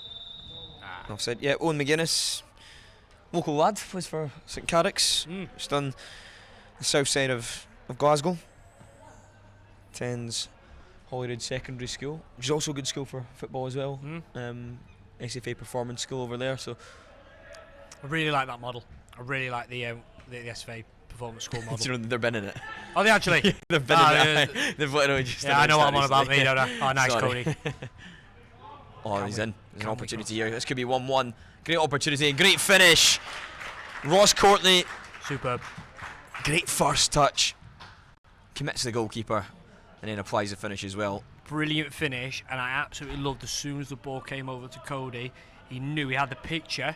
Offside. Yeah, Owen McGuinness, local lad, plays for St Carrick's. He's done the south side of Glasgow. Attends Holyrood Secondary School, which is also a good school for football as well. SFA Performance School over there. So I really like that model. I really like the SFA Performance School model. you know, they've been in it. Oh, they actually? They've been in it. They've literally just. Yeah, I know what I'm on about, recently. me, don't I? Oh, nice, Sorry. Cody. Oh, he's in. There's an Can't we opportunity here. This could be 1-1. Great opportunity and great finish. Ross Courtney, Superb. great first touch. Commits the goalkeeper and then applies the finish as well. Brilliant finish, and I absolutely loved as soon as the ball came over to Cody, he knew he had the picture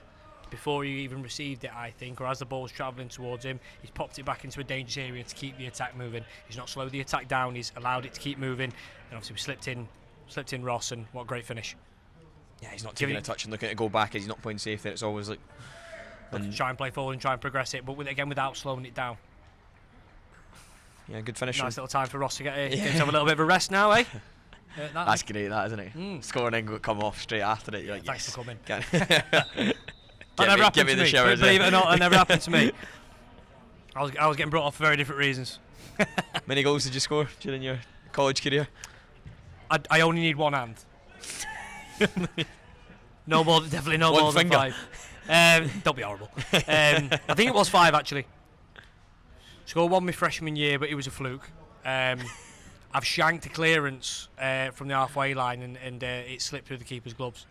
before he even received it, I think, or as the ball was travelling towards him, he's popped it back into a dangerous area to keep the attack moving. He's not slowed the attack down, he's allowed it to keep moving, and obviously we slipped in Ross, and what a great finish. Yeah, he's not taking a touch and looking to go back as he's not playing safe there. It's always like. Try and play forward and try and progress it, but again without slowing it down. Yeah, good finish. Nice little time for Ross to get to have a little bit of a rest now, eh? That's great, that, isn't it? Scoring and come off straight after it. You're like, Thanks yes. for coming. That That never happened give me to the me. showers. Believe it or not, that never happened to me. I was getting brought off for very different reasons. Many goals did you score during your college career? I only need one hand. Definitely no One more than finger. 5. Don't be horrible. I think it was 5 actually. Scored one my freshman year, but it was a fluke. I've shanked a clearance from the halfway line and it slipped through the keeper's gloves.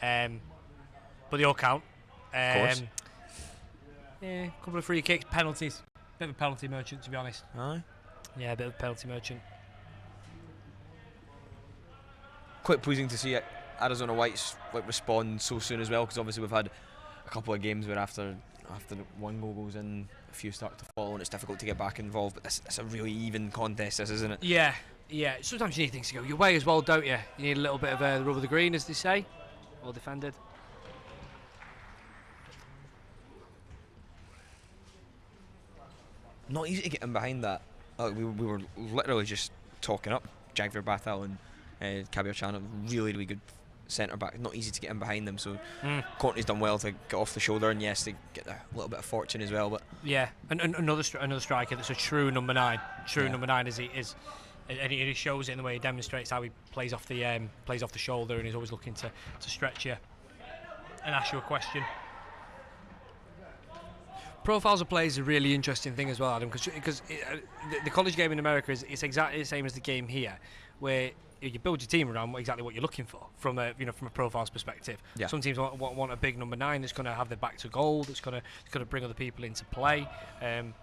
But they all count. Of course. Yeah, a couple of free kicks, penalties. Bit of a penalty merchant, to be honest. Aye. Yeah, a bit of a penalty merchant. Quite pleasing to see Arizona Whites respond so soon as well, because obviously we've had a couple of games where after one goal goes in, a few start to fall and it's difficult to get back involved. But it's a really even contest, this, isn't it? Yeah. Sometimes you need things to go your way as well, don't you? You need a little bit of the rub of the green, as they say. Well defended. Not easy to get in behind that. We were literally just talking up Jagvir Bathel and Kabir Chan, really good centre back. Not easy to get in behind them. So Courtney's done well to get off the shoulder, and yes, they get a little bit of fortune as well. But yeah, and another striker that's a true number 9. Number 9 as he is, and he shows it in the way he demonstrates how he plays off the shoulder, and he's always looking to stretch you and ask you a question. Profiles of players is a really interesting thing as well, Adam, because the college game in America is exactly the same as the game here, where you build your team around exactly what you're looking for from a profiles perspective. Yeah. Some teams want a big number 9 that's going to have their back to goal, that's going to bring other people into play.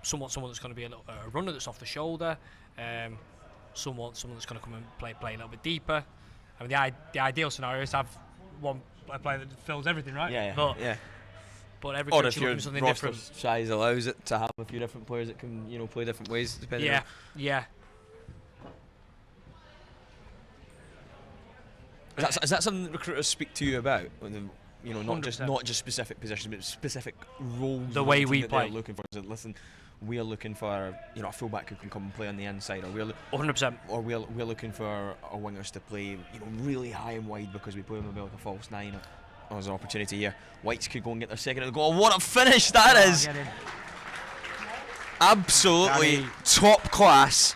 Someone that's going to be a runner that's off the shoulder. Someone that's going to come and play a little bit deeper. I mean, the ideal scenario is to have one player that fills everything, right? But every or coach if is your looking for something roster different. size allows it to have a few different players that can play different ways depending. on... Yeah. Is that something that recruiters speak to you about? When not 100%. just specific positions, but specific roles. The in way team we that play. they're looking for. Is it, listen, we're looking for a fullback who can come and play on the inside, or 100%. or we're looking for our wingers to play really high and wide because we play them a bit like a false 9. Oh, there's an opportunity here. Whites could go and get their second at the goal. What a finish that is! Absolutely Danny. top class.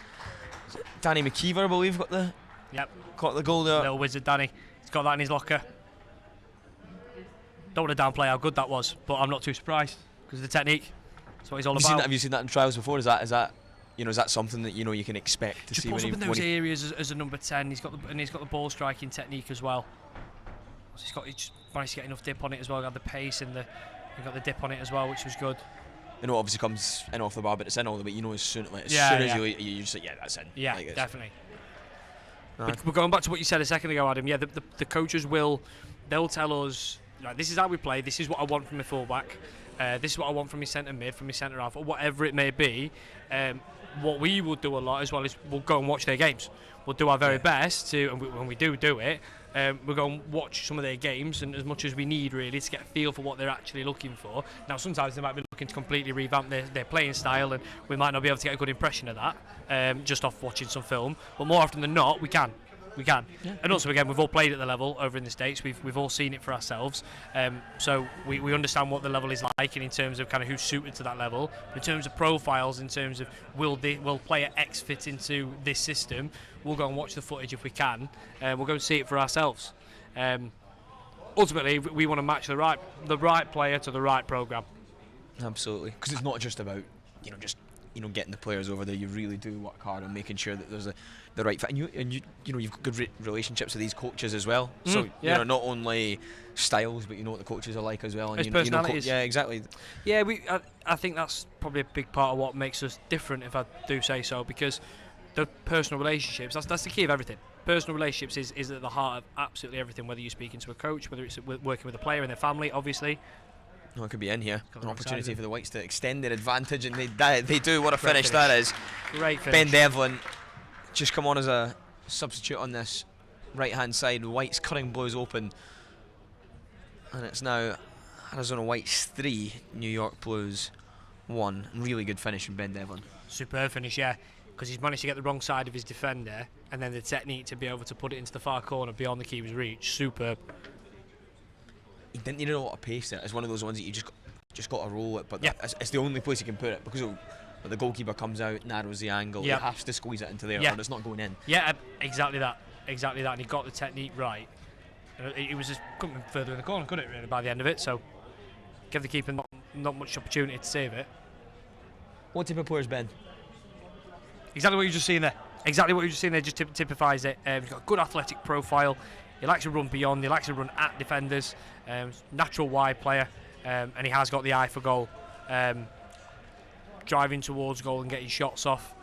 Danny McKeever, I believe, got the goal there. Little wizard Danny. He's got that in his locker. Don't want to downplay how good that was, but I'm not too surprised because of the technique. That's what he's all about. Have you seen that in trials before? Is that something that you can expect to Just see puts when up in those areas as a number 10. He's got the ball striking technique as well. So he's just managed to get enough dip on it as well. He had the pace and he got the dip on it as well, which was good. It obviously comes in off the bar, but it's in all the way. As soon as you just like, that's in. Yeah, like definitely. But going back to what you said a second ago, Adam. Yeah, the coaches they'll tell us, this is how we play. This is what I want from my fullback. This is what I want from my centre mid, from my centre half, or whatever it may be. What we will do a lot as well is we'll go and watch their games. We'll do our very best to, and when we do it, we'll go and watch some of their games, and as much as we need really to get a feel for what they're actually looking for. Now sometimes they might be looking to completely revamp their playing style, and we might not be able to get a good impression of that just off watching some film, but more often than not we can. Yeah. And also again, we've all played at the level over in the States. We've all seen it for ourselves, so we understand what the level is like, and in terms of kind of who's suited to that level. But in terms of profiles, in terms of will player X fit into this system, we'll go and watch the footage if we can. We'll go and see it for ourselves. Ultimately, we want to match the right player to the right program. Absolutely, because it's not just about getting the players over there. You really do work hard on making sure that there's the right fit, and you've got good relationships with these coaches as well. So not only styles, but what the coaches are like as well. And His personalities. Yeah, exactly. Yeah, I think that's probably a big part of what makes us different, if I do say so, because the personal relationships, that's the key of everything. Personal relationships is at the heart of absolutely everything, whether you're speaking to a coach, whether it's working with a player and their family, obviously. No, it could be in here. An opportunity for the Whites to extend their advantage, and they do. What a finish that is. Great finish. Ben Devlin just come on as a substitute on this right-hand side. Whites cutting Blues open. And it's now Arizona Whites 3, New York Blues 1. Really good finish from Ben Devlin. Superb finish, yeah. Because he's managed to get the wrong side of his defender, and then the technique to be able to put it into the far corner beyond the keeper's reach. Superb. He didn't need a lot of pace there. It's one of those ones that you just got to roll it, but it's the only place you can put it, because the goalkeeper comes out, narrows the angle, he has to squeeze it into there, or it's not going in. Yeah, exactly that, and he got the technique right. It was just couldn't be further in the corner, could it, really, by the end of it? So give the keeper not much opportunity to save it. What type of player is Ben? Exactly what you just seen there. Just typifies it. He's got a good athletic profile. He likes to run beyond. He likes to run at defenders. Natural wide player, and he has got the eye for goal. Driving towards goal and getting shots off.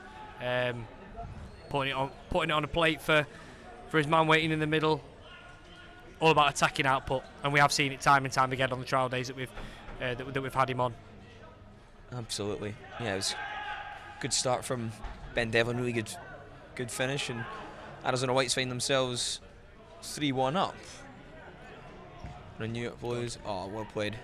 Putting it on a plate for his man waiting in the middle. All about attacking output, and we have seen it time and time again on the trial days that we've had him on. Absolutely. Yeah, it was a good start from Ben Devlin. Really good finish, and Arizona Whites find themselves 3-1 up. The New York Blues, well played.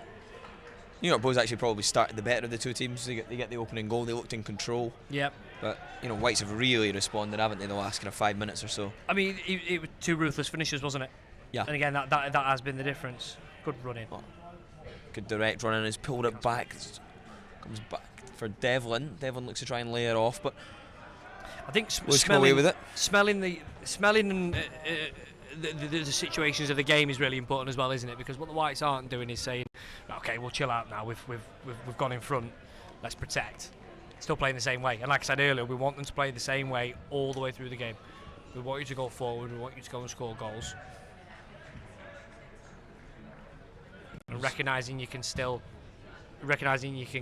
New York Blues actually probably started the better of the two teams. They get the opening goal. They looked in control. Yep. But Whites have really responded, haven't they, the last kind of 5 minutes or so? I mean, it was two ruthless finishes, wasn't it? Yeah. And again, that has been the difference. Good running. Good direct running. Has pulled it back. Comes back for Devlin. Devlin looks to try and lay it off, but I think away with it. Smelling the situations of the game is really important as well, isn't it? Because what the Whites aren't doing is saying, okay, we'll chill out now. We've gone in front. Let's protect. Still playing the same way. And like I said earlier, we want them to play the same way all the way through the game. We want you to go forward. We want you to go and score goals. And recognising you can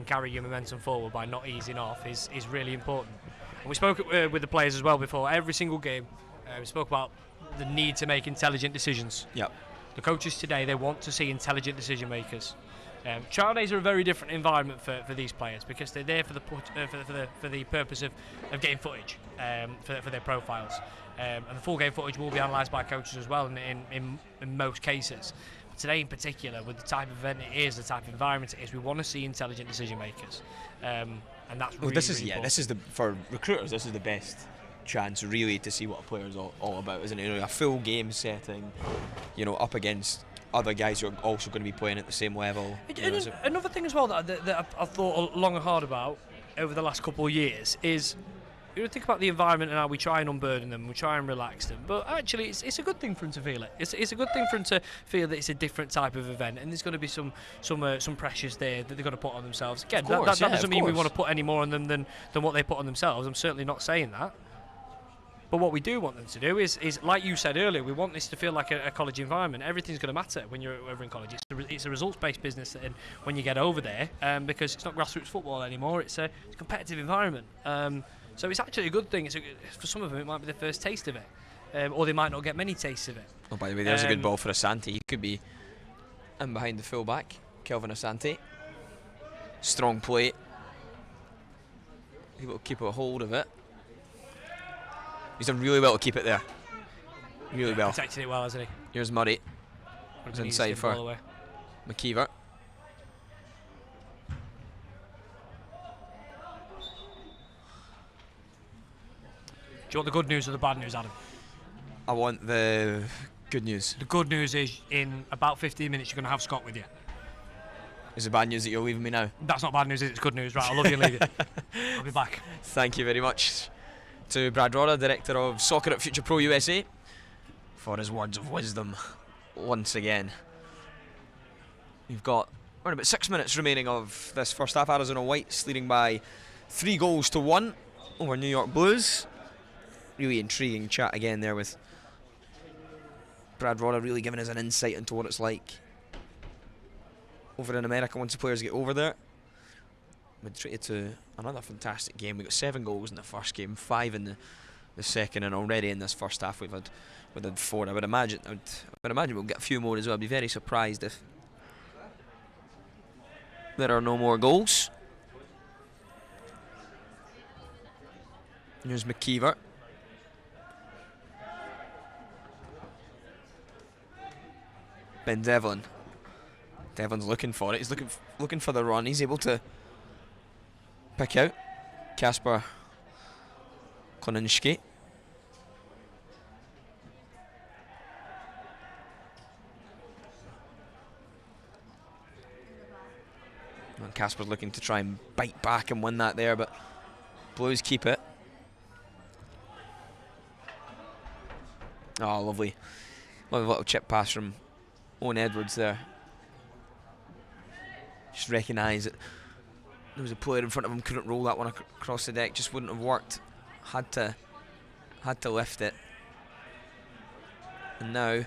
carry your momentum forward by not easing off is really important. And we spoke with the players as well before every single game. We spoke about the need to make intelligent decisions. Yep. The coaches today, they want to see intelligent decision makers. Trial days are a very different environment for these players, because they're there for the purpose of getting footage for their profiles. And the full game footage will be analysed by coaches as well in most cases. But today in particular, with the type of event it is, the type of environment it is, we want to see intelligent decision makers. And that's really, this is for recruiters, this is the best chance really to see what a player is all about, isn't it? A full game setting, up against other guys who are also going to be playing at the same level. Another thing as well that I've thought long and hard about over the last couple of years is, think about the environment and how we try and unburden them, we try and relax them. But actually, it's a good thing for them to feel it. It's a good thing for them to feel that it's a different type of event, and there's going to be some pressures there that they've got to put on themselves. Again, that doesn't mean we want to put any more on them than what they put on themselves. I'm certainly not saying that. But what we do want them to do is like you said earlier, we want this to feel like a college environment. Everything's going to matter when you're over in college. It's a results-based business when you get over there, because it's not grassroots football anymore. It's a competitive environment. So it's actually a good thing. For some of them, it might be the first taste of it, or they might not get many tastes of it. Oh, by the way, there's a good ball for Asante. He could be in behind the fullback, Kelvin Asante. Strong play. Able to keep a hold of it. He's done really well to keep it there. Really well. Protected it well, hasn't he? Here's Murray. He's inside for McKeever. Do you want the good news or the bad news, Adam? I want the good news. The good news is in about 15 minutes you're going to have Scott with you. Is it bad news that you're leaving me now? That's not bad news, it's good news. Right, I'll love you and leave you. I'll be back. Thank you very much to Brad Rodda, Director of Soccer at Future Pro USA, for his words of wisdom once again. We've got around about 6 minutes remaining of this first half. Arizona Whites leading by 3-1 over New York Blues. Really intriguing chat again there with Brad Rodda, really giving us an insight into what it's like over in America once the players get over there. We treated to another fantastic game. We got 7 goals in the first game, 5 in the second, and already in this first half we've had 4. I would imagine we'll get a few more as well. I'd be very surprised if there are no more goals. Here's McKeever. Ben Devlin. Devlin's looking for it. He's looking for the run. He's able to pick out Kasper Koninski. And Kasper's looking to try and bite back and win that there, but Blues keep it. Oh, lovely. Lovely little chip pass from Owen Edwards there. Just recognised that there was a player in front of him, couldn't roll that one across the deck, just wouldn't have worked. Had to lift it. And now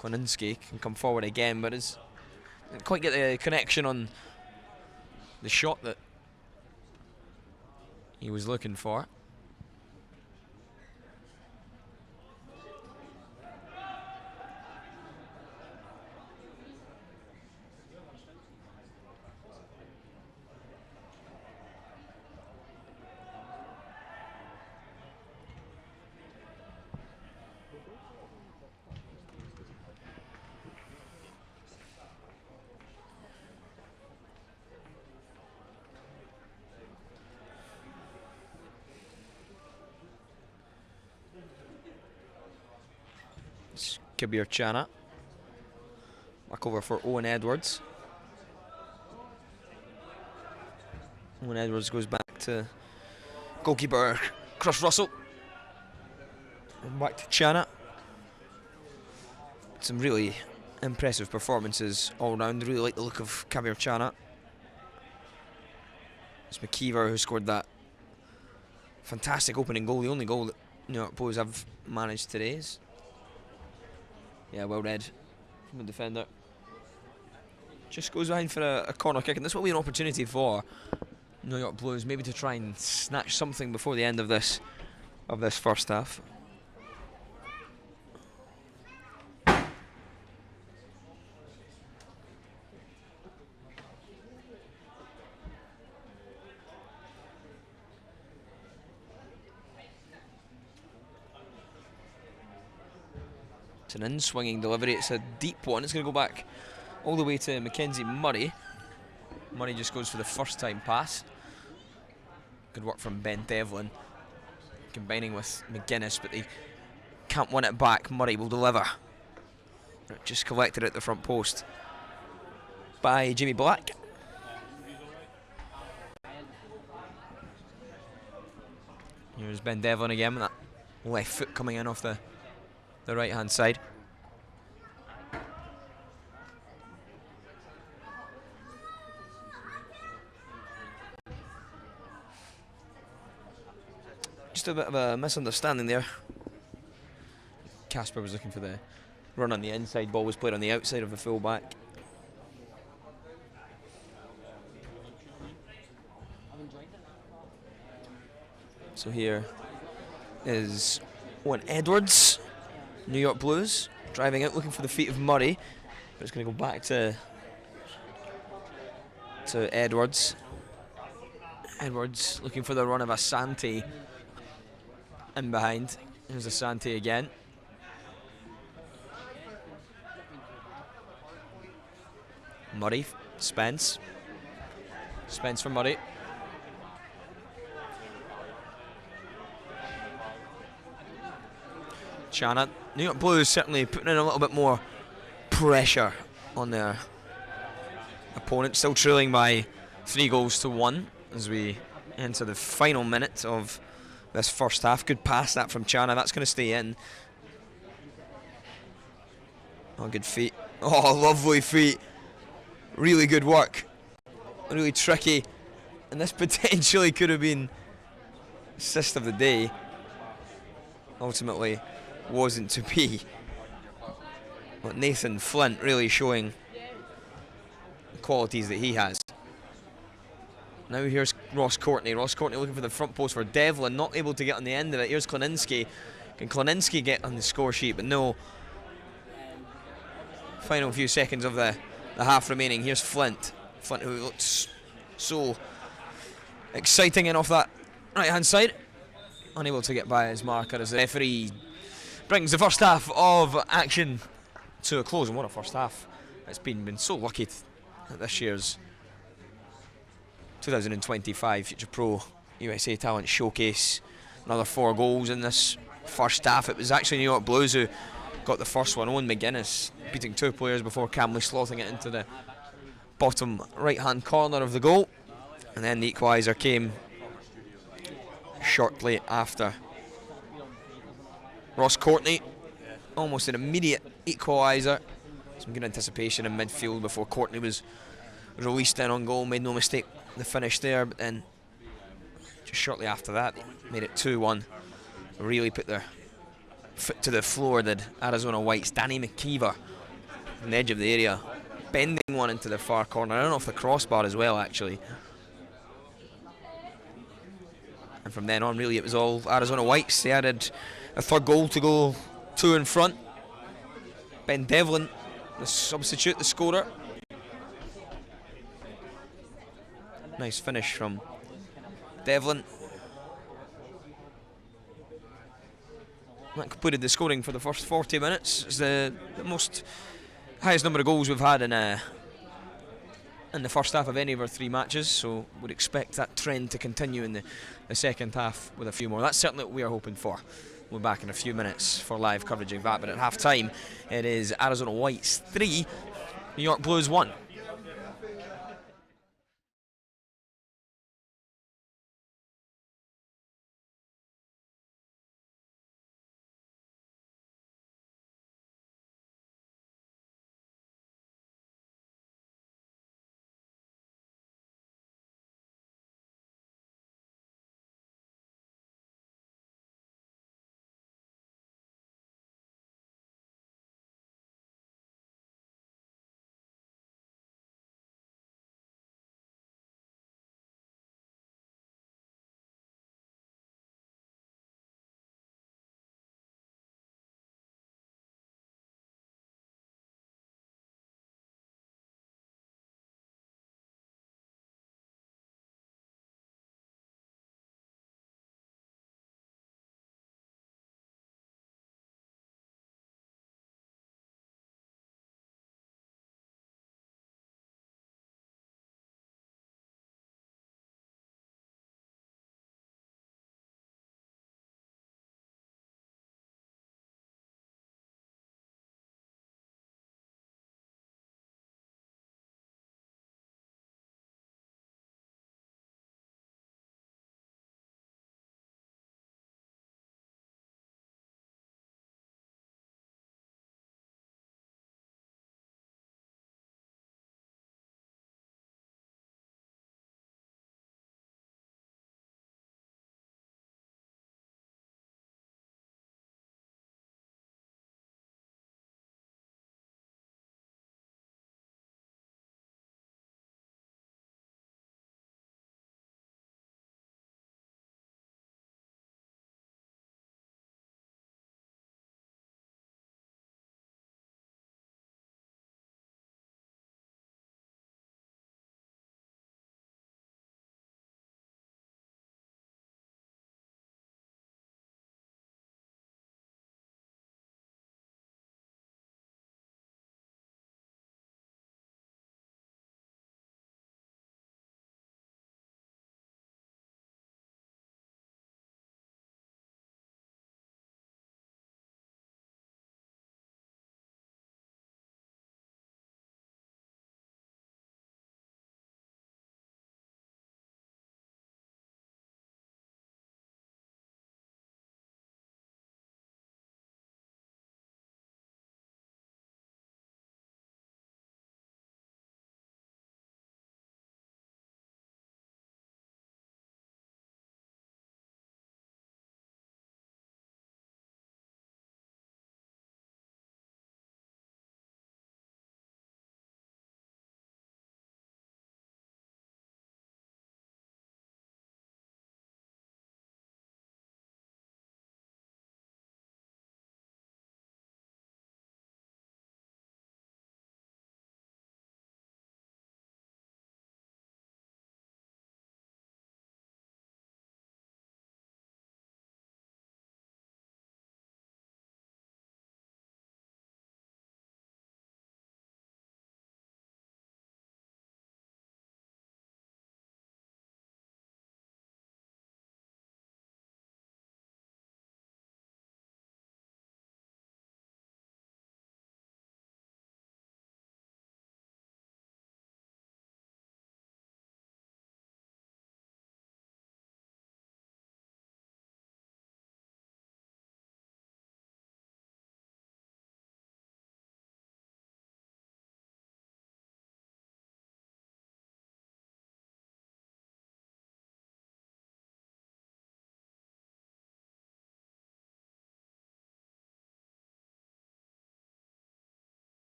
Koninski can come forward again, but didn't quite get the connection on the shot that he was looking for. Kabir Chana. Back over for Owen Edwards. Owen Edwards goes back to goalkeeper Chris Russell. And back to Chana. Some really impressive performances all round. Really like the look of Kabir Chana. It's McKeever who scored that fantastic opening goal, the only goal that New York Blues have managed today. Yeah, well read from the defender. Just goes behind for a corner kick, and this will be an opportunity for New York Blues, maybe to try and snatch something before the end of this first half. It's an in-swinging delivery. It's a deep one. It's going to go back all the way to Mackenzie Murray. Murray just goes for the first time pass. Good work from Ben Devlin, combining with McGuinness, but they can't win it back. Murray will deliver Just collected at the front post by Jimmy Black. Here's Ben Devlin again with that left foot coming in off the right hand side. Just a bit of a misunderstanding there. Casper was looking for the run on the inside, ball was played on the outside of the full back. So here is Owen Edwards, New York Blues, driving out looking for the feet of Murray, but it's going to go back to Edwards. Edwards looking for the run of Asante in behind. Here's Asante again. Murray, Spence for Murray. Chana. New York Blues certainly putting in a little bit more pressure on their opponent, still trailing by 3-1 as we enter the final minute of this first half. Good pass that from Chana, that's going to stay in. Oh, good feet. Oh, lovely feet. Really good work. Really tricky. And this potentially could have been assist of the day. Ultimately wasn't to be. But Nathan Flint really showing the qualities that he has. Now here's Ross Courtney. Ross Courtney looking for the front post for Devlin, not able to get on the end of it. Here's Klininsky. Can Klininsky get on the score sheet? But no. Final few seconds of the half remaining. Here's Flint. Flint, who looks so exciting in off that right hand side. Unable to get by his marker as the referee brings the first half of action to a close. And what a first half it's been so lucky at this year's 2025 Future Pro USA Talent Showcase. Another 4 goals in this first half. It was actually New York Blues who got the first one. Owen McGuinness beating 2 players before Camley slotting it into the bottom right hand corner of the goal, and then the equaliser came shortly after. Ross Courtney, almost an immediate equaliser. Some good anticipation in midfield before Courtney was released in on goal. Made no mistake the finish there, but then just shortly after that they made it 2-1. Really put their foot to the floor did Arizona Whites. Danny McKeever on the edge of the area, bending one into the far corner. I don't know if the crossbar as well actually. And from then on really it was all Arizona Whites. They added a 3rd goal to go 2 in front. Ben Devlin, the substitute, the scorer. Nice finish from Devlin. That completed the scoring for the first 40 minutes. It's the highest number of goals we've had in the first half of any of our 3 matches, so would expect that trend to continue in the second half with a few more. That's certainly what we are hoping for. We'll be back in a few minutes for live coverage of that, but at half time it is Arizona Whites 3, New York Blues 1.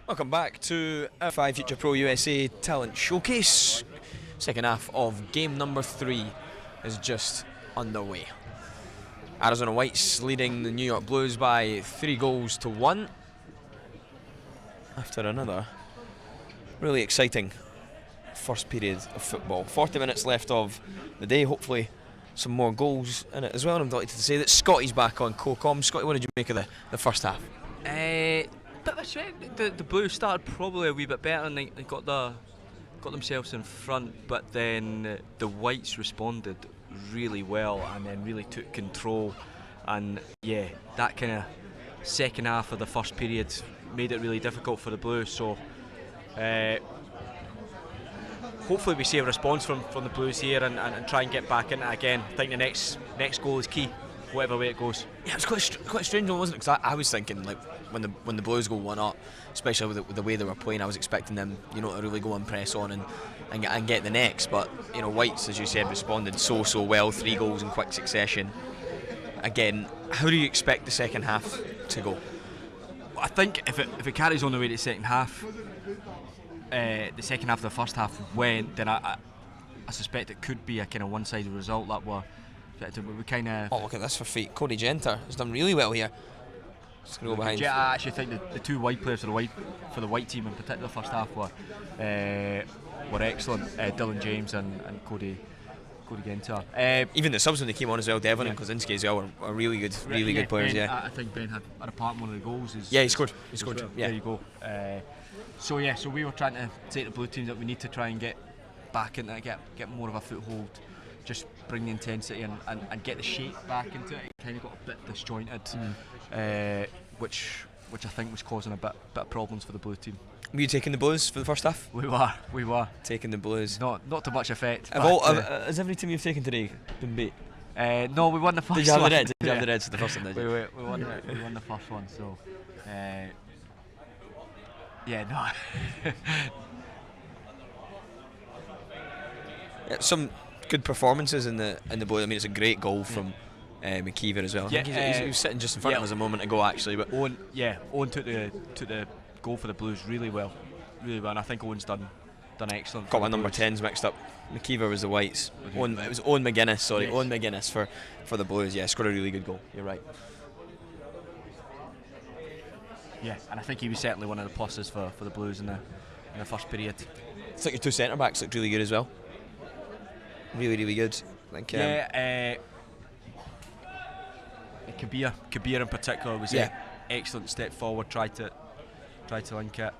Welcome back to our 5 Future Pro USA Talent Showcase. Second half of game number 3 is just underway. Arizona Whites leading the New York Blues by 3-1 after another really exciting first period of football. 40 minutes left of the day, hopefully some more goals in it as well. And I'm delighted to say that Scotty's back on co-com. Scotty, what did you make of the first half? But that's right. The Blues started probably a wee bit better and they got themselves in front, but then the Whites responded really well and then really took control. And yeah, that kind of second half of the first period made it really difficult for the Blues. So hopefully we see a response from the Blues here and try and get back in it again. I think the next goal is key, whatever way it goes. Yeah, it was quite a strange one, wasn't it? Because I was thinking, like, when the Blues go 1-up, especially with the way they were playing, I was expecting them, to really go and press on and get the next. But Whites, as you said, responded so well. 3 goals in quick succession. Again, how do you expect the second half to go? I think if it carries on the way to the second half, the second half of the first half went, then I suspect it could be a kind of one-sided result that we kind of. Oh, look at this for feet. Cody Genter has done really well here. Just gonna go behind. Yeah, I actually think the 2 white players for the white team in particular first half were excellent. Dylan James and Cody Genter. Even the subs when they came on as well, Devon and Kozinski as well are really good players. Ben, Yeah, I think Ben had a part in one of the goals. He scored. Well. Yeah. There you go. So we were trying to say to the blue teams that we need to try and get back into it, get more of a foothold, just bring the intensity and get the shape back into it. It kind of got a bit disjointed, which I think was causing a bit of problems for the blue team. Were you taking the Blues for the first half? We were taking the Blues. Not to much effect. Has every team you've taken today been beat? No, we won the first one. Did you have the Reds? Did you have the Reds for the first one? Did you? We won the first one. So, yeah, no. Some good performances in the Blues. I mean, it's a great goal from McKeever as well. Yeah, he was sitting just in front of us a moment ago, actually. But Owen took the goal for the Blues really well, and I think Owen's done excellent. Got my number 10s mixed up. McKeever was the Whites. It was Owen McGuinness. Sorry, yes. Owen McGuinness for the Blues. Yeah, scored a really good goal. You're right. Yeah, and I think he was certainly one of the pluses for the Blues in the first period. I think your 2 centre backs looked really good as well. Really good. I think. Kabir in particular was an excellent step forward. Tried to link it.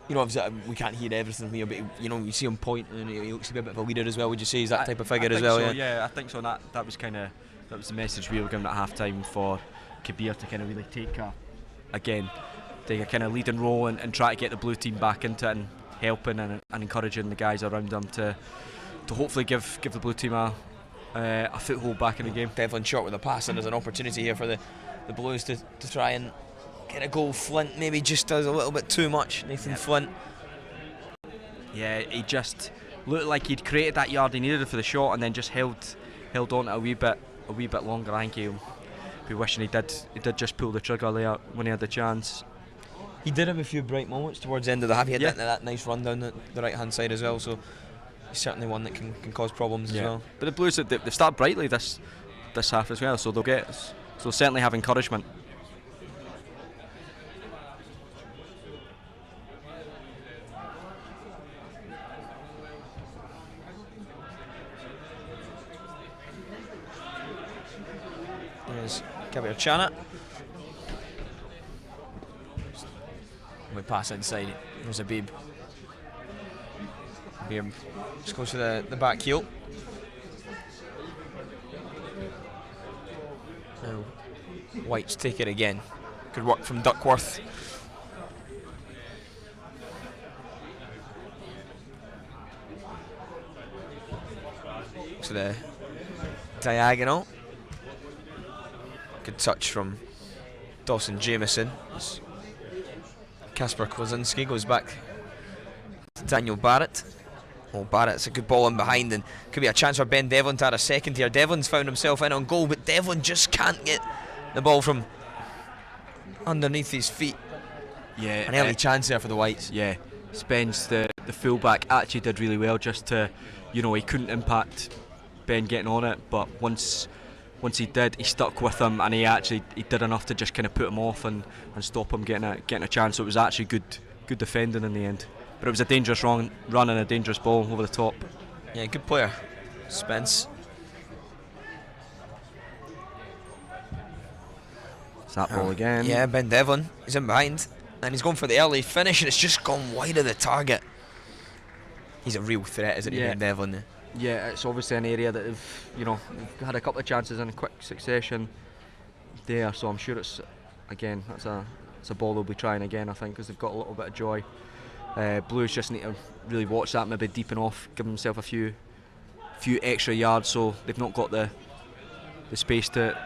Obviously we can't hear everything from here, but you see him point, and he looks to be a bit of a leader as well. Would you say he's that type of figure as well? So, yeah, I think so. And that was the message we were giving at half time for Kabir to kind of really take a kind of leading role and try to get the blue team back into it and helping and encouraging the guys around him to hopefully give the blue team a foothold back in the game. Devlin shot with a pass, and there's an opportunity here for the Blues to try and get a goal. Flint maybe just does a little bit too much. Nathan Flint. Yeah, he just looked like he'd created that yard he needed for the shot, and then just held on it a wee bit longer. I think he'll be wishing he did just pull the trigger there when he had the chance. He did have a few bright moments towards the end of the half. He had that nice run down the right hand side as well. So he's certainly one that can cause problems as well. But the Blues they've started brightly this half as well, so they'll certainly have encouragement. There's Kabir Chanat. We pass inside. There's a Habib. Habib just goes to the back heel. Now Whites take it again. Good work from Duckworth. To the diagonal. Good touch from Dawson Jameson. Kasper Kwasinski goes back to Daniel Barrett. Oh, Barrett's a good ball in behind, and could be a chance for Ben Devlin to add a second here. Devlin's found himself in on goal, but Devlin just can't get the ball from underneath his feet. Yeah, An early chance there for the Whites. Yeah, Spence, the fullback, actually did really well just to, he couldn't impact Ben getting on it, but once he did, he stuck with him, and he did enough to just kind of put him off and stop him getting a chance. So it was actually good defending in the end. But it was a dangerous run and a dangerous ball over the top. Yeah, good player, Spence. It's that ball again. Yeah, Ben Devlin, he's in behind, and he's going for the early finish, and it's just gone wide of the target. He's a real threat, isn't he, Ben Devlin? Yeah, it's obviously an area that they've had a couple of chances in quick succession there, so I'm sure it's a ball they'll be trying again, I think, because they've got a little bit of joy. Blues just need to really watch that, maybe deepen off, give themselves a few extra yards, so they've not got the space to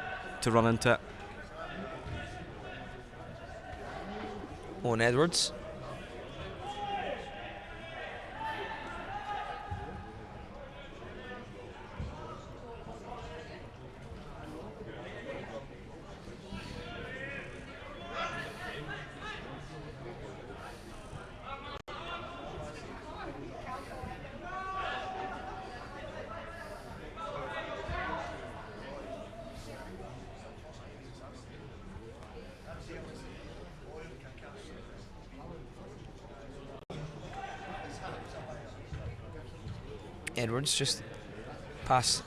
run into it. Owen Edwards. Edwards just pass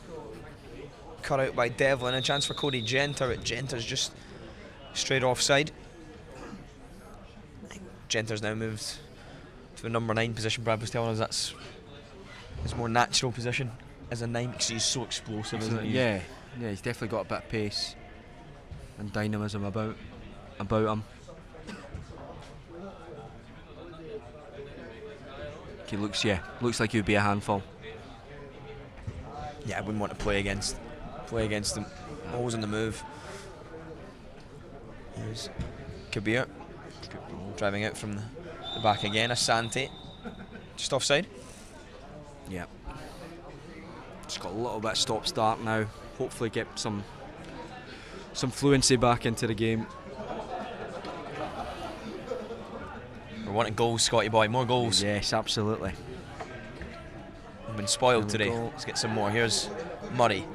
cut out by Devlin. A chance for Cody Genter, but Genter's just straight offside. Genter's now moved to the number 9 position. Brad was telling us that's his more natural position as a 9 because he's so explosive, isn't he? Yeah, he's definitely got a bit of pace and dynamism about him. He looks like he would be a handful. Yeah, I wouldn't want to play against them. Always on the move. Here's Kabir driving out from the back again. Asante just offside. Yeah. Just got a little bit of stop-start now. Hopefully get some fluency back into the game. We're wanting goals, Scotty boy. More goals. Yes, absolutely. We've been spoiled today. Let's get some more. Here's Murray.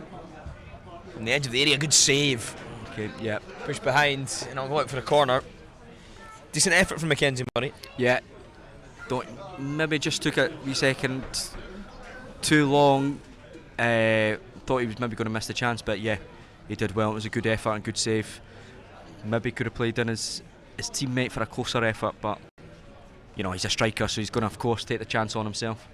From the edge of the area, good save. Okay, yeah. Push behind, and I'll go out for a corner. Decent effort from Mackenzie Murray. Yeah. Maybe just took a wee second too long. Thought he was maybe going to miss the chance, but yeah, he did well. It was a good effort and good save. Maybe could have played in his teammate for a closer effort, but he's a striker, so he's going to, of course, take the chance on himself.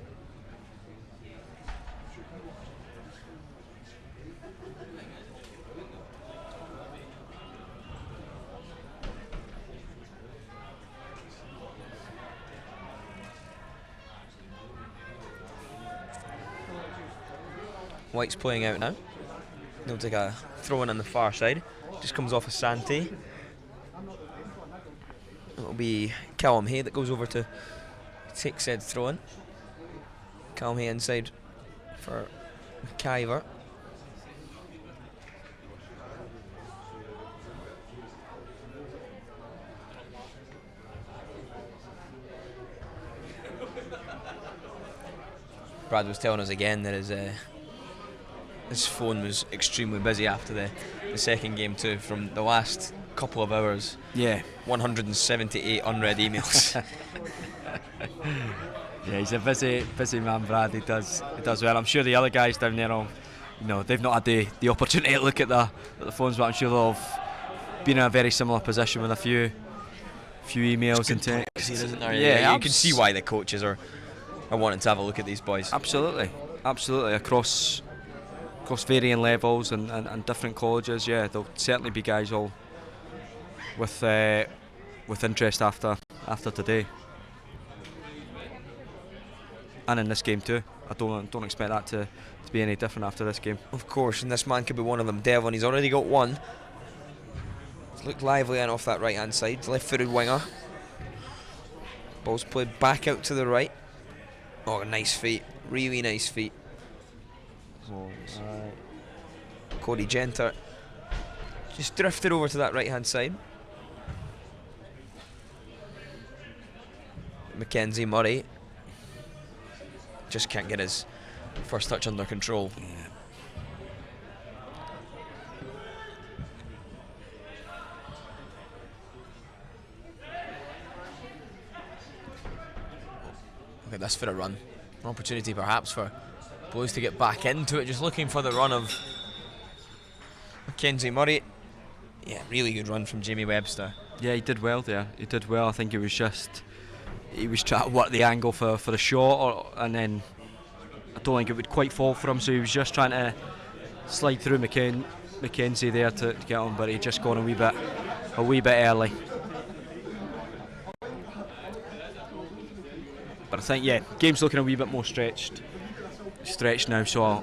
White's playing out now. They'll take a throw in on the far side. Just comes off Asante. It'll be Callum Hay that goes over to take said throw in. Callum Hay inside for McIver. Brad was telling us again that his phone was extremely busy after the second game too. From the last couple of hours, 178 unread emails. Yeah, he's a busy man, Brad. He does well. I'm sure the other guys down there, they've not had the opportunity to look at the phones, but I'm sure they'll have been in a very similar position with a few emails and texts. Isn't there? Yeah, you can see why the coaches are wanting to have a look at these boys. Absolutely across varying levels and different colleges. Yeah, there'll certainly be guys all with interest after today, and in this game too. I don't expect that to be any different after this game. Of course, and this man could be one of them. Devlin, he's already got one. He's looked lively in off that right hand side, left-footed winger. Ball's played back out to the right. Oh, nice feet, really nice feet. Cody Genter just drifted over to that right hand side. Mackenzie Murray just can't get his first touch under control. Yeah. Look at this for a run. An opportunity perhaps for Blues to get back into it, just looking for the run of Mackenzie Murray. Yeah, really good run from Jamie Webster. Yeah, he did well there. He did well. I think he was trying to work the angle for the shot, and then I don't think it would quite fall for him, so he was just trying to slide through Mackenzie there to get on, but he just gone a wee bit early. But I think, yeah, game's looking a wee bit more stretched now, so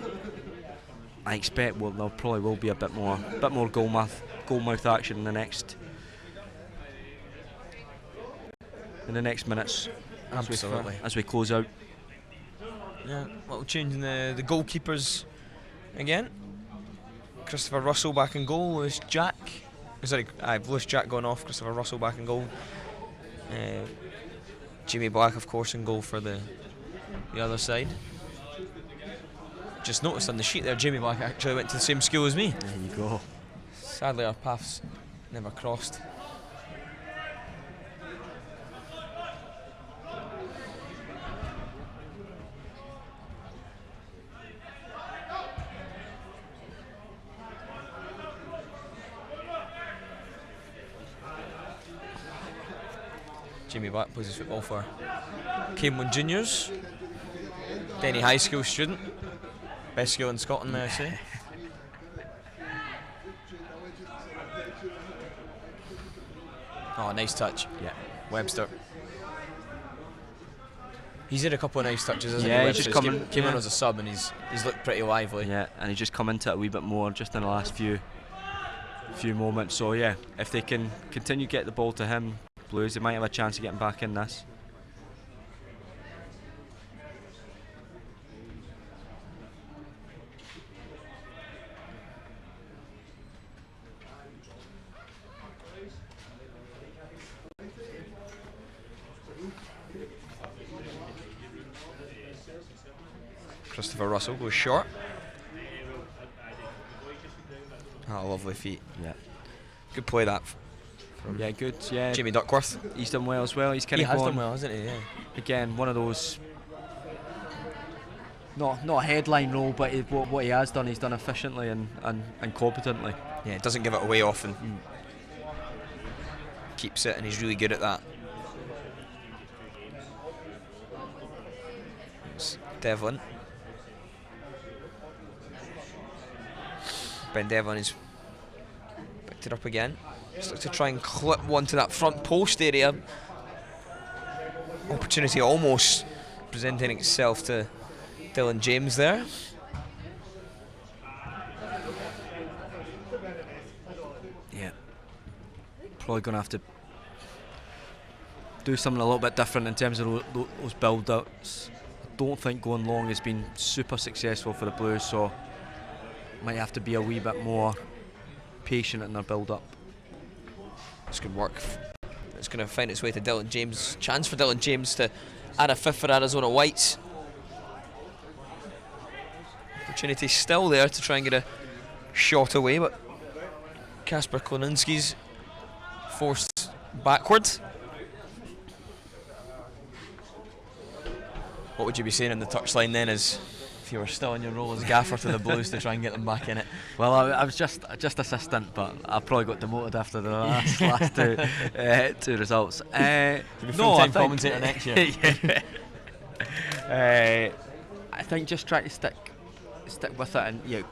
I expect there probably will be a bit more goalmouth action in the next minutes. Absolutely. As we close out. Yeah, little change in the goalkeepers again. Christopher Russell back in goal. Lewis Jack going off. Christopher Russell back in goal. Jimmy Black, of course, in goal for the other side. Just noticed on the sheet there, Jimmy Black actually went to the same school as me. There you go. Sadly, our paths never crossed. Jimmy Black plays his football for Camelon Juniors. Denny High School student. Best school in Scotland, may I say. Oh, nice touch. Yeah. Webster. He's had a couple of nice touches, hasn't he? Yeah, he's just came in as a sub and he's looked pretty lively. Yeah, and he's just come into it a wee bit more just in the last few moments. So yeah, if they can continue to get the ball to him, Blues, they might have a chance of getting back in this. Christopher Russell goes short. Oh, lovely feet. Yeah. Good play that. Yeah, good. Yeah. Jimmy Duckworth. He's done well as well. He's kind He of has gone, done well, hasn't he? Yeah. again, one of those, not a headline role, but what he has done, he's done efficiently and competently. Yeah, doesn't give it away often. Keeps it, and he's really good at that. It's Devlin. Ben Devlin has picked it up again. Just look to try and clip one to that front post area. Opportunity almost presenting itself to Dylan James there. Yeah. Probably going to have to do something a little bit different in terms of those build-ups. I don't think going long has been super successful for the Blues, so might have to be a wee bit more patient in their build-up. This could work. It's going to find its way to Dylan James. Chance for Dylan James to add a fifth for Arizona Whites. Opportunity still there to try and get a shot away, but Kasper Kloninski's forced backwards. What would you be saying in the touchline then, as if you were still in your role as gaffer to the Blues to try and get them back in it? Well, I was just assistant, but I probably got demoted after the last two results. You'll be full-time commentator next year. I think just try to stick with it and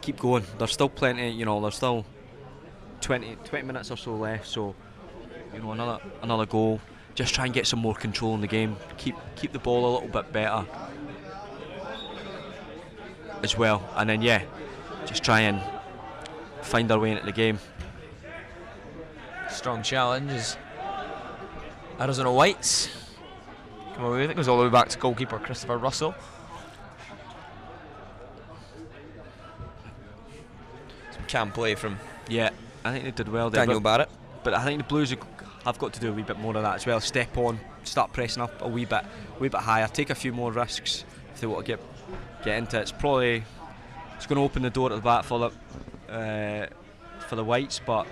keep going. There's still plenty, there's still 20 minutes or so left, so another goal. Just try and get some more control in the game. Keep the ball a little bit better as well, and then just try and find our way into the game. Strong challenge is Arizona Whites. Come away with it. Goes all the way back to goalkeeper Christopher Russell. Some can play from I think they did well there. Daniel Barrett. But I think the Blues have got to do a wee bit more of that as well. Step on, start pressing up a wee bit higher, take a few more risks if they want to get into it. It's going to open the door at the back for the Whites, but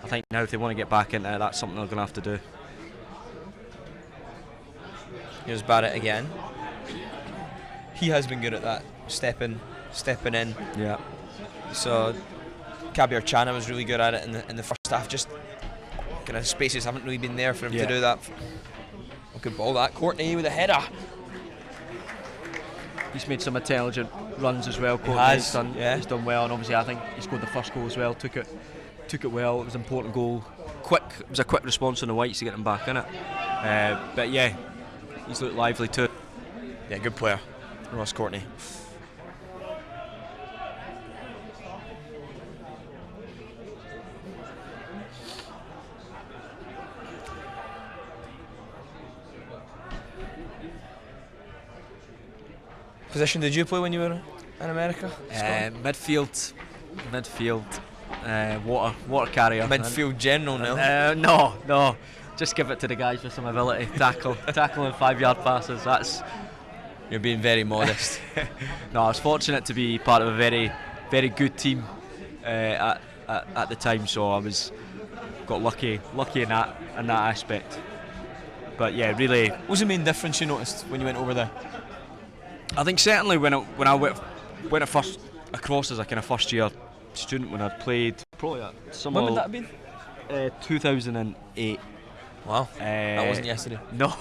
I think now if they want to get back into it, that's something they're going to have to do. Here's Barrett again. He has been good at that, stepping in. Yeah. So Kabir Chana was really good at it in the first half. Just kind of spaces haven't really been there for him to do that. Oh, good ball that. Courtney with a header. He's made some intelligent runs as well. Courtney has, he's done well, and obviously I think he scored the first goal as well. Took it well. It was an important goal. It was a quick response on the Whites to get him back in it. But yeah, he's looked lively too. Yeah, good player, Ross Courtney. Position did you play when you were in America? Midfield. Water carrier. Midfield general now. No. Just give it to the guys with some ability. Tackle and 5-yard passes. You're being very modest. No, I was fortunate to be part of a very, very good team at the time, so I got lucky in that aspect. But yeah, really. What was the main difference you noticed when you went over there? I think certainly when I went first across as a kind of first year student, when I played probably at some. When would that have been? 2008. Wow, that wasn't yesterday. No.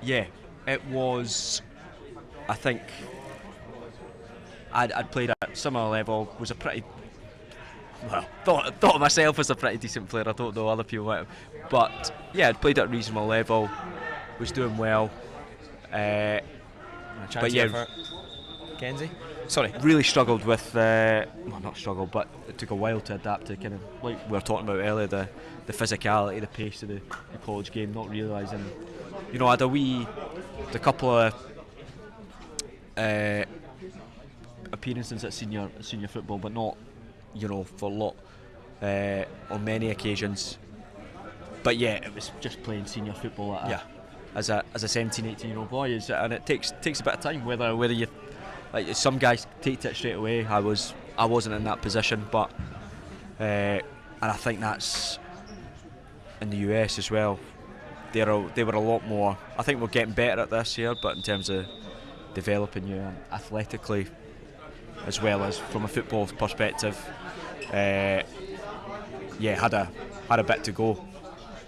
Yeah, it was. I think I'd played at similar level. Was a pretty thought of myself as a pretty decent player. I don't know other people might have, but yeah, I'd played at a reasonable level. Was doing well. But yeah, Kenzie. Sorry. Really struggled with. Not struggled, but it took a while to adapt to kind of like we were talking about earlier, the physicality, the pace of the college game. Not realising, I had a couple of appearances at senior football, but not, for a lot on many occasions. But yeah, it was just playing senior football as a 17, 18-year-old boy, and it takes a bit of time. Whether you like, some guys take it straight away. I wasn't in that position, but and I think that's in the US as well. They were a lot more. I think we're getting better at this here, but in terms of developing you athletically as well as from a football perspective, had a bit to go.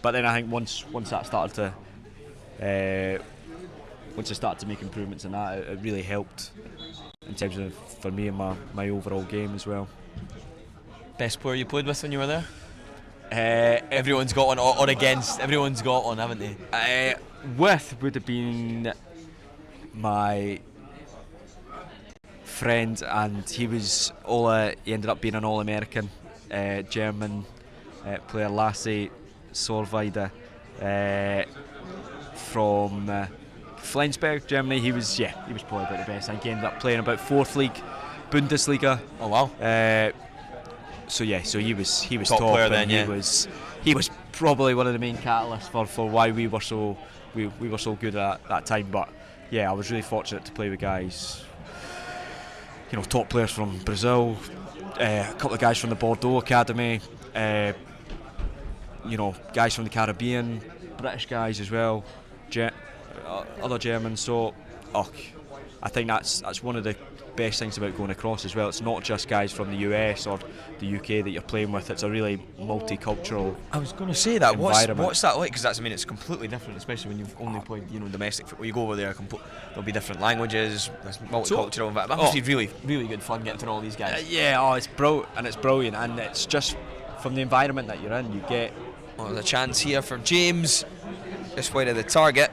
But then I think once that started to once I started to make improvements in that, it really helped in terms of, for me, and my overall game as well. Best player you played with when you were there? Everyone's got one, or against. Everyone's got one, haven't they? With would have been my friend, and he ended up being an All-American German player, Lasse Sorweide, from Flensburg, Germany. He was probably about the best. I think he ended up playing about 4th league Bundesliga. Oh wow. So he was top player and then, yeah. He was probably one of the main catalysts for why we were so good at that time. But yeah, I was really fortunate to play with guys, top players from Brazil, a couple of guys from the Bordeaux Academy, guys from the Caribbean, British guys as well, other Germans. So I think that's one of the best things about going across as well. It's not just guys from the US or the UK that you're playing with. It's a really multicultural. I was going to say that. Environment. What's that like? Because it's completely different, especially when you've only played domestic football. You go over there, there'll be different languages. There's multicultural environment. That must be really, really good fun getting to know all these guys. It's brilliant, and it's just from the environment that you're in, you get. There's a chance here for James, this way to the target.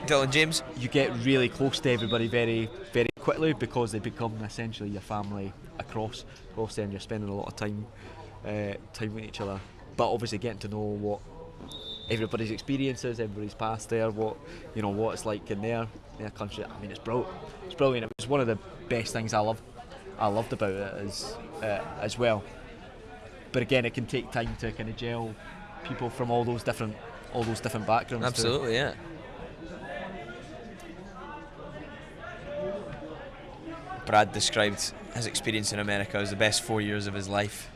Dylan James. You get really close to everybody very, very quickly because they become essentially your family across there, and you're spending a lot of time with each other. But obviously getting to know what everybody's experiences, everybody's past there, what it's like in their country. I mean, it's brilliant. It was one of the best things I loved about it as well. But again, it can take time to kind of gel people from all those different backgrounds. Absolutely, yeah. Brad described his experience in America as the best 4 years of his life.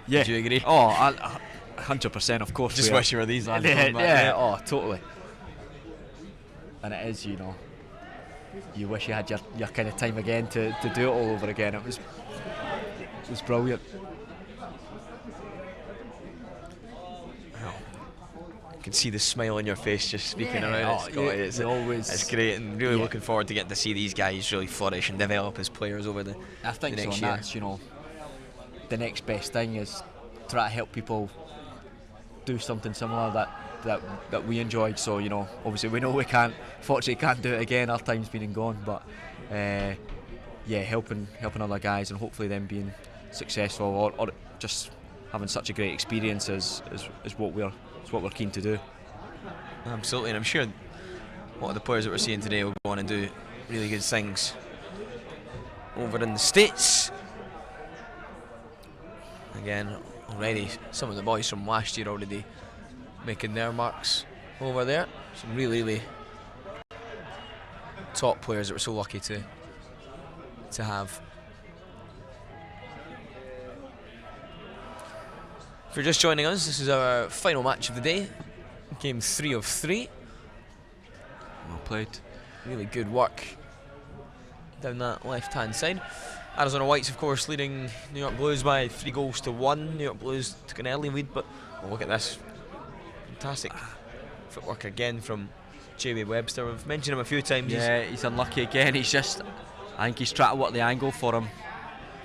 Yeah. Do you agree? Oh, 100%, of course. Just wish you were these lads. Yeah, oh, totally. And it is, you know, you wish you had your kind of time again to do it all over again. It was brilliant. You can see the smile on your face just speaking around it, Scotty. It's great, and really looking forward to getting to see these guys really flourish and develop as players over the next so, and year. that's, you know, the next best thing is try to help people do something similar that we enjoyed. So, you know, obviously we know we fortunately can't do it again. Our time's been and gone, but helping other guys and hopefully them being successful or just having such a great experience is what we're keen to do. Absolutely, and I'm sure a lot of the players that we're seeing today will go on and do really good things over in the States. Again, already some of the boys from last year already making their marks over there. Some really top players that we're so lucky to have. If you're just joining us, this is our final match of the day. Game 3 of 3. Well played. Really good work down that left-hand side. Arizona Whites, of course, leading New York Blues by 3-1. New York Blues took an early lead, but look at this. Fantastic footwork again from Jamie Webster. We've mentioned him a few times. Yeah, he's unlucky again. I think he's trying to work the angle for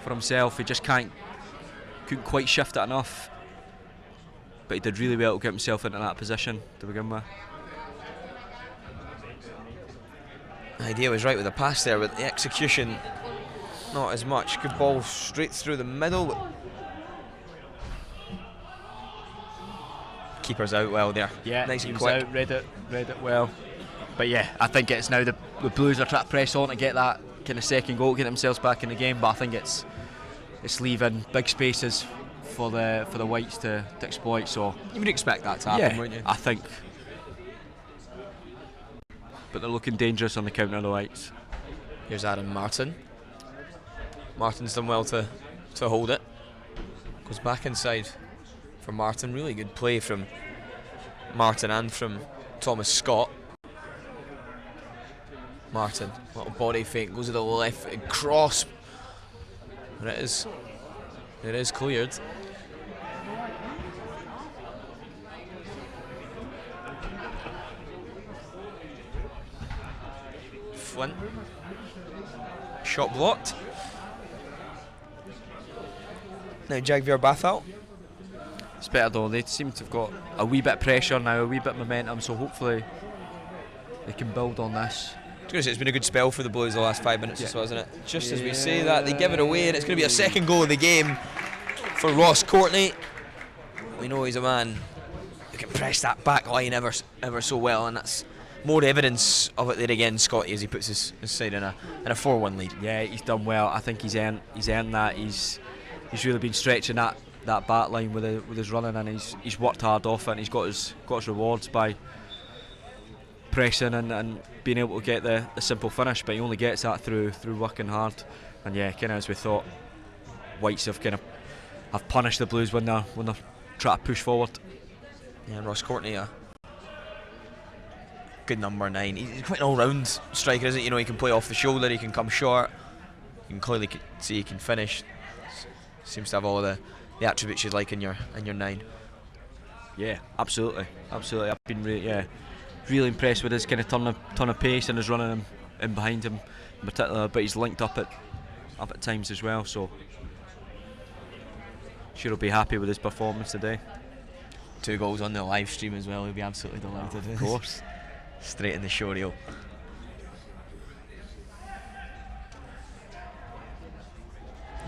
himself. He just couldn't quite shift it enough. But he did really well to get himself into that position to begin with. The idea was right with the pass there, but the execution not as much. Good ball straight through the middle. But keeper's out well there. Yeah, nice and he was quick. out, read it well. But yeah, I think it's now the Blues are trying to press on to get that kind of second goal, get themselves back in the game. But I think it's leaving big spaces for the Whites to exploit. So you would expect that to happen, wouldn't you? I think. But they're looking dangerous on the counter, the Whites. Here's Aaron Martin. Martin's done well to hold it. Goes back inside for Martin. Really good play from Martin and from Thomas Scott. Martin, little body feint, goes to the left, cross. And it is cleared. Flint. Shot blocked. Now Jaguar Bath out. It's better though, they seem to have got a wee bit of pressure now, a wee bit of momentum, so hopefully they can build on this. It's been a good spell for the Blues the last 5 minutes or so, hasn't it? Just as we say that, they give it away, and it's going to be a second goal of the game for Ross Courtney. We know he's a man who can press that back line ever so well, and that's more evidence of it there again, Scotty, as he puts his side in a 4-1 lead. Yeah, he's done well. I think he's earned that. He's really been stretching that back line with his running, and he's worked hard off it, and he's got his rewards by pressing and being able to get the simple finish. But he only gets that through working hard. And yeah, kind of as we thought, Whites have punished the Blues when they're trying to push forward. Yeah, and Ross Courtney, a good number 9. He's quite an all-round striker, isn't he? You know, he can play off the shoulder, he can come short, you can clearly see he can finish. Seems to have all the attributes you'd like in your 9. Yeah, absolutely. I've been really impressed with his kind of turn of pace and his running in behind him in particular. But he's linked up at times as well. So sure he'll be happy with his performance today. 2 goals on the live stream as well. He'll be absolutely delighted. Of course. Straight in the show reel.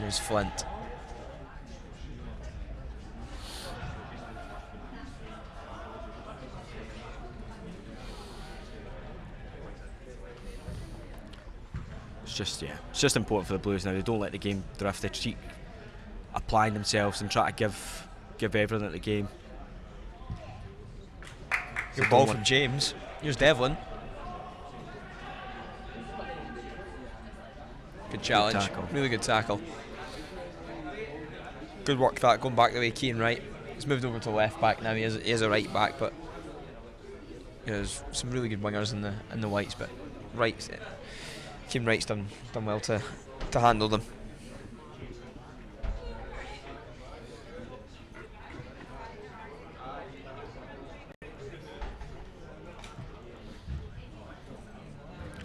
Here's Flint. It's just important for the Blues now. They don't let the game drift. They keep applying themselves and try to give everything at the game. Good ball from James. Here's Devlin. Good challenge. tackle. Really good tackle. Good work that, going back the way Keane Wright. He's moved over to left back now. He is a right back, but there's some really good wingers in the whites. But Keane Wright's done well to handle them.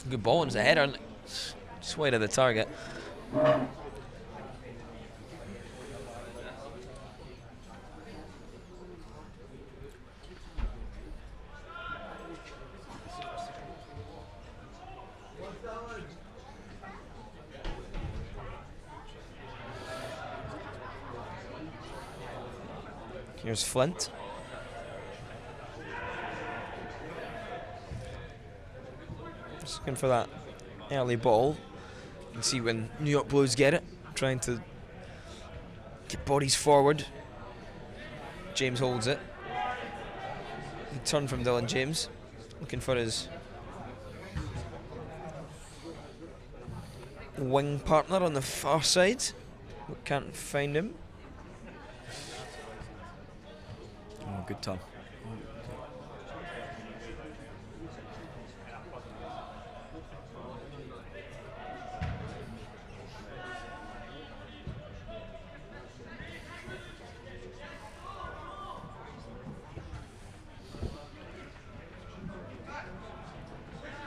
Good ball, and it's a header. Just wide of the target. Here's Flint. Just looking for that early ball. You can see when New York Blues get it, trying to get bodies forward. James holds it. Good turn from Dylan James, looking for his wing partner on the far side, but can't find him. Oh, good turn.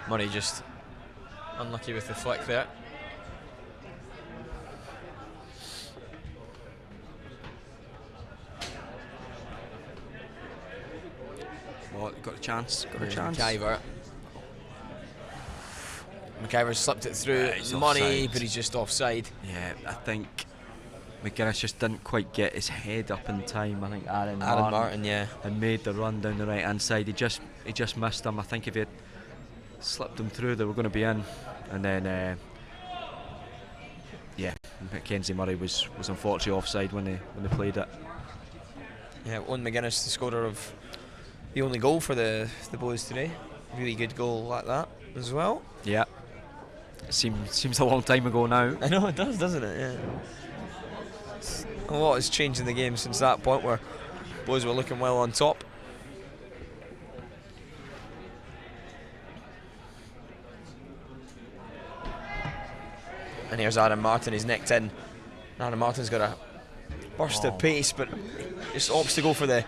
Murray just unlucky with the flick there. Oh, got a chance. Got a chance. McIver's slipped it through Murray, but he's just offside. Yeah, I think McGuinness just didn't quite get his head up in time. I think Aaron Martin, yeah, had made the run down the right hand side. He just missed him. I think if he had slipped him through, they were going to be in. And then Mackenzie Murray was unfortunately offside when they played it. Yeah, Owen McGuinness, the scorer of the only goal for the Blues today. Really good goal like that as well. Yeah. Seems a long time ago now. I know it does, doesn't it? Yeah. A lot has changed in the game since that point where Blues were looking well on top. And here's Adam Martin, he's nicked in. Adam Martin's got a burst of pace, but just opts to go for the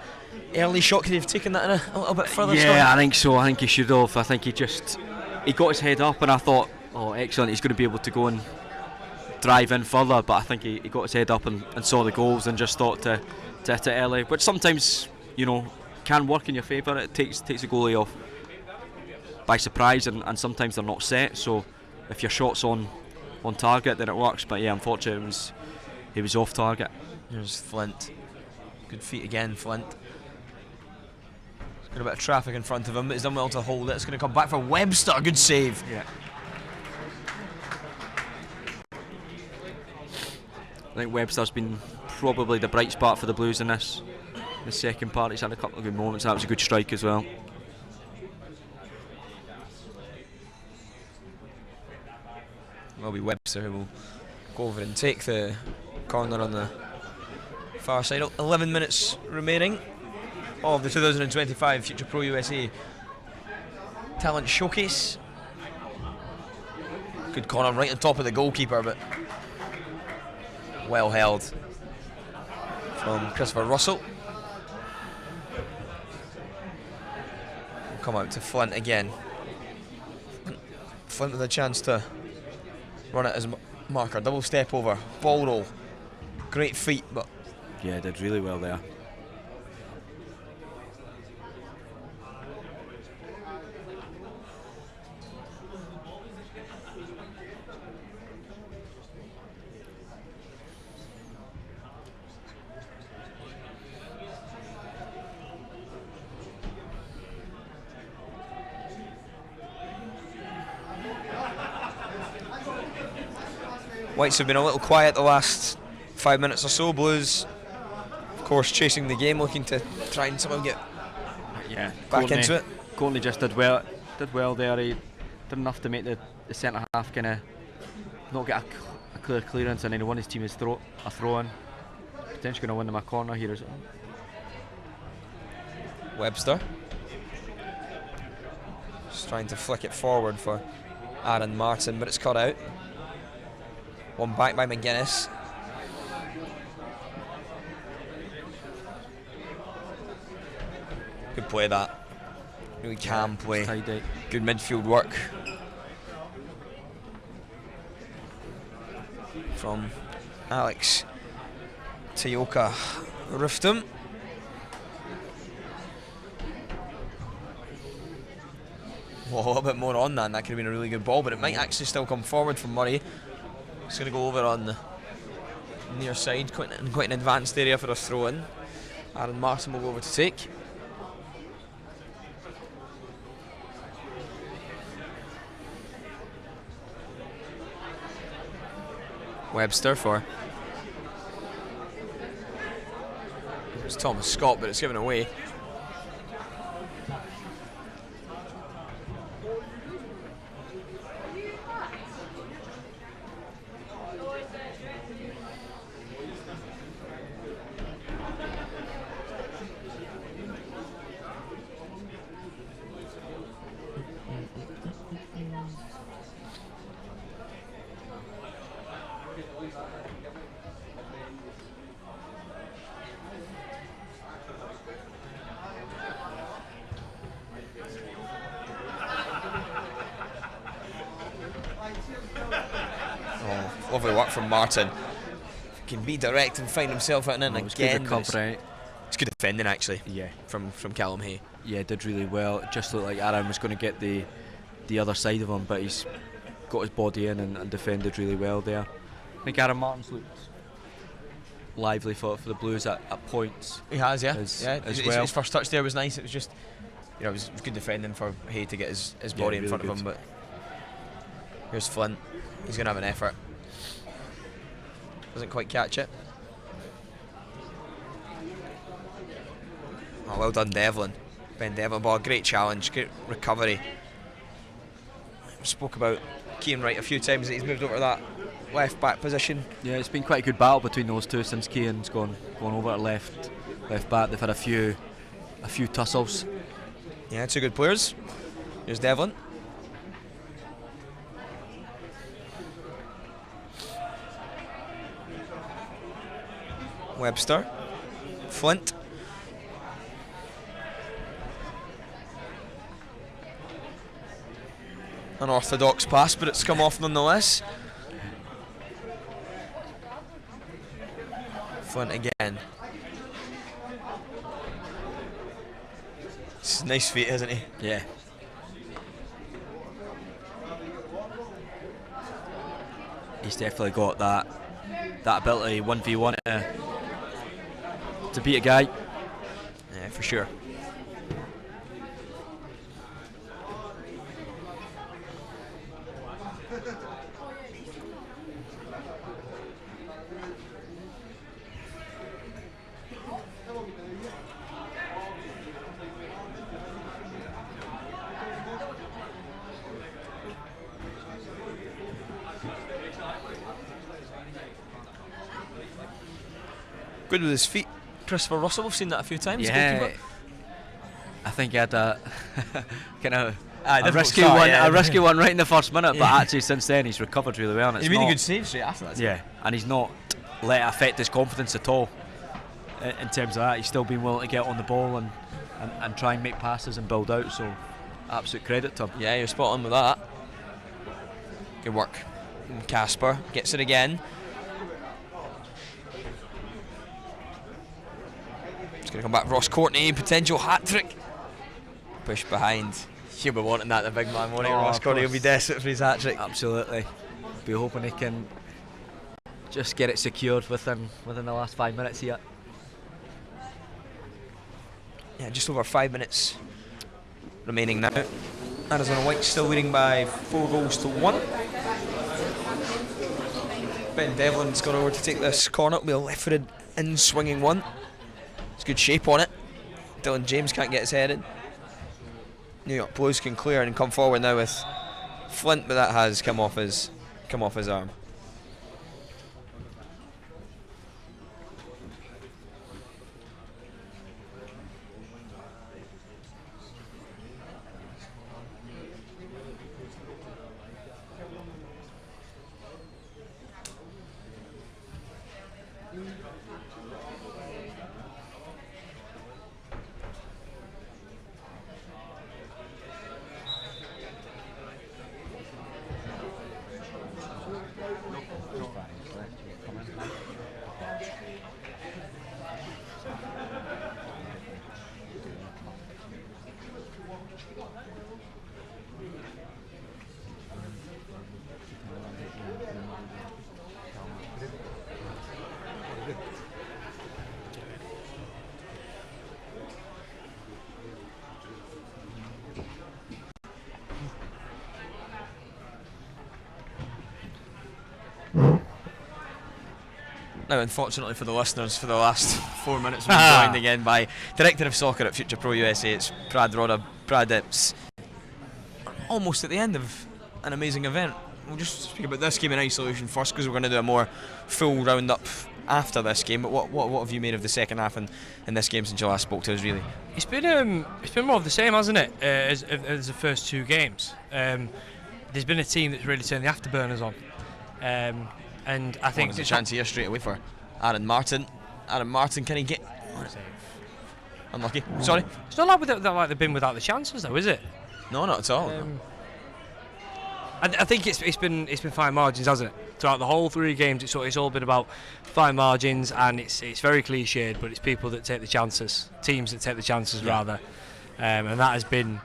early shot. Could he have taken that in a little bit further? Yeah, I think so. I think he should have. I think he got his head up, and I thought, oh, excellent, he's going to be able to go and drive in further. But I think he got his head up and saw the goals and just thought to hit it early, which sometimes, can work in your favour. It takes a goalie off by surprise, and sometimes they're not set. So if your shot's on target, then it works. But yeah, unfortunately, he was off target. Here's Flint. Good feet again, Flint. He's got a bit of traffic in front of him, but he's done well to hold it. It's going to come back for Webster. Good save. Yeah. I think Webster's been probably the bright spot for the Blues in this. The second part, he's had a couple of good moments. That was a good strike as well. Will be Webster who will go over and take the corner on the far side. 11 minutes remaining of the 2025 Future Pro USA Talent Showcase. Good corner right on top of the goalkeeper, but well held from Christopher Russell. We'll come out to Flint again. Flint with a chance to run it as marker. Double step over, ball roll. Great feet, but yeah, did really well there. Whites have been a little quiet the last 5 minutes or so. Blues, of course, chasing the game, looking to try and somehow get Yeah, back into it. Courtney just did well there. He did enough to make the centre half kind of not get a clear clearance, and then he won his team his a throw in. Potentially going to win them a corner here as well. Webster just trying to flick it forward for Aaron Martin, but it's cut out. One back by McGuinness. Good play that. Really calm play. Tidy. Good midfield work from Alex Tayoka Riftum. Well, a little bit more on that, and that could have been a really good ball, but it might actually still come forward from Murray. It's going to go over on the near side, quite an advanced area for a throw in. Aaron Martin will go over to take. Webster for. It's Thomas Scott, but it's given away. Lovely work from Martin. Can be direct and find himself out and in again. It's good defending actually. Yeah. From Callum Hay. Yeah, did really well. It just looked like Aaron was going to get the other side of him, but he's got his body in and defended really well there. I think Aaron Martin's looked lively for the Blues at points. He has, yeah. His first touch there was nice. It was just, it was good defending for Hay to get his body in front of him. But here's Flint. He's going to have an effort. Doesn't quite catch it. Oh, well done, Devlin. Ben Devlin, ball, great challenge, great recovery. Spoke about Keane Wright a few times that he's moved over to that left back position. Yeah, it's been quite a good battle between those two since Keane's gone over to left back. They've had a few tussles. Yeah, two good players. Here's Devlin. Webster. Flint. Unorthodox pass, but it's come off nonetheless. Flint again. It's nice feet, isn't he? Yeah. He's definitely got that ability 1v1 to beat a guy. Yeah, for sure. Good with his feet. Christopher Russell, we've seen that a few times. Yeah, I think he had a kind of a risky one right in the first minute, but actually since then he's recovered really well. And he made a good save straight after that. Yeah, and he's not let it affect his confidence at all. In terms of that, he's still been willing to get on the ball and try and make passes and build out. So, absolute credit to him. Yeah, you're spot on with that. Good work. And Casper gets it again. Going to come back, Ross Courtney, potential hat-trick. Push behind. He'll be wanting that, the big man, won't he? Ross Courtney will be desperate for his hat-trick. Absolutely. Be hoping he can just get it secured within the last 5 minutes here. Yeah, just over 5 minutes remaining now. Arizona White still leading by 4-1. Ben Devlin's gone over to take this corner. It'll be a left-footed in-swinging one. It's good shape on it. Dylan James can't get his head in. New York Blues can clear and come forward now with Flint, but that has come off his arm. Now, unfortunately for the listeners, for the last 4 minutes we've been joined again by Director of Soccer at Future Pro USA. It's Brad Rodda. Brad, it's almost at the end of an amazing event. We'll just speak about this game in isolation first, because we're going to do a more full roundup after this game. But what have you made of the second half in this game since you last spoke to us, really? It's been more of the same, hasn't it, as the first 2 games. There's been a team that's really turned the afterburners on. And I think there's a chance here straight away for Aaron Martin. Aaron Martin, can he get... Unlucky. Sorry? It's not like they've been without the chances, though, is it? No, not at all. I think it's been fine margins, hasn't it? Throughout the whole 3 games, it's all been about fine margins, and it's very cliched, but it's people that take the chances, teams that take the chances rather, and that has been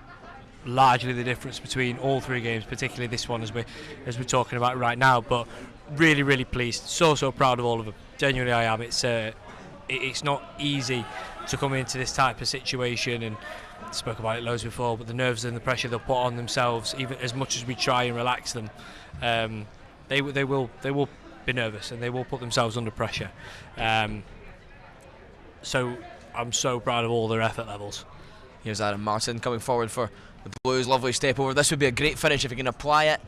largely the difference between all 3 games, particularly this one as we're talking about right now. But really, really pleased, so proud of all of them. Genuinely, I am. It's not easy to come into this type of situation, and I spoke about it loads before, but the nerves and the pressure they'll put on themselves, even as much as we try and relax them, they will be nervous, and they will put themselves under pressure. So I'm so proud of all their effort levels. Here's Aaron Martin coming forward for the Blues. Lovely step over. This would be a great finish if he can apply it.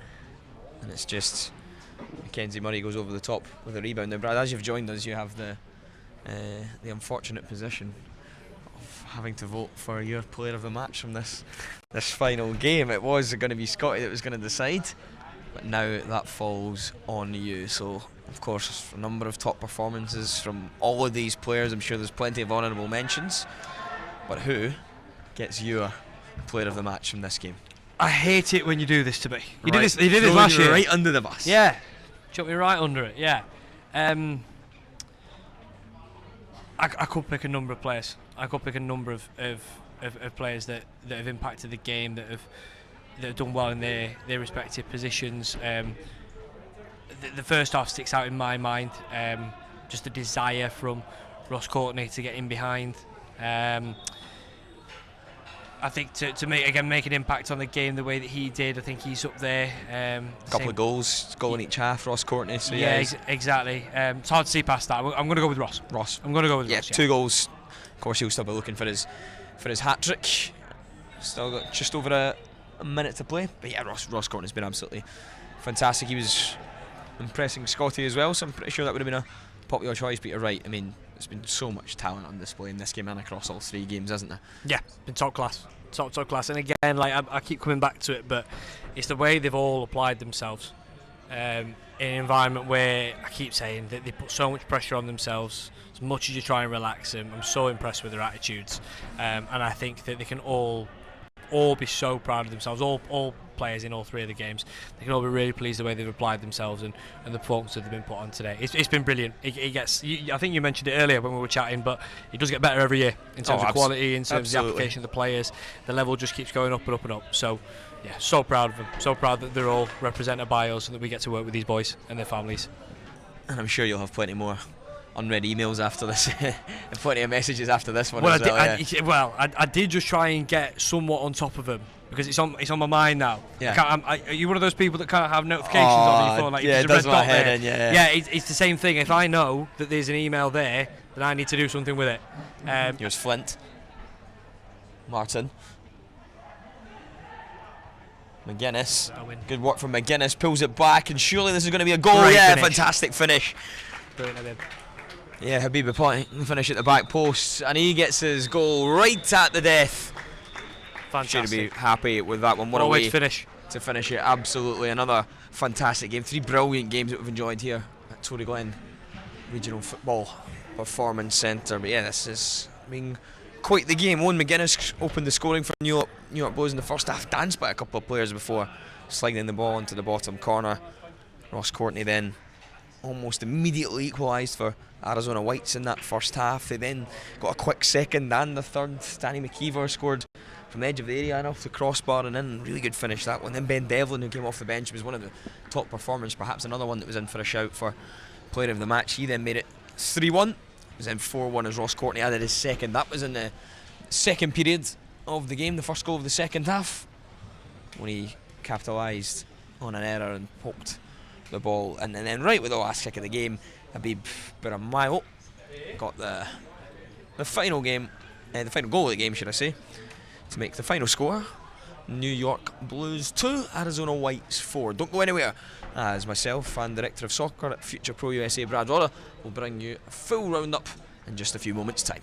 And it's just Mackenzie Murray goes over the top with a rebound. Now, Brad, as you've joined us, you have the unfortunate position of having to vote for your player of the match from this final game. It was going to be Scotty that was going to decide, but now that falls on you. So, of course, a number of top performances from all of these players. I'm sure there's plenty of honourable mentions, but who gets your player of the match from this game? I hate it when you do this to me. You Right. did this last year. Right under the bus. Yeah, chuck me right under it. Yeah, I could pick a number of players. I could pick a number of players that have impacted the game, that have done well in their respective positions. The first half sticks out in my mind. Just the desire from Ross Courtney to get in behind. I think to make an impact on the game the way that he did, I think he's up there. A couple of goals, goal in each half, Ross Courtney. So exactly. It's hard to see past that. I'm going to go with Ross. I'm going to go with Ross. 2 goals. Of course, he'll still be looking for his hat trick. Still got just over a minute to play. But yeah, Ross Courtney's been absolutely fantastic. He was impressing Scotty as well, so I'm pretty sure that would have been a popular choice. But you're right. I mean, there's been so much talent on display in this game and across all 3 games, hasn't there? Yeah, been top class. Top class. And again, like I keep coming back to it, but it's the way they've all applied themselves in an environment where I keep saying that they put so much pressure on themselves. As much as you try and relax them, I'm so impressed with their attitudes, and I think that they can all be so proud of themselves. All players in all 3 of the games, they can all be really pleased the way they've applied themselves and the performance that they've been put on today. It's been brilliant. It gets. I think you mentioned it earlier when we were chatting, but it does get better every year in terms of quality, in terms of the application of the players. The level just keeps going up and up and up. So, yeah, so proud of them. So proud that they're all represented by us and that we get to work with these boys and their families. And I'm sure you'll have plenty more unread emails after this and plenty of messages after this one. I did just try and get somewhat on top of them because it's on my mind now. Yeah. Are you one of those people that can't have notifications on your phone? Like yeah, it does my head in. Yeah, it's the same thing. If I know that there's an email there, then I need to do something with it. Here's Flint. Martin. McGuinness. Owen. Good work from McGuinness. Pulls it back, and surely this is going to be a goal. Great Yeah, finish. fantastic finish. Brilliant, Habib. Yeah, Habib applying finish at the back post, and he gets his goal right at the death. Fantastic. Should be happy with that one. What a What a way way to finish. to finish it. Absolutely, another fantastic game. 3 brilliant games that we've enjoyed here at Tory Glen Regional Football Performance Centre. But yeah, this has been quite the game. Owen McGuinness opened the scoring for New York Blues in the first half, danced by a couple of players before sliding the ball into the bottom corner. Ross Courtney then almost immediately equalised for Arizona Whites in that first half. They then got a quick second and the third. Danny McKeever scored from the edge of the area and off the crossbar and in. Really good finish, that one. Then Ben Devlin, who came off the bench, was one of the top performers, perhaps another one that was in for a shout for player of the match. He then made it 3-1. It was then 4-1 as Ross Courtney added his second. That was in the second period of the game, the first goal of the second half, when he capitalised on an error and poked the ball. And then right with the last kick of the game, Habib Biramayo got the final game, the final goal of the game, should I say, to make the final score. New York Blues 2, Arizona Whites 4. Don't go anywhere, as myself and Director of Soccer at Future Pro USA, Brad Rodder, will bring you a full roundup in just a few moments' time.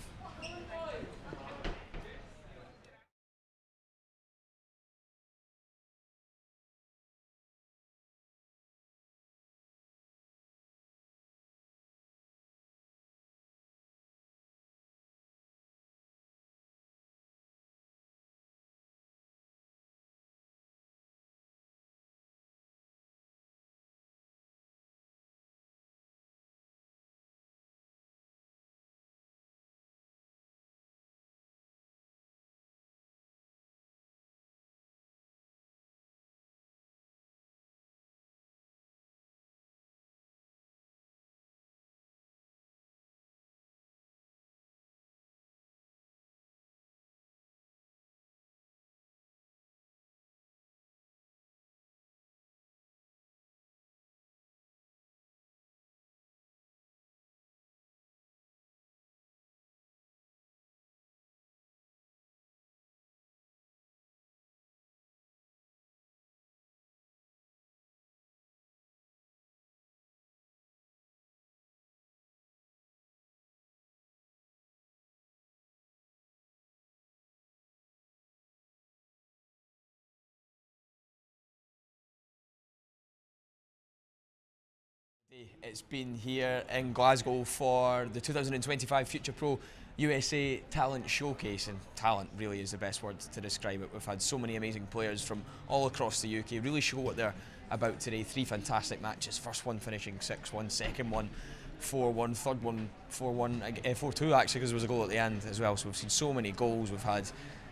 It's been here in Glasgow for the 2025 Future Pro USA Talent Showcase, and talent really is the best word to describe it. We've had so many amazing players from all across the UK really show what they're about today. 3 fantastic matches, first one finishing 6-1, second one 4-1, third one 4-1, 4-2 actually, because there was a goal at the end as well. So we've seen so many goals. We've had,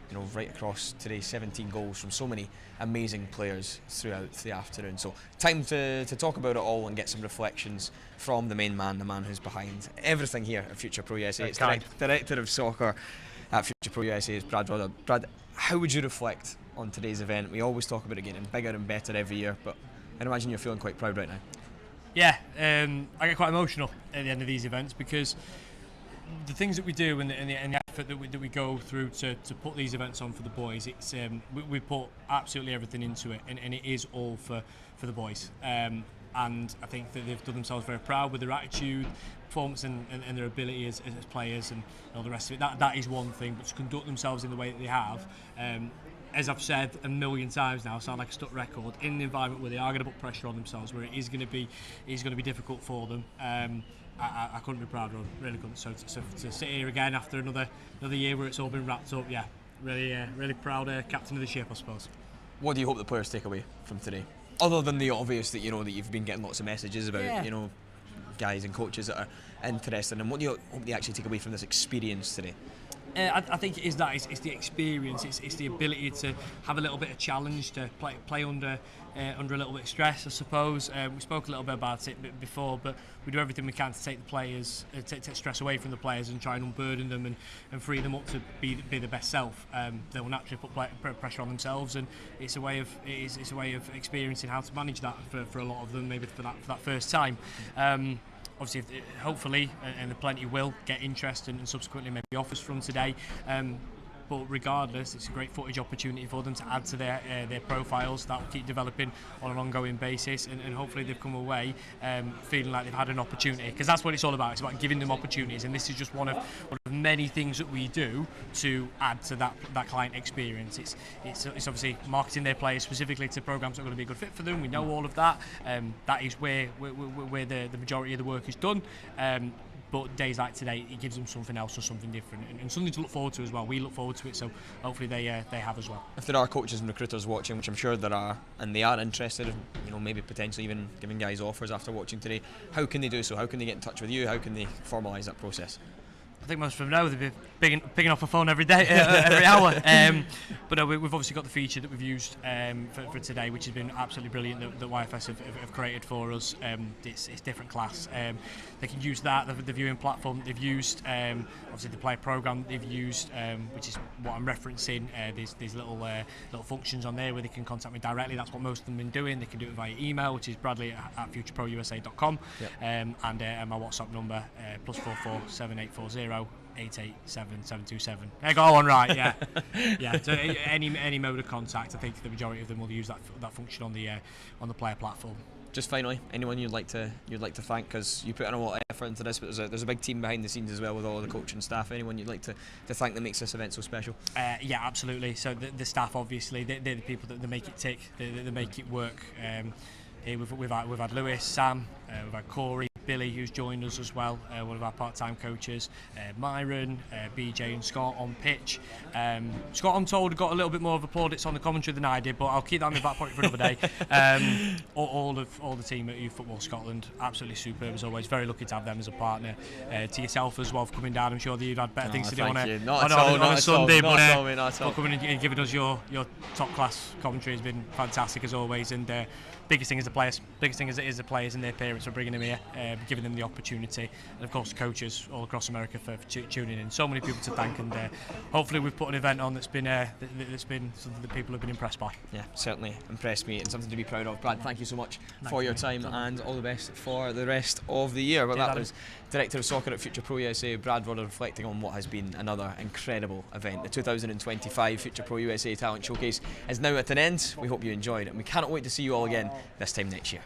you know, right across today, 17 goals from so many amazing players throughout the afternoon. So time to talk about it all and get some reflections from the main man, the man who's behind everything here at Future Pro USA. It's Director of Soccer at Future Pro USA is Brad Rodder. Brad, how would you reflect on today's event? We always talk about it getting bigger and better every year, but I imagine you're feeling quite proud right now. Yeah, I get quite emotional at the end of these events because the things that we do and the effort that we go through to put these events on for the boys, it's we put absolutely everything into it, and it is all for the boys. And I think that they've done themselves very proud with their attitude, performance, and their ability as players, and all the rest of it. That is one thing, but to conduct themselves in the way that they have, as I've said a million times now, sound like a stuck record, in the environment where they are going to put pressure on themselves, where it is going to be difficult for them. I couldn't be prouder, really couldn't. So to sit here again after another year where it's all been wrapped up, yeah, really proud captain of the ship, I suppose. What do you hope the players take away from today, other than the obvious that that you've been getting lots of messages about, guys and coaches that are interested, and what do you hope they actually take away from this experience today? I think it is that it's the experience, it's the ability to have a little bit of challenge, to play under a little bit of stress, I suppose. We spoke a little bit about it before, but we do everything we can to take the players, take stress away from the players and try and unburden them and free them up to be the best self. They will naturally put pressure on themselves, and it's a way of experiencing how to manage that for a lot of them, maybe for that first time. Obviously, hopefully, and plenty will get interest and subsequently maybe offers from today. but regardless, it's a great footage opportunity for them to add to their profiles. That will keep developing on an ongoing basis, and hopefully they've come away feeling like they've had an opportunity, because that's what it's all about. It's about giving them opportunities, and this is just one of many things that we do to add to that client experience. It's obviously marketing their players specifically to programs that are going to be a good fit for them. We know all of that. That is where the majority of the work is done. But days like today, it gives them something else or something different, and something to look forward to as well. We look forward to it, so hopefully they have as well. If there are coaches and recruiters watching, which I'm sure there are, and they are interested in, maybe potentially even giving guys offers after watching today, how can they do so? How can they get in touch with you? How can they formalise that process? I think most of them know they've been picking up a phone every day, every hour. But no, we've obviously got the feature that we've used for today, which has been absolutely brilliant, that YFS have created for us. It's different class. They can use that, the viewing platform they've used, obviously the player program that they've used, which is what I'm referencing. There's little functions on there where they can contact me directly. That's what most of them have been doing. They can do it via email, which is bradley@futuroprousa.com, and my WhatsApp number, +44 7840 887 727. I got one right, yeah. Yeah. So any mode of contact, I think the majority of them will use that function on the player platform. Just finally, anyone you'd like to thank, because you put in a lot of effort into this, but there's a big team behind the scenes as well with all of the coaching staff. Anyone you'd like to thank that makes this event so special? Yeah, absolutely. So the staff, obviously, they're the people that make it tick, they make it work. Here we've had Lewis, Sam, we've had Corey, Billy, who's joined us as well, one of our part-time coaches, Myron, BJ and Scott on pitch. Scott, I'm told, got a little bit more of a plaudits on the commentary than I did, but I'll keep that in my back pocket for another day. All the team at Youth Football Scotland, absolutely superb as always. Very lucky to have them as a partner. To yourself as well for coming down. I'm sure that you've had better things to do on a Sunday, but coming and giving us your top-class commentary has been fantastic as always. And biggest thing is the players. Biggest thing is the players and their parents for bringing them here, giving them the opportunity, and of course coaches all across America for tuning in. So many people to thank, and hopefully we've put an event on that's been something that people have been impressed by. Yeah, certainly impressed me, and something to be proud of. Brad, thank you so much for your time, and all the best for the rest of the year. Well, that was Director of Soccer at Future Pro USA, Brad Rodder, reflecting on what has been another incredible event. The 2025 Future Pro USA Talent Showcase is now at an end. We hope you enjoyed it, and we cannot wait to see you all again this time next year.